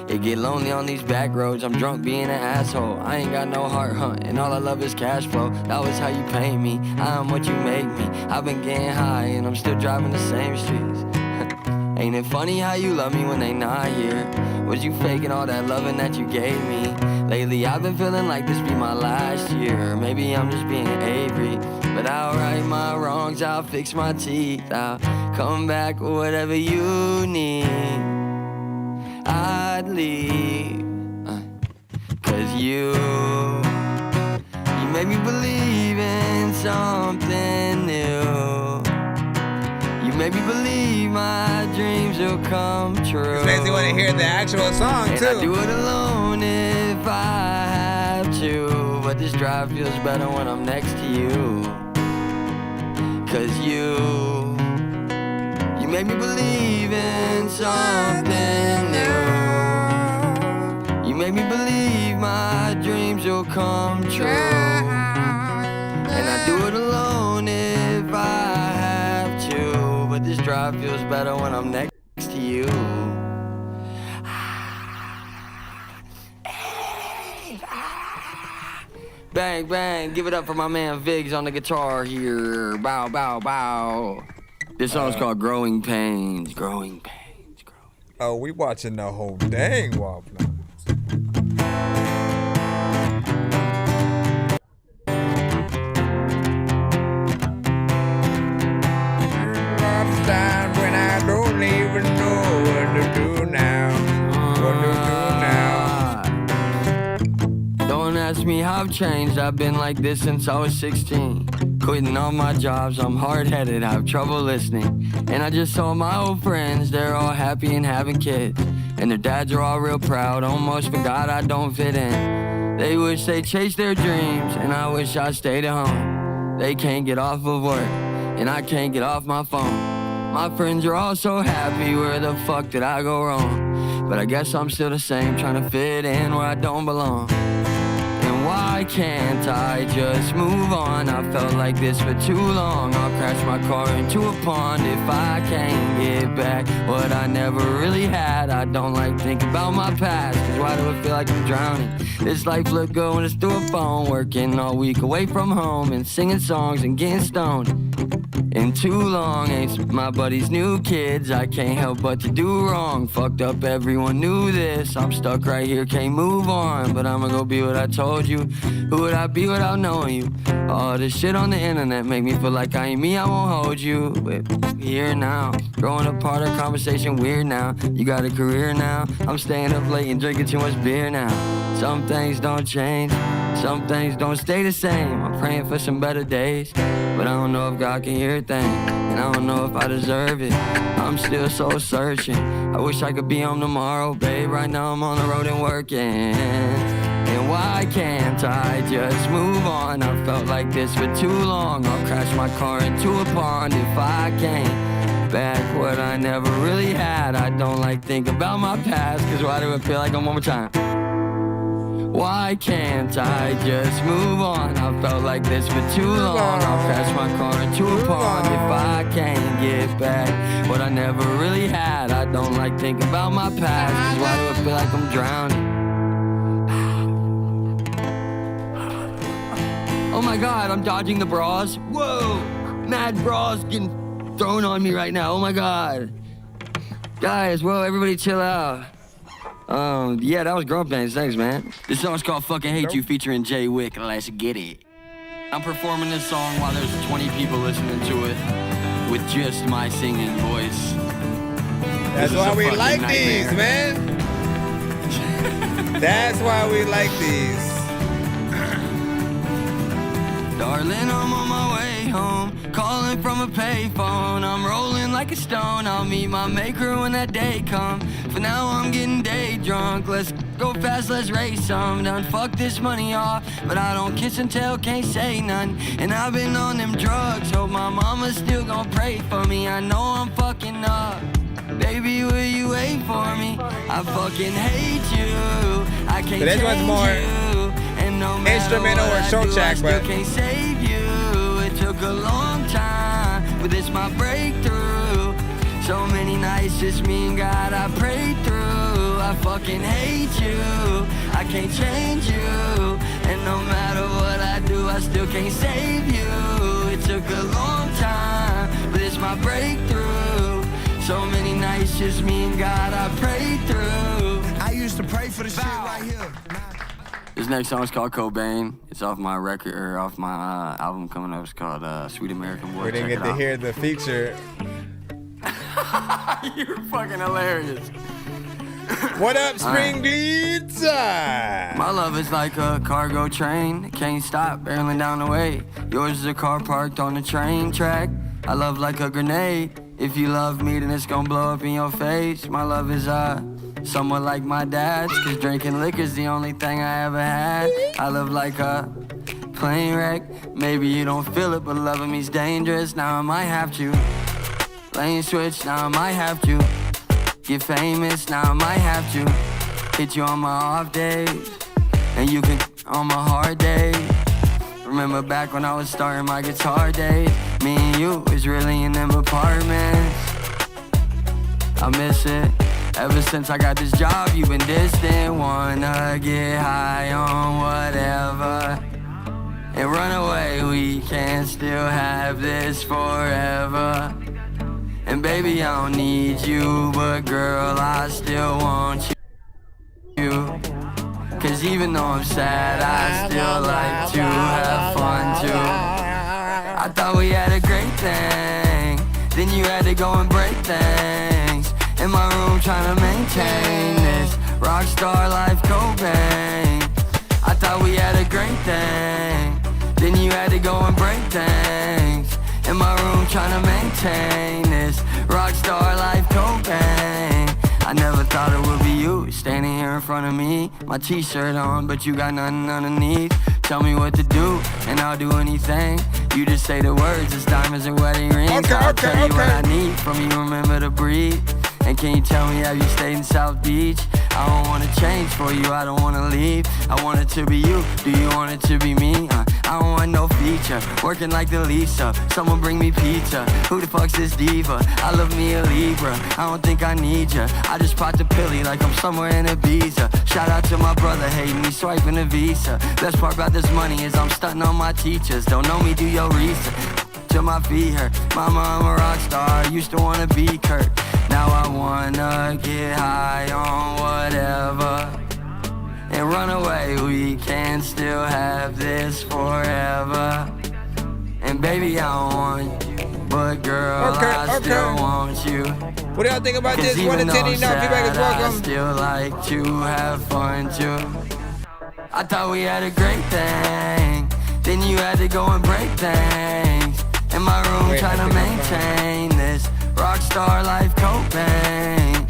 It get lonely on these back roads, I'm drunk being an asshole. I ain't got no heart, and all I love is cash flow. That was how you pay me, I'm what you make me. I've been getting high and I'm still driving the same streets. Ain't it funny how you love me when they not here? Was you faking all that loving that you gave me? Lately I've been feeling like this be my last year. Maybe I'm just being Avery, but I'll right my wrongs, I'll fix my teeth, I'll come back with whatever you need. I'd leave, cause you made me believe in something new. You made me believe my dreams will come true. This makes me want to hear the actual song and too. I do it alone if I have to. But this drive feels better when I'm next to you. Cause you made me believe in something new. You made me believe my dreams will come true. And I do it alone if I have to. But this drive feels better when I'm next to you. Bang, bang, give it up for my man Viggs on the guitar here. Bow, bow, bow. This song's called Growing Pains. Growing Pains. Oh, we watching the whole dang Wobble. Time when I don't even know what to do now. What to do now. Don't ask me how I've changed. I've been like this since I was 16. Quitting all my jobs, I'm hard-headed, I have trouble listening. And I just saw my old friends, they're all happy and having kids. And their dads are all real proud, almost forgot I don't fit in. They wish they chased their dreams, and I wish I stayed at home. They can't get off of work, and I can't get off my phone. My friends are all so happy, where the fuck did I go wrong? But I guess I'm still the same, trying to fit in where I don't belong. Why can't I just move on? I felt like this for too long. I'll crash my car into a pond if I can't get back what I never really had. I don't like thinking about my past, cause why do I feel like I'm drowning? This life look good when it's through a phone. Working all week away from home and singing songs and getting stoned. In too long, ain't my buddy's new kids. I can't help but to do wrong. Fucked up, everyone knew this. I'm stuck right here, can't move on. But I'ma go be what I told you. Who would I be without knowing you? All this shit on the internet make me feel like I ain't me, I won't hold you. But here now, growing apart, our conversation weird now. You got a career now, I'm staying up late and drinking too much beer now. Some things don't change, some things don't stay the same. I'm praying for some better days, but I don't know if God can hear a thing, and I don't know if I deserve it. I'm still so searching, I wish I could be home tomorrow, babe. Right now I'm on the road and working. And why can't I just move on? I felt like this for too long. I'll crash my car into a pond if I can't back what I never really had. I don't like thinking about my past, cause why do I feel like I'm one more time? Why can't I just move on? I felt like this for too long. I'll crash my car into a pond if I can't get back what I never really had. I don't like thinking about my past, cause why do I feel like I'm drowning? Oh my God, I'm dodging the bras. Whoa, mad bras getting thrown on me right now. Oh my God. Guys, whoa, everybody chill out. Yeah, that was Grump Bands. Thanks, man. This song's called Fucking Hate You featuring Jay Wick. Let's get it. I'm performing this song while there's 20 people listening to it with just my singing voice. That's why we like these, man. That's why we like these. Darling, I'm on my way home, calling from a payphone. I'm rolling like a stone, I'll meet my maker when that day comes. For now I'm getting day drunk, let's go fast, let's race some. Done fuck this money off, but I don't kiss and tell, can't say none. And I've been on them drugs, hope my mama's still gon' pray for me. I know I'm fucking up, baby, will you wait for me? I fucking hate you, I can't change you. And no matter instrumental what or show I do, track, I still but can't save you. It took a long time, but it's my breakthrough. So many nights, just me and God, I prayed through. I fucking hate you, I can't change you. And no matter what I do, I still can't save you. It took a long time, but it's my breakthrough. So many nights, just me and God, I prayed through. I used to pray for the shit right here. This next song is called Cobain. It's off my record, or off my album coming up. It's called Sweet American Boy. we didn't get to hear the feature. You're fucking hilarious. What up, Spring Leads? My love is like a cargo train. Can't stop, barreling down the way. Yours is a car parked on the train track. I love like a grenade. If you love me, then it's gonna blow up in your face. My love is somewhat like my dad's, cause drinking liquor's the only thing I ever had. I love like a plane wreck. Maybe you don't feel it, but loving me's dangerous. Now I might have to lane switch, now I might have to get famous, now I might have to hit you on my off days, and you can on my hard days. Remember back when I was starting my guitar days, me and you was really in them apartments. I miss it. Ever since I got this job, you've been distant. Wanna get high on whatever and run away. We can still have this forever. And baby, I don't need you, but girl, I still want you. Cause even though I'm sad, I still like to have fun too. I thought we had a great thing, then you had to go and break things. In my room trying to maintain this rockstar life, Cobain. I thought we had a great thing, then you had to go and break things. In my room trying to maintain this rockstar life, Cobain. I never thought it would be you standing here in front of me, my t-shirt on, but you got nothing underneath. Tell me what to do, and I'll do anything. You just say the words, it's diamonds and wedding rings. I'll tell you what I need from you, remember to breathe. And can you tell me, have you stayed in South Beach? I don't wanna change for you, I don't wanna leave. I want it to be you, do you want it to be me? I don't want no feature, working like the Lisa. Someone bring me pizza, who the fuck's this diva? I love me a Libra, I don't think I need ya. I just popped a pilly like I'm somewhere in Ibiza. Shout out to my brother, hating me, swiping a visa. Best part about this money is I'm stunting on my teachers. Don't know me, do your research. Till my feet hurt, mama, I'm a rock star, used to wanna be Kurt. Now I wanna get high on whatever and run away. We can still have this forever. And baby, I don't want you, but girl, I still want you. What do y'all think about this? 1 to 10, you know, feedback is welcome. I still like to have fun too. I thought we had a great thing, then you had to go and break things. In my room trying to maintain this rockstar life, Cobain.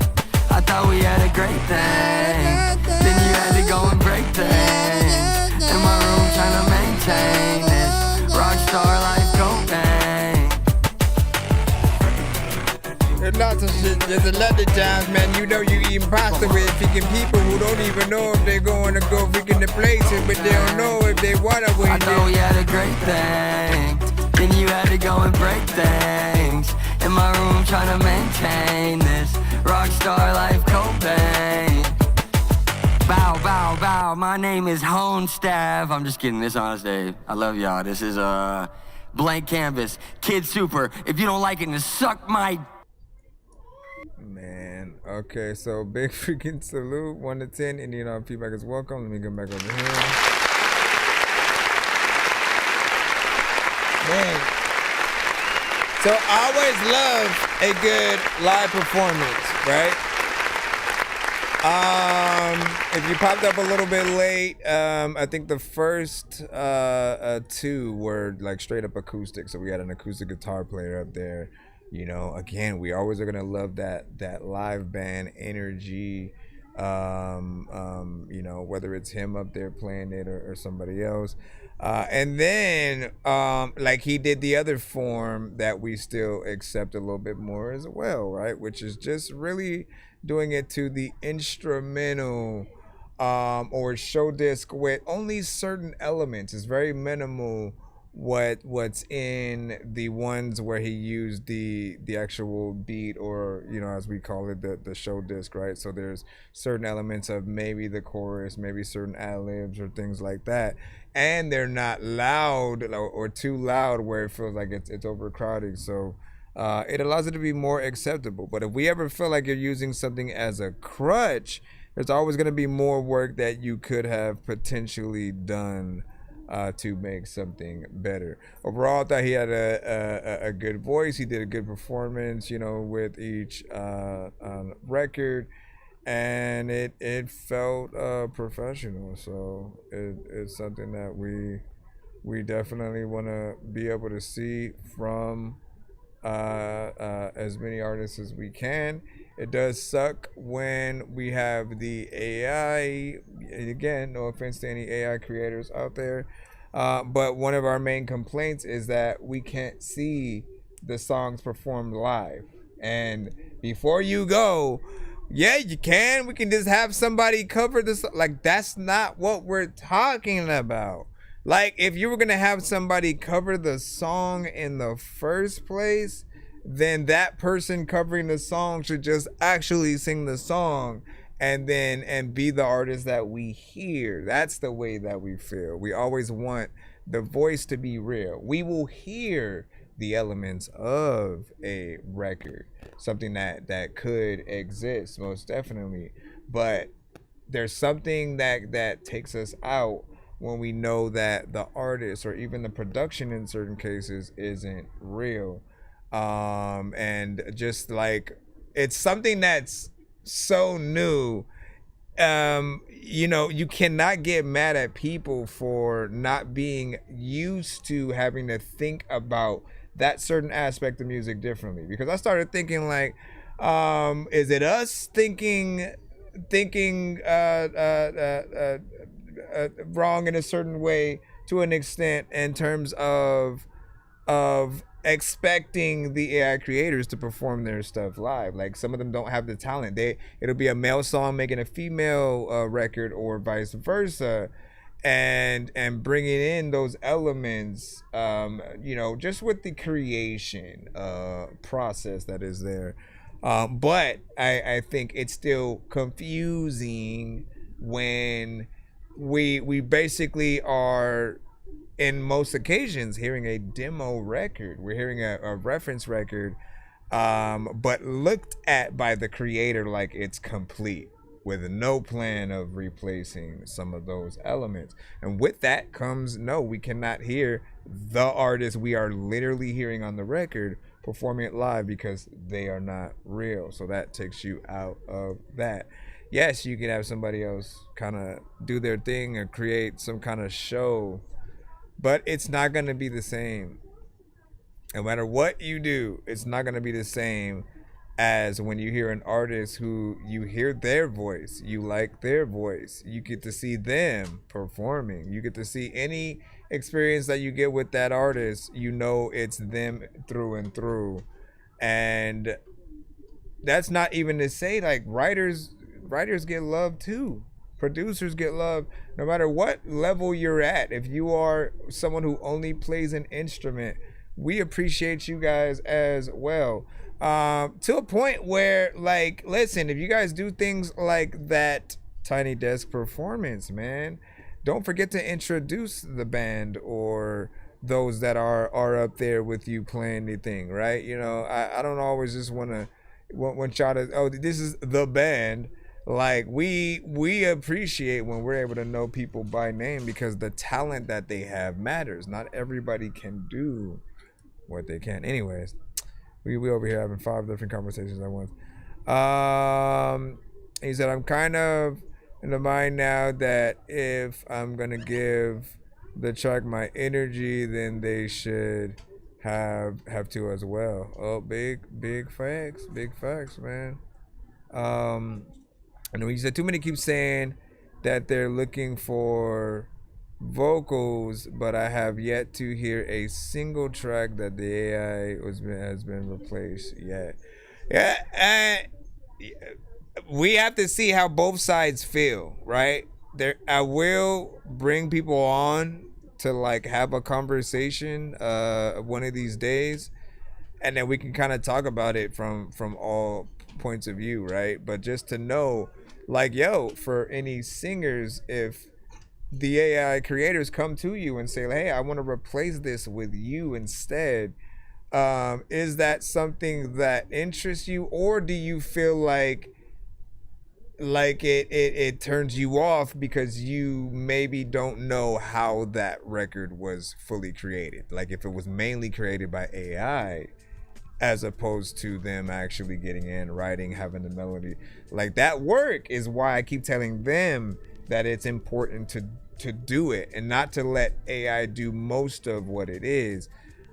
I thought we had a great thing, then you had to go and break things. In my room trying to maintain this rockstar life, Cobain. There's lots of shit. There's a lot of times, man, you know you eating pasta with freaking people who don't even know if they're going to go freaking to places, but they don't know if they want to win. I thought we had a great thing, then you had to go and break things. In my room trying to maintain this rockstar life, Cobain. Bow, bow, bow, my name is Homestaff. I'm just kidding, this honest Dave. I love y'all. This is Blank Canvas, Kid Super. If you don't like it, then suck my... Man, okay, so big freaking salute, 1 to 10, Indian feedback is welcome. Let me get back over here. Man. So I always love a good live performance, right? If you popped up a little bit late, I think the first two were like straight up acoustic. So we had an acoustic guitar player up there. You know, again, we always are gonna love that live band energy. You know, whether it's him up there playing it or somebody else. And then, like he did the other form that we still accept a little bit more as well, right? Which is just really doing it to the instrumental or show disc with only certain elements. It's very minimal what's in the ones where he used the actual beat, or you know, as we call it, the show disc, right? So there's certain elements of maybe the chorus, maybe certain ad-libs or things like that, and they're not loud or too loud where it feels like it's overcrowding. So it allows it to be more acceptable. But if we ever feel like you're using something as a crutch, there's always going to be more work that you could have potentially done to make something better. Overall, I thought he had a good voice. He did a good performance, you know, with each record, and it felt professional. So it's something that we definitely want to be able to see from as many artists as we can. It does suck when we have the AI. Again, no offense to any AI creators out there, but one of our main complaints is that we can't see the songs performed live. And before you go, yeah, you can. We can just have somebody cover this. Like, that's not what we're talking about. Like, if you were gonna have somebody cover the song in the first place, then that person covering the song should just actually sing the song and be the artist that we hear. That's the way that we feel. We always want the voice to be real. We will hear the elements of a record, something that could exist, most definitely. But there's something that takes us out when we know that the artist or even the production in certain cases isn't real. And just like, it's something that's so new. You know, you cannot get mad at people for not being used to having to think about that certain aspect of music differently. Because I started thinking like, is it us thinking wrong in a certain way to an extent in terms of expecting the AI creators to perform their stuff live? Like, some of them don't have the talent. It'll be a male song making a female record, or vice versa, and bringing in those elements, you know, just with the creation process that is there. But I think it's still confusing when we basically are, in most occasions, hearing a demo record. We're hearing a reference record, but looked at by the creator like it's complete, with no plan of replacing some of those elements. And with that comes, no, we cannot hear the artist we are literally hearing on the record performing it live, because they are not real. So that takes you out of that. Yes, you can have somebody else kind of do their thing or create some kind of show, but it's not going to be the same. No matter what you do, it's not going to be the same as when you hear an artist who you hear their voice, you like their voice, you get to see them performing, you get to see any experience that you get with that artist, you know it's them through and through. And that's not even to say, like, writers get love too. Producers get love no matter what level you're at. If you are someone who only plays an instrument, we appreciate you guys as well. To a point where, like, listen, if you guys do things like that Tiny Desk performance, man, don't forget to introduce the band or those that are up there with you playing the thing, right? You know, I don't always just want y'all to, oh, this is the band. Like, we appreciate when we're able to know people by name, because the talent that they have matters. Not everybody can do what they can. Anyways, we over here having 5 different conversations at once. He said, I'm kind of in the mind now that if I'm gonna give the track my energy, then they should have to as well. Oh, big facts, man. I know he said too many keep saying that they're looking for vocals, but I have yet to hear a single track that the AI has been replaced yet. Yeah, we have to see how both sides feel, right? I will bring people on to like have a conversation one of these days, and then we can kind of talk about it from all points of view, right? But just to know, like, yo, for any singers, if the AI creators come to you and say, hey, I want to replace this with you instead, is that something that interests you, or do you feel like it turns you off because you maybe don't know how that record was fully created? Like if it was mainly created by AI as opposed to them actually getting in, writing, having the melody. Like that work is why I keep telling them that it's important to do it and not to let AI do most of what it is.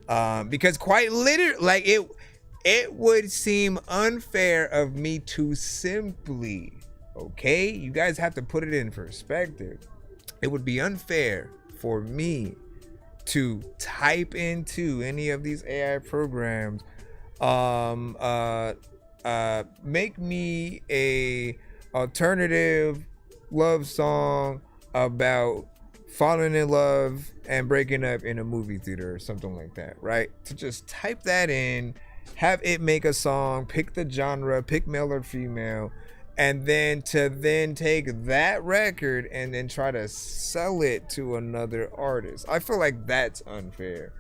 Because quite literally, like it would seem unfair of me to simply, okay, you guys have to put it in perspective. It would be unfair for me to type into any of these AI programs, make me a alternative love song about falling in love and breaking up in a movie theater or something like that, right? To just type that in, have it make a song, pick the genre, pick male or female, and then take that record and then try to sell it to another artist. I feel like that's unfair,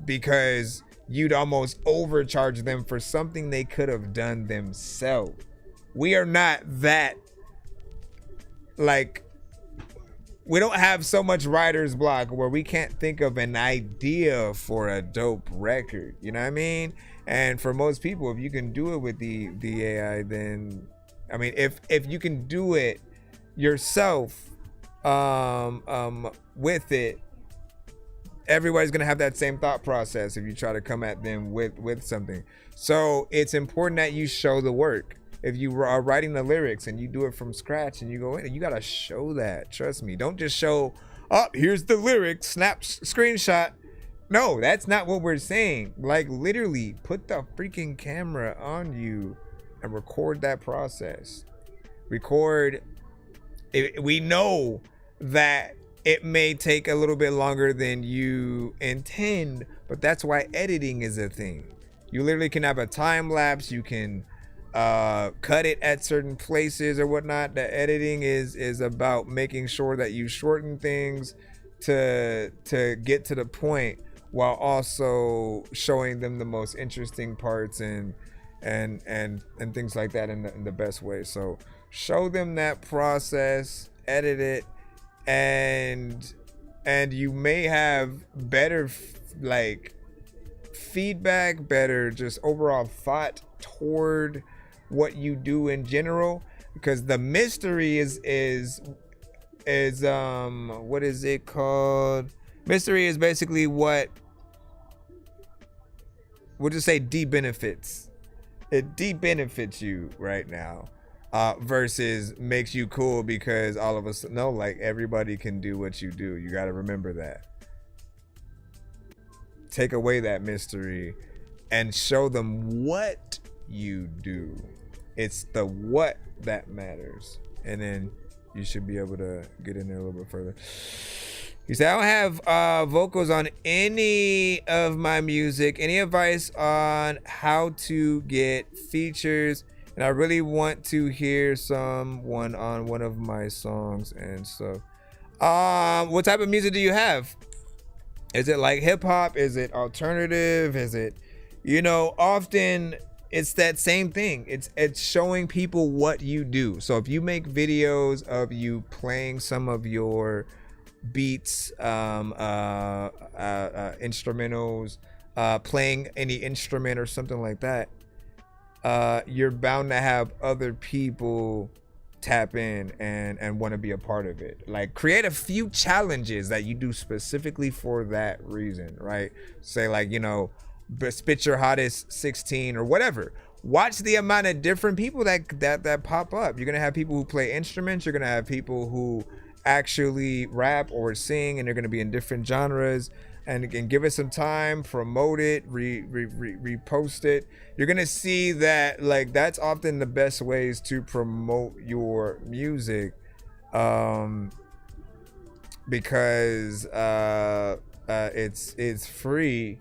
because you'd almost overcharge them for something they could have done themselves. We are not that, like, we don't have so much writer's block where we can't think of an idea for a dope record. You know what I mean? And for most people, if you can do it with the AI, then, I mean, if you can do it yourself with it, everybody's gonna have that same thought process if you try to come at them with something. So it's important that you show the work. If you are writing the lyrics and you do it from scratch and you go in, you gotta show that. Trust me. Don't just show, oh, here's the lyrics, snap screenshot. No, that's not what we're saying. Like literally put the freaking camera on you and record that process. Record. We know that it may take a little bit longer than you intend, but that's why editing is a thing. You literally can have a time lapse. You can cut it at certain places or whatnot. The editing is about making sure that you shorten things to get to the point while also showing them the most interesting parts and things like that in the best way. So show them that process, edit it, and you may have better like feedback, better just overall thought toward what you do in general, because the mystery is what is it called? Mystery is basically what we'll just say de-benefits. It de-benefits you right now, versus makes you cool because all of us know like everybody can do what you do. You got to remember that. Take away that mystery and show them what you do. It's the what that matters, and then you should be able to get in there a little bit further. He said, I don't have vocals on any of my music. Any advice on how to get features? And I really want to hear someone on one of my songs and stuff. What type of music do you have? Is it like hip hop? Is it alternative? Is it, you know, often it's that same thing. It's showing people what you do. So if you make videos of you playing some of your beats, instrumentals, playing any instrument or something like that, you're bound to have other people tap in and want to be a part of it. Like, create a few challenges that you do specifically for that reason, right? Say, like, you know, spit your hottest 16 or whatever. Watch the amount of different people that pop up. You're gonna have people who play instruments. You're gonna have people who actually rap or sing, and they're gonna be in different genres. And give it some time, promote it, repost it. You're gonna see that, like, that's often the best ways to promote your music, because it's free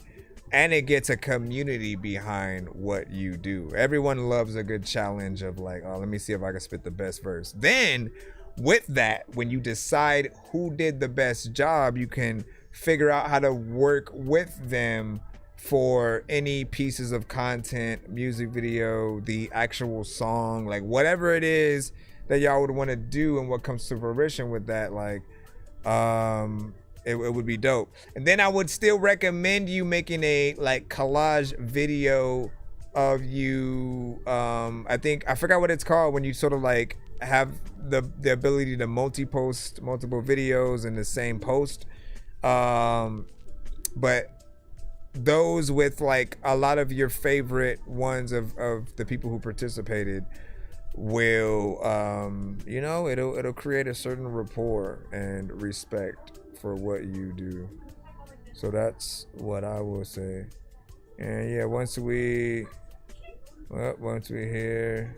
and it gets a community behind what you do. Everyone loves a good challenge of, like, oh, let me see if I can spit the best verse. Then with that, when you decide who did the best job, you can figure out how to work with them for any pieces of content, music video, the actual song, like whatever it is that y'all would want to do, and what comes to fruition with that, like, it would be dope. And then I would still recommend you making a, like, collage video of you, I forgot what it's called, when you sort of like have the ability to multi-post multiple videos in the same post. But those with, like, a lot of your favorite ones of the people who participated will, you know, it'll create a certain rapport and respect for what you do. So that's what I will say. And yeah, once we hear,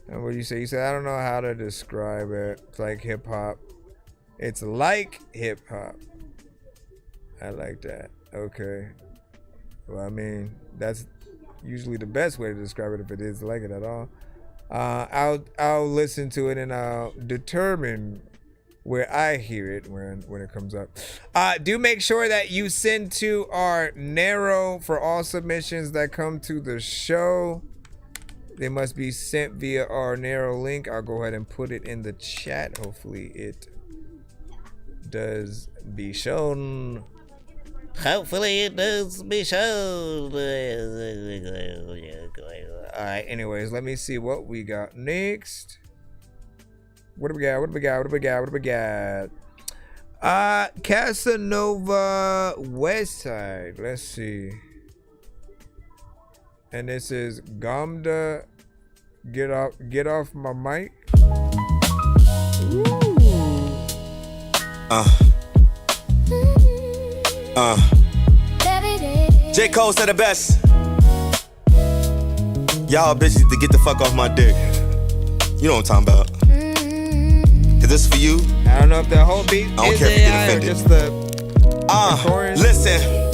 and what you say? You said, I don't know how to describe it. It's like hip hop. It's like hip hop. I like that. Okay. Well, I mean, that's usually the best way to describe it, if it is like it at all. I'll listen to it and I'll determine where I hear it when it comes up. Do make sure that you send to our narrow for all submissions that come to the show. They must be sent via our narrow link. I'll go ahead and put it in the chat. Hopefully it does be shown. Hopefully it does be shown. All right, anyways, let me see what we got next. What do we got? Casanova Westside. Let's see. And this is Gamda. Get off my mic. J. Cole said the best. Y'all bitches to get the fuck off my dick. You know what I'm talking about. Is this for you? I don't know if the whole beat I don't is care if you get AI or offended. just the chorus. Listen.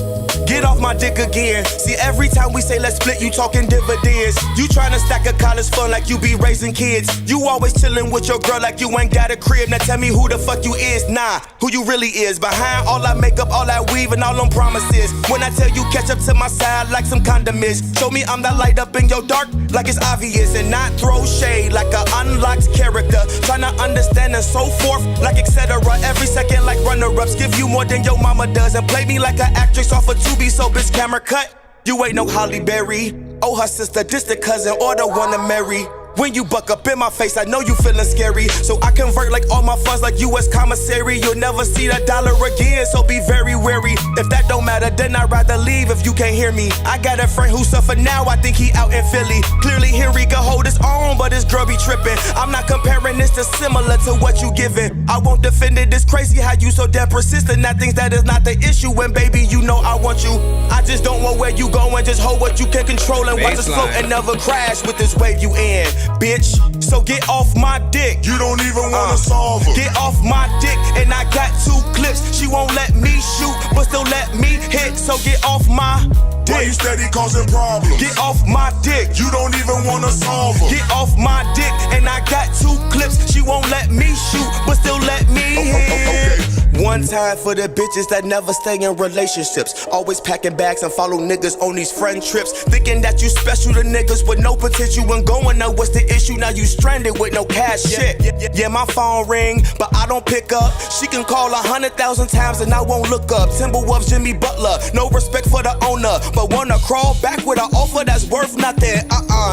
Get off my dick again. See, every time we say let's split, you talking dividends. You tryna stack a college fund like you be raising kids. You always chillin' with your girl like you ain't got a crib. Now tell me who the fuck you is. Nah, who you really is. Behind all that makeup, all that weave, and all them promises. When I tell you catch up to my side like some condiments. Show me I'm that light up in your dark like it's obvious. And not throw shade like a unlocked character. Tryna understand and so forth like etc. Every second like runner-ups. Give you more than your mama does. And play me like an actress off a Tubi. So bitch, camera cut. You ain't no Holly Berry. Oh, her sister, distant cousin, or the one to marry. When you buck up in my face, I know you feeling scary. So I convert like all my funds like U.S. commissary. You'll never see that dollar again, so be very wary. If that don't matter, then I'd rather leave if you can't hear me. I got a friend who suffer now, I think he out in Philly. Clearly here he can hold his own, but his girl be tripping. I'm not comparing this to similar to what you giving. I won't defend it, it's crazy how you so damn persistent. I think that is not the issue when baby you know I want you. I just don't want where you going, just hold what you can control and watch us float and never crash with this wave you in. Bitch, so get off my dick. You don't even wanna solve her. Get off my dick, and I got 2 clips. She won't let me shoot, but still let me hit. So get off my dick. Why you steady causing problems? Get off my dick. You don't even wanna solve her. Get off my dick, and I got 2 clips. She won't let me shoot, but still let me hit. Okay. 1 One time for the bitches that never stay in relationships. Always packing bags and follow niggas on these friend trips. Thinking that you special to niggas with no potential and going up. What's the issue? Now you stranded with no cash. Shit. Yeah, my phone ring, but I don't pick up. She can call 100,000 times and I won't look up. Timberwolves, Jimmy Butler. No respect for the owner, but wanna crawl back with an offer that's worth nothing.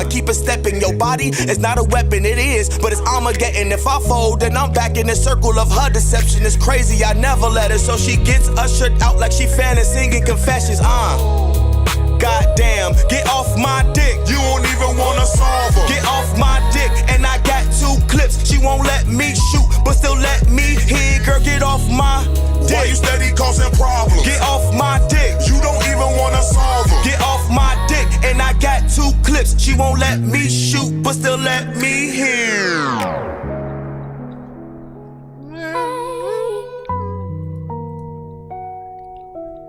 Keep a step in your body. It's not a weapon, it is, but it's Armageddon. If I fold, then I'm back in the circle of her deception. It's crazy, I never let her, so she gets ushered out like she fanning, singing confessions. Goddamn, get off my dick. You won't even wanna solve her. Get off my dick, and I got 2 clips. She won't let me shoot, but still let me hit. Girl, get off my dick. Why you steady causing problems? Get off my dick. You don't even wanna solve her. Get off my dick, and I got 2 clips. She won't let me shoot, but still let me hear.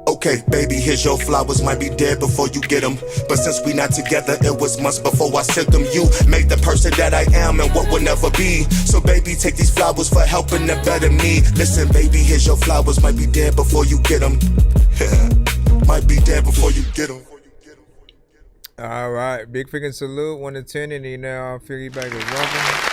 Okay, baby, here's your flowers. Might be dead before you get them, but since we not together, it was months before I sent them. You make the person that I am and what will never be. So baby, take these flowers for helping to better me. Listen, baby, here's your flowers. Might be dead before you get them. Might be dead before you get them. All right, big freaking salute, 1 to 10, and you know, feedback is welcome.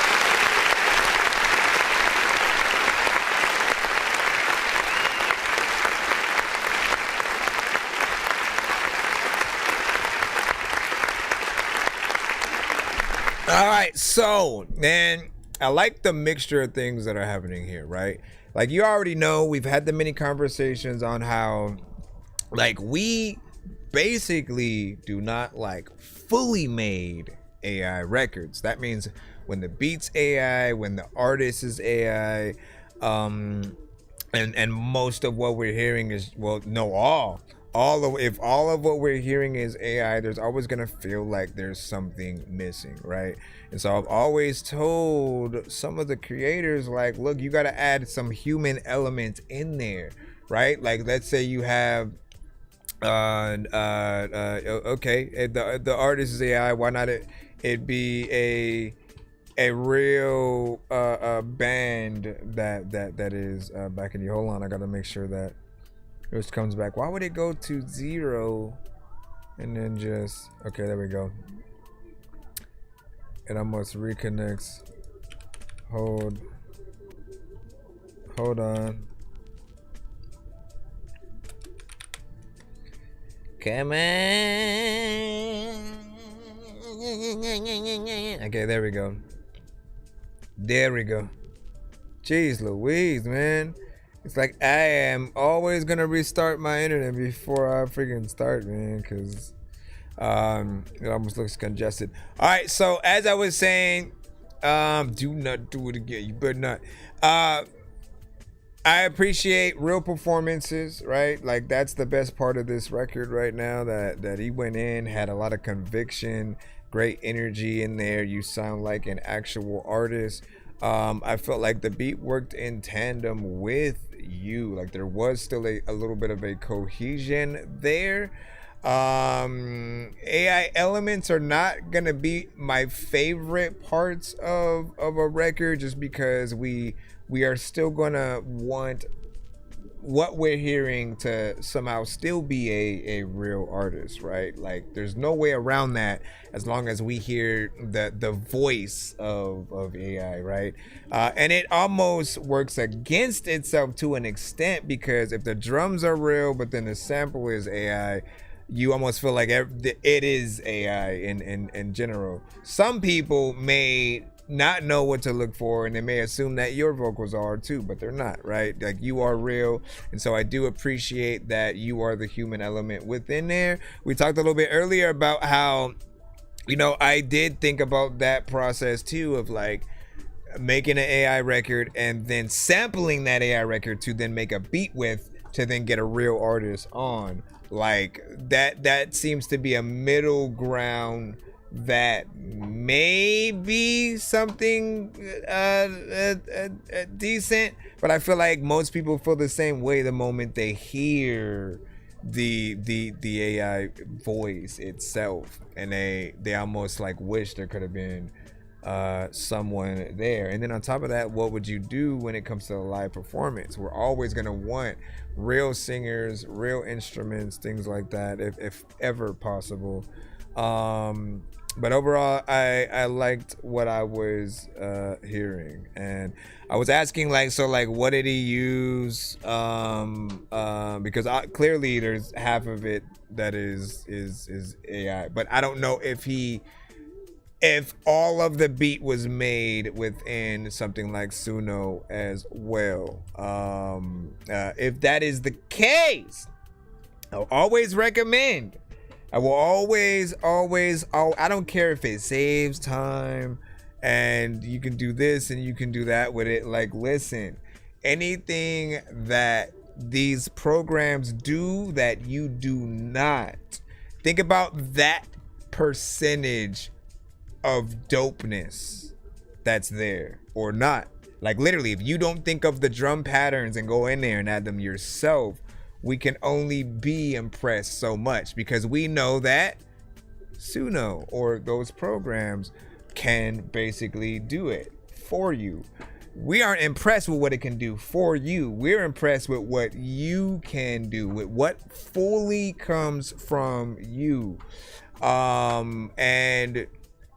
All right, so, man, I like the mixture of things that are happening here, right? Like, you already know, we've had the many conversations on how, like, we basically do not like fully made AI records. That means when the beat's AI, when the artist is AI, and most of what we're hearing is, well, no, if all of what we're hearing is AI, there's always gonna feel like there's something missing, right? And so I've always told some of the creators, like, look, you gotta add some human element in there, right? Like, let's say you have okay, the artist is AI, why not it be a real band that is back in you. Hold on, I gotta make sure that yours comes back. Why would it go to 0 and then just, okay, there we go. It almost reconnects. Hold on. Come on. Okay, there we go. Jeez Louise, man. It's like I am always gonna restart my internet before I freaking start, man, because it almost looks congested. All right, so as I was saying, do not do it again. You better not. I appreciate real performances, right? Like, that's the best part of this record right now, that he went in, had a lot of conviction, great energy in there. You sound like an actual artist. I felt like the beat worked in tandem with you. Like, there was still a little bit of a cohesion there. AI elements are not gonna be my favorite parts of a record, just because we are still gonna want what we're hearing to somehow still be a real artist, right? Like, there's no way around that as long as we hear the voice of AI, right? And it almost works against itself to an extent, because if the drums are real but then the sample is AI, you almost feel like it is AI in general. Some people may not know what to look for, and they may assume that your vocals are too, but they're not, right? Like, you are real. And so I do appreciate that you are the human element within there. We talked a little bit earlier about how, you know, I did think about that process too, of like making an AI record and then sampling that AI record to then make a beat with, to then get a real artist on. Like, that seems to be a middle ground that may be something decent, but I feel like most people feel the same way the moment they hear the AI voice itself, and they almost like wish there could have been someone there. And then on top of that, what would you do when it comes to a live performance? We're always going to want real singers, real instruments, things like that, if ever possible. But overall, I liked what I was hearing, and I was asking what did he use? Because clearly there's half of it that is AI, but I don't know if all of the beat was made within something like Suno as well. If that is the case, I'll always recommend. I will always, I don't care if it saves time and you can do this and you can do that with it. Like, listen, anything that these programs do that you do not, think about that percentage of dopeness that's there or not. Like, literally, if you don't think of the drum patterns and go in there and add them yourself, we can only be impressed so much, because we know that Suno or those programs can basically do it for you. We aren't impressed with what it can do for you. We're impressed with what you can do, with what fully comes from you. And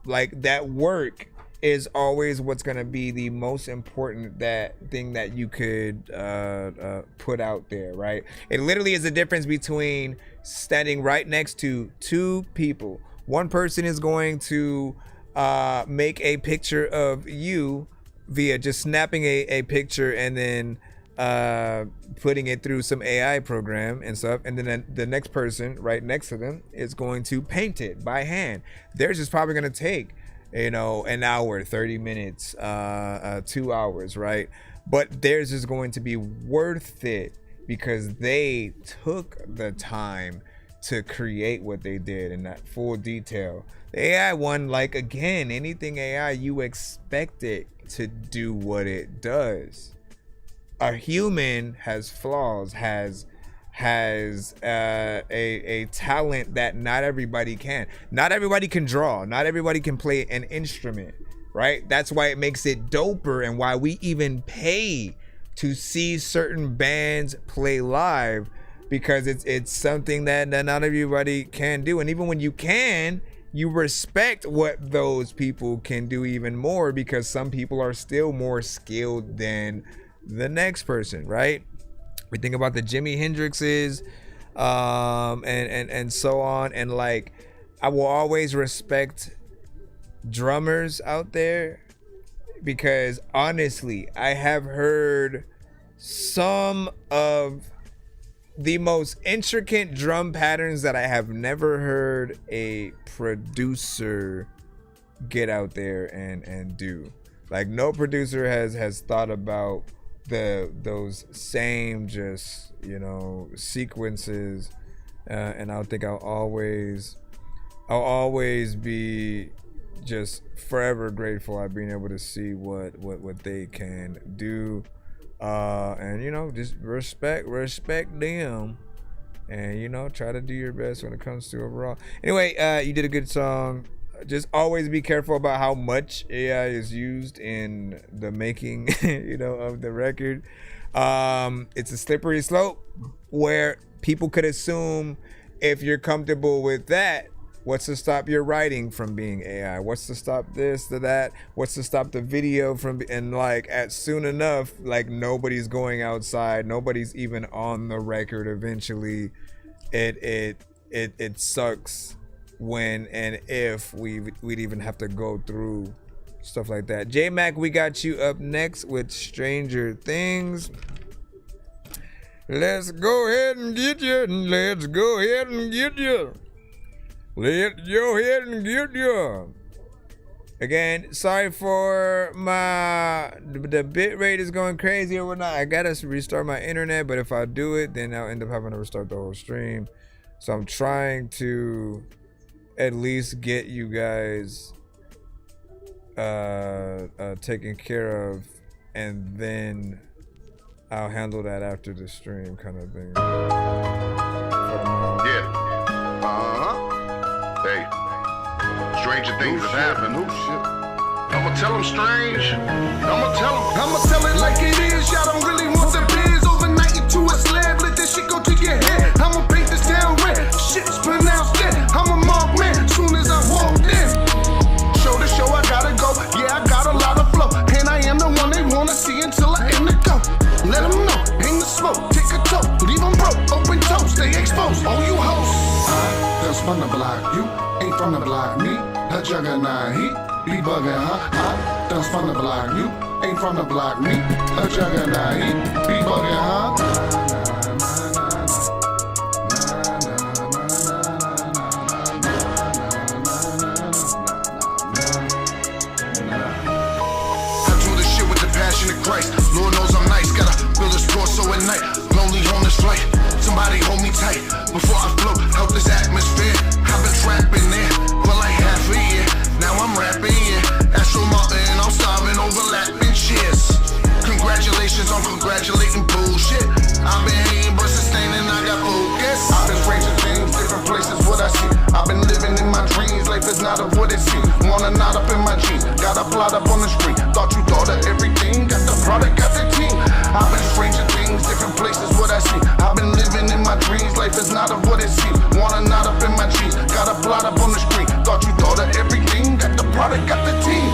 like, that work is always what's going to be the most important thing that you could put out there, right? It literally is the difference between standing right next to two people. One person is going to make a picture of you via just snapping a picture and then putting it through some AI program and stuff, and then the next person right next to them is going to paint it by hand. Theirs is probably going to take an hour, 30 minutes, 2 hours, right? But theirs is going to be worth it because they took the time to create what they did in that full detail. The AI one, like, again, anything AI, you expect it to do what it does. A human has flaws, has a talent that not everybody can. Not everybody can draw. Not everybody can play an instrument, right? That's why it makes it doper, and why we even pay to see certain bands play live, because it's something that not everybody can do. And even when you can, you respect what those people can do even more, because some people are still more skilled than the next person, right? We think about the Jimi Hendrixes, and so on. And like, I will always respect drummers out there, because honestly, I have heard some of the most intricate drum patterns that I have never heard a producer get out there and do. Like, no producer has thought about those same just sequences, and I think I'll always be just forever grateful at being able to see what they can do, and just respect them, and try to do your best when it comes to overall. Anyway, you did a good song. Just always be careful about how much AI is used in the making, of the record. It's a slippery slope where people could assume if you're comfortable with that, what's to stop your writing from being AI? What's to stop this, to that? What's to stop the video from? And like, at soon enough, like, nobody's going outside. Nobody's even on the record. Eventually, it sucks when and if we'd even have to go through stuff like that. J-Mac, we got you up next with Stranger Things. Let's go ahead and get you. Let's go ahead and get you. Let's go ahead and get you. Again, sorry for the bit rate is going crazy or whatnot. I gotta restart my internet, but if I do it, then I'll end up having to restart the whole stream. So I'm trying to at least get you guys taken care of, and then I'll handle that after the stream, kind of thing. Yeah. Hey. Stranger things have happened. Come I'ma tell them strange. I'ma tell it like it is. Y'all don't really want the biz. Overnight you to a slab, let that shit go to your head. I'ma paint this town red. Shit's pronounced dead. I'm a mark man. Soon as I walked in. Show to show, I gotta go. Yeah, I got a lot of flow. And I am the one they wanna see until I end the go. Let them know, hang the smoke, take a toke. Leave them broke, open toes, stay exposed. All you hoes. That's from the block, you ain't from the block. Me, a juggernaut, he be bugging, huh? That's from the block, you ain't from the block. Me, a juggernaut, he be bugging, huh? Christ, Lord knows I'm nice. Gotta build a store so at night, lonely on this flight. Somebody hold me tight before I float. Help this atmosphere. I've been trapping there for like half a year. Now I'm rapping, yeah. Astro Martin, I'm starving, overlapping cheers. Congratulations on congratulating bullshit. I've been hating but sustaining, I got focus. I've been ranging things, different places, what I see. I've been living in my dreams, life is not of what it seems. Wanna knot up in my jeans, got a plot up on the street. Thought you thought of everything, got the product, got the team. I've been ranging things, different places, what I see. I've been living in my dreams, life is not of what it seems. Wanna knot up in my jeans, got a plot up on the street. Thought you thought of everything, got the product, got the team.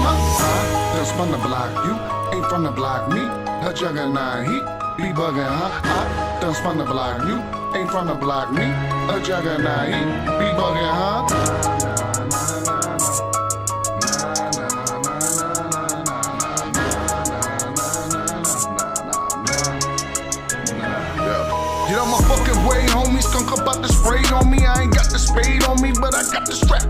That's from the block, you ain't from the block. Me, a juggernaut, he be bugging, huh? Done spun the block, you ain't from the block. Me, a juggernaut, he be bugging, huh? Get out my fucking way, homie. Skunk about to spray on me. I ain't got the spade on me, but I got the strap,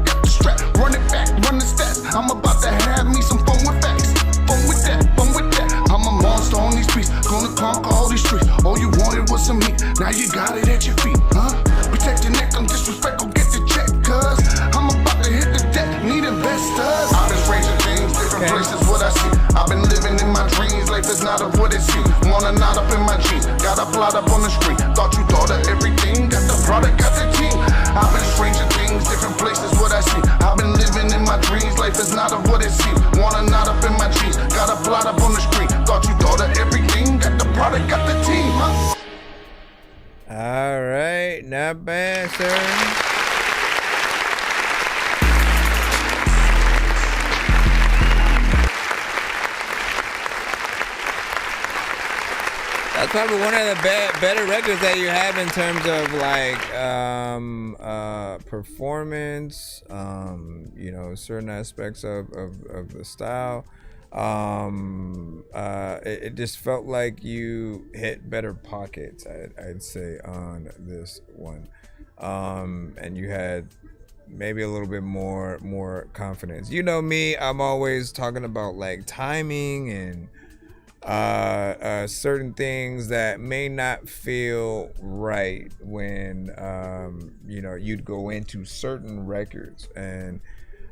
Run it back, run the stats. I'm about to have me some fun with facts. Fun with that, fun with that. I'm a monster on these beats, gonna conquer all these streets. All you wanted was some meat, now you got it at your feet, huh? Protect your neck, I'm disrespectful, get the check, cuz I'm about to hit the deck, need investors. I've been ranging things, different places, what I see. I've been living in my dreams, life is not of what it seems. Wanna knot up in my jeans, got a plot up on the street. Thought you thought of everything, got the product, got the team. I've been ranging things, different places, what I see. I've been living in my dreams, life is not of what it seems. Wanna knot up in my jeans, got a plot up on the street. Thought you thought of everything, got the product, got the team, huh? All right, not bad, sir. That's probably one of the better records that you have in terms of like performance, you know, certain aspects of the style. It just felt like you hit better pockets, I'd say, on this one, and you had maybe a little bit more confidence. You know me, I'm always talking about like timing and certain things that may not feel right when you know, you'd go into certain records, and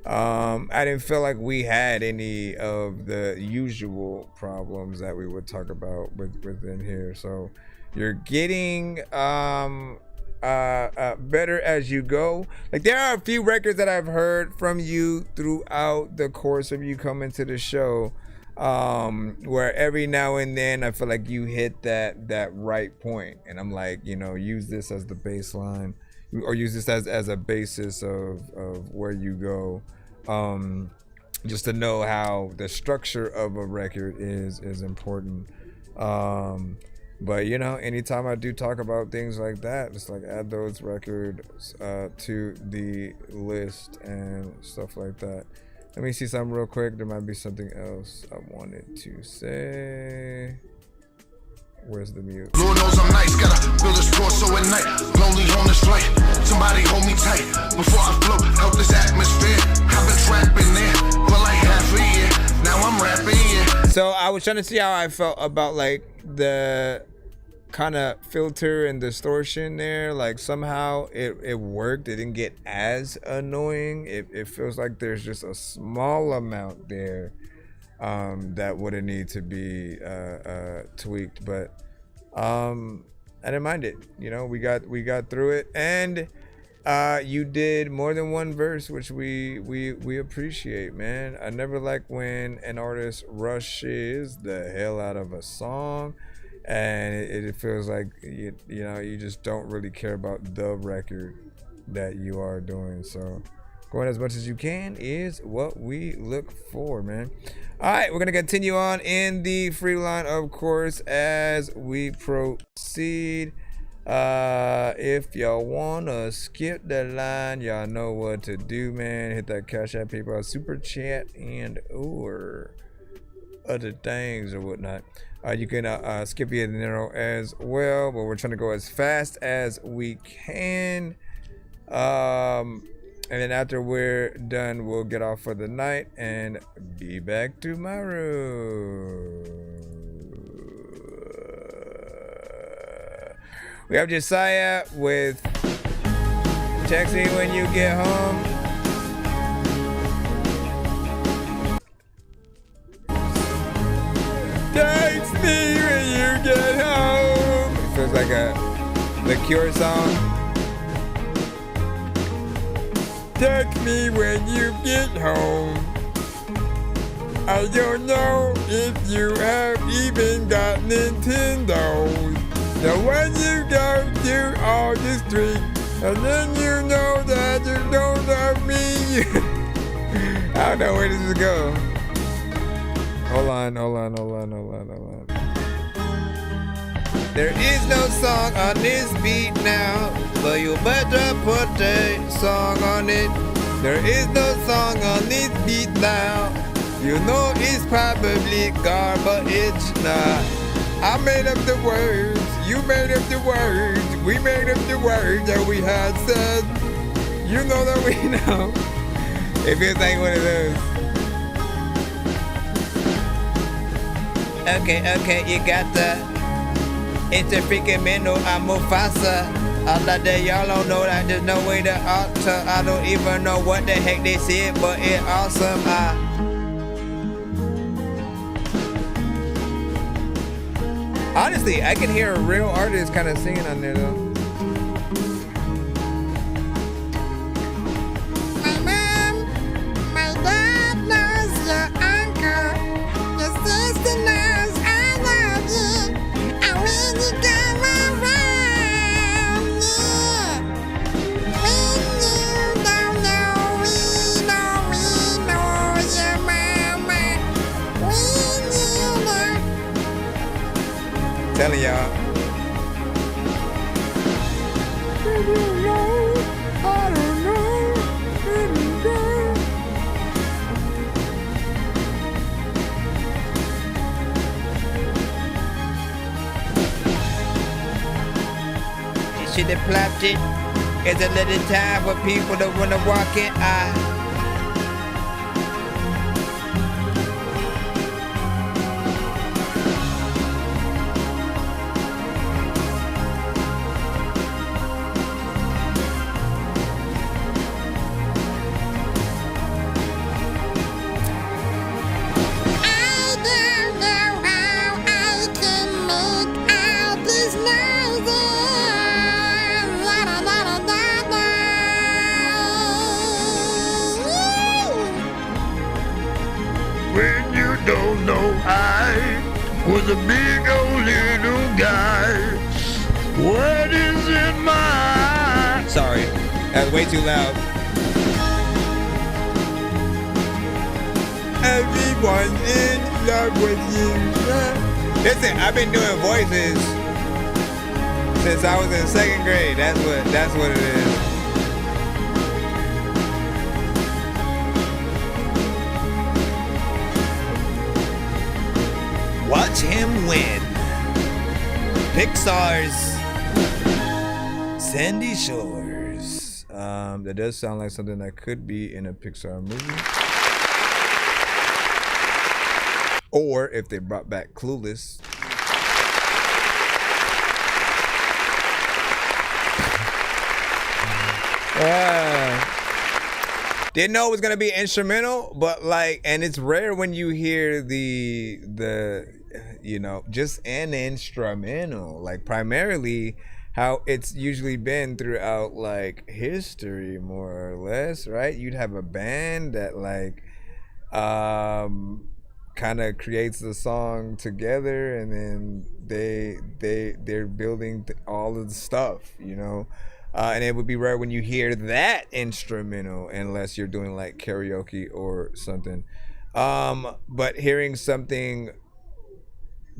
I didn't feel like we had any of the usual problems that we would talk about within here. So you're getting better as you go. Like, there are a few records that I've heard from you throughout the course of you coming to the show, where every now and then I feel like you hit that right point, and I'm like, you know, use this as the baseline, or use this as a basis of where you go, just to know how the structure of a record is important. But you know, anytime I do talk about things like that, just like add those records to the list and stuff like that. Let me see something real quick. There might be something else I wanted to say. Where's the mute? Lord knows I'm nice, gotta build a store so at night, lonely on this flight. Somebody hold me tight before I float, help this atmosphere. I've been trapping there for like half a year. Now I'm rapping, yeah. So I was trying to see how I felt about like the kind of filter and distortion there. Like somehow it worked. It didn't get as annoying. It feels like there's just a small amount there that wouldn't need to be tweaked, but I didn't mind it. You know, we got through it, and You did more than one verse, which we appreciate, man. I never like when an artist rushes the hell out of a song, and it feels like you know you just don't really care about the record that you are doing. So going as much as you can is what we look for, man. All right, we're gonna continue on in the free line, of course, as we proceed. If y'all wanna skip the line, y'all know what to do, man. Hit that Cash App, PayPal, Super Chat, and or other things or whatnot. You can skip the dinero as well, but we're trying to go as fast as we can. And then after we're done, we'll get off for the night and be back tomorrow. We have Josiah with Text Me When You Get Home. Text me when you get home. It feels like a The Cure song. Text me when you get home. I don't know if you have even got Nintendos. The one you go to all the street, and then you know that you don't love me. I don't know where this is going. Hold on. There is no song on this beat now, but you better put a song on it. There is no song on this beat now. You know it's probably garbage. Nah, I made up the words. You made up the words, we made up the words that we had said. You know that we know. It feels like one of those. Okay, you got the. It's a freaking Mendo, I'm Mufasa. All of that y'all don't know that there's no way to alter. I don't even know what the heck they said, but it's awesome. Honestly, I can hear a real artist kind of singing on there though. My mom, my dad knows your uncle, your sister knows I love you. And when you come around, yeah. When you don't know, we know your mama. When you know. Telling y'all. You should have plopped it. It's a little time for people that wanna walk it. When you don't know, I was a big old little guy. What is in my... Sorry, that was way too loud. Everyone's in love with you. Listen, I've been doing voices since I was in 2nd grade. That's what it is. Watch him win. Pixar's Sandy Shores. That does sound like something that could be in a Pixar movie. Or if they brought back Clueless. Didn't know it was gonna be instrumental, but like, and it's rare when you hear the you know, just an instrumental, like primarily how it's usually been throughout like history, more or less, right? You'd have a band that like kind of creates the song together, and then they're building all of the stuff, you know. And it would be rare when you hear that instrumental unless you're doing like karaoke or something. But hearing something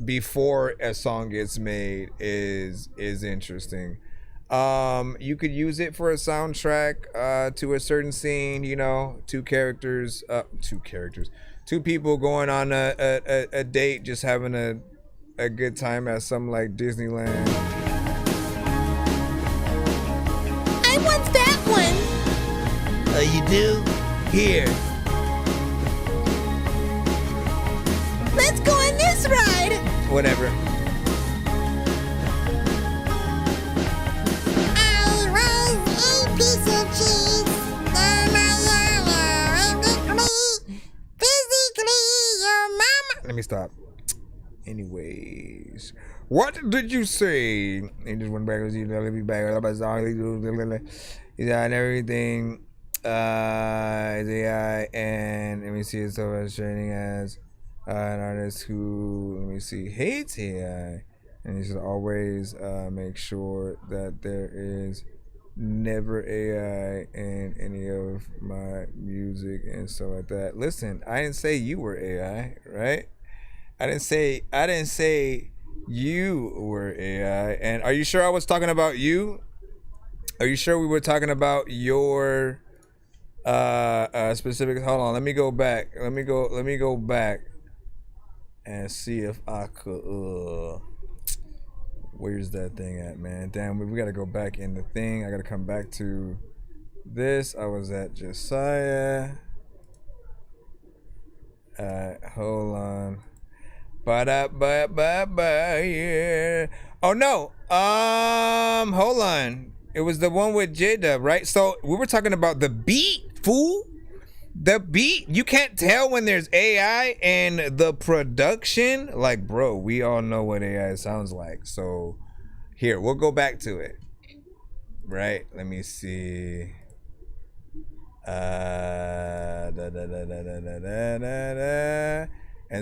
before a song gets made is interesting. You could use it for a soundtrack to a certain scene, you know, two people going on a date, just having a good time at some like Disneyland. I want that one. Oh, you do? Here. Let's go on this ride. Whatever. I was a piece of cheese. Physically, your mama. Let me stop. Anyways, what did you say? He just went back. He's on everything. Is AI, and let me see. It's so frustrating as an artist who, let me see, hates AI, and you should always make sure that there is never AI in any of my music and stuff like that. Listen, I didn't say you were AI, right? I didn't say you were AI. And are you sure I was talking about you? Are you sure we were talking about your specific? Hold on, let me go back. Let me go back and see if I could where's that thing at, man? Damn, we gotta go back in the thing. I gotta come back to this. I was at Josiah. Hold on. Yeah. Oh no. Hold on. It was the one with J-Dub, right? So we were talking about the beat, fool. The beat. You can't tell when there's AI and the production. Like, bro, we all know what AI sounds like. So here, we'll go back to it. Right? Let me see. And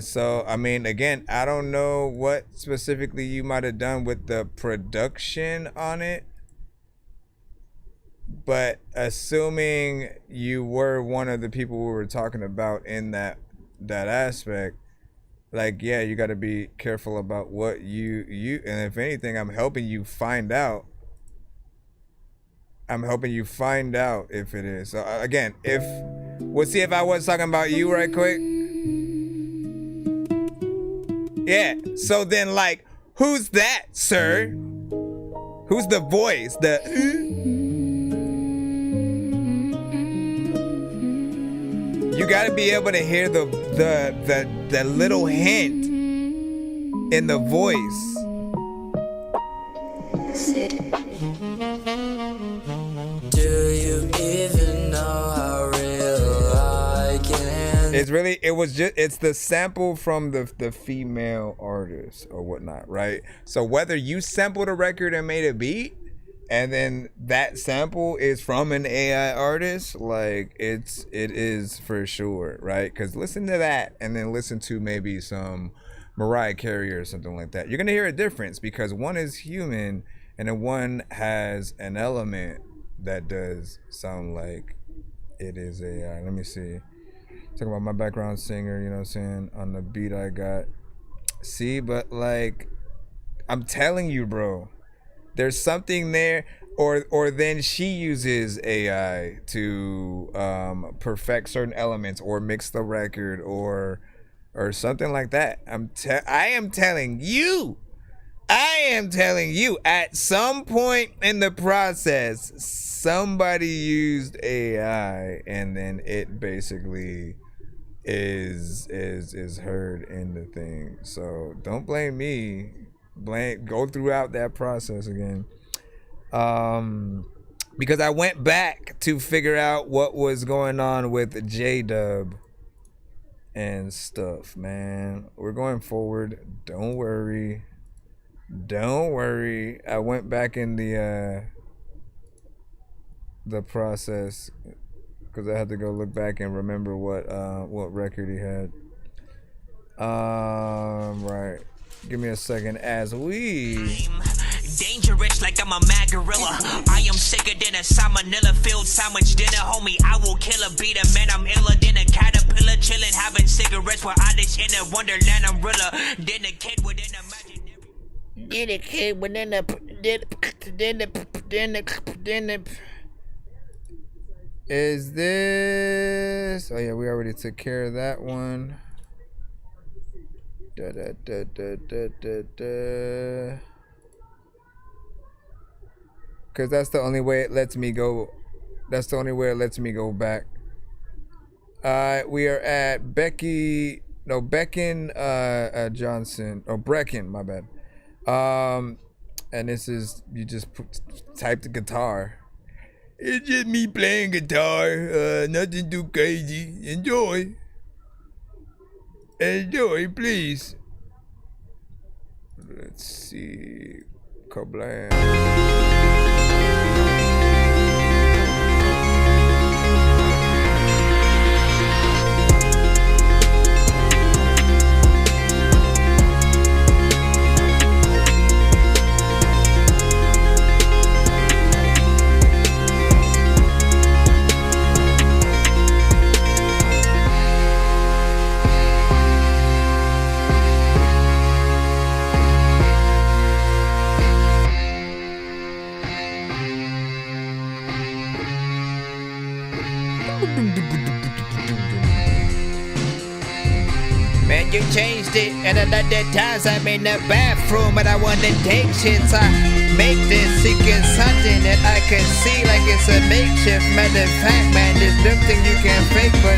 so, I mean, again, I don't know what specifically you might have done with the production on it, but assuming you were one of the people we were talking about in that aspect, like, yeah, you got to be careful about what you, and if anything, I'm helping you find out if it is. So again, we'll see if I was talking about you right quick. Yeah, so then, like, who's that, sir? Who's the voice? You gotta be able to hear the little hint in the voice. Do you even know how real I can? It's the sample from the female artist or whatnot, right? So whether you sampled a record and made a beat, and then that sample is from an AI artist, like it is for sure, right? Because listen to that and then listen to maybe some Mariah Carey or something like that. You're gonna hear a difference because one is human and then one has an element that does sound like it is AI. Let me see. Talk about my background singer, you know what I'm saying, on the beat I got. See, but like, I'm telling you, bro, there's something there, or then she uses AI to perfect certain elements or mix the record or something like that. I am telling you, at some point in the process, somebody used AI and then it basically is heard in the thing. So don't blame me. Go throughout that process again. Because I went back to figure out what was going on with J-Dub and stuff, man. We're going forward. Don't worry. Don't worry. I went back in the process because I had to go look back and remember what record he had. Right. Give me a second as we. Dangerous like I'm a mad gorilla. I am sicker than a salmonella filled sandwich dinner, homie. I will kill a beat a man. I'm iller than a caterpillar, chilling, having cigarettes for Alice in a wonderland umbrella. Then a kid within a magic. Then a kid within a Is this? Oh yeah, we already took care of that one. Cause that's the only way it lets me go. That's the only way it lets me go back. We are at Becken Johnson. Oh, Brecken, my bad. And this is, you just type the guitar. It's just me playing guitar. Nothing too crazy. Enjoy. Enjoy, please. Let's see. Kablam. Man, you changed it, and another times I'm in the bathroom and I wanna take shits. I make this seeking something that I can see like it's a makeshift. Matter of fact, man, there's nothing you can fake, but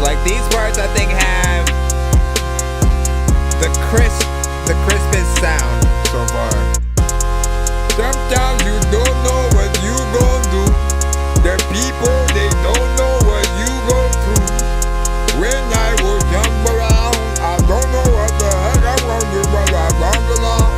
like these words I think have the crispest sound so far. Sometimes you don't know what you gon' do. The people, they don't know what you go through. When I was young around, I don't know what the heck I'm gonna do, but I found along.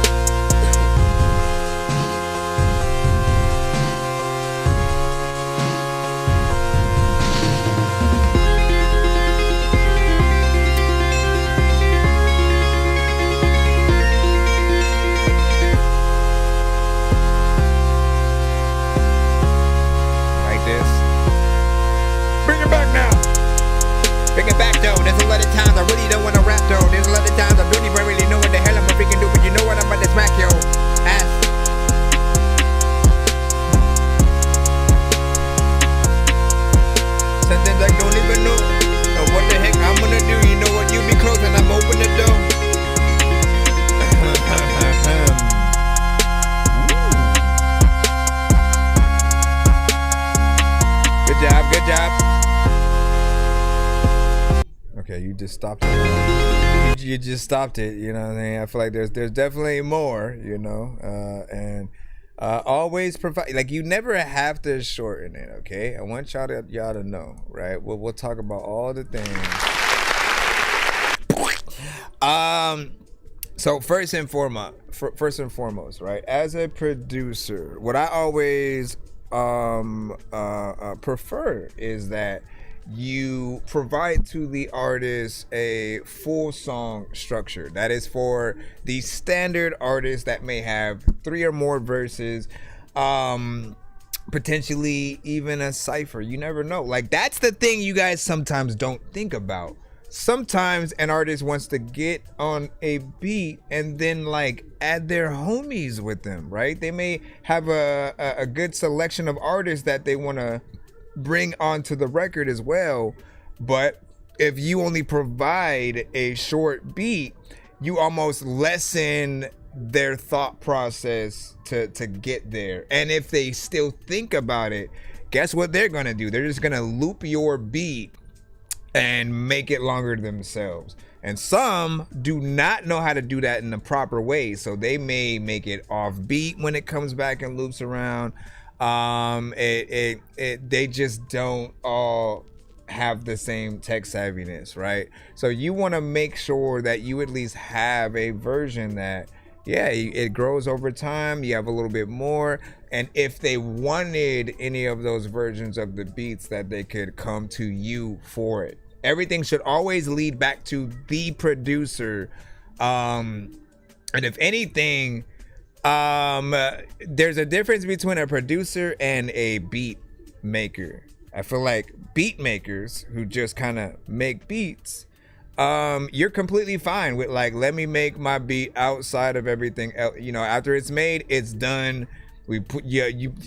bring it back though. There's a lot of times I really don't wanna rap though. There's a lot of times I don't even really know what the hell I'm freaking do, but you know what, I'm about to smack yo ass. Sometimes I don't even know what the heck I'm gonna do. You know what, you be close and I'm open the door. Good job, good job. Okay, you just stopped it. You just stopped it. You know what I mean? I feel like there's definitely more. You know, and always provide. Like you never have to shorten it. Okay, I want y'all to know, right? We'll talk about all the things. So first and foremost, right? As a producer, what I always prefer is that you provide to the artist a full song structure. That is for the standard artists that may have 3 or more verses, potentially even a cipher. You never know. Like that's the thing you guys sometimes don't think about. Sometimes an artist wants to get on a beat and then like add their homies with them, right? They may have a good selection of artists that they want to bring onto the record as well, but if you only provide a short beat, you almost lessen their thought process to get there. And if they still think about it, guess what they're gonna do? They're just gonna loop your beat and make it longer themselves. And some do not know how to do that in the proper way, so they may make it offbeat when it comes back and loops around. They just don't all have the same tech savviness, right? So you want to make sure that you at least have a version that, yeah, it grows over time. You have a little bit more, and if they wanted any of those versions of the beats, that they could come to you for it. Everything should always lead back to the producer. And if anything, there's a difference between a producer and a beat maker. I feel like beat makers who just kind of make beats, you're completely fine with, like, let me make my beat outside of everything else. You know, after it's made, it's done. We put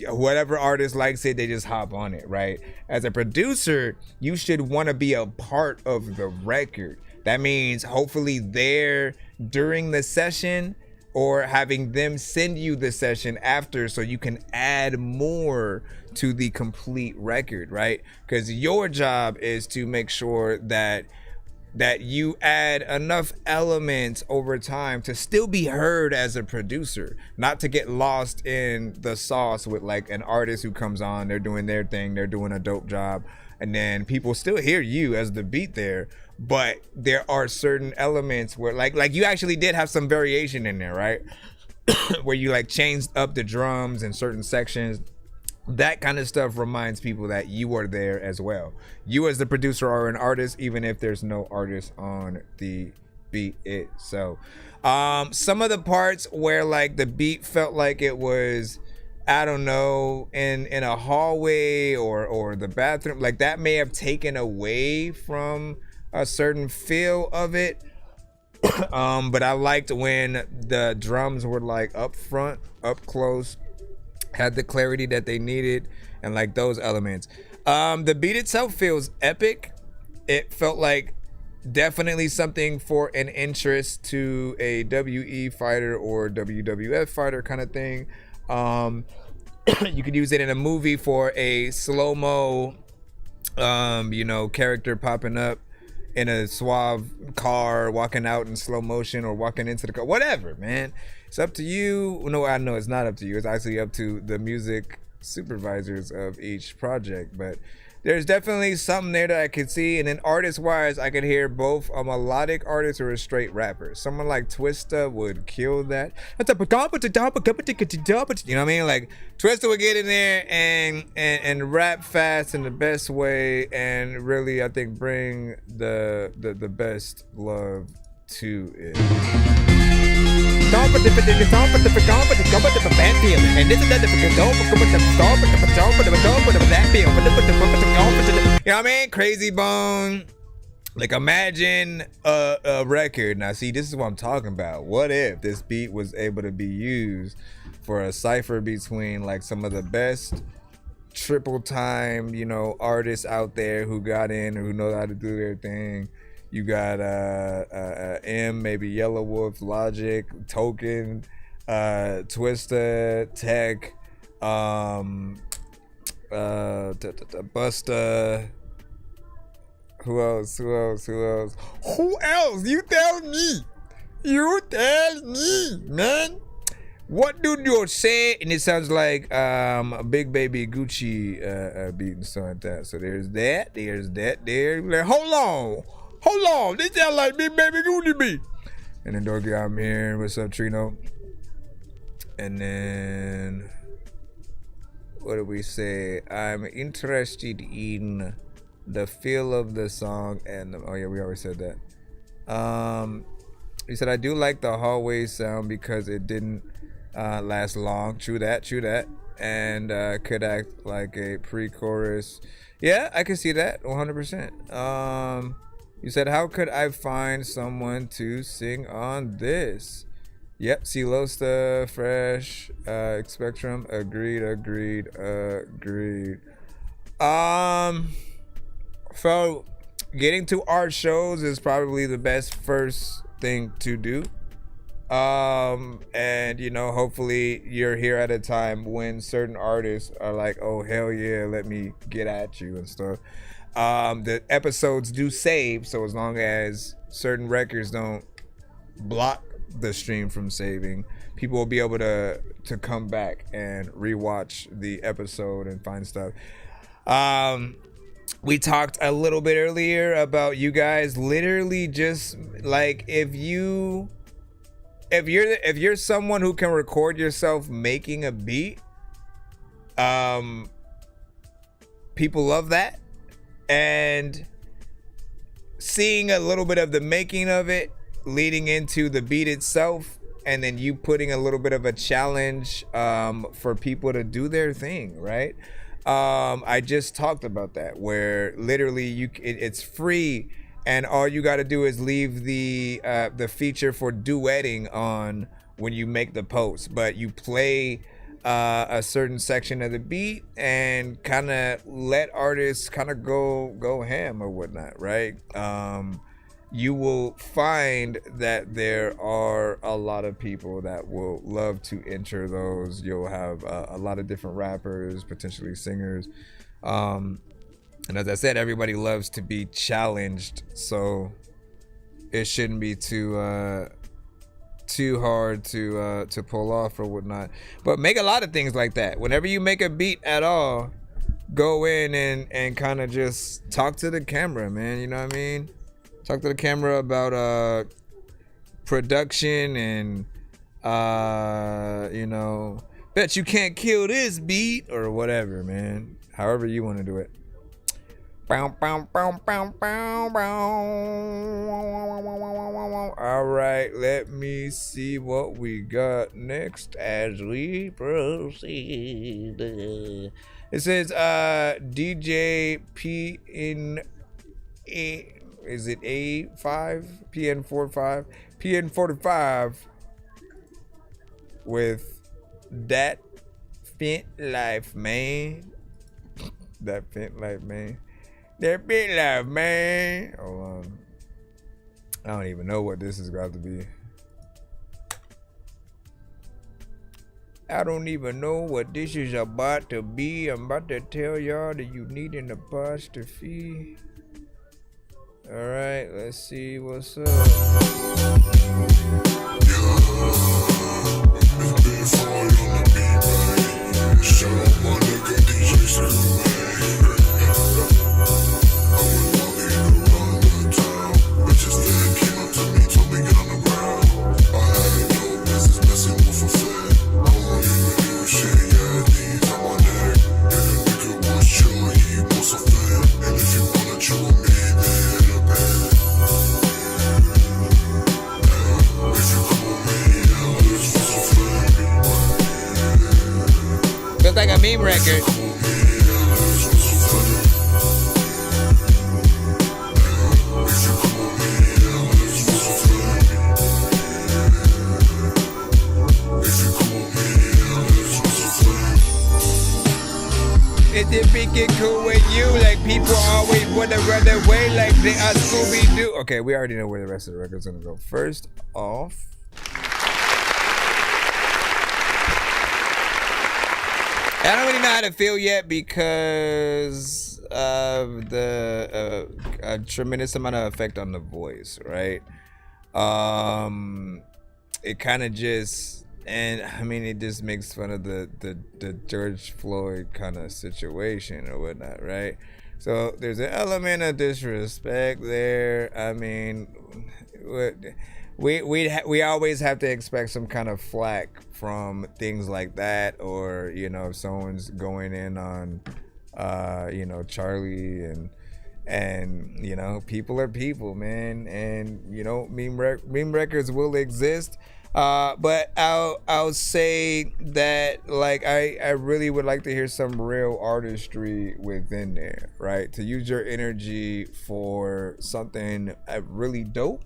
whatever artist likes it, they just hop on it, right? As a producer, you should want to be a part of the record. That means hopefully there during the session, or having them send you the session after, so you can add more to the complete record, right? Because your job is to make sure that you add enough elements over time to still be heard as a producer, not to get lost in the sauce with like an artist who comes on, they're doing their thing, they're doing a dope job, and then people still hear you as the beat there, but there are certain elements where like you actually did have some variation in there, right? Where you like changed up the drums in certain sections. That kind of stuff reminds people that you are there as well. You as the producer are an artist, even if there's no artist on the beat itself. Some of the parts where like the beat felt like it was, I don't know, in a hallway or the bathroom, like that may have taken away from a certain feel of it. But I liked when the drums were like up front, up close, had the clarity that they needed, and like those elements. The beat itself feels epic. It felt like definitely something for an interest to a WE fighter or WWF fighter kind of thing. You could use it in a movie for a slow-mo character popping up in a suave car, walking out in slow motion, or walking into the car, whatever, man. It's up to you. No, I know it's not up to you. It's actually up to the music supervisors of each project. But there's definitely something there that I could see. And then artist-wise, I could hear both a melodic artist or a straight rapper. Someone like Twista would kill that. You know what I mean? Like Twista would get in there and rap fast in the best way, and really, I think, bring the best love to it. And this is you know what I mean? Crazy Bone. Like, imagine a record. Now, see, this is what I'm talking about. What if this beat was able to be used for a cipher between like some of the best triple time, artists out there who got in, who know how to do their thing. You got M, maybe Yellow Wolf, Logic, Token, Twista, Tech, Busta. Who else? You tell me, man. What do you say? And it sounds like a Big Baby Gucci beat and stuff like that. So there's that. There. Hold on. This sounds like Big Baby Gucci beat. And then Dorky, I'm here. What's up, Trino? And then what do we say? I'm interested in the feel of the song and oh yeah, we already said that. He said I do like the hallway sound because it didn't last long. True that. And could act like a pre-chorus. Yeah, I can see that 100%. You said, how could I find someone to sing on this? Yep, Celosta, Fresh, Spectrum, agreed. So getting to art shows is probably the best first thing to do. And hopefully you're here at a time when certain artists are like, oh hell yeah, let me get at you and stuff. The episodes do save, so as long as certain records don't block the stream from saving, people will be able to come back and rewatch the episode and find stuff. We talked a little bit earlier about you guys literally just like if you're someone who can record yourself making a beat, people love that, and seeing a little bit of the making of it leading into the beat itself, and then you putting a little bit of a challenge for people to do their thing, right? I just talked about that, where literally it's free, and all you got to do is leave the feature for duetting on when you make the post, but you play a certain section of the beat and kind of let artists kind of go ham or whatnot, right? You will find that there are a lot of people that will love to enter those. You'll have a lot of different rappers, potentially singers. And as I said, everybody loves to be challenged, so it shouldn't be too hard to pull off or whatnot. But make a lot of things like that. Whenever you make a beat at all, go in and kind of just talk to the camera, man. You know what I mean? Talk to the camera about production and you know, bet you can't kill this beat or whatever, man. However you want to do it. All right, let me see what we got next as we proceed. It says DJ is it A5? PN45? PN45 with that Fent Life, man. That Fent Life, man. That Fent Life, man. Hold on. I don't even know what this is about to be. I don't even know what this is about to be. I'm about to tell y'all that you need an apostrophe. Alright, let's see what's up. Feels like a meme record. If they think it cool with you, like people always wanna run away like they are Scooby-Doo. Okay, we already know where the rest of the record's gonna go. First off, I don't really know how to feel yet because of the a tremendous amount of effect on the voice, right? It kind of just, and I mean, it just makes fun of the George Floyd kind of situation or whatnot, right? So there's an element of disrespect there. I mean, we always have to expect some kind of flack from things like that, or you know, if someone's going in on you know, Charlie, and you know, people are people, man, and you know, meme records will exist. But I'll say that, like, I really would like to hear some real artistry within there, right? To use your energy for something really dope,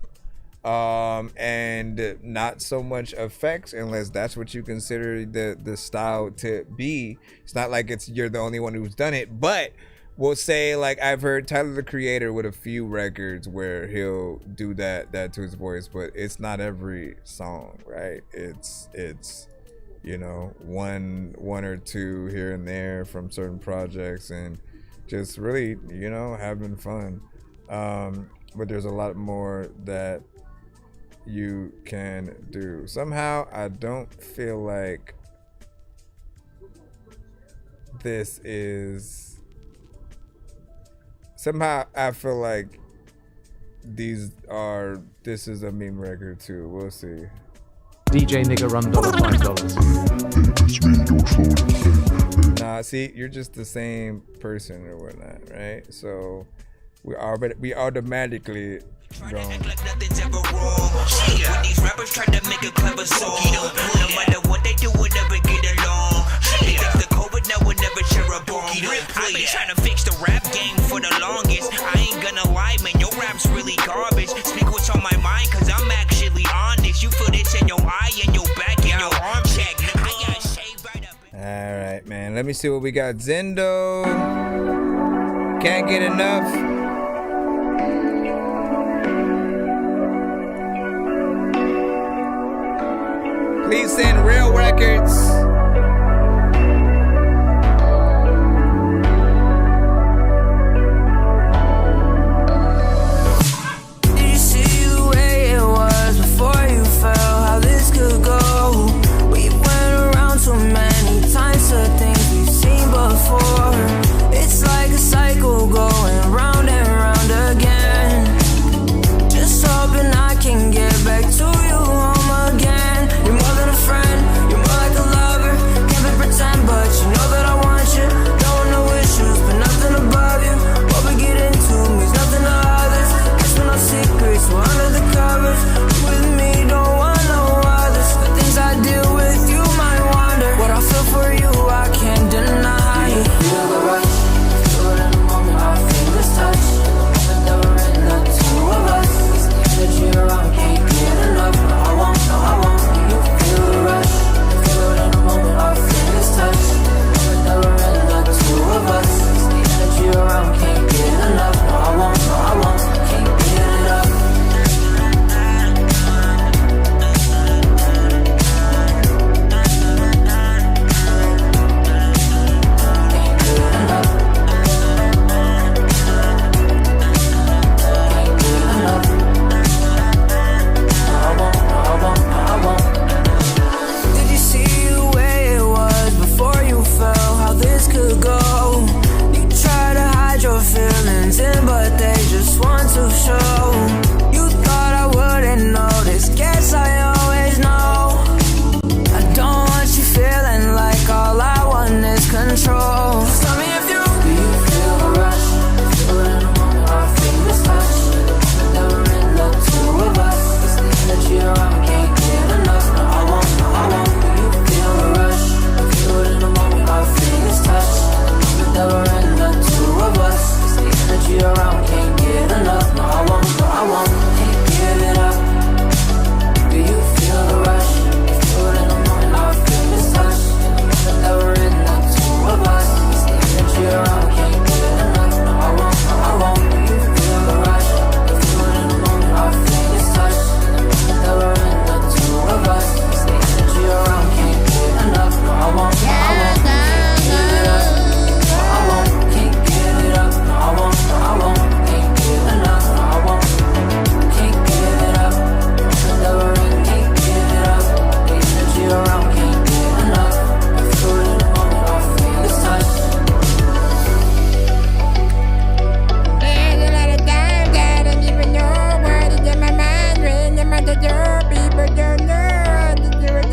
and not so much effects, unless that's what you consider the style to be. It's not like you're the only one who's done it, but we'll say, like, I've heard Tyler the Creator with a few records where he'll do that to his voice, but it's not every song, right? It's you know, one or two here and there from certain projects, and just really, you know, having fun. But there's a lot more that you can do. Somehow I don't feel like this is, somehow I feel like this is a meme record too. We'll see. DJ nigga run $5. Nah, see, you're just the same person or whatnot, right? So we automatically When these rappers try to make a clever song, no matter what they do, we'll never get along. They think the COVID now will never share a bomb. I've been trying to fix the rap game for the longest. I ain't gonna lie, man, your rap's really garbage. Speak what's on my mind, cause I'm actually honest. You feel this in your eye and your back and your arm check. I got shaved right up. Alright, man. Let me see what we got. Zendo. Can't get enough. Please send real records. Did you see the way it was before you fell? How this could go? We went around so many times to things we've seen before. It's like a cycle going round and round again. Just hoping I can get back to you home again. You're more than a friend, you're more like a lover. Can't be pretend, but you know that I want you. Don't want no issues, but nothing above you. What we get into means nothing to others. Guess we're no secrets, we're under the covers. You with me, don't want no others. The things I deal with, you might wonder. What I feel for you, I can't deny. You feel the rush, feel it in the moment, our fingers touch. The moment that we're in, the two of us. It's the energy around, can't get enough. No, I won't, no, I won't. You feel the rush, feel it in the moment, our fingers touch. The moment that we're in, the two of us. It's the energy around, can't get enough. No, I won't, no, I won't. Can't get enough. Did you see the way it was before you fell? How this could go? You try to hide your feelings in, but they just want to show. You thought I wouldn't notice, guess I always know. I don't want you feeling like all I want is control. Just tell me if you do you feel the rush? Feel it in the moment, our fingers touch. The moment that we're in, the two of us. It's the energy around, can't get enough. No, I won't, no, I won't. Do you feel the rush? Feel it in the moment, our fingers touch. The moment that we're in, the two of us. It's the energy around, can't get enough. No, I won't, no, I won't. Can't give it up. Do you feel the rush? Feel it in the moment, our fingers touch. The moment that we're in, the two of us. It's the energy around, can't get enough. No, I won't, no, I won't. Do you feel the rush? Feel it in the moment, our fingers touch. The moment that we're in, the two of us. It's the energy around, can't get enough. No, I won't, no, I won't. Can't give it up. No, I won't. Can't give it up. No, I won't, no, I won't. Can't give enough. No, I won't. Can't give it up. The moment that we're in, can't give it up. The energy around, can't get enough. Feel it in the moment, our fingers touch. There's a lot of times I don't even know what is in my mind. When I'm at the door, people don't know how to do it.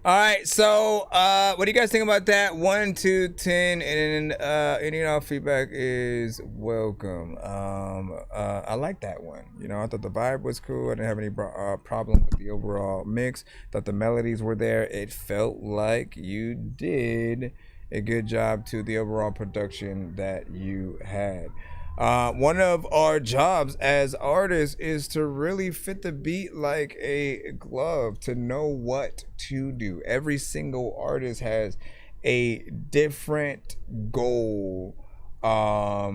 All right, so what do you guys think about that? 1, 2, 10, and any and all feedback is welcome. I like that one. You know, I thought the vibe was cool. I didn't have any problem with the overall mix. Thought the melodies were there. It felt like you did a good job to the overall production that you had. One of our jobs as artists is to really fit the beat like a glove, to know what to do. Every single artist has a different goal, or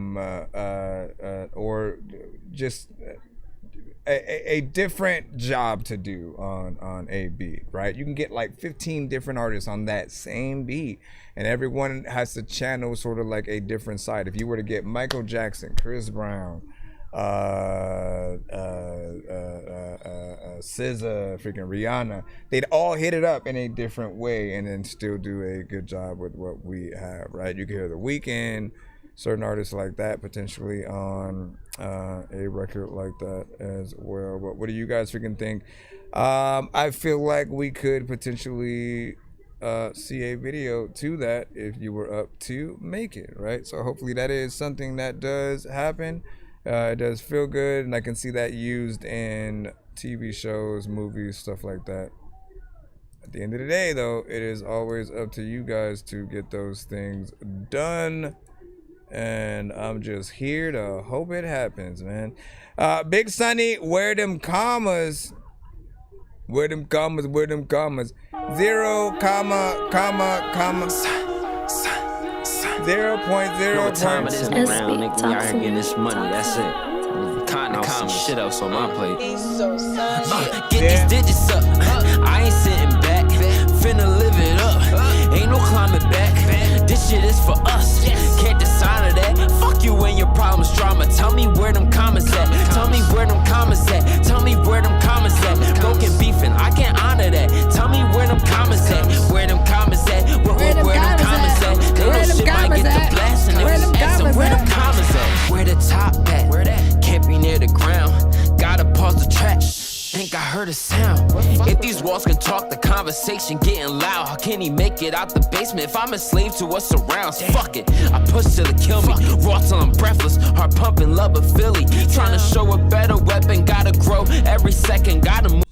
just a different job to do on a beat, right? You can get like 15 different artists on that same beat, and everyone has to channel sort of like a different side. If you were to get Michael Jackson, Chris Brown, SZA, freaking Rihanna, they'd all hit it up in a different way and then still do a good job with what we have, right? You can hear The Weeknd, certain artists like that potentially on a record like that as well. But what do you guys freaking think? I feel like we could potentially see a video to that if you were up to make it, right? So hopefully that is something that does happen. It does feel good, and I can see that used in TV shows, movies, stuff like that. At the end of the day, though, it is always up to you guys to get those things done. And I'm just here to hope it happens, man. Big Sonny, where them commas? Where them commas? Where them commas? 0, comma, comma, comma. 0.0. Know what time it is around, nigga. We out here getting this money, that's it. Kinda some shit else on my plate. Get these digits up. I ain't sitting back. Finna live it up. Ain't no climbing back. This shit is for us. Can't decide that. Fuck you and your problems, drama. Tell me where them comments at. Tell me where them comments at. Tell me where them comments at. Broken beefing, I can't honor that. Tell me where them comments at. Where them comments at. Where them comments at. They know shit might get the blast. And if you ask them where them comments at. Where the top at? Where that? Can't be near the ground. Gotta pause the track. Think I heard a sound. If these walls can talk, the conversation getting loud. How can he make it out the basement if I'm a slave to what surrounds? Fuck it, I push till it kill me. Raw till I'm breathless, heart pumping, love of Philly. Trying to show a better weapon, gotta grow every second, gotta move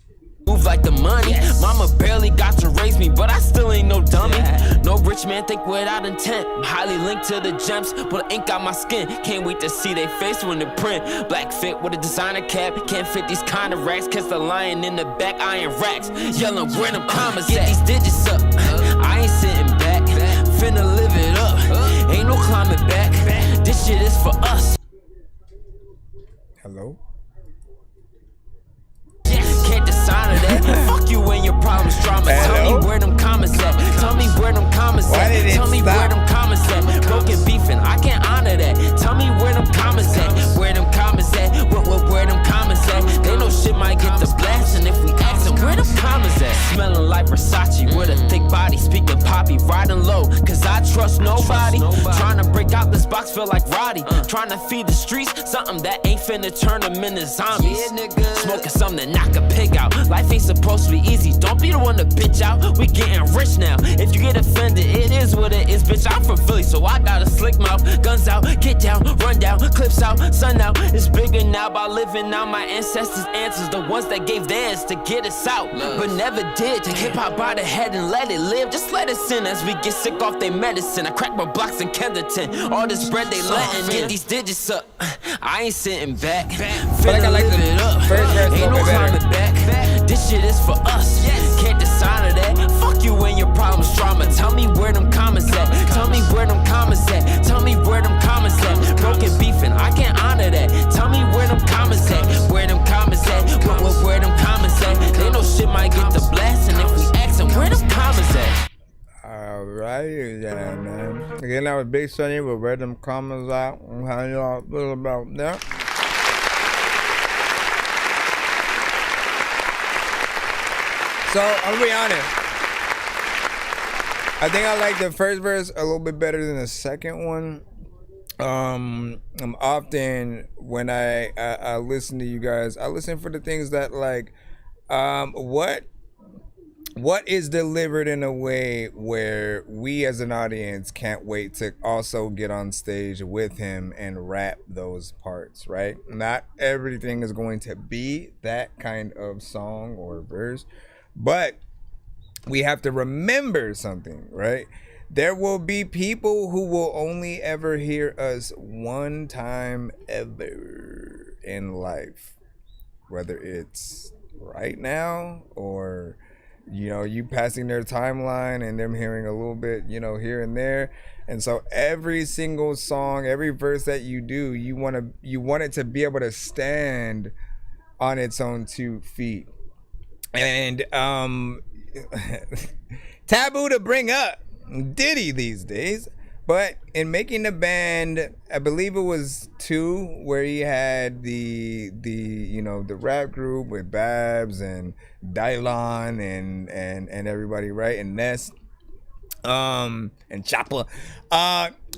like the money. Mama barely got to raise me, but I still ain't no dummy. No rich man think without intent. I'm highly linked to the gems, but ink on my skin. Can't wait to see they face when they print. Black fit with a designer cap. Can't fit these kind of racks. Catch the lion in the back, iron racks. Yelling where them commas at. Get these digits up. I ain't sitting back. Finna live it up. Ain't no climbing back. This shit is for us. Hello? Can't decide that. Fuck you and your problems, drama. Tell me where them comments at. Tell me where them comments at. Tell me where them comments at. Broken beefing, I can't honor that. Tell me where them comments at. Where them comments at. Where them comments at. They know shit might get the blast, and if we ask them where them comments at. Smelling like Versace with a thick body, speaking poppy, riding low, cause I trust nobody. Trying to break out this box, feel like Roddy. Trying to feed the streets, something that ain't finna turn them into zombies. Smoking something that knock a pig out. Life ain't supposed to be easy. Don't be the one to bitch out. We getting rich now. If you get offended, it is what it is, bitch. I'm from Philly, so I got a slick mouth. Guns out, get down, run down, clips out, sun out. It's bigger now by living out my ancestors' answers. The ones that gave theirs to get us out, but never did. Take hip hop by the head and let it live. Just let us in as we get sick off their medicine. I crack my blocks in Kensington. All this bread they letting in. Get these digits up. I ain't sitting back. Finna live it up. Ain't no climbing back. This shit is for us. Can't decide that. Fuck you and your problems, drama. Tell me where them comments at. Tell me where them comments at. Tell me where them comments at. Broken beefing, I can't honor that. Tell me where them comments at. Where them comments at. Where them comments at. They know shit might get the blast, and if we ask them where them comments at. Alright, yeah, man. Again, that was Big Sonny with where them comments out. How y'all feel about that? So, I'll be honest. I think I like the first verse a little bit better than the second one. I'm often, when I listen to you guys, I listen for the things that like, what is delivered in a way where we as an audience can't wait to also get on stage with him and rap those parts, right? Not everything is going to be that kind of song or verse. But we have to remember something, right? There will be people who will only ever hear us one time ever in life. Whether it's right now or, you know, you passing their timeline and them hearing a little bit, you know, here and there. And so every single song, every verse that you do, you want it to be able to stand on its own 2 feet. And taboo to bring up Diddy these days, but in making the band, I believe it was 2, where he had the rap group with Babs and Dylon and everybody, right, and Ness, and Chopper.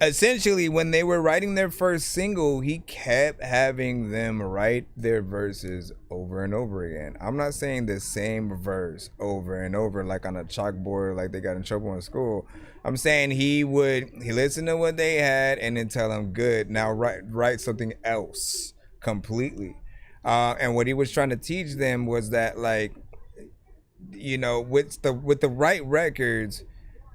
Essentially, when they were writing their first single, he kept having them write their verses over and over again. I'm not saying the same verse over and over like on a chalkboard, like they got in trouble in school. I'm saying he listened to what they had and then tell them, good, now write something else completely. And what he was trying to teach them was that, like, with the right records,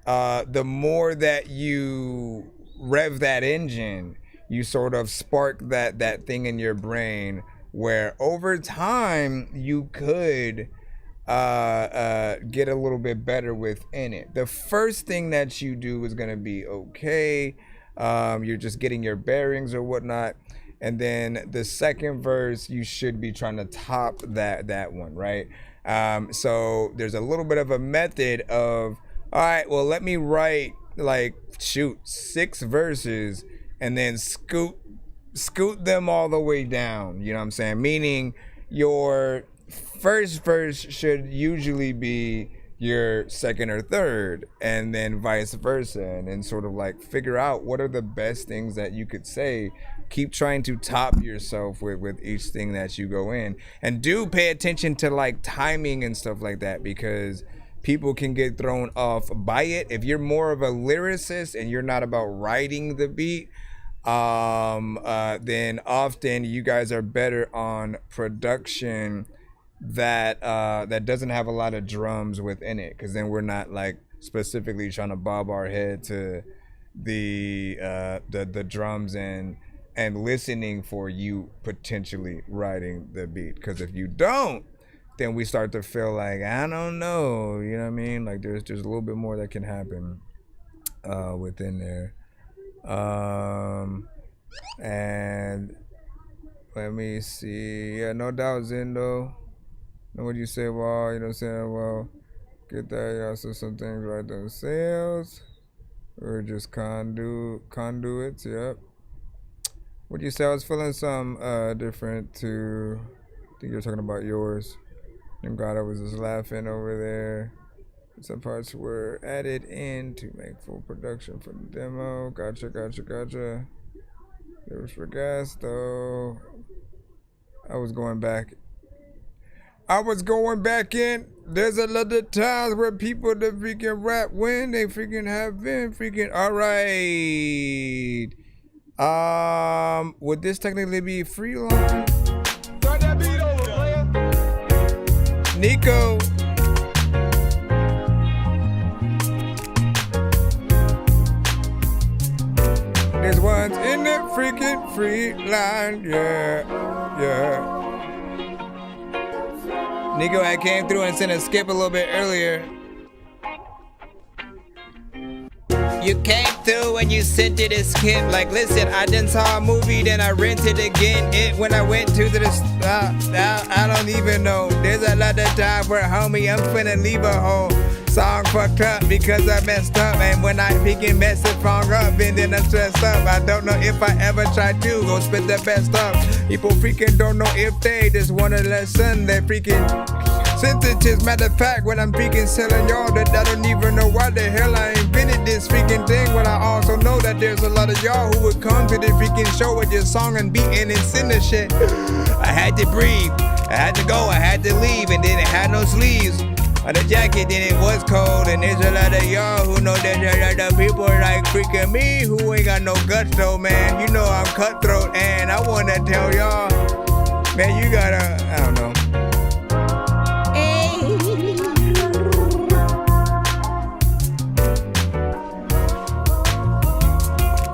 the more that you rev that engine, you sort of spark that thing in your brain where over time you could get a little bit better within it. The first thing that you do is going to be okay. You're just getting your bearings or whatnot. And then the second verse, you should be trying to top that one, right? So there's a little bit of a method of, all right, well, let me write 6 verses and then scoot them all the way down. You know what I'm saying? Meaning your first verse should usually be your second or third, and then vice versa, and then sort of like figure out what are the best things that you could say. Keep trying to top yourself with each thing that you go in, and do pay attention to like timing and stuff like that, because people can get thrown off by it. If you're more of a lyricist and you're not about writing the beat, then often you guys are better on production that doesn't have a lot of drums within it, because then we're not like specifically trying to bob our head to the drums and listening for you potentially writing the beat. Because if you don't, then we start to feel like, I don't know, you know what I mean? Like there's a little bit more that can happen within there. And let me see. Yeah, no doubt, Zendo. Know what you say, well, you know what I'm saying? Well, get that, y'all. So some things write themselves. Or just conduits, yep. What you say? I was feeling some different too. I think you're talking about yours. I'm glad I was just laughing over there. Some parts were added in to make full production for the demo. Gotcha. It was for gas though. I was going back in. There's a lot of times where people that freaking rap when they freaking have been freaking alright. Would this technically be free line? Start that beat over, player. Nico. There's ones in the freaking free line, yeah. Nico had came through and sent a skip a little bit earlier. You came through and you sent it a skip. Like, listen, I done saw a movie, then I rented again. When I went to the I don't even know. There's a lot of time where, homie, I'm finna leave a whole song fucked up because I messed up. And when I freaking mess it wrong up, and then I'm stressed up. I don't know if I ever tried to go spit the best up. People freaking don't know if they just wanna listen. They freaking sentences. Matter of fact, when I'm freaking selling y'all that I don't even know why the hell I invented this freaking thing. But I also know that there's a lot of y'all who would come to the freaking show with your song and beat and send the shit. I had to breathe, I had to go, I had to leave, and then it had no sleeves on the jacket, then it was cold. And there's a lot of y'all who know there's a lot of people like freaking me who ain't got no guts though, man. You know I'm cutthroat, and I wanna tell y'all, man, you gotta, I don't know.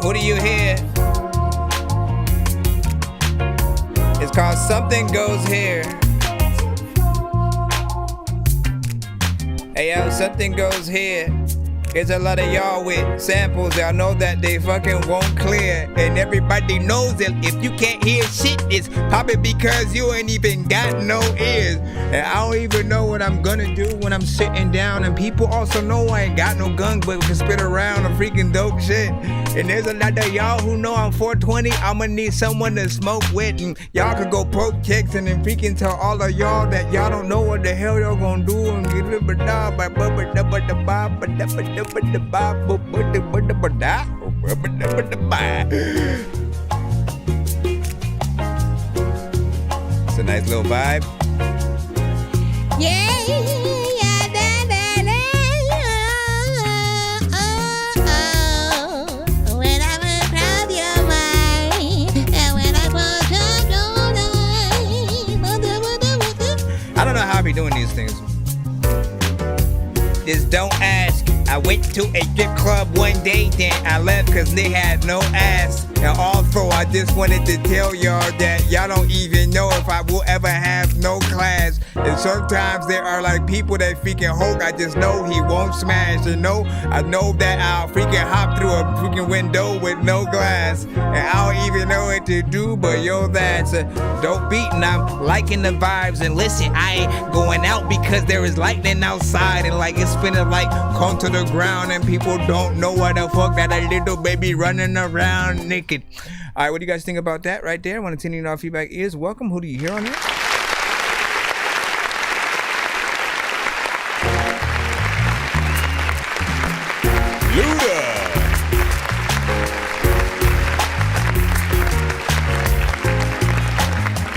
What do you hear? It's called Something Goes Here. Hey yo, something goes here. It's a lot of y'all with samples. Y'all know that they fucking won't clear. And everybody knows that if you can't hear shit, it's probably because you ain't even got no ears. And I don't even know what I'm gonna do when I'm sitting down. And people also know I ain't got no guns, but we can spit around a freaking dope shit. And there's a lot of y'all who know I'm 420. I'ma need someone to smoke with. And y'all could go poke kicks and then freaking tell all of y'all that y'all don't know what the hell y'all gonna do. And get it, but it's a nice little vibe. Yeah. When I was proud your mind, and when I was I don't know how I be doing these things. Just don't ask. I went to a strip club one day, then I left cause they had no ass. And also I just wanted to tell y'all that y'all don't even know if I will ever have no class. And sometimes there are like people that freaking Hulk, I just know he won't smash. And no, I know that I'll freaking hop through a freaking window with no glass. And I don't even know what to do, but yo, that's a dope beat. And I'm liking the vibes. And listen, I ain't going out because there is lightning outside. And like it's spinning like come to the ground. And people don't know what the fuck that a little baby running around naked. All right, what do you guys think about that right there? I want to tell you our feedback is welcome. Who do you hear on that?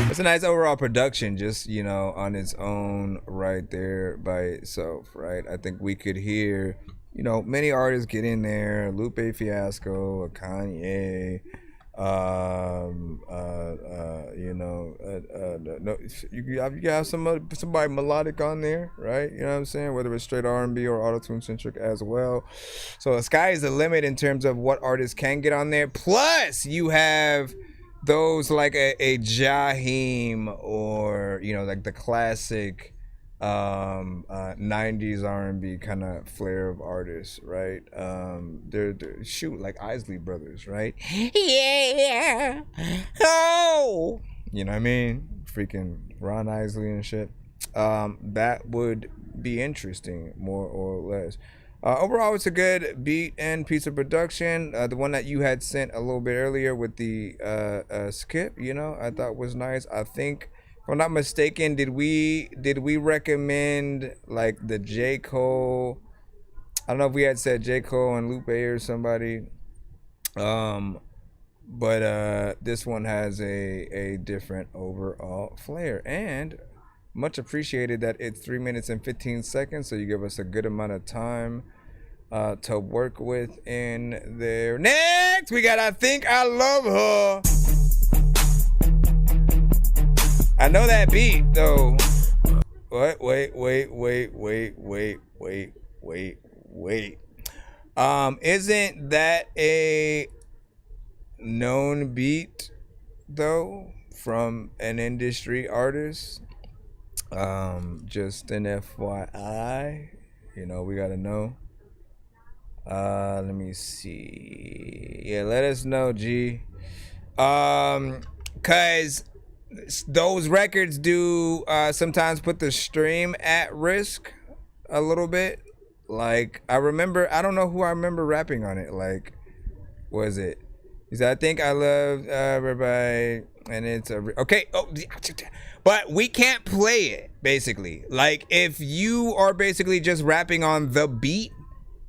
It's a nice overall production, just, you know, on its own right there by itself, right? I think we could hear, you know, many artists get in there, Lupe Fiasco, a Kanye, you know, no, you have somebody melodic on there, right? You know what I'm saying? Whether it's straight R&B or auto-tune centric as well. So the sky is the limit in terms of what artists can get on there. Plus, you have those like a Jaheim or, you know, like the classic 90s R&B kind of flair of artists, right? They're shoot like Isley Brothers, right? Yeah. Oh, you know what I mean? Freaking Ron Isley and shit. That would be interesting, more or less. Overall, it's a good beat and piece of production. The one that you had sent a little bit earlier with the skip, you know, I thought was nice. I think, if I'm not mistaken, did we recommend like the J. Cole? I don't know if we had said J. Cole and Lupe or somebody. But this one has a different overall flair, and much appreciated that it's 3 minutes and 15 seconds, so you give us a good amount of time to work with in there. Next, we got I Think I Love Her. I know that beat though. What? Wait. Isn't that a known beat though from an industry artist? Just an FYI, you know, we gotta know. Let me see. Yeah, let us know, G. Cause those records do sometimes put the stream at risk a little bit. Like I don't know who I remember rapping on it. Like, was it? He said, I think I love everybody, and it's okay. Oh, but we can't play it, basically. Like, if you are basically just rapping on the beat,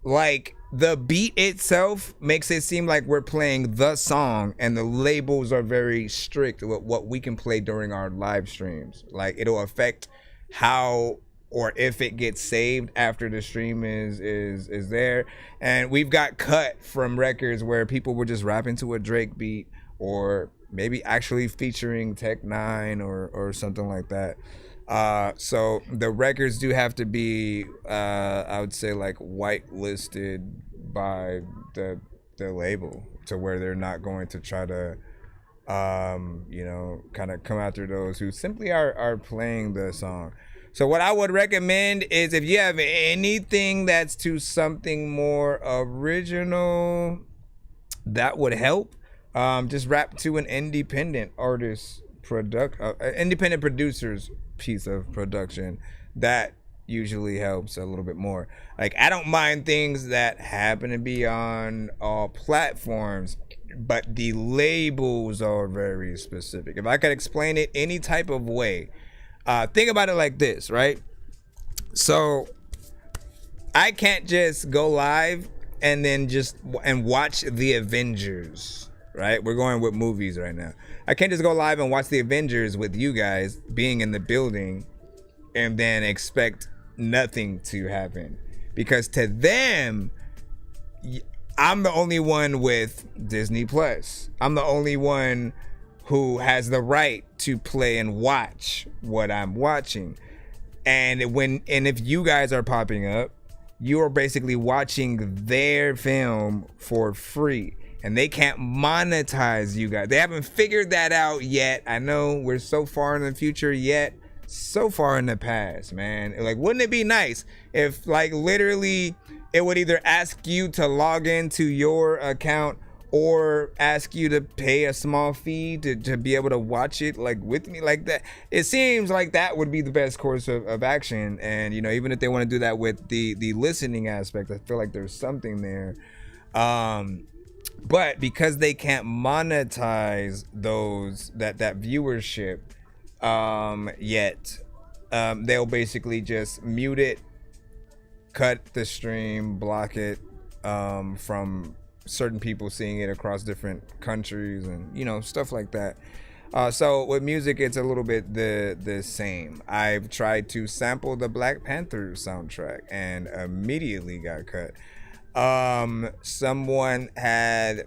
like, the beat itself makes it seem like we're playing the song, and the labels are very strict with what we can play during our live streams. Like, it'll affect how or if it gets saved after the stream is there. And we've got cut from records where people were just rapping to a Drake beat, or maybe actually featuring Tech 9 or something like that. So the records do have to be, I would say, like whitelisted by the label, to where they're not going to try to, you know, kind of come after those who simply are playing the song. So what I would recommend is if you have anything that's to something more original, that would help. Just rap to an independent artist independent producer's piece of production. That usually helps a little bit more. Like, I don't mind things that happen to be on all platforms, but the labels are very specific. If I could explain it any type of way, think about it like this, right? So I can't just go live and then watch the Avengers, right? We're going with movies right now. I can't just go live and watch the Avengers with you guys being in the building and then expect nothing to happen, because to them, I'm the only one with Disney Plus. I'm the only one who has the right to play and watch what I'm watching. And if you guys are popping up, you are basically watching their film for free, and they can't monetize you guys. They haven't figured that out yet. I know we're so far in the future, yet so far in the past, man. Like, wouldn't it be nice if, like, literally it would either ask you to log into your account or ask you to pay a small fee to be able to watch it, like, with me, like that? It seems like that would be the best course of action. And, you know, even if they want to do that with the listening aspect, I feel like there's something there. But because they can't monetize that viewership yet, they'll basically just mute it, cut the stream, block it from certain people seeing it across different countries, and, you know, stuff like that. So with music, it's a little bit the same. I've tried to sample the Black Panther soundtrack and immediately got cut. Someone had,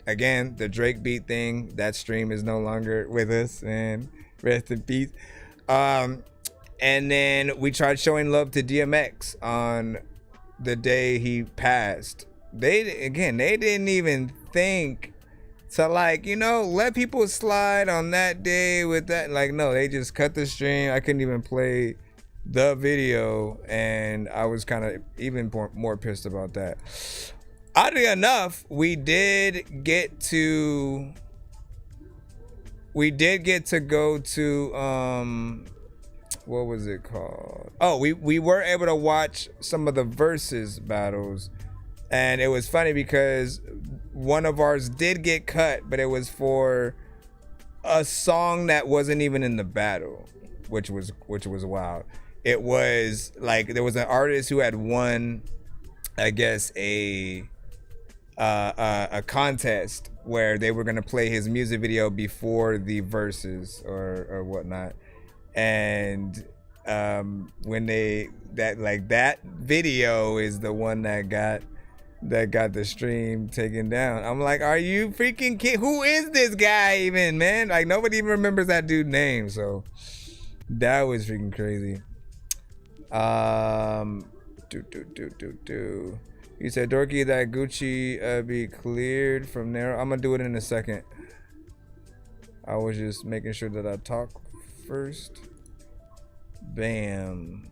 again, the Drake beat thing. That stream is no longer with us, and rest in peace. And then we tried showing love to DMX on the day he passed. They didn't even think to, like, you know, let people slide on that day with that. Like, no, they just cut the stream. I couldn't even play the video, and I was kind of even more pissed about that. Oddly enough, we did get to go to what was it called? Oh, we were able to watch some of the versus battles, and it was funny because one of ours did get cut, but it was for a song that wasn't even in the battle, which was wild. It was like there was an artist who had won, I guess, a contest where they were gonna play his music video before the verses or whatnot, and when that video is the one that got the stream taken down. I'm like, are you freaking kidding? Who is this guy even, man? Like, nobody even remembers that dude's name. So that was freaking crazy. You said, Dorky, that Gucci be cleared from there. I'm gonna do it in a second. I was just making sure that I talk first. Bam.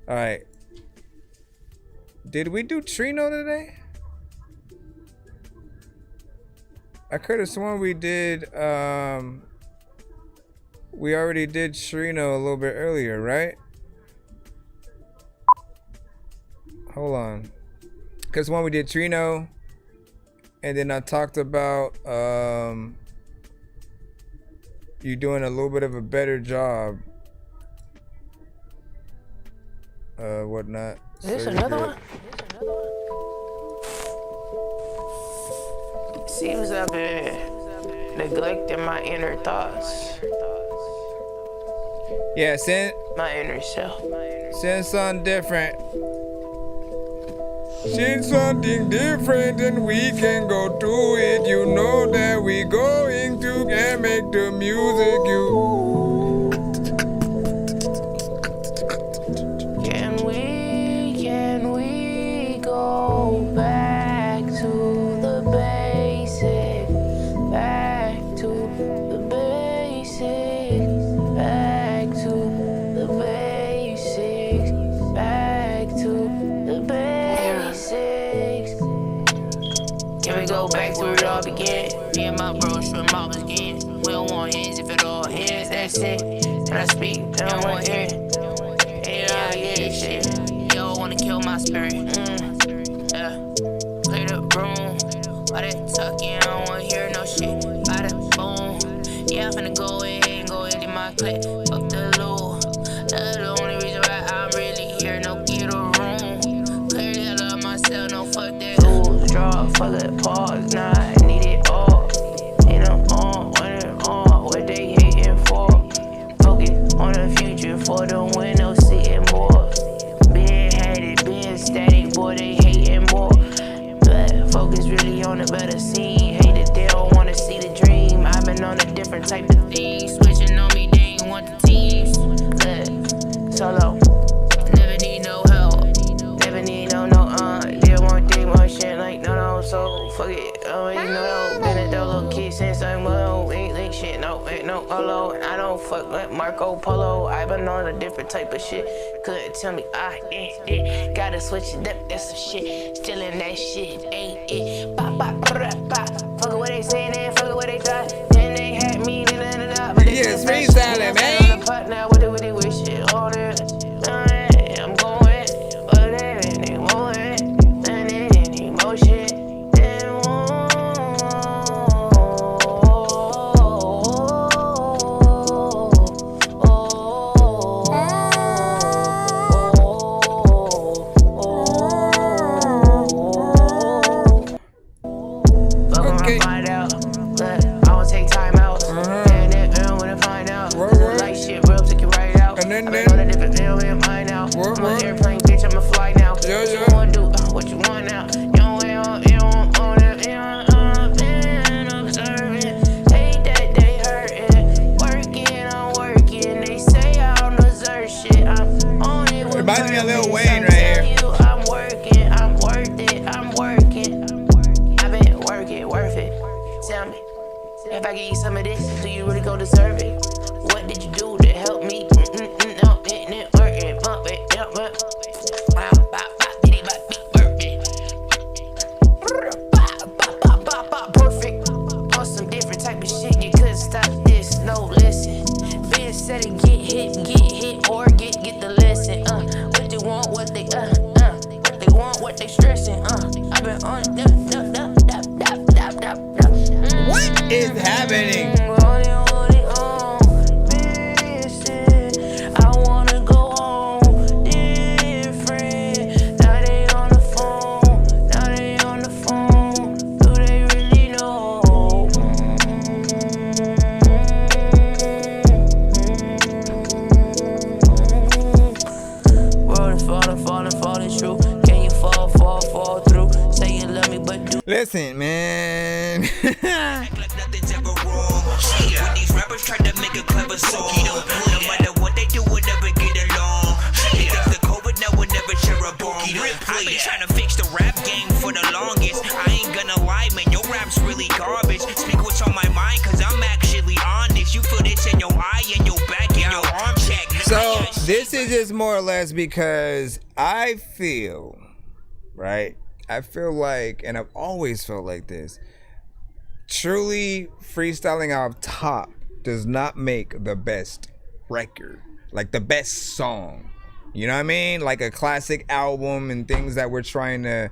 All right. Did we do Trino today? I could have sworn we did. We already did Trino a little bit earlier, right? Hold on. Because when we did Trino, and then I talked about you doing a little bit of a better job. Whatnot. Is this another one? Seems I've been neglecting my inner thoughts. Yeah, send my inner self. Send something different. Send something different and we can go do it. You know that we going to and make the music Can we go back to the basic? Back to the basic. Back to the basic. more hands if it all ends, that's it. And I speak, they don't want to hear it. Yeah, shit. Yo, wanna kill my spirit. Yeah. Clear the room. Why they talking? I don't wanna hear no shit. By the boom. Yeah, I'm finna go ahead and go ahead in my clip. Fuck the loot. That's the only reason why I'm really here. No get a room. Clearly I love myself, no fuck that. Lose, draw, fuck it, pause. Nah, I need it all. And I'm on, what they hating for. Focus on the future for the window, seeing more. Being hated, being static, boy, they hating more. But focus really on the better scene. Hate it, they don't wanna see the dream. I've been on a different type of thing. Switching on me, they ain't want the teams. Solo. Never need no help. Never need no, They want think more shit like no, so fuck it. Oh, ain't no, been a little kid since I'm well. Ain't like shit, no, hello. And I don't fuck with Marco Polo. I've been on a different type of shit. Couldn't tell me I ain't it. Gotta switch it up, that's some shit. Still in that shit, ain't it. Bop, bop, bop, bop. Fuck it what they saying and fuck it what they thought. Then they had me, but they just freestyling, man. Now what they wish it on it. I'm going, but they want it. And it ain't emotion. Okay. Find out. I won't take time out. And then when I find out. Like shit, bro, take it right out. And then on a different deal in mine now. I'm an airplane, bitch, I'm a fly now. What you wanna do? What you want now? You don't own it, observing. Hate that they hurting. I'm working. They say I don't deserve shit. I'm on it. Reminds me of Lil Wayne right here. I'm working, I'm worth it, I'm working. I've been working, worth it. Tell me, if I give you some of this, do you really go deserve it? What did you do to help me? No, it ain't working, bump it, perfect. On some different type of shit, you couldn't stop this. No, listen. Been said it, get hit, or get the lesson. What they want, what they what they want, what they stressing. I've been on What is happening? I wanna go home, different. Now they on the phone, do they really know? World is falling true. Can you fall through? Say you love me, but do. Listen, man. When these rappers try to make a clever song, no matter what they do, we'll never get along. They think the COVID now will never share a bomb. I've been trying to fix the rap game for the longest. I ain't gonna lie, man, your rap's really garbage. Speak what's on my mind, cause I'm actually honest. You feel this in your eye, in your back, in your arm check. So this is just more or less because I feel, right? I feel like, and I've always felt like this, truly freestyling off top does not make the best record, like the best song. You know what I mean? Like a classic album and things that we're trying to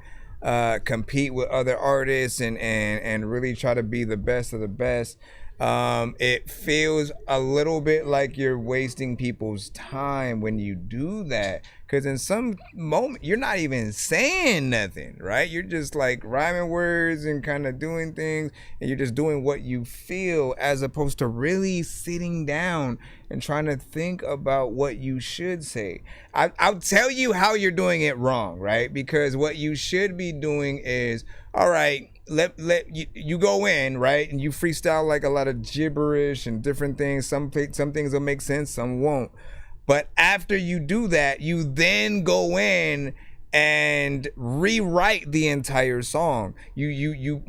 compete with other artists and really try to be the best of the best. It feels a little bit like you're wasting people's time when you do that, because in some moment you're not even saying nothing, right? You're just like rhyming words and kind of doing things, and you're just doing what you feel, as opposed to really sitting down and trying to think about what you should say. I'll tell you how you're doing it wrong, right? Because what you should be doing is, all right, let you go in, right, and you freestyle like a lot of gibberish and different things. Some things will make sense, some won't. But after you do that, you then go in and rewrite the entire song. You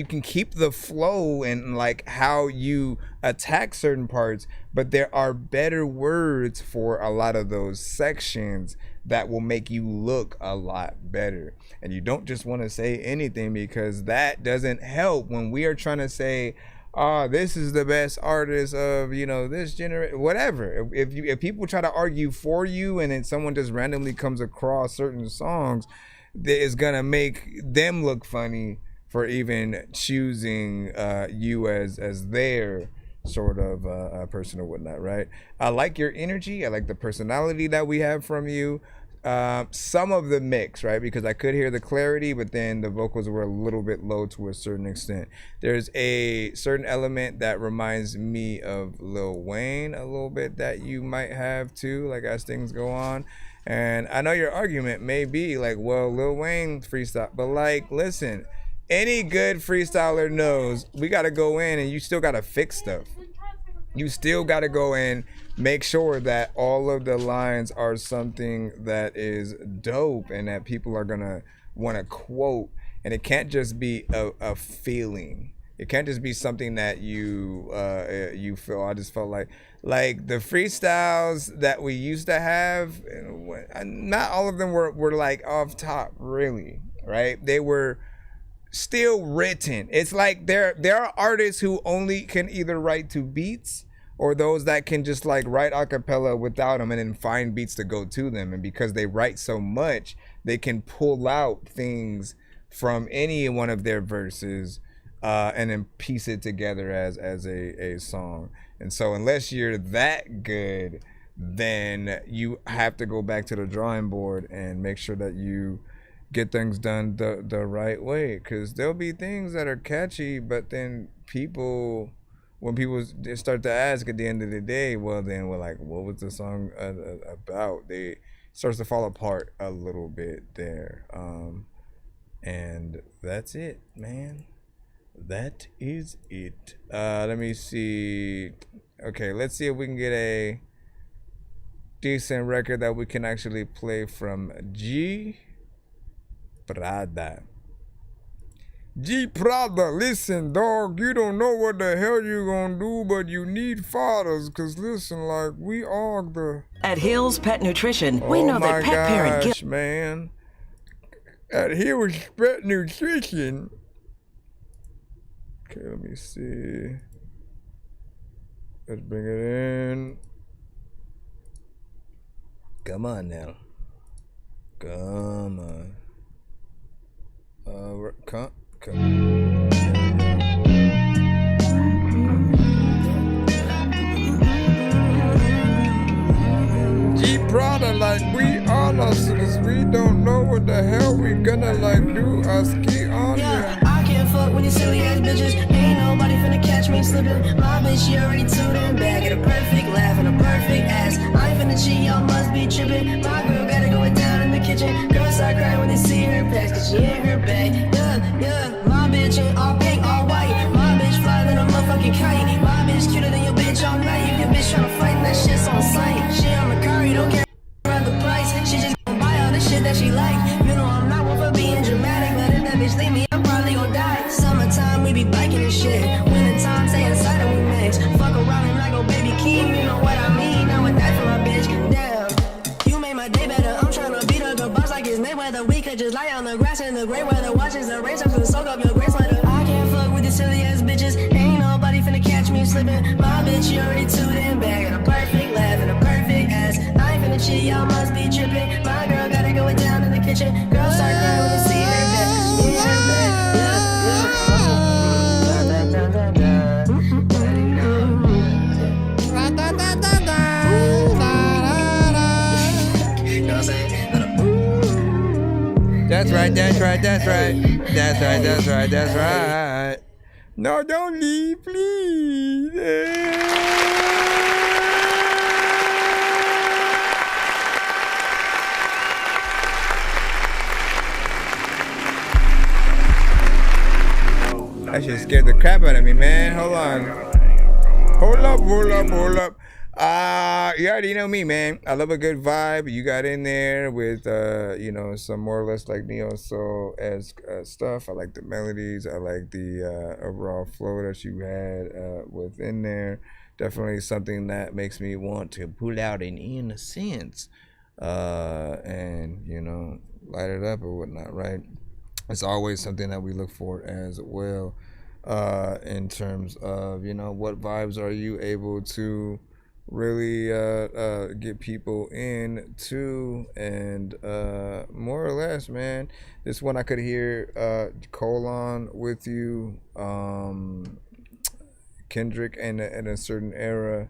can keep the flow and like how you attack certain parts, but there are better words for a lot of those sections that will make you look a lot better. And you don't just want to say anything, because that doesn't help when we are trying to say, this is the best artist of, you know, this generation, whatever. If people try to argue for you and then someone just randomly comes across certain songs that is gonna make them look funny for even choosing you as their sort of person or whatnot, right? I like your energy. I like the personality that we have from you. Some of the mix, right? Because I could hear the clarity, but then the vocals were a little bit low to a certain extent. There's a certain element that reminds me of Lil Wayne a little bit that you might have too, like as things go on. And I know your argument may be like, well, Lil Wayne freestyle, but like, listen, any good freestyler knows we got to go in and you still got to fix stuff. You still got to go in, make sure that all of the lines are something that is dope and that people are going to want to quote. And it can't just be a feeling. It can't just be something that you feel. I just felt like the freestyles that we used to have, not all of them were like off top, really, right? They were still written. It's like there are artists who only can either write to beats or those that can just like write a cappella without them and then find beats to go to them. And because they write so much, they can pull out things from any one of their verses and then piece it together as a song. And so unless you're that good, then you have to go back to the drawing board and make sure that you get things done the right way, because there'll be things that are catchy, but then when people start to ask at the end of the day, well then we're like, what was the song about? They starts to fall apart a little bit there. And that's it, man. That is it. Let me see. Okay, let's see if we can get a decent record that we can actually play from G Prada. G Prada, listen, dog, you don't know what the hell you gonna do, but you need fathers, cause listen, like, we are the... At Hills Pet Nutrition, we know that pet parent guilt... man. At Hills Pet Nutrition... Okay, let me see. Let's bring it in. Come on now. Come on. Come. G Prada, like we all hustlers, we don't know what the hell we gonna like do. I ski on yeah. I can't fuck with these silly ass bitches. Ain't nobody finna catch me slipping. My bitch, she already tuned in back at a perfect laugh and a perfect ass. I ain't finna cheat, y'all must be tripping. My girl gotta go down in the kitchen. Girls start crying when they see her packs, cause she ain't her bag. Yeah, my bitch ain't all pink, all white. My bitch fly than a motherfucking kite. My bitch cuter than your bitch all night. If your bitch tryna fight, that shit's on sight. She on the car, you don't care about the price. She just gon' buy all the shit that she like. You know I'm not one for being dramatic, but if that bitch leave me, I'm probably gon' die. Summertime, we be biking and shit. Winter time, stay inside and we mix. Fuck around and like, oh baby Keem, you know what I mean. I would die for my bitch. Damn, you made my day better. I'm tryna beat up the boss like it's Mayweather. We could just lie on the grass in the gray weather. Watches the race up and soak up your grace letter. I can't fuck with these silly ass bitches. Ain't nobody finna catch me slipping. My bitch, she already tuned in back and a perfect laugh and a perfect ass. I ain't finna cheat, y'all must be tripping. My girl gotta go down in the kitchen. Girls start crying when they see her back. She ain't her back. That's right, that's right, that's right. That's right, that's right, that's right. No, don't leave, please. That shit scared the crap out of me, man. Hold on. Hold up. You already know me, man. I love a good vibe. You got in there with, some more or less like neo soul as stuff. I like the melodies. I like the overall flow that you had within there. Definitely something that makes me want to pull out an innocence and, light it up or whatnot, right? It's always something that we look for as well. in terms of, you know, what vibes are you able to really get people into, and more or less, man, this one I could hear Colon with you, Kendrick in a certain era,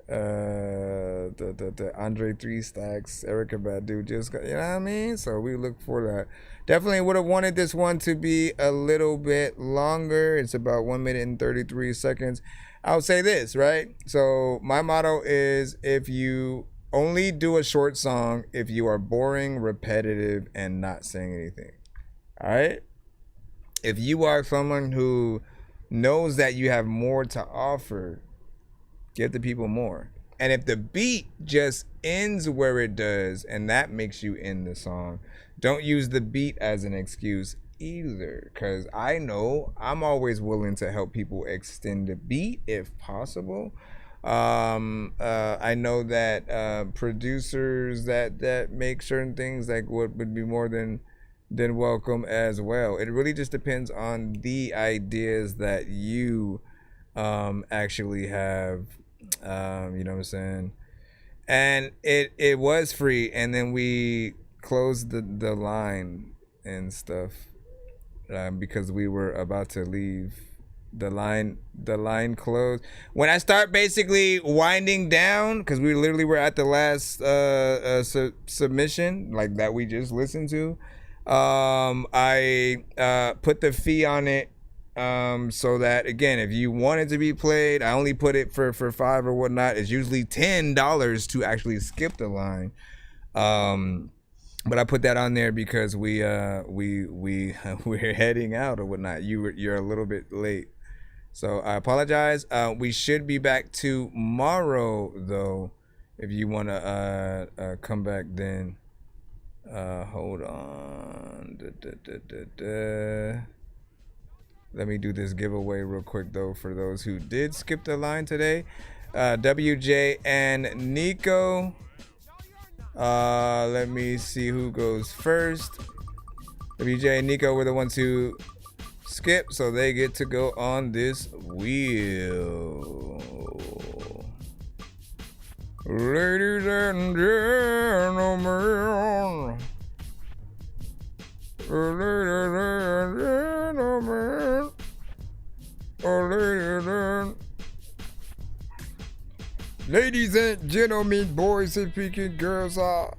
the Andre 3 Stacks, Erica Badu, just, you know what I mean? So we look for that. Definitely would have wanted this one to be a little bit longer. It's about 1 minute and 33 seconds. I'll say this, right? So my motto is, if you only do a short song if you are boring, repetitive, and not saying anything. All right? If you are someone who knows that you have more to offer, give the people more. And if the beat just ends where it does, and that makes you end the song, don't use the beat as an excuse either, because I know I'm always willing to help people extend the beat if possible. I know that producers that make certain things like would be more than welcome as well. It really just depends on the ideas that you actually have. You know what I'm saying? And it was free, and then we closed the line and stuff because we were about to leave. The line closed when I start basically winding down, because we literally were at the last submission, like, that we just listened to. I put the fee on it, so that, again, if you want it to be played, I only put it for $5 or whatnot. It's usually $10 to actually skip the line. But I put that on there because we're heading out or whatnot. You're a little bit late, so I apologize. We should be back tomorrow though, if you want to come back then. Hold on. Let me do this giveaway real quick though for those who did skip the line today. WJ and Nico. Let me see who goes first. WJ and Nico were the ones who skipped, so they get to go on this wheel. Ladies and gentlemen. Ladies and gentlemen. Ladies and gentlemen, boys and freaking girls. All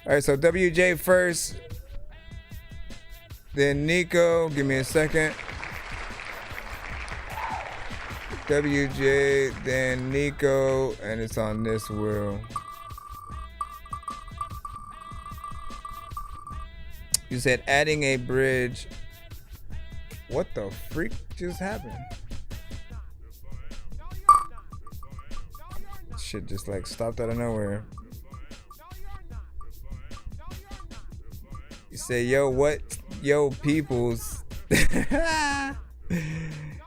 right, so WJ first, then Nico. Give me a second. WJ, then Nico, and it's on this wheel. You said adding a bridge. What the freak just happened? Shit just like stopped out of nowhere. You say, yo, what? Yo, peoples.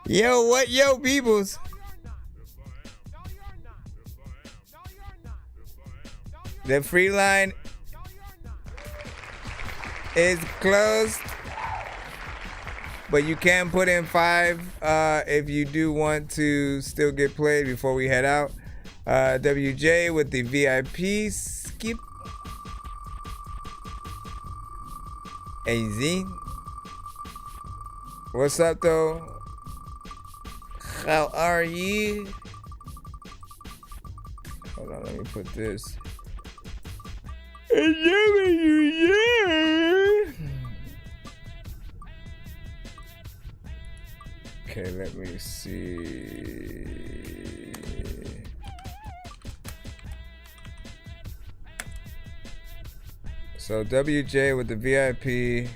Yo, what? Yo, peoples. The free line is closed, but you can put in $5 if you do want to still get played before we head out. WJ with the VIP skip. AZ. What's up though? How are you? Hold on, let me put this. Okay, let me see. So WJ with the VIP.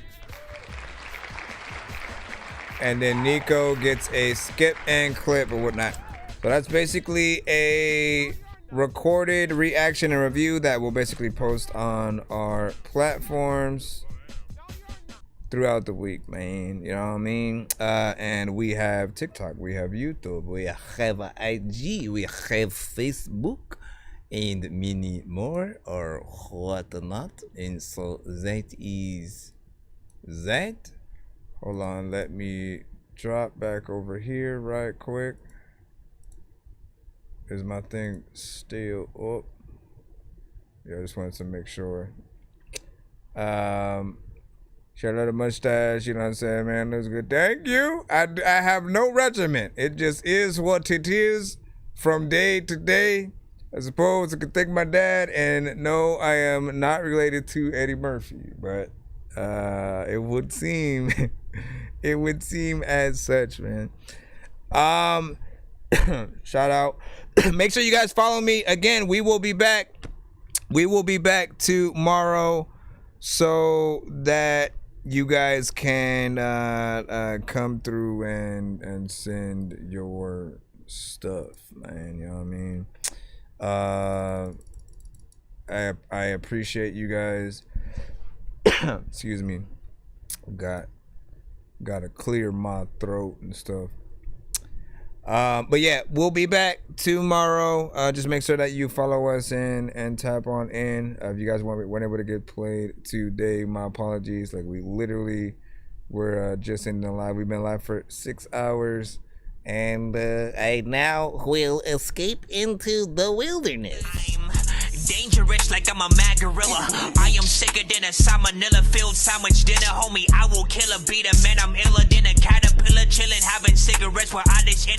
And then Nico gets a skip and clip or whatnot. So that's basically a recorded reaction and review that we'll basically post on our platforms throughout the week, man. You know what I mean? And we have TikTok, we have YouTube, we have IG, we have Facebook, and many more or whatnot. And so that is that. Hold on, let me drop back over here right quick. Is my thing still up? Yeah, I just wanted to make sure. Shout out the mustache, you know what I'm saying, man? That's good. Thank you. I have no regiment. It just is what it is from day to day. I suppose I could thank my dad, and no, I am not related to Eddie Murphy, but it would seem it would seem as such, man. Shout out. Make sure you guys follow me. Again, we will be back. We will be back tomorrow so that you guys can come through and send your stuff, man. You know what I mean? I appreciate you guys. Excuse me. Got to clear my throat and stuff. But yeah, we'll be back tomorrow. Just make sure that you follow us and tap on in. If you guys weren't able to get played today, my apologies. Like, we literally were just in the live. We've been live for 6 hours, and I now will escape into the wilderness. Dangerous like I'm a mad gorilla. I am sicker than a salmonella filled sandwich dinner, homie. I will kill a beat a man. I'm iller than a caterpillar, chilling, having cigarettes while I dish in a